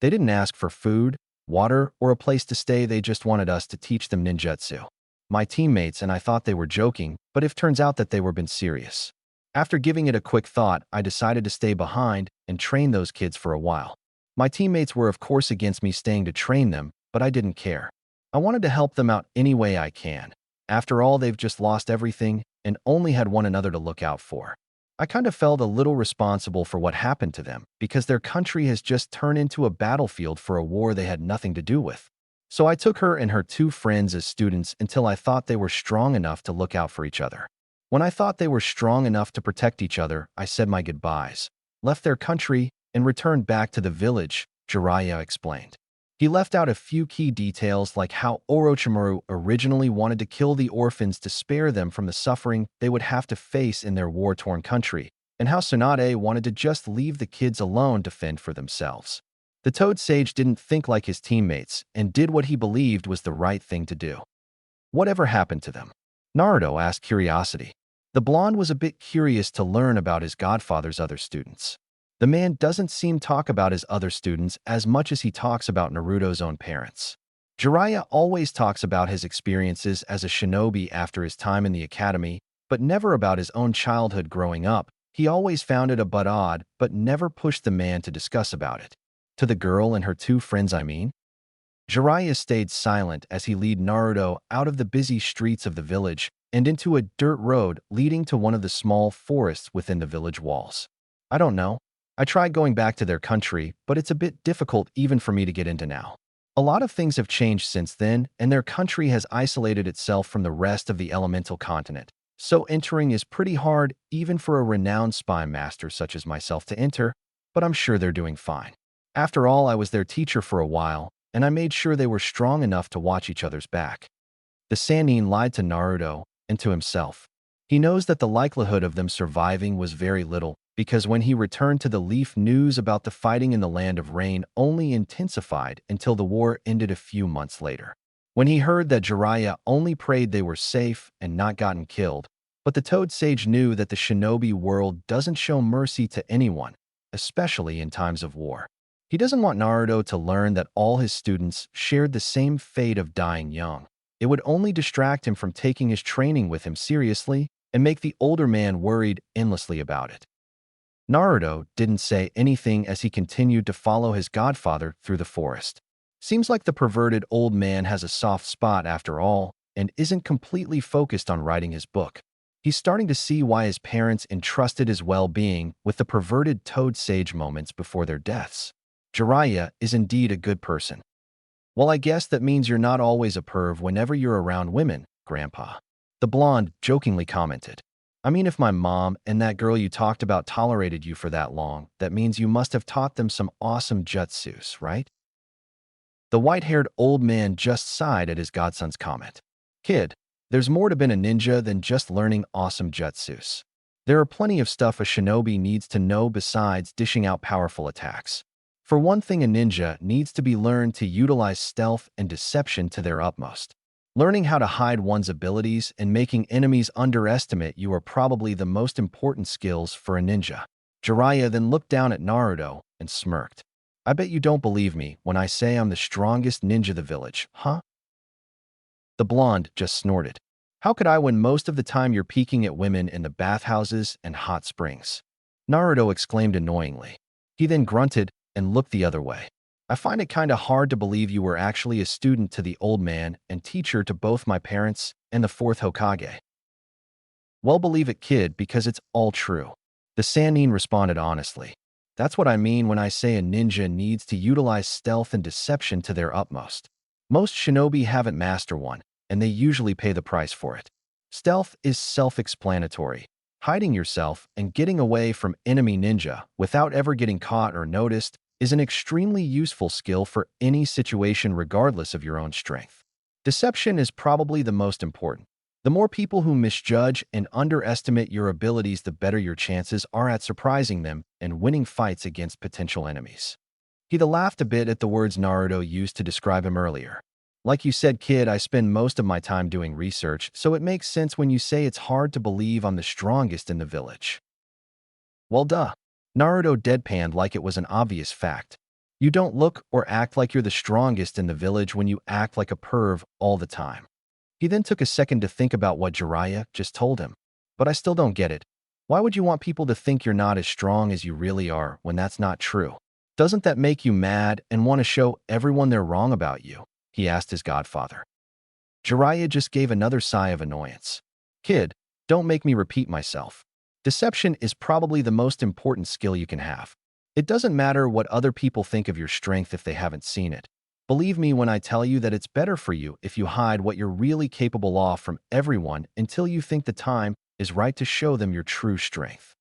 They didn't ask for food, water, or a place to stay, they just wanted us to teach them ninjutsu. My teammates and I thought they were joking, but it turns out that they were being serious. After giving it a quick thought, I decided to stay behind and train those kids for a while. My teammates were of course against me staying to train them, but I didn't care. I wanted to help them out any way I can. After all, they've just lost everything and only had one another to look out for. I kind of felt a little responsible for what happened to them because their country has just turned into a battlefield for a war they had nothing to do with. So I took her and her two friends as students until I thought they were strong enough to look out for each other. When I thought they were strong enough to protect each other, I said my goodbyes, left their country, and returned back to the village, Jiraiya explained. He left out a few key details like how Orochimaru originally wanted to kill the orphans to spare them from the suffering they would have to face in their war-torn country, and how Tsunade wanted to just leave the kids alone to fend for themselves. The Toad Sage didn't think like his teammates and did what he believed was the right thing to do. Whatever happened to them? Naruto asked curiosity. The blonde was a bit curious to learn about his godfather's other students. The man doesn't seem to talk about his other students as much as he talks about Naruto's own parents. Jiraiya always talks about his experiences as a shinobi after his time in the academy, but never about his own childhood growing up. He always found it a bit odd, but never pushed the man to discuss about it. To the girl and her two friends, I mean. Jiraiya stayed silent as he led Naruto out of the busy streets of the village and into a dirt road leading to one of the small forests within the village walls. I don't know. I tried going back to their country, but it's a bit difficult even for me to get into now. A lot of things have changed since then, and their country has isolated itself from the rest of the elemental continent. So entering is pretty hard even for a renowned spy master such as myself to enter, but I'm sure they're doing fine. After all, I was their teacher for a while, and I made sure they were strong enough to watch each other's back. The Sannin lied to Naruto and to himself. He knows that the likelihood of them surviving was very little, because when he returned to the Leaf, news about the fighting in the Land of Rain only intensified until the war ended a few months later. When he heard that Jiraiya only prayed they were safe and not gotten killed, but the Toad Sage knew that the shinobi world doesn't show mercy to anyone, especially in times of war. He doesn't want Naruto to learn that all his students shared the same fate of dying young. It would only distract him from taking his training with him seriously and make the older man worried endlessly about it. Naruto didn't say anything as he continued to follow his godfather through the forest. Seems like the perverted old man has a soft spot after all and isn't completely focused on writing his book. He's starting to see why his parents entrusted his well-being with the perverted Toad Sage moments before their deaths. Jiraiya is indeed a good person. Well, I guess that means you're not always a perv whenever you're around women, Grandpa. The blonde jokingly commented. I mean, if my mom and that girl you talked about tolerated you for that long, that means you must have taught them some awesome jutsus, right? The white-haired old man just sighed at his godson's comment. Kid, There's more to being a ninja than just learning awesome jutsus. There are plenty of stuff a shinobi needs to know besides dishing out powerful attacks. For one thing, a ninja needs to be learned to utilize stealth and deception to their utmost. Learning how to hide one's abilities and making enemies underestimate you are probably the most important skills for a ninja. Jiraiya then looked down at Naruto and smirked. I bet you don't believe me when I say I'm the strongest ninja of the village, huh? The blonde just snorted. How could I when most of the time you're peeking at women in the bathhouses and hot springs? Naruto exclaimed annoyingly. He then grunted and looked the other way. I find it kinda hard to believe you were actually a student to the old man and teacher to both my parents and the fourth Hokage. Well, believe it, kid, because it's all true. The Sannin responded honestly. That's what I mean when I say a ninja needs to utilize stealth and deception to their utmost. Most shinobi haven't mastered one, and they usually pay the price for it. Stealth is self-explanatory. Hiding yourself and getting away from enemy ninja without ever getting caught or noticed is an extremely useful skill for any situation regardless of your own strength. Deception is probably the most important. The more people who misjudge and underestimate your abilities, the better your chances are at surprising them and winning fights against potential enemies. He laughed a bit at the words Naruto used to describe him earlier. Like you said, kid, I spend most of my time doing research, so it makes sense when you say it's hard to believe I'm the strongest in the village. Well, duh. Naruto deadpanned like it was an obvious fact. You don't look or act like you're the strongest in the village when you act like a perv all the time. He then took a second to think about what Jiraiya just told him. But I still don't get it. Why would you want people to think you're not as strong as you really are when that's not true? Doesn't that make you mad and want to show everyone they're wrong about you? He asked his godfather. Jiraiya just gave another sigh of annoyance. Kid, don't make me repeat myself. Deception is probably the most important skill you can have. It doesn't matter what other people think of your strength if they haven't seen it. Believe me when I tell you that it's better for you if you hide what you're really capable of from everyone until you think the time is right to show them your true strength.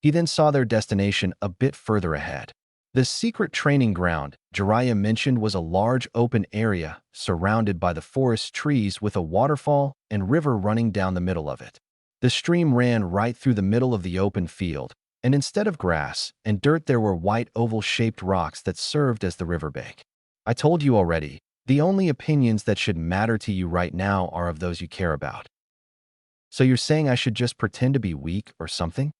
He then saw their destination a bit further ahead. The secret training ground Jiraiya mentioned was a large open area surrounded by the forest trees with a waterfall and river running down the middle of it. The stream ran right through the middle of the open field, and instead of grass and dirt there were white oval-shaped rocks that served as the riverbank. I told you already, the only opinions that should matter to you right now are of those you care about. So you're saying I should just pretend to be weak or something?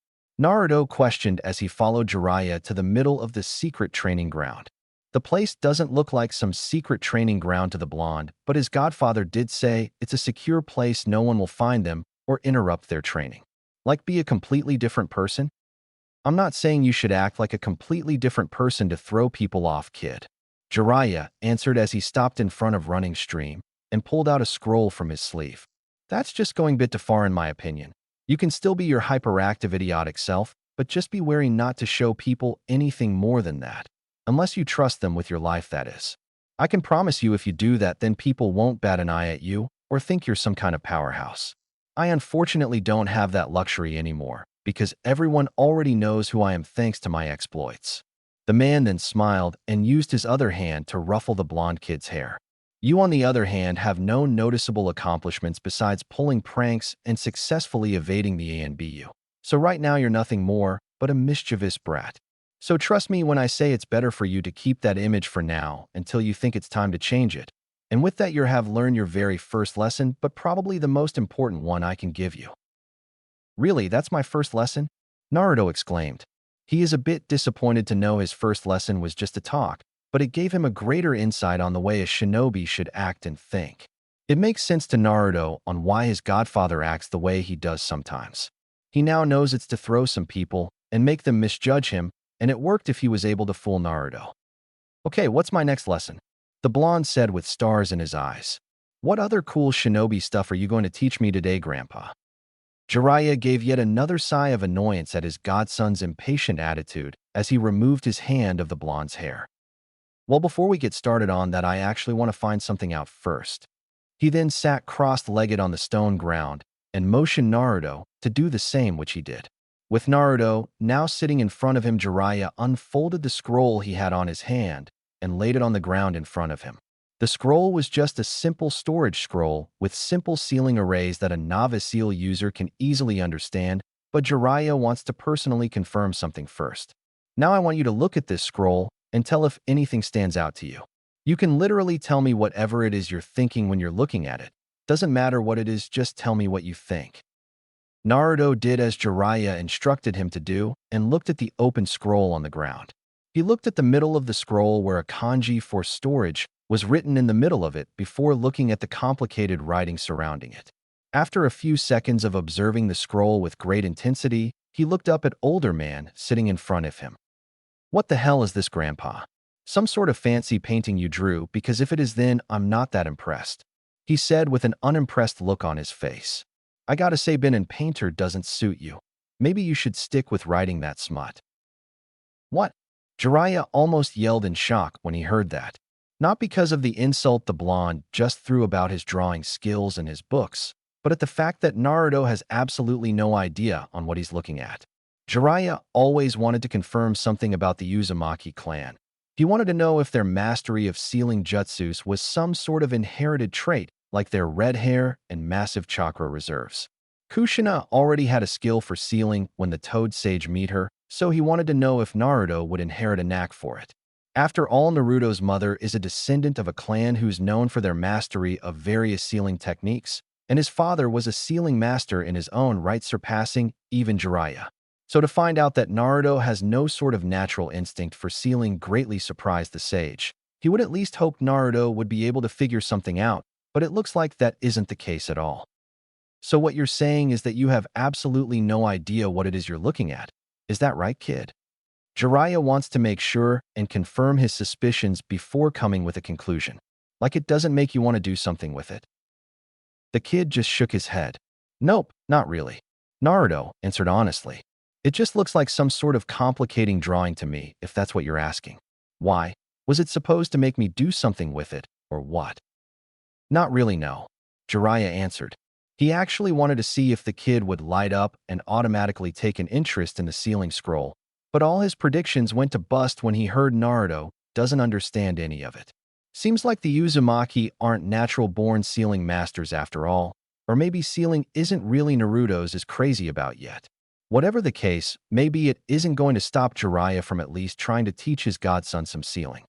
Naruto questioned as he followed Jiraiya to the middle of the secret training ground. The place doesn't look like some secret training ground to the blonde, but his godfather did say it's a secure place no one will find them or interrupt their training. Like be a completely different person? I'm not saying you should act like a completely different person to throw people off, kid. Jiraiya answered as he stopped in front of running stream and pulled out a scroll from his sleeve. That's just going a bit too far in my opinion. You can still be your hyperactive idiotic self, but just be wary not to show people anything more than that. Unless you trust them with your life, that is. I can promise you if you do that, then people won't bat an eye at you or think you're some kind of powerhouse. I unfortunately don't have that luxury anymore, because everyone already knows who I am thanks to my exploits. The man then smiled and used his other hand to ruffle the blonde kid's hair. You, on the other hand, have no noticeable accomplishments besides pulling pranks and successfully evading the ANBU. So right now you're nothing more but a mischievous brat. So trust me when I say it's better for you to keep that image for now until you think it's time to change it. And with that you have learned your very first lesson, but probably the most important one I can give you. Really, that's my first lesson? Naruto exclaimed. He is a bit disappointed to know his first lesson was just a talk, but it gave him a greater insight on the way a shinobi should act and think. It makes sense to Naruto on why his godfather acts the way he does sometimes. He now knows it's to throw some people and make them misjudge him, and it worked if he was able to fool Naruto. Okay, what's my next lesson? The blonde said with stars in his eyes. What other cool shinobi stuff are you going to teach me today, Grandpa? Jiraiya gave yet another sigh of annoyance at his godson's impatient attitude as he removed his hand of the blonde's hair. Well, before we get started on that, I actually want to find something out first. He then sat cross-legged on the stone ground and motioned Naruto to do the same, which he did. With Naruto now sitting in front of him, Jiraiya unfolded the scroll he had on his hand and laid it on the ground in front of him. The The scroll was just a simple storage scroll with simple sealing arrays that a novice seal user can easily understand, but Jiraiya wants to personally confirm something first. Now I want you to look at this scroll and tell if anything stands out to you. You can literally tell me whatever it is you're thinking when you're looking at it. Doesn't matter what it is, just tell me what you think. Naruto did as Jiraiya instructed him to do and looked at the open scroll on the ground. He looked at the middle of the scroll where a kanji for storage was written in the middle of it before looking at the complicated writing surrounding it. After a few seconds of observing the scroll with great intensity, he looked up at older man sitting in front of him. "What the hell is this, Grandpa? Some sort of fancy painting you drew, because if it is, then I'm not that impressed," he said with an unimpressed look on his face. "I gotta say, being a painter doesn't suit you. Maybe you should stick with writing that smut." "What?" Jiraiya almost yelled in shock when he heard that. Not because of the insult the blonde just threw about his drawing skills and his books, but at the fact that Naruto has absolutely no idea on what he's looking at. Jiraiya always wanted to confirm something about the Uzumaki clan. He wanted to know if their mastery of sealing jutsus was some sort of inherited trait, like their red hair and massive chakra reserves. Kushina already had a skill for sealing when the Toad Sage met her, so he wanted to know if Naruto would inherit a knack for it. After all, Naruto's mother is a descendant of a clan who's known for their mastery of various sealing techniques, and his father was a sealing master in his own right, surpassing even Jiraiya. So to find out that Naruto has no sort of natural instinct for sealing greatly surprised the sage. He would at least hope Naruto would be able to figure something out, but it looks like that isn't the case at all. "So what you're saying is that you have absolutely no idea what it is you're looking at. Is that right, kid?" Jiraiya wants to make sure and confirm his suspicions before coming with a conclusion. Like it doesn't make you want to do something with it. The kid just shook his head. "Nope, not really." Naruto answered honestly. "It just looks like some sort of complicating drawing to me, if that's what you're asking." "Why? Was it supposed to make me do something with it, or what?" "Not really, no," Jiraiya answered. He actually wanted to see if the kid would light up and automatically take an interest in the sealing scroll, but all his predictions went to bust when he heard Naruto doesn't understand any of it. Seems like the Uzumaki aren't natural-born sealing masters after all, or maybe sealing isn't really Naruto's as crazy about yet. Whatever the case, maybe it isn't going to stop Jiraiya from at least trying to teach his godson some sealing.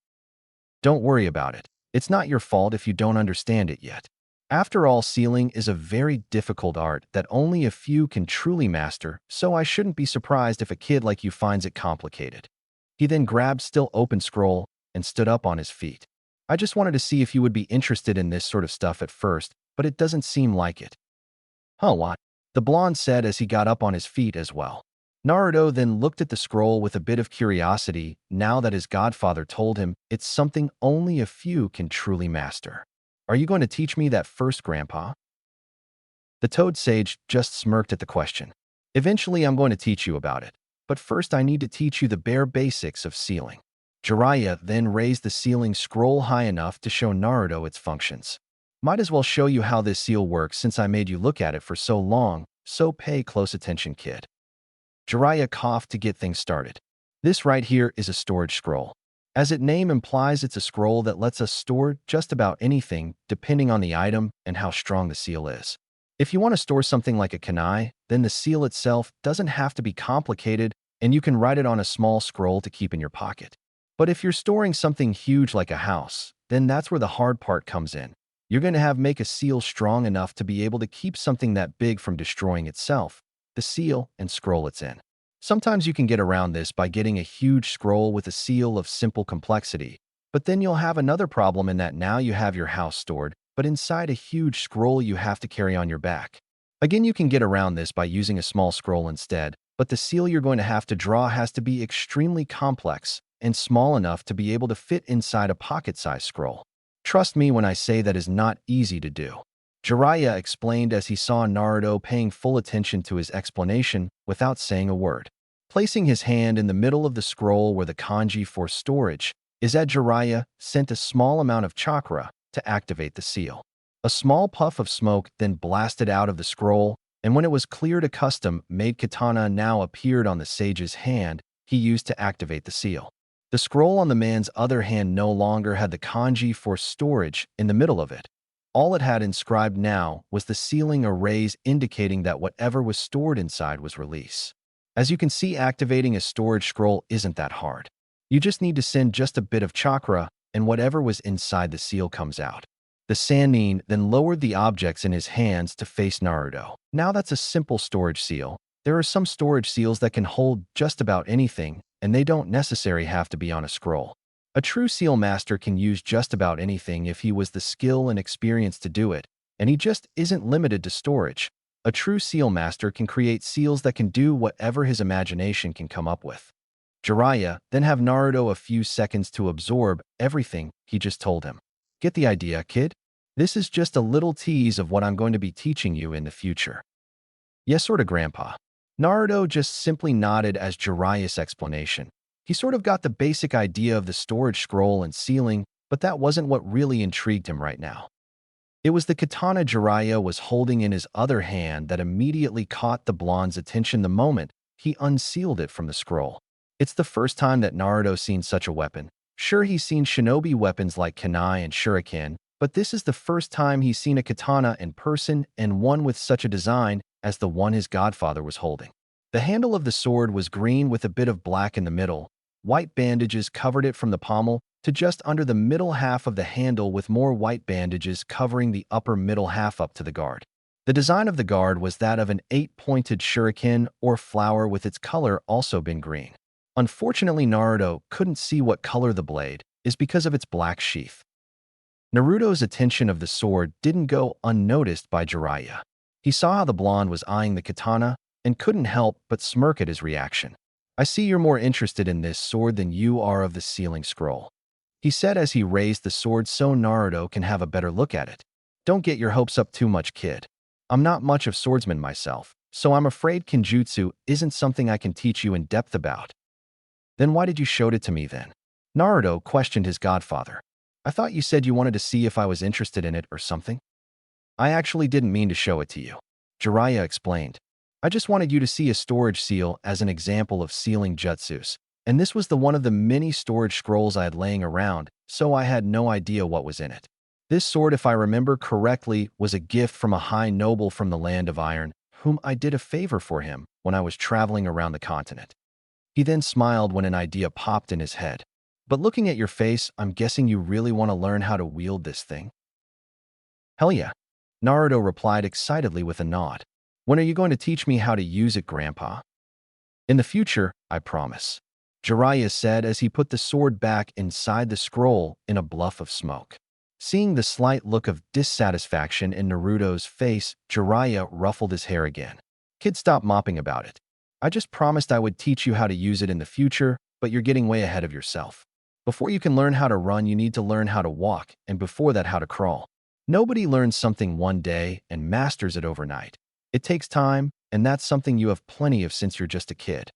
"Don't worry about it. It's not your fault if you don't understand it yet. After all, sealing is a very difficult art that only a few can truly master, so I shouldn't be surprised if a kid like you finds it complicated." He then grabbed still open scroll and stood up on his feet. "I just wanted to see if you would be interested in this sort of stuff at first, but it doesn't seem like it." "Huh, what?" the blonde said as he got up on his feet as well. Naruto then looked at the scroll with a bit of curiosity now that his godfather told him it's something only a few can truly master. "Are you going to teach me that first, Grandpa?" The Toad Sage just smirked at the question. "Eventually I'm going to teach you about it, but first I need to teach you the bare basics of sealing." Jiraiya then raised the sealing scroll high enough to show Naruto its functions. "Might as well show you how this seal works since I made you look at it for so long, so pay close attention, kid." Jiraiya coughed to get things started. "This right here is a storage scroll. As its name implies, it's a scroll that lets us store just about anything depending on the item and how strong the seal is. If you want to store something like a kunai, then the seal itself doesn't have to be complicated and you can write it on a small scroll to keep in your pocket. But if you're storing something huge like a house, then that's where the hard part comes in. You're going to have make a seal strong enough to be able to keep something that big from destroying itself, the seal and scroll it's in. Sometimes you can get around this by getting a huge scroll with a seal of simple complexity, but then you'll have another problem in that now you have your house stored, but inside a huge scroll you have to carry on your back. Again, you can get around this by using a small scroll instead, but the seal you're going to have to draw has to be extremely complex and small enough to be able to fit inside a pocket-sized scroll. Trust me when I say that is not easy to do." Jiraiya explained as he saw Naruto paying full attention to his explanation without saying a word. Placing his hand in the middle of the scroll where the kanji for storage is at, Jiraiya sent a small amount of chakra to activate the seal. A small puff of smoke then blasted out of the scroll, and when it was cleared, a custom-made katana now appeared on the sage's hand he used to activate the seal. The scroll on the man's other hand no longer had the kanji for storage in the middle of it. All it had inscribed now was the ceiling arrays indicating that whatever was stored inside was release. As you can see, activating a storage scroll isn't that hard. You just need to send just a bit of chakra and whatever was inside the seal comes out. The Sannin then lowered the objects in his hands to face Naruto. Now that's a simple storage seal. There are some storage seals that can hold just about anything, and they don't necessarily have to be on a scroll. A true seal master can use just about anything if he was the skill and experience to do it, and he just isn't limited to storage. A true seal master can create seals that can do whatever his imagination can come up with. Jiraiya then have Naruto a few seconds to absorb everything he just told him. Get the idea, kid? This is just a little tease of what I'm going to be teaching you in the future. Yes, sorta, Grandpa. Naruto just simply nodded as Jiraiya's explanation. He sort of got the basic idea of the storage scroll and ceiling, but that wasn't what really intrigued him right now. It was the katana Jiraiya was holding in his other hand that immediately caught the blonde's attention the moment he unsealed it from the scroll. It's the first time that Naruto's seen such a weapon. Sure, he's seen shinobi weapons like kunai and shuriken, but this is the first time he's seen a katana in person and one with such a design as the one his godfather was holding. The handle of the sword was green with a bit of black in the middle. White bandages covered it from the pommel to just under the middle half of the handle with more white bandages covering the upper middle half up to the guard. The design of the guard was that of an 8-pointed shuriken or flower with its color also been green. Unfortunately, Naruto couldn't see what color the blade is because of its black sheath. Naruto's attention of the sword didn't go unnoticed by Jiraiya. He saw how the blonde was eyeing the katana and couldn't help but smirk at his reaction. I see you're more interested in this sword than you are of the sealing scroll, he said as he raised the sword so Naruto can have a better look at it. Don't get your hopes up too much, kid. I'm not much of swordsman myself, so I'm afraid Kenjutsu isn't something I can teach you in depth about. Then why did you show it to me then? Naruto questioned his godfather. I thought you said you wanted to see if I was interested in it or something. I actually didn't mean to show it to you, Jiraiya explained. I just wanted you to see a storage seal as an example of sealing jutsus, and this was the one of the many storage scrolls I had laying around, so I had no idea what was in it. This sword, if I remember correctly, was a gift from a high noble from the land of iron, whom I did a favor for him when I was traveling around the continent. He then smiled when an idea popped in his head. But looking at your face, I'm guessing you really want to learn how to wield this thing? Hell yeah, Naruto replied excitedly with a nod. When are you going to teach me how to use it, Grandpa? In the future, I promise, Jiraiya said as he put the sword back inside the scroll in a bluff of smoke. Seeing the slight look of dissatisfaction in Naruto's face, Jiraiya ruffled his hair again. Kid, stop mopping about it. I just promised I would teach you how to use it in the future, but you're getting way ahead of yourself. Before you can learn how to run, you need to learn how to walk, and before that, how to crawl. Nobody learns something one day and masters it overnight. It takes time, and that's something you have plenty of since you're just a kid.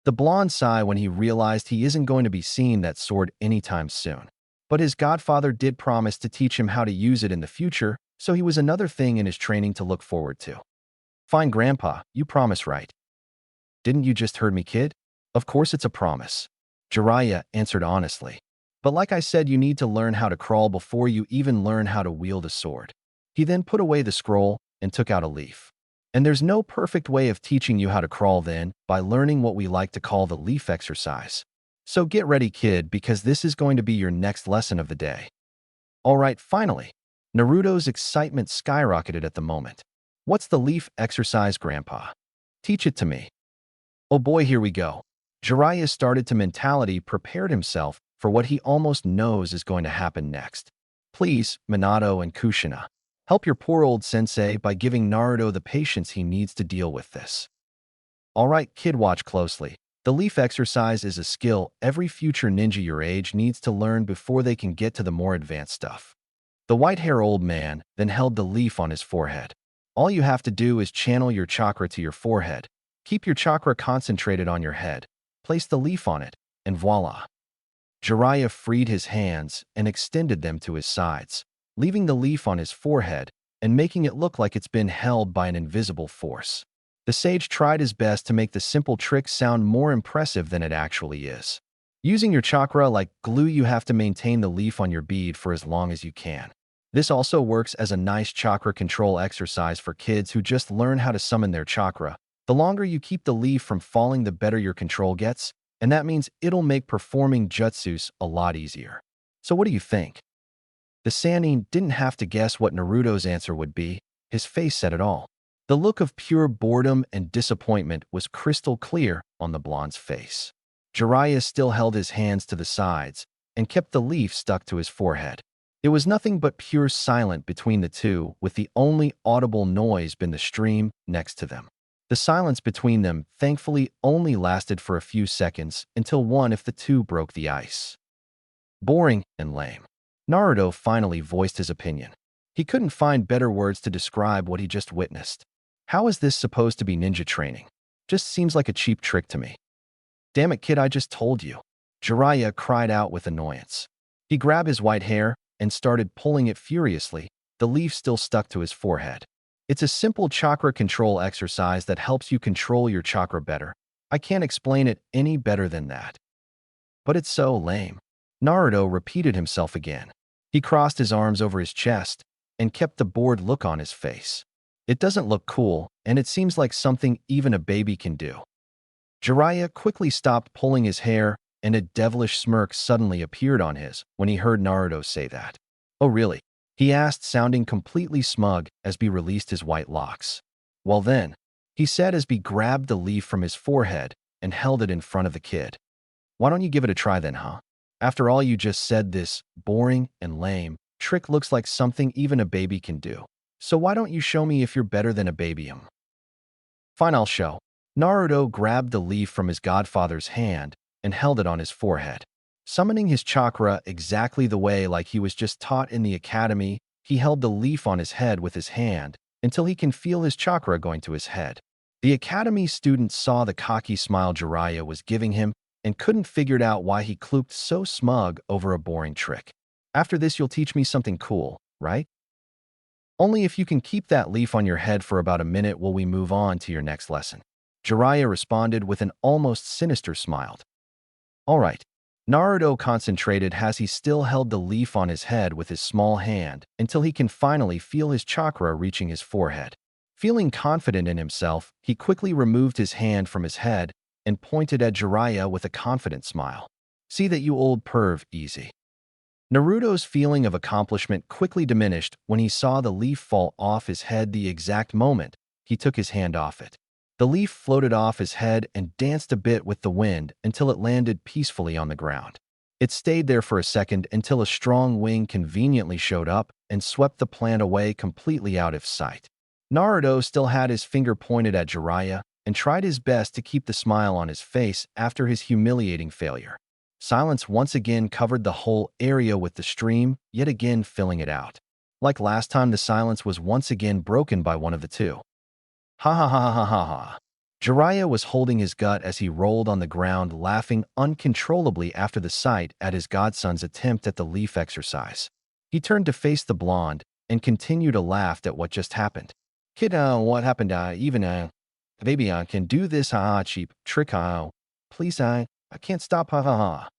The blonde sighed when he realized he isn't going to be seeing that sword anytime soon. But his godfather did promise to teach him how to use it in the future, so he was another thing in his training to look forward to. Fine, Grandpa, you promise, right? Didn't you just heard me, kid? Of course it's a promise, Jiraiya answered honestly. But like I said, you need to learn how to crawl before you even learn how to wield a sword. He then put away the scroll and took out a leaf. And there's no perfect way of teaching you how to crawl then by learning what we like to call the leaf exercise. So get ready, kid, because this is going to be your next lesson of the day. All right, finally. Naruto's excitement skyrocketed at the moment. What's the leaf exercise, Grandpa? Teach it to me. Oh boy, here we go. Jiraiya started to mentally prepare himself for what he almost knows is going to happen next. Please, Minato and Kushina, help your poor old sensei by giving Naruto the patience he needs to deal with this. All right, kid, watch closely. The leaf exercise is a skill every future ninja your age needs to learn before they can get to the more advanced stuff. The white-haired old man then held the leaf on his forehead. All you have to do is channel your chakra to your forehead. Keep your chakra concentrated on your head. Place the leaf on it, and voila. Jiraiya freed his hands and extended them to his sides, leaving the leaf on his forehead and making it look like it's been held by an invisible force. The sage tried his best to make the simple trick sound more impressive than it actually is. Using your chakra like glue, you have to maintain the leaf on your bead for as long as you can. This also works as a nice chakra control exercise for kids who just learn how to summon their chakra. The longer you keep the leaf from falling, the better your control gets, and that means it'll make performing jutsus a lot easier. So what do you think? The Sannin didn't have to guess what Naruto's answer would be. His face said it all. The look of pure boredom and disappointment was crystal clear on the blonde's face. Jiraiya still held his hands to the sides and kept the leaf stuck to his forehead. It was nothing but pure silence between the two, with the only audible noise being the stream next to them. The silence between them thankfully only lasted for a few seconds until one of the two broke the ice. Boring and lame. Naruto finally voiced his opinion. He couldn't find better words to describe what he just witnessed. How is this supposed to be ninja training? Just seems like a cheap trick to me. Damn it, kid, I just told you. Jiraiya cried out with annoyance. He grabbed his white hair and started pulling it furiously, the leaf still stuck to his forehead. It's a simple chakra control exercise that helps you control your chakra better. I can't explain it any better than that. But it's so lame. Naruto repeated himself again. He crossed his arms over his chest and kept the bored look on his face. It doesn't look cool, and it seems like something even a baby can do. Jiraiya quickly stopped pulling his hair, and a devilish smirk suddenly appeared on his when he heard Naruto say that. Oh really? He asked, sounding completely smug as B released his white locks. Well then, he said as B grabbed the leaf from his forehead and held it in front of the kid. Why don't you give it a try then, huh? After all you just said, this boring and lame trick looks like something even a baby can do. So why don't you show me if you're better than a baby? Fine, I'll show. Naruto grabbed the leaf from his godfather's hand and held it on his forehead. Summoning his chakra exactly the way like he was just taught in the academy, he held the leaf on his head with his hand until he can feel his chakra going to his head. The academy student saw the cocky smile Jiraiya was giving him and couldn't figure out why he clooped so smug over a boring trick. After this, you'll teach me something cool, right? Only if you can keep that leaf on your head for about a minute will we move on to your next lesson. Jiraiya responded with an almost sinister smile. All right. Naruto concentrated as he still held the leaf on his head with his small hand until he can finally feel his chakra reaching his forehead. Feeling confident in himself, he quickly removed his hand from his head and pointed at Jiraiya with a confident smile. See that, you old perv, easy. Naruto's feeling of accomplishment quickly diminished when he saw the leaf fall off his head the exact moment he took his hand off it. The leaf floated off his head and danced a bit with the wind until it landed peacefully on the ground. It stayed there for a second until a strong wind conveniently showed up and swept the plant away completely out of sight. Naruto still had his finger pointed at Jiraiya and tried his best to keep the smile on his face after his humiliating failure. Silence once again covered the whole area with the stream, yet again filling it out. Like last time, the silence was once again broken by one of the two. Ha ha ha ha ha ha. Jiraiya was holding his gut as he rolled on the ground, laughing uncontrollably after the sight at his godson's attempt at the leaf exercise. He turned to face the blonde and continued to laugh at what just happened. Kid, what happened? Baby, I can do this, cheap trick, please, I can't stop, ha ha ha.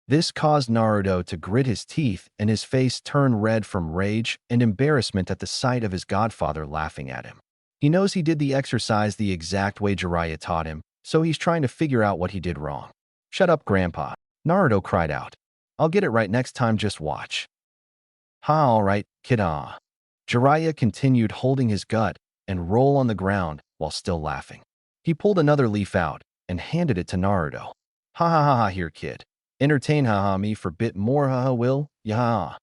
This caused Naruto to grit his teeth and his face turn red from rage and embarrassment at the sight of his godfather laughing at him. He knows he did the exercise the exact way Jiraiya taught him, so he's trying to figure out what he did wrong. Shut up, Grandpa, Naruto cried out. I'll get it right next time, just watch. Ha, all right, kid, Jiraiya continued holding his gut and roll on the ground while still laughing. He pulled another leaf out and handed it to Naruto. Ha ha ha ha, here, kid. Entertain me for bit more, will ya?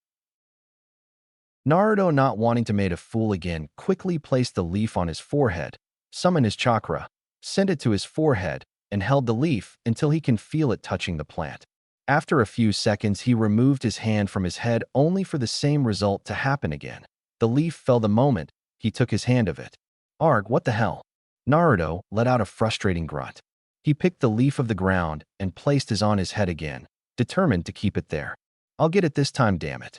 Naruto, not wanting to make a fool again, quickly placed the leaf on his forehead, summoned his chakra, sent it to his forehead, and held the leaf until he can feel it touching the plant. After a few seconds, he removed his hand from his head only for the same result to happen again. The leaf fell the moment he took his hand of it. Arg, what the hell? Naruto let out a frustrating grunt. He picked the leaf of the ground and placed it on his head again, determined to keep it there. I'll get it this time, damn it.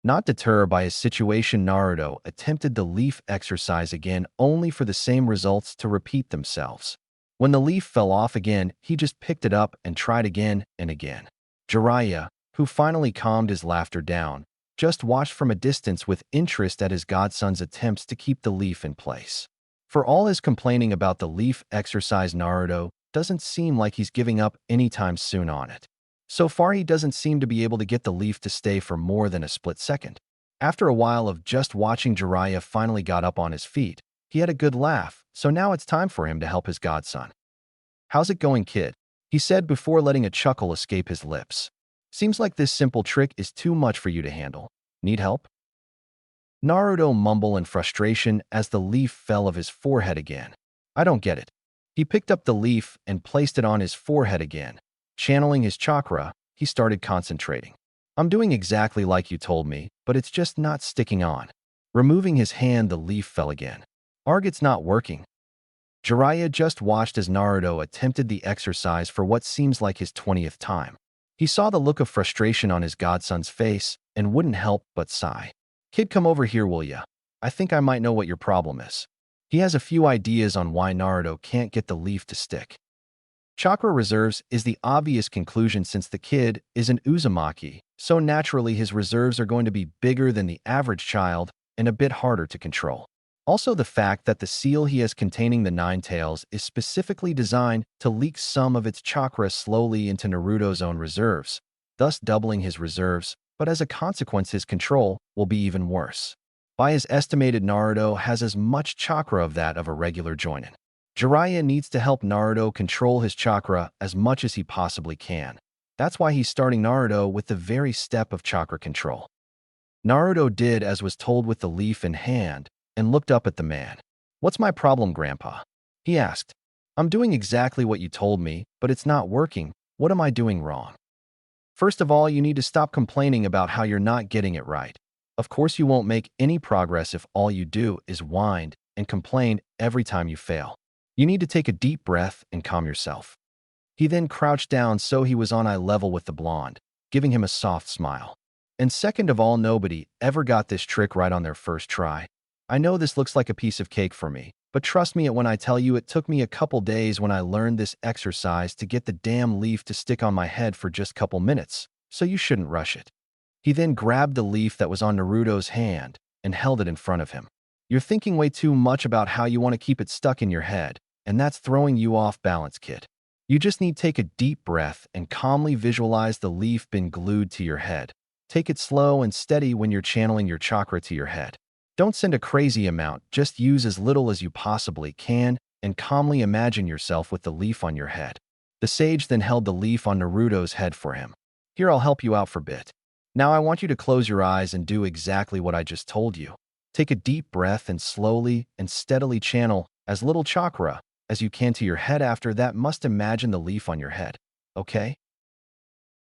Not deterred by his situation, Naruto attempted the leaf exercise again only for the same results to repeat themselves. When the leaf fell off again, he just picked it up and tried again and again. Jiraiya, who finally calmed his laughter down, just watched from a distance with interest at his godson's attempts to keep the leaf in place. For all his complaining about the leaf exercise, Naruto doesn't seem like he's giving up anytime soon on it. So far, he doesn't seem to be able to get the leaf to stay for more than a split second. After a while of just watching, Jiraiya finally got up on his feet. He had a good laugh, so now it's time for him to help his godson. "How's it going, kid?" he said before letting a chuckle escape his lips. "Seems like this simple trick is too much for you to handle. Need help?" Naruto mumbled in frustration as the leaf fell of his forehead again. "I don't get it." He picked up the leaf and placed it on his forehead again. Channeling his chakra, he started concentrating. "I'm doing exactly like you told me, but it's just not sticking on." Removing his hand, the leaf fell again. "Arg, it's not working." Jiraiya just watched as Naruto attempted the exercise for what seems like his 20th time. He saw the look of frustration on his godson's face and wouldn't help but sigh. "Kid, come over here, will ya? I think I might know what your problem is." He has a few ideas on why Naruto can't get the leaf to stick. Chakra reserves is the obvious conclusion since the kid is an Uzumaki, so naturally his reserves are going to be bigger than the average child and a bit harder to control. Also, the fact that the seal he has containing the 9 tails is specifically designed to leak some of its chakra slowly into Naruto's own reserves, thus doubling his reserves, but as a consequence his control will be even worse. By his estimated, Naruto has as much chakra of that of a regular Chunin. Jiraiya needs to help Naruto control his chakra as much as he possibly can. That's why he's starting Naruto with the very step of chakra control. Naruto did as was told with the leaf in hand and looked up at the man. "What's my problem, Grandpa?" he asked. "I'm doing exactly what you told me, but it's not working. What am I doing wrong?" "First of all, you need to stop complaining about how you're not getting it right. Of course, you won't make any progress if all you do is whine and complain every time you fail. You need to take a deep breath and calm yourself." He then crouched down so he was on eye level with the blonde, giving him a soft smile. "And second of all, nobody ever got this trick right on their first try. I know this looks like a piece of cake for me, but trust me when I tell you it took me a couple days when I learned this exercise to get the damn leaf to stick on my head for just a couple minutes, so you shouldn't rush it." He then grabbed the leaf that was on Naruto's hand and held it in front of him. "You're thinking way too much about how you want to keep it stuck in your head, and that's throwing you off balance, kid. You just need to take a deep breath and calmly visualize the leaf being glued to your head. Take it slow and steady when you're channeling your chakra to your head. Don't send a crazy amount, just use as little as you possibly can and calmly imagine yourself with the leaf on your head." The sage then held the leaf on Naruto's head for him. "Here, I'll help you out for a bit. Now I want you to close your eyes and do exactly what I just told you. Take a deep breath and slowly and steadily channel as little chakra as you can to your head. After that, must imagine the leaf on your head. Okay?"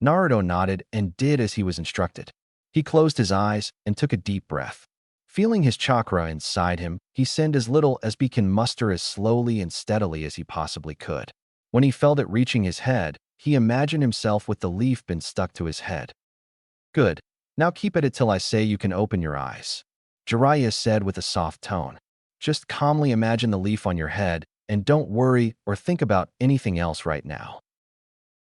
Naruto nodded and did as he was instructed. He closed his eyes and took a deep breath. Feeling his chakra inside him, he sent as little as he can muster as slowly and steadily as he possibly could. When he felt it reaching his head, he imagined himself with the leaf been stuck to his head. "Good. Now keep at it till I say you can open your eyes," Jiraiya said with a soft tone. "Just calmly imagine the leaf on your head and don't worry or think about anything else right now."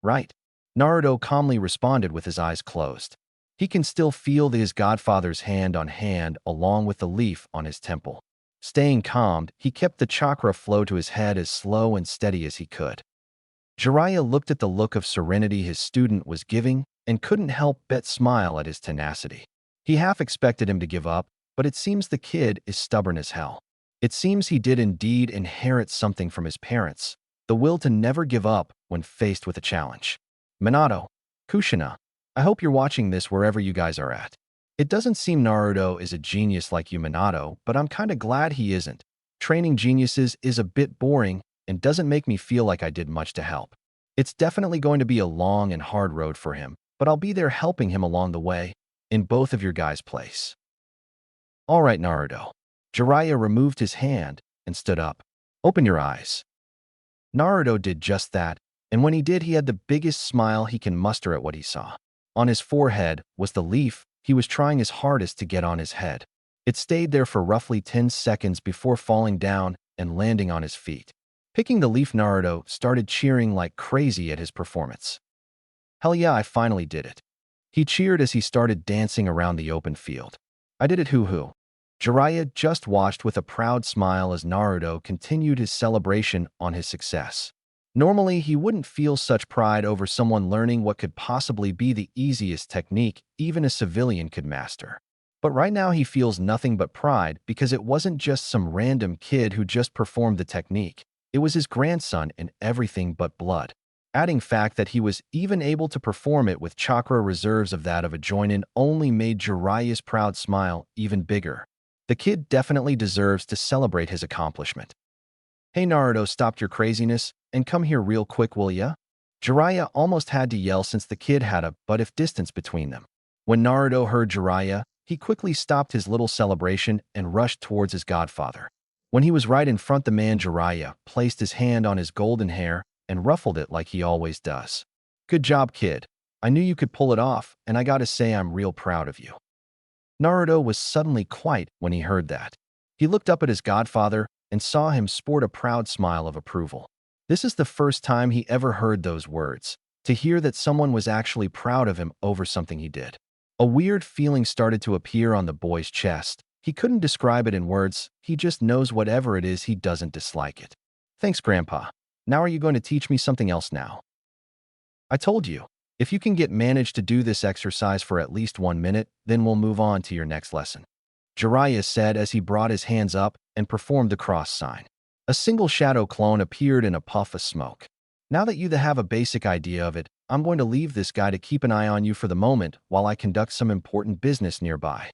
"Right," Naruto calmly responded with his eyes closed. He can still feel his godfather's hand on hand along with the leaf on his temple. Staying calmed, he kept the chakra flow to his head as slow and steady as he could. Jiraiya looked at the look of serenity his student was giving and couldn't help but smile at his tenacity. He half expected him to give up, but it seems the kid is stubborn as hell. It seems he did indeed inherit something from his parents, the will to never give up when faced with a challenge. Minato, Kushina, I hope you're watching this wherever you guys are at. It doesn't seem Naruto is a genius like you, Minato, but I'm kinda glad he isn't. Training geniuses is a bit boring and doesn't make me feel like I did much to help. It's definitely going to be a long and hard road for him, but I'll be there helping him along the way, in both of your guys' place." "All right, Naruto." Jiraiya removed his hand and stood up. "Open your eyes." Naruto did just that, and when he did, he had the biggest smile he can muster at what he saw. On his forehead was the leaf he was trying his hardest to get on his head. It stayed there for roughly 10 seconds before falling down and landing on his feet. Picking the leaf, Naruto started cheering like crazy at his performance. Hell yeah, I finally did it. He cheered as he started dancing around the open field. I did it, hoo-hoo. Jiraiya just watched with a proud smile as Naruto continued his celebration on his success. Normally, he wouldn't feel such pride over someone learning what could possibly be the easiest technique even a civilian could master. But right now he feels nothing but pride because it wasn't just some random kid who just performed the technique. It was his grandson in everything but blood. Adding fact that he was even able to perform it with chakra reserves of that of a Chunin only made Jiraiya's proud smile even bigger. The kid definitely deserves to celebrate his accomplishment. Hey Naruto, stop your craziness and come here real quick, will ya? Jiraiya almost had to yell since the kid had a but-if distance between them. When Naruto heard Jiraiya, he quickly stopped his little celebration and rushed towards his godfather. When he was right in front, the man Jiraiya placed his hand on his golden hair and ruffled it like he always does. Good job, kid. I knew you could pull it off, and I gotta say I'm real proud of you. Naruto was suddenly quiet when he heard that. He looked up at his godfather and saw him sport a proud smile of approval. This is the first time he ever heard those words, to hear that someone was actually proud of him over something he did. A weird feeling started to appear on the boy's chest. He couldn't describe it in words, he just knows whatever it is he doesn't dislike it. Thanks, Grandpa. Now are you going to teach me something else now? I told you, if you can manage to do this exercise for at least 1 minute, then we'll move on to your next lesson. Jiraiya said as he brought his hands up and performed the cross sign. A single shadow clone appeared in a puff of smoke. Now that you have a basic idea of it, I'm going to leave this guy to keep an eye on you for the moment while I conduct some important business nearby.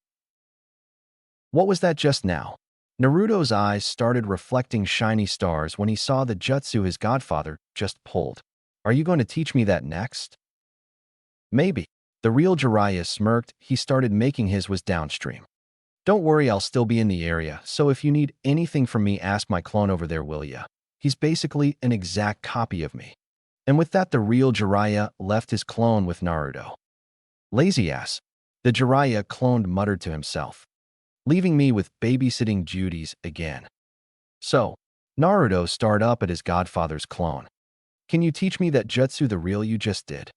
What was that just now? Naruto's eyes started reflecting shiny stars when he saw the jutsu his godfather just pulled. Are you going to teach me that next? Maybe. The real Jiraiya smirked. He started making his way downstream. Don't worry, I'll still be in the area, so if you need anything from me, ask my clone over there, will ya? He's basically an exact copy of me. And with that, the real Jiraiya left his clone with Naruto. Lazy ass. The Jiraiya clone muttered to himself. Leaving me with babysitting duties again. So, Naruto started up at his godfather's clone. Can you teach me that jutsu the real you just did?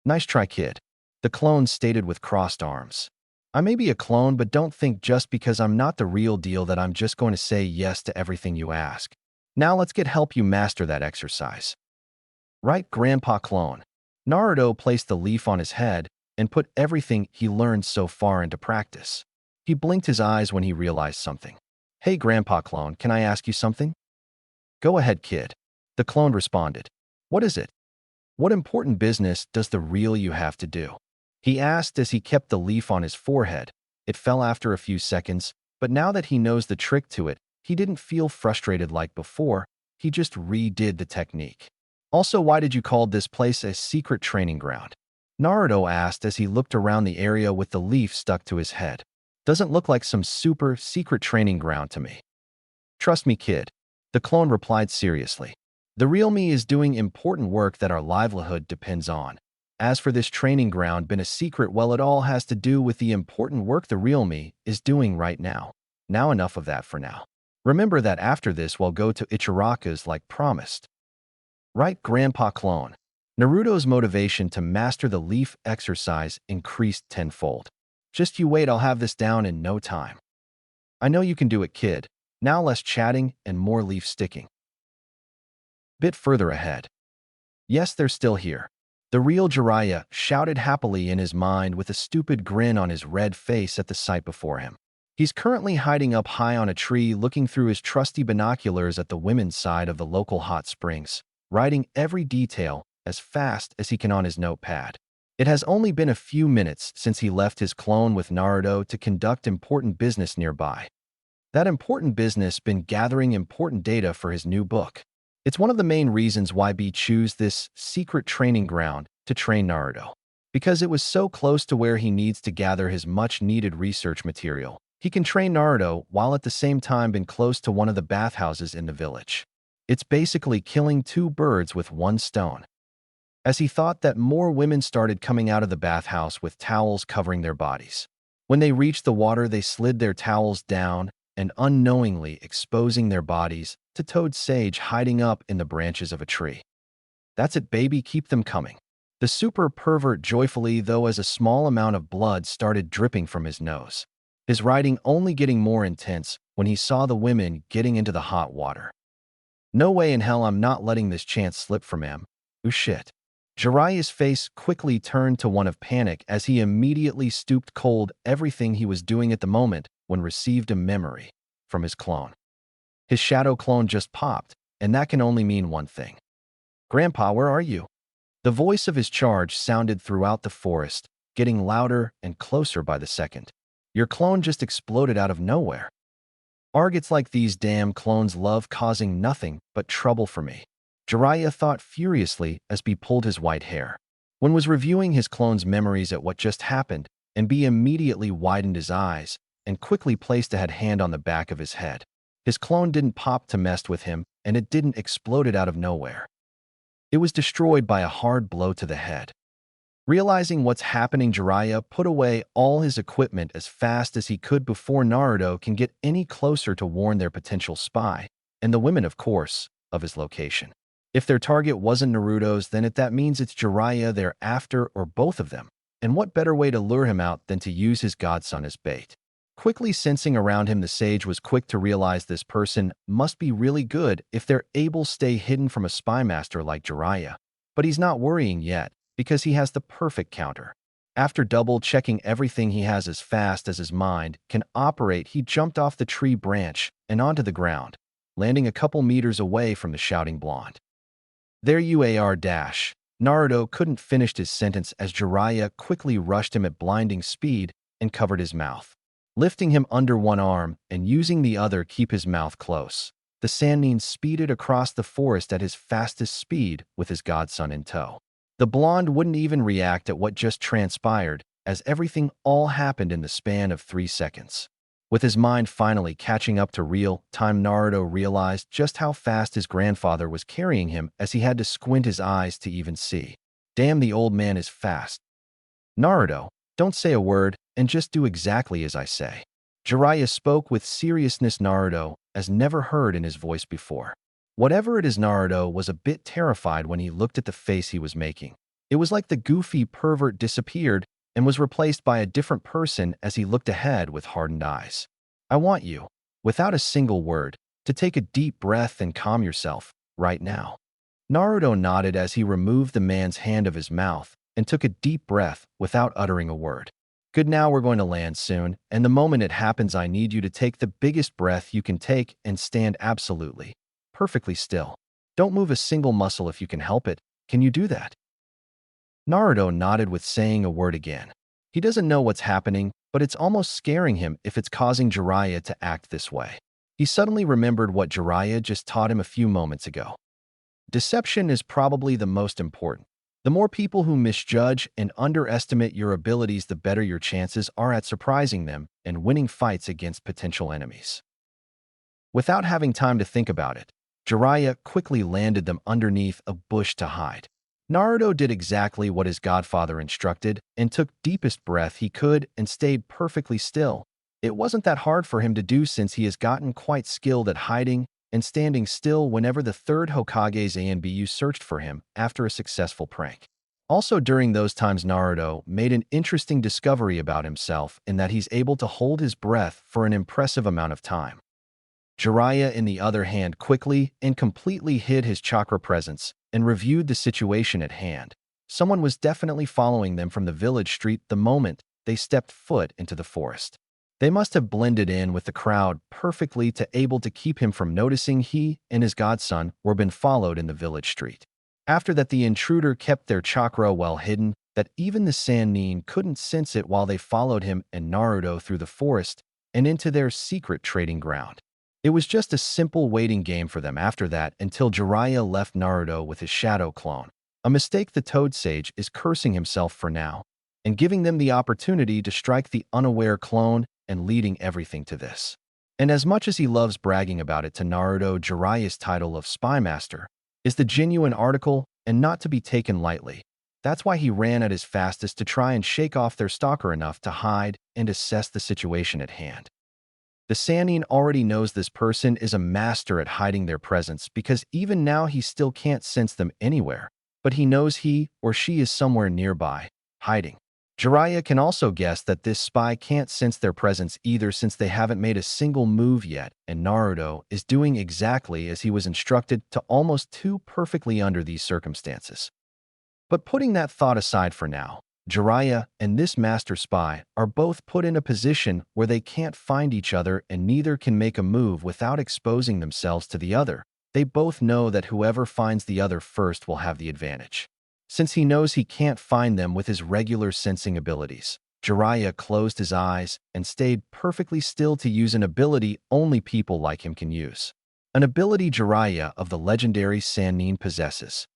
Nice try, kid. The clone stated with crossed arms. I may be a clone, but don't think just because I'm not the real deal that I'm just going to say yes to everything you ask. Now let's help you master that exercise. Right, Grandpa Clone. Naruto placed the leaf on his head and put everything he learned so far into practice. He blinked his eyes when he realized something. Hey, Grandpa Clone, can I ask you something? Go ahead, kid. The clone responded. What is it? What important business does the real you have to do? He asked as he kept the leaf on his forehead. It fell after a few seconds, but now that he knows the trick to it, he didn't feel frustrated like before. He just redid the technique. Also, why did you call this place a secret training ground? Naruto asked as he looked around the area with the leaf stuck to his head. Doesn't look like some super secret training ground to me. Trust me, kid. The clone replied seriously. The real me is doing important work that our livelihood depends on. As for this training ground being a secret, well, it all has to do with the important work the real me is doing right now. Now enough of that for now. Remember that after this we'll go to Ichiraku's like promised. Right, Grandpa Clone. Naruto's motivation to master the leaf exercise increased tenfold. Just you wait, I'll have this down in no time. I know you can do it, kid. Now less chatting and more leaf sticking. Bit further ahead. Yes, they're still here. The real Jiraiya shouted happily in his mind with a stupid grin on his red face at the sight before him. He's currently hiding up high on a tree looking through his trusty binoculars at the women's side of the local hot springs, writing every detail as fast as he can on his notepad. It has only been a few minutes since he left his clone with Naruto to conduct important business nearby. That important business been gathering important data for his new book. It's one of the main reasons why B chose this secret training ground to train Naruto. Because it was so close to where he needs to gather his much-needed research material, he can train Naruto while at the same time being close to one of the bathhouses in the village. It's basically killing two birds with one stone. As he thought that, more women started coming out of the bathhouse with towels covering their bodies. When they reached the water, they slid their towels down and unknowingly exposing their bodies to Toad Sage hiding up in the branches of a tree. That's it, baby, keep them coming. The super pervert joyfully, though, as a small amount of blood started dripping from his nose. His writing only getting more intense when he saw the women getting into the hot water. No way in hell I'm not letting this chance slip from him. Ooh shit. Jiraiya's face quickly turned to one of panic as he immediately stooped cold everything he was doing at the moment when received a memory from his clone. His shadow clone just popped, and that can only mean one thing. Grandpa, where are you? The voice of his charge sounded throughout the forest, getting louder and closer by the second. Your clone just exploded out of nowhere. Arg, it's like these damn clones love causing nothing but trouble for me. Jiraiya thought furiously as B pulled his white hair. When was reviewing his clone's memories at what just happened, and B immediately widened his eyes and quickly placed a hand on the back of his head. His clone didn't pop to mess with him, and it didn't explode out of nowhere. It was destroyed by a hard blow to the head. Realizing what's happening, Jiraiya put away all his equipment as fast as he could before Naruto can get any closer to warn their potential spy, and the women, of course, of his location. If their target wasn't Naruto's, then that means it's Jiraiya they're after, or both of them. And what better way to lure him out than to use his godson as bait? Quickly sensing around him, the sage was quick to realize this person must be really good if they're able to stay hidden from a spy master like Jiraiya. But he's not worrying yet, because he has the perfect counter. After double-checking everything he has as fast as his mind can operate, he jumped off the tree branch and onto the ground, landing a couple meters away from the shouting blonde. There you are dash. Naruto couldn't finish his sentence as Jiraiya quickly rushed him at blinding speed and covered his mouth. Lifting him under one arm and using the other keep his mouth close, the Sannin speeded across the forest at his fastest speed with his godson in tow. The blonde wouldn't even react at what just transpired, as everything all happened in the span of 3 seconds. With his mind finally catching up to real time, Naruto realized just how fast his grandfather was carrying him as he had to squint his eyes to even see. Damn, the old man is fast. Naruto, don't say a word and just do exactly as I say. Jiraiya spoke with seriousness, Naruto as never heard in his voice before. Whatever it is, Naruto was a bit terrified when he looked at the face he was making. It was like the goofy pervert disappeared and was replaced by a different person as he looked ahead with hardened eyes. I want you, without a single word, to take a deep breath and calm yourself, right now. Naruto nodded as he removed the man's hand of his mouth and took a deep breath without uttering a word. Good, now we're going to land soon, and the moment it happens I need you to take the biggest breath you can take and stand absolutely, perfectly still. Don't move a single muscle if you can help it. Can you do that? Naruto nodded with saying a word again. He doesn't know what's happening, but it's almost scaring him if it's causing Jiraiya to act this way. He suddenly remembered what Jiraiya just taught him a few moments ago. Deception is probably the most important. The more people who misjudge and underestimate your abilities, the better your chances are at surprising them and winning fights against potential enemies. Without having time to think about it, Jiraiya quickly landed them underneath a bush to hide. Naruto did exactly what his godfather instructed and took deepest breath he could and stayed perfectly still. It wasn't that hard for him to do since he has gotten quite skilled at hiding and standing still whenever the third Hokage's ANBU searched for him after a successful prank. Also during those times, Naruto made an interesting discovery about himself in that he's able to hold his breath for an impressive amount of time. Jiraiya, in the other hand, quickly and completely hid his chakra presence and reviewed the situation at hand. Someone was definitely following them from the village street the moment they stepped foot into the forest. They must have blended in with the crowd perfectly to able to keep him from noticing he and his godson were being followed in the village street. After that, the intruder kept their chakra well hidden that even the Sannin couldn't sense it while they followed him and Naruto through the forest and into their secret trading ground. It was just a simple waiting game for them after that until Jiraiya left Naruto with his shadow clone. A mistake the Toad Sage is cursing himself for now, and giving them the opportunity to strike the unaware clone and leading everything to this. And as much as he loves bragging about it to Naruto, Jiraiya's title of Spy Master is the genuine article and not to be taken lightly. That's why he ran at his fastest to try and shake off their stalker enough to hide and assess the situation at hand. The Sannin already knows this person is a master at hiding their presence because even now he still can't sense them anywhere, but he knows he or she is somewhere nearby, hiding. Jiraiya can also guess that this spy can't sense their presence either since they haven't made a single move yet, and Naruto is doing exactly as he was instructed to almost too perfectly under these circumstances. But putting that thought aside for now, Jiraiya and this master spy are both put in a position where they can't find each other and neither can make a move without exposing themselves to the other. They both know that whoever finds the other first will have the advantage. Since he knows he can't find them with his regular sensing abilities, Jiraiya closed his eyes and stayed perfectly still to use an ability only people like him can use. An ability Jiraiya of the legendary Sannin possesses.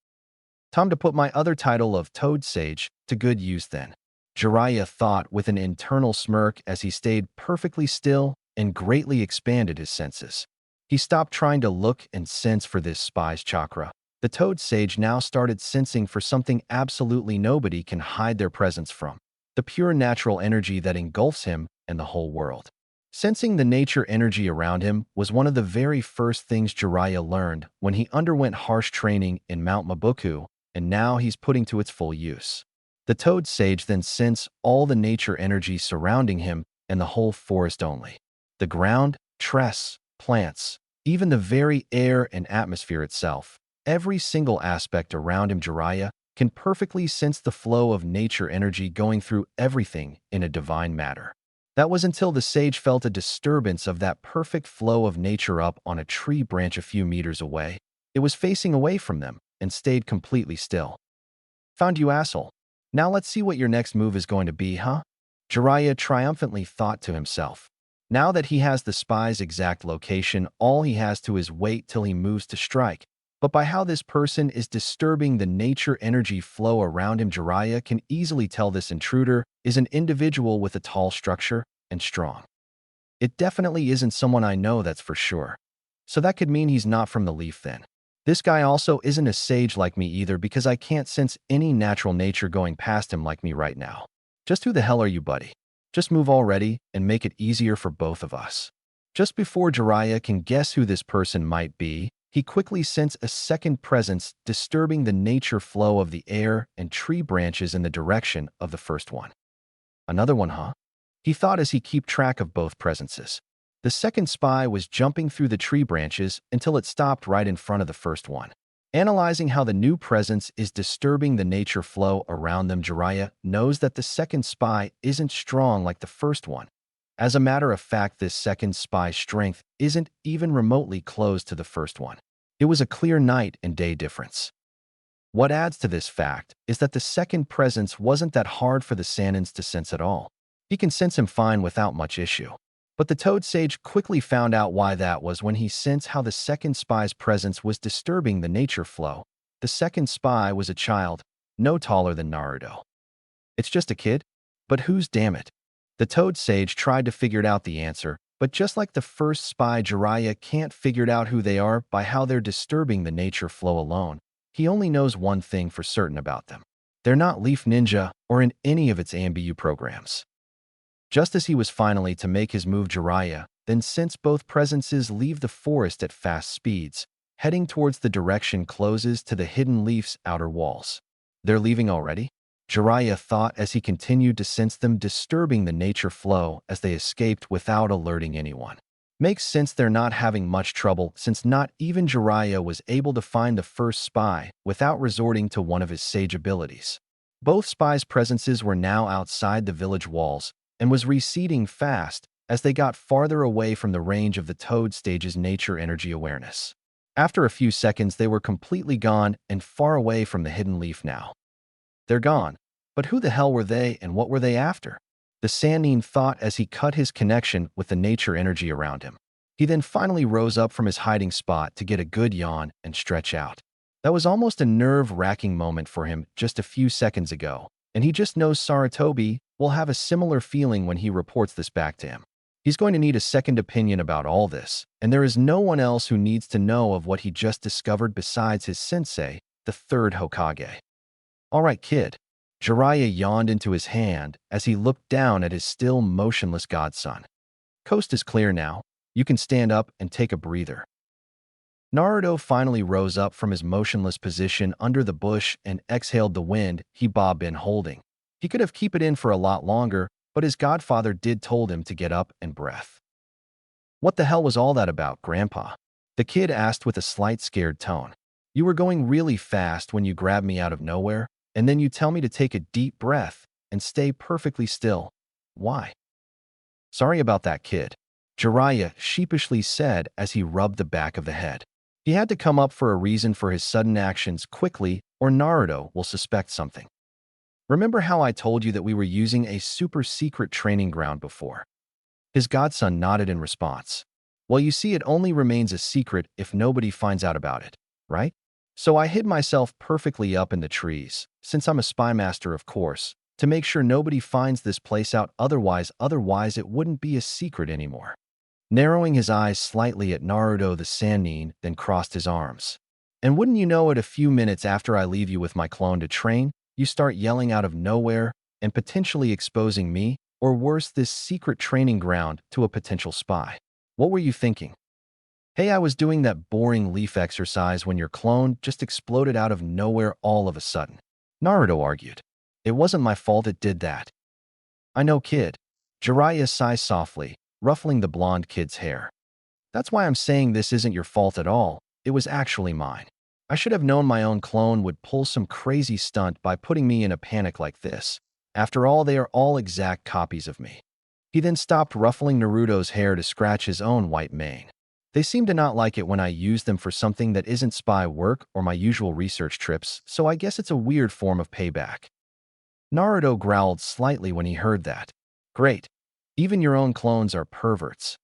Time to put my other title of Toad Sage to good use then. Jiraiya thought with an internal smirk as he stayed perfectly still and greatly expanded his senses. He stopped trying to look and sense for this spy's chakra. The Toad Sage now started sensing for something absolutely nobody can hide their presence from, the pure natural energy that engulfs him and the whole world. Sensing the nature energy around him was one of the very first things Jiraiya learned when he underwent harsh training in Mount Mabuku, and now he's putting to its full use. The Toad Sage then sensed all the nature energy surrounding him and the whole forest only. The ground, trees, plants, even the very air and atmosphere itself. Every single aspect around him, Jiraiya can perfectly sense the flow of nature energy going through everything in a divine manner. That was until the sage felt a disturbance of that perfect flow of nature up on a tree branch a few meters away. It was facing away from them and stayed completely still. Found you, asshole. Now let's see what your next move is going to be, huh? Jiraiya triumphantly thought to himself. Now that he has the spy's exact location, all he has to is wait till he moves to strike. But by how this person is disturbing the nature energy flow around him, Jiraiya can easily tell this intruder is an individual with a tall structure and strong. It definitely isn't someone I know, that's for sure. So that could mean he's not from the Leaf then. This guy also isn't a sage like me either because I can't sense any natural nature going past him like me right now. Just who the hell are you, buddy? Just move already and make it easier for both of us. Just before Jiraiya can guess who this person might be, he quickly sensed a second presence disturbing the nature flow of the air and tree branches in the direction of the first one. Another one, huh? He thought as he kept track of both presences. The second spy was jumping through the tree branches until it stopped right in front of the first one. Analyzing how the new presence is disturbing the nature flow around them, Jiraiya knows that the second spy isn't strong like the first one. As a matter of fact, this second spy's strength isn't even remotely close to the first one. It was a clear night and day difference. What adds to this fact is that the second presence wasn't that hard for the Sannins to sense at all. He can sense him fine without much issue. But the Toad Sage quickly found out why that was when he sensed how the second spy's presence was disturbing the nature flow. The second spy was a child, no taller than Naruto. It's just a kid? But whose, damn it? The Toad Sage tried to figure out the answer, but just like the first spy, Jiraiya can't figure out who they are by how they're disturbing the nature flow alone. He only knows one thing for certain about them. They're not Leaf Ninja or in any of its AMBU programs. Just as he was finally to make his move, Jiraiya then sensed both presences leave the forest at fast speeds, heading towards the direction closest to the hidden leaf's outer walls. They're leaving already? Jiraiya thought as he continued to sense them disturbing the nature flow as they escaped without alerting anyone. Makes sense they're not having much trouble since not even Jiraiya was able to find the first spy without resorting to one of his sage abilities. Both spies' presences were now outside the village walls and was receding fast as they got farther away from the range of the Toad Sage's nature energy awareness. After a few seconds, they were completely gone and far away from the hidden leaf now. They're gone. But who the hell were they and what were they after? The Sannin thought as he cut his connection with the nature energy around him. He then finally rose up from his hiding spot to get a good yawn and stretch out. That was almost a nerve-wracking moment for him just a few seconds ago, and he just knows Sarutobi will have a similar feeling when he reports this back to him. He's going to need a second opinion about all this, and there is no one else who needs to know of what he just discovered besides his sensei, the third Hokage. All right, kid. Jiraiya yawned into his hand as he looked down at his still motionless godson. Coast is clear now. You can stand up and take a breather. Naruto finally rose up from his motionless position under the bush and exhaled the wind he'd been holding. He could have kept it in for a lot longer, but his godfather did told him to get up and breath. What the hell was all that about, Grandpa? The kid asked with a slight scared tone. You were going really fast when you grabbed me out of nowhere, and then you tell me to take a deep breath and stay perfectly still. Why? Sorry about that, kid, Jiraiya sheepishly said as he rubbed the back of the head. He had to come up for a reason for his sudden actions quickly, or Naruto will suspect something. Remember how I told you that we were using a super secret training ground before? His godson nodded in response. Well, you see, it only remains a secret if nobody finds out about it, right? So I hid myself perfectly up in the trees, since I'm a spy master, of course, to make sure nobody finds this place out, otherwise it wouldn't be a secret anymore. Narrowing his eyes slightly at Naruto, the Sannin then crossed his arms. And wouldn't you know it, a few minutes after I leave you with my clone to train, you start yelling out of nowhere and potentially exposing me, or worse, this secret training ground, to a potential spy. What were you thinking? Hey, I was doing that boring leaf exercise when your clone just exploded out of nowhere all of a sudden, Naruto argued. It wasn't my fault it did that. I know, kid. Jiraiya sighed softly, ruffling the blonde kid's hair. That's why I'm saying this isn't your fault at all. It was actually mine. I should have known my own clone would pull some crazy stunt by putting me in a panic like this. After all, they are all exact copies of me. He then stopped ruffling Naruto's hair to scratch his own white mane. They seem to not like it when I use them for something that isn't spy work or my usual research trips, so I guess it's a weird form of payback. Naruto growled slightly when he heard that. Great. Even your own clones are perverts.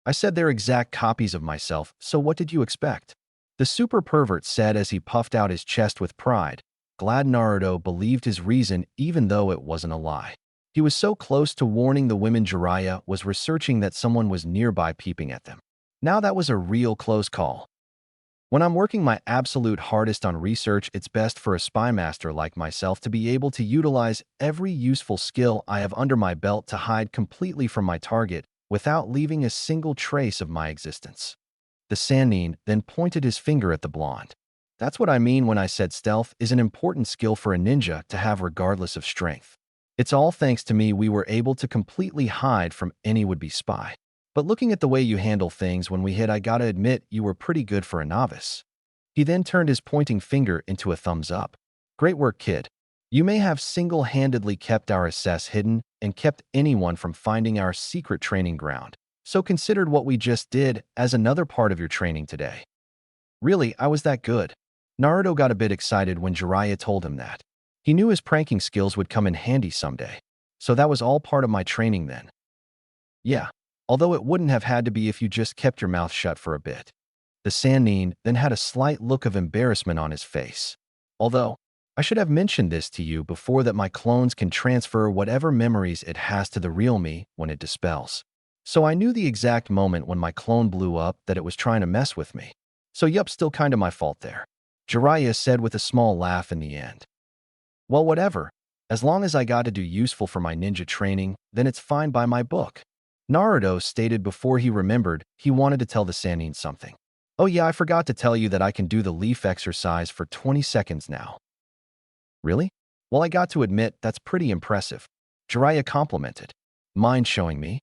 I said they're exact copies of myself, so what did you expect? The super pervert said as he puffed out his chest with pride, glad Naruto believed his reason even though it wasn't a lie. He was so close to warning the women Jiraiya was researching that someone was nearby peeping at them. Now that was a real close call. When I'm working my absolute hardest on research, it's best for a spy master like myself to be able to utilize every useful skill I have under my belt to hide completely from my target without leaving a single trace of my existence. The Sannin then pointed his finger at the blonde. That's what I mean when I said stealth is an important skill for a ninja to have regardless of strength. It's all thanks to me we were able to completely hide from any would-be spy. But looking at the way you handle things when we hit, I gotta admit you were pretty good for a novice. He then turned his pointing finger into a thumbs up. Great work, kid. You may have single-handedly kept our assess hidden and kept anyone from finding our secret training ground. So considered what we just did as another part of your training today. Really, I was that good. Naruto got a bit excited when Jiraiya told him that. He knew his pranking skills would come in handy someday. So that was all part of my training then. Yeah, although it wouldn't have had to be if you just kept your mouth shut for a bit. The Sannin then had a slight look of embarrassment on his face. Although, I should have mentioned this to you before that my clones can transfer whatever memories it has to the real me when it dispels. So I knew the exact moment when my clone blew up that it was trying to mess with me. So yup, still kinda my fault there, Jiraiya said with a small laugh in the end. Well, whatever. As long as I got to do useful for my ninja training, then it's fine by my book. Naruto stated before he remembered he wanted to tell the Sannin something. Oh yeah, I forgot to tell you that I can do the leaf exercise for 20 seconds now. Really? Well, I got to admit, that's pretty impressive, Jiraiya complimented. Mind showing me?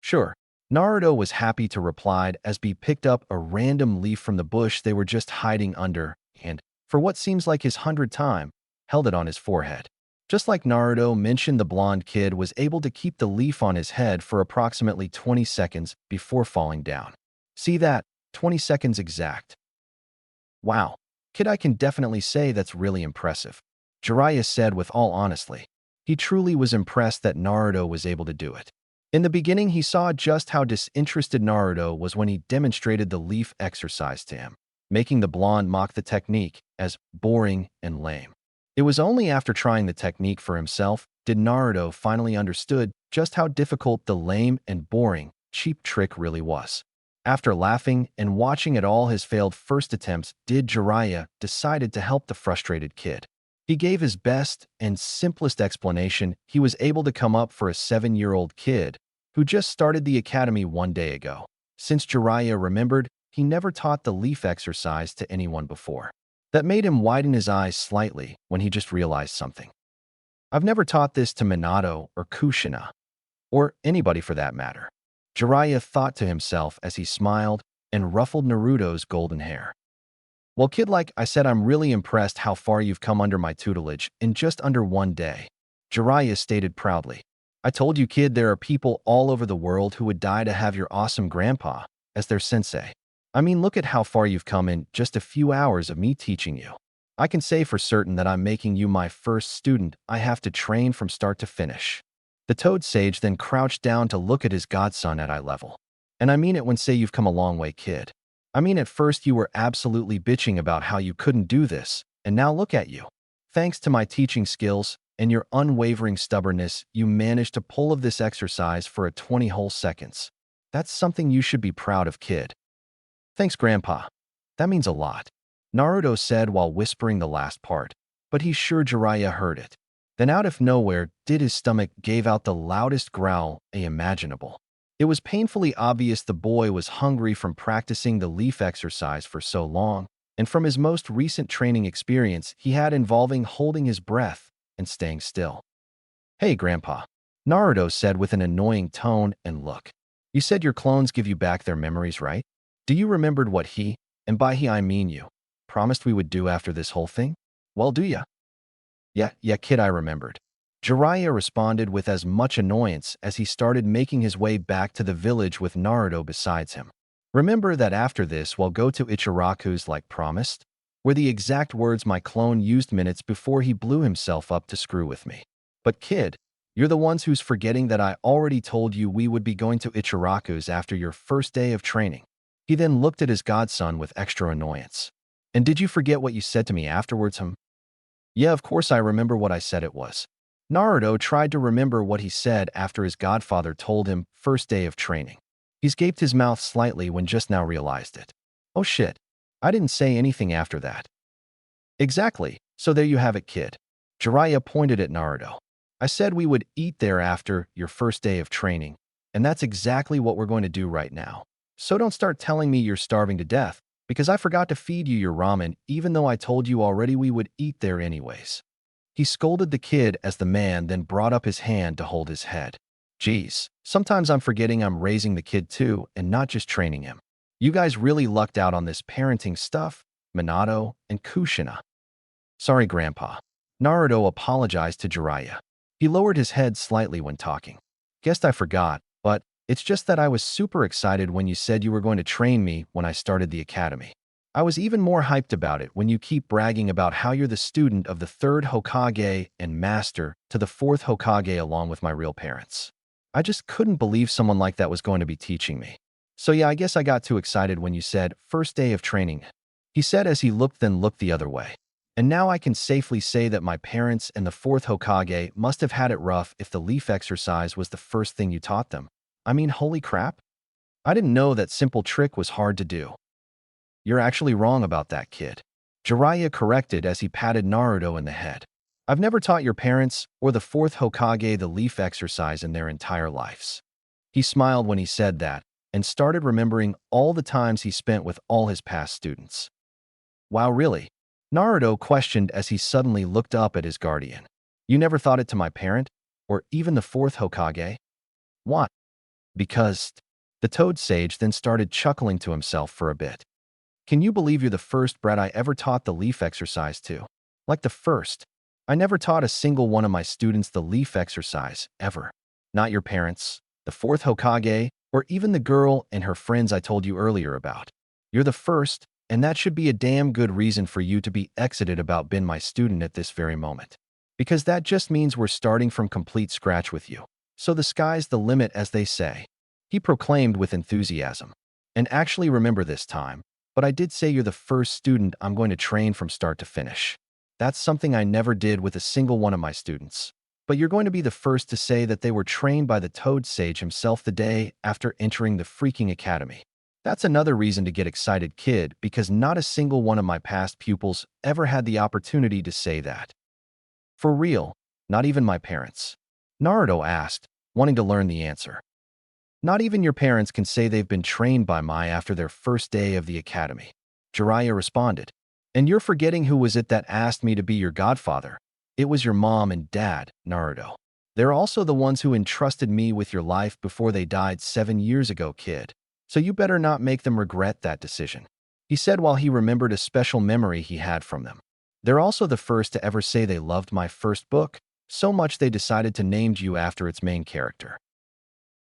Sure. Naruto was happy to reply as he picked up a random leaf from the bush they were just hiding under and, for what seems like his 100th time, held it on his forehead. Just like Naruto mentioned, the blonde kid was able to keep the leaf on his head for approximately 20 seconds before falling down. See that? 20 seconds exact. Wow. Kid, I can definitely say that's really impressive, Jiraiya said with all honesty. He truly was impressed that Naruto was able to do it. In the beginning, he saw just how disinterested Naruto was when he demonstrated the leaf exercise to him, making the blonde mock the technique as boring and lame. It was only after trying the technique for himself did Naruto finally understood just how difficult the lame and boring, cheap trick really was. After laughing and watching at all his failed first attempts, Jiraiya decided to help the frustrated kid. He gave his best and simplest explanation he was able to come up for a 7-year-old kid who just started the academy 1 day ago. Since Jiraiya remembered, he never taught the leaf exercise to anyone before. That made him widen his eyes slightly when he just realized something. I've never taught this to Minato or Kushina, or anybody for that matter. Jiraiya thought to himself as he smiled and ruffled Naruto's golden hair. Well, kid, like I said, I'm really impressed how far you've come under my tutelage in just under 1 day. Jiraiya stated proudly. I told you, kid, there are people all over the world who would die to have your awesome grandpa as their sensei. I mean, look at how far you've come in just a few hours of me teaching you. I can say for certain that I'm making you my first student I have to train from start to finish. The Toad Sage then crouched down to look at his godson at eye level. And I mean it when say you've come a long way, kid. I mean, at first you were absolutely bitching about how you couldn't do this, and now look at you. Thanks to my teaching skills and your unwavering stubbornness, you managed to pull of this exercise for a 20 whole seconds. That's something you should be proud of, kid. Thanks, Grandpa. That means a lot, Naruto said while whispering the last part, but he's sure Jiraiya heard it. Then out of nowhere, his stomach gave out the loudest growl imaginable. It was painfully obvious the boy was hungry from practicing the leaf exercise for so long, and from his most recent training experience he had involving holding his breath and staying still. Hey, Grandpa, Naruto said with an annoying tone and look. You said your clones give you back their memories, right? Do you remembered what he, and by he I mean you, promised we would do after this whole thing? Well, do ya? Yeah, kid, I remembered. Jiraiya responded with as much annoyance as he started making his way back to the village with Naruto besides him. Remember that after this we'll go to Ichiraku's like promised? Were the exact words my clone used minutes before he blew himself up to screw with me. But kid, you're the ones who's forgetting that I already told you we would be going to Ichiraku's after your first day of training. He then looked at his godson with extra annoyance. And did you forget what you said to me afterwards, him? Yeah, of course I remember what I said it was. Naruto tried to remember what he said after his godfather told him first day of training. He gaped his mouth slightly when just now realized it. Oh shit, I didn't say anything after that. Exactly, so there you have it, kid. Jiraiya pointed at Naruto. I said we would eat there after your first day of training, and that's exactly what we're going to do right now. So don't start telling me you're starving to death, because I forgot to feed you your ramen even though I told you already we would eat there anyways. He scolded the kid as the man then brought up his hand to hold his head. Geez, sometimes I'm forgetting I'm raising the kid too and not just training him. You guys really lucked out on this parenting stuff, Minato and Kushina. Sorry, Grandpa. Naruto apologized to Jiraiya. He lowered his head slightly when talking. Guessed I forgot, but it's just that I was super excited when you said you were going to train me when I started the academy. I was even more hyped about it when you keep bragging about how you're the student of the 3rd Hokage and master to the 4th Hokage along with my real parents. I just couldn't believe someone like that was going to be teaching me. So yeah, I guess I got too excited when you said first day of training, he said as he looked the other way. And now I can safely say that my parents and the 4th Hokage must have had it rough if the leaf exercise was the first thing you taught them. I mean, holy crap. I didn't know that simple trick was hard to do. You're actually wrong about that, kid. Jiraiya corrected as he patted Naruto in the head. I've never taught your parents or the 4th Hokage the leaf exercise in their entire lives. He smiled when he said that and started remembering all the times he spent with all his past students. Wow, really? Naruto questioned as he suddenly looked up at his guardian. You never thought it to my parent? Or even the 4th Hokage? What? Because the Toad Sage then started chuckling to himself for a bit. Can you believe you're the first brat I ever taught the leaf exercise to? Like the first. I never taught a single one of my students the leaf exercise, ever. Not your parents, the 4th Hokage, or even the girl and her friends I told you earlier about. You're the first, and that should be a damn good reason for you to be excited about being my student at this very moment. Because that just means we're starting from complete scratch with you. So the sky's the limit, as they say. He proclaimed with enthusiasm. And actually remember this time, but I did say you're the first student I'm going to train from start to finish. That's something I never did with a single one of my students. But you're going to be the first to say that they were trained by the Toad Sage himself the day after entering the freaking academy. That's another reason to get excited, kid, because not a single one of my past pupils ever had the opportunity to say that. For real, not even my parents? Naruto asked, wanting to learn the answer. Not even your parents can say they've been trained by Mai after their first day of the academy. Jiraiya responded. And you're forgetting who was it that asked me to be your godfather. It was your mom and dad, Naruto. They're also the ones who entrusted me with your life before they died 7 years ago, kid. So you better not make them regret that decision. He said while he remembered a special memory he had from them. They're also the first to ever say they loved my first book, so much they decided to name you after its main character.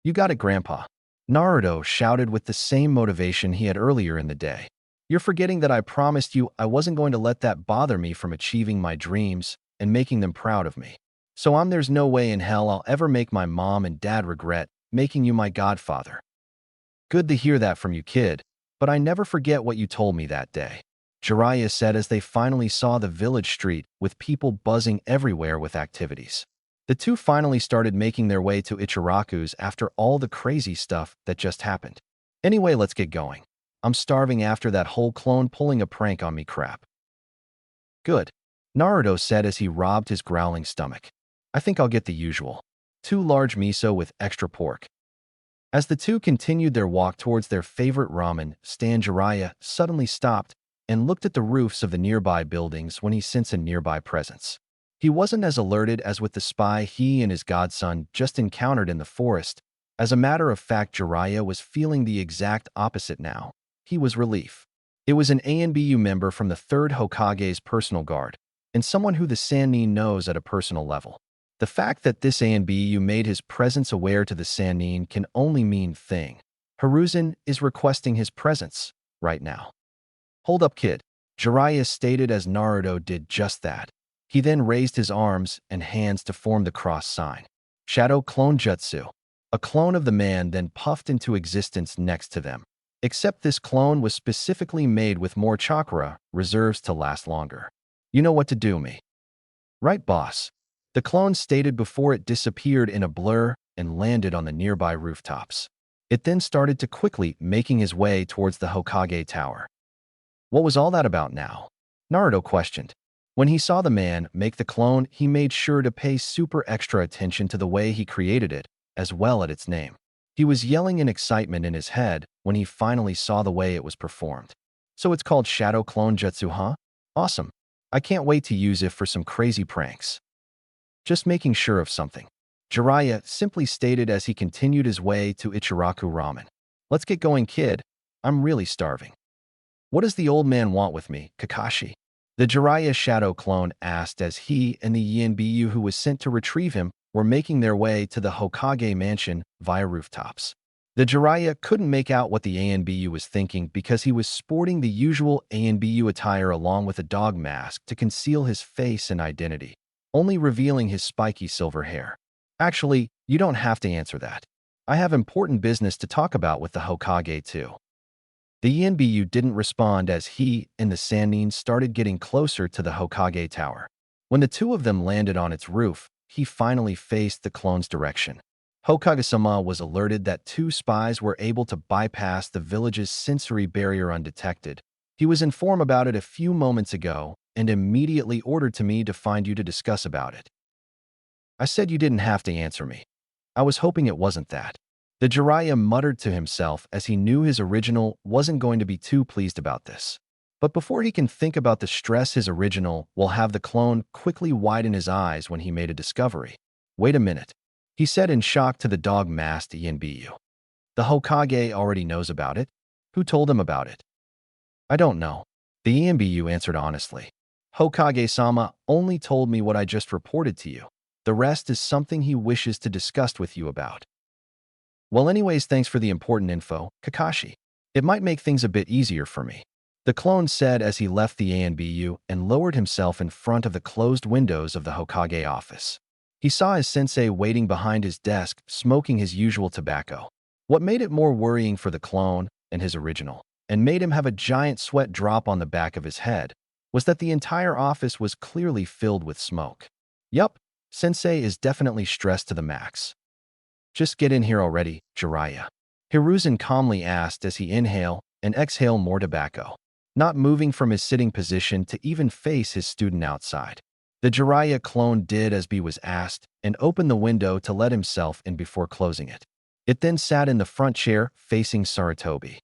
You got it, Grandpa. Naruto shouted with the same motivation he had earlier in the day. You're forgetting that I promised you I wasn't going to let that bother me from achieving my dreams and making them proud of me. So there's no way in hell I'll ever make my mom and dad regret making you my godfather. Good to hear that from you, kid, but I never forget what you told me that day. Jiraiya said as they finally saw the village street with people buzzing everywhere with activities. The two finally started making their way to Ichiraku's after all the crazy stuff that just happened. Anyway, let's get going. I'm starving after that whole clone pulling a prank on me crap. Good, Naruto said as he rubbed his growling stomach. I think I'll get the usual. 2 large miso with extra pork. As the two continued their walk towards their favorite ramen stand, Jiraiya suddenly stopped and looked at the roofs of the nearby buildings when he sensed a nearby presence. He wasn't as alerted as with the spy he and his godson just encountered in the forest. As a matter of fact, Jiraiya was feeling the exact opposite now. He was relief. It was an ANBU member from the 3rd Hokage's personal guard, and someone who the Sannin knows at a personal level. The fact that this ANBU made his presence aware to the Sannin can only mean thing. Hiruzen is requesting his presence right now. Hold up, kid, Jiraiya stated as Naruto did just that. He then raised his arms and hands to form the cross sign. Shadow Clone Jutsu. A clone of the man then puffed into existence next to them. Except this clone was specifically made with more chakra, reserves to last longer. You know what to do, me. Right, boss? The clone stated before it disappeared in a blur and landed on the nearby rooftops. It then started to quickly making his way towards the Hokage Tower. What was all that about now? Naruto questioned. When he saw the man make the clone, he made sure to pay super extra attention to the way he created it, as well as its name. He was yelling in excitement in his head when he finally saw the way it was performed. So it's called Shadow Clone Jutsu, huh? Awesome. I can't wait to use it for some crazy pranks. Just making sure of something. Jiraiya simply stated as he continued his way to Ichiraku Ramen. Let's get going, kid. I'm really starving. What does the old man want with me, Kakashi? The Jiraiya shadow clone asked as he and the Yanbiyu who was sent to retrieve him were making their way to the Hokage mansion via rooftops. The Jiraiya couldn't make out what the ANBU was thinking because he was sporting the usual ANBU attire along with a dog mask to conceal his face and identity, only revealing his spiky silver hair. Actually, you don't have to answer that. I have important business to talk about with the Hokage too. The Yanbiyu didn't respond as he and the Sannin started getting closer to the Hokage Tower. When the two of them landed on its roof, he finally faced the clone's direction. Hokage-sama was alerted that 2 spies were able to bypass the village's sensory barrier undetected. He was informed about it a few moments ago and immediately ordered to me to find you to discuss about it. I said you didn't have to answer me. I was hoping it wasn't that. The Jiraiya muttered to himself as he knew his original wasn't going to be too pleased about this. But before he can think about the stress his original will have, the clone quickly widen his eyes when he made a discovery. Wait a minute, he said in shock to the dog-masked Yanbiyu. The Hokage already knows about it? Who told him about it? I don't know, the Yanbiyu answered honestly. Hokage-sama only told me what I just reported to you. The rest is something he wishes to discuss with you about. Well, anyways, thanks for the important info, Kakashi. It might make things a bit easier for me, the clone said as he left the ANBU and lowered himself in front of the closed windows of the Hokage office. He saw his sensei waiting behind his desk, smoking his usual tobacco. What made it more worrying for the clone and his original, and made him have a giant sweat drop on the back of his head, was that the entire office was clearly filled with smoke. Yup, sensei is definitely stressed to the max. Just get in here already, Jiraiya. Hiruzen calmly asked as he inhaled and exhaled more tobacco, not moving from his sitting position to even face his student outside. The Jiraiya clone did as he was asked and opened the window to let himself in before closing it. It then sat in the front chair, facing Sarutobi.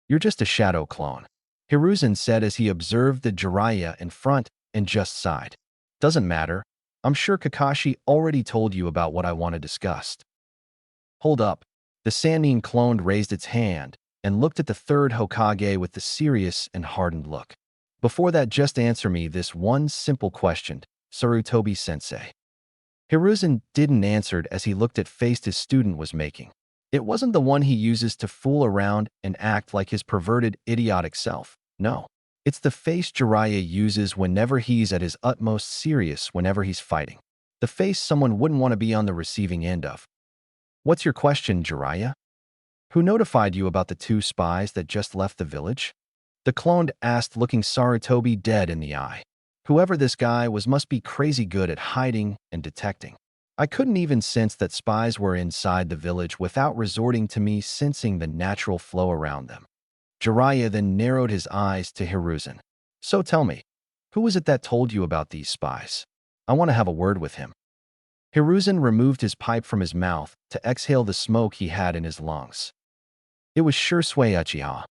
"You're just a shadow clone," Hiruzen said as he observed the Jiraiya in front and just sighed. "Doesn't matter. I'm sure Kakashi already told you about what I want to discuss." "Hold up." The Sannin clone raised its hand and looked at the third Hokage with the serious and hardened look. "Before that, just answer me this one simple question, Sarutobi-sensei." Hiruzen didn't answer as he looked at face his student was making. It wasn't the one he uses to fool around and act like his perverted, idiotic self. No. It's the face Jiraiya uses whenever he's at his utmost serious whenever he's fighting. The face someone wouldn't want to be on the receiving end of. "What's your question, Jiraiya? Who notified you about the 2 spies that just left the village?" The clone asked, looking Sarutobi dead in the eye. "Whoever this guy was must be crazy good at hiding and detecting. I couldn't even sense that spies were inside the village without resorting to me sensing the natural flow around them." Jiraiya then narrowed his eyes to Hiruzen. "So tell me, who was it that told you about these spies? I want to have a word with him." Hiruzen removed his pipe from his mouth to exhale the smoke he had in his lungs. "It was Shursui Uchiha."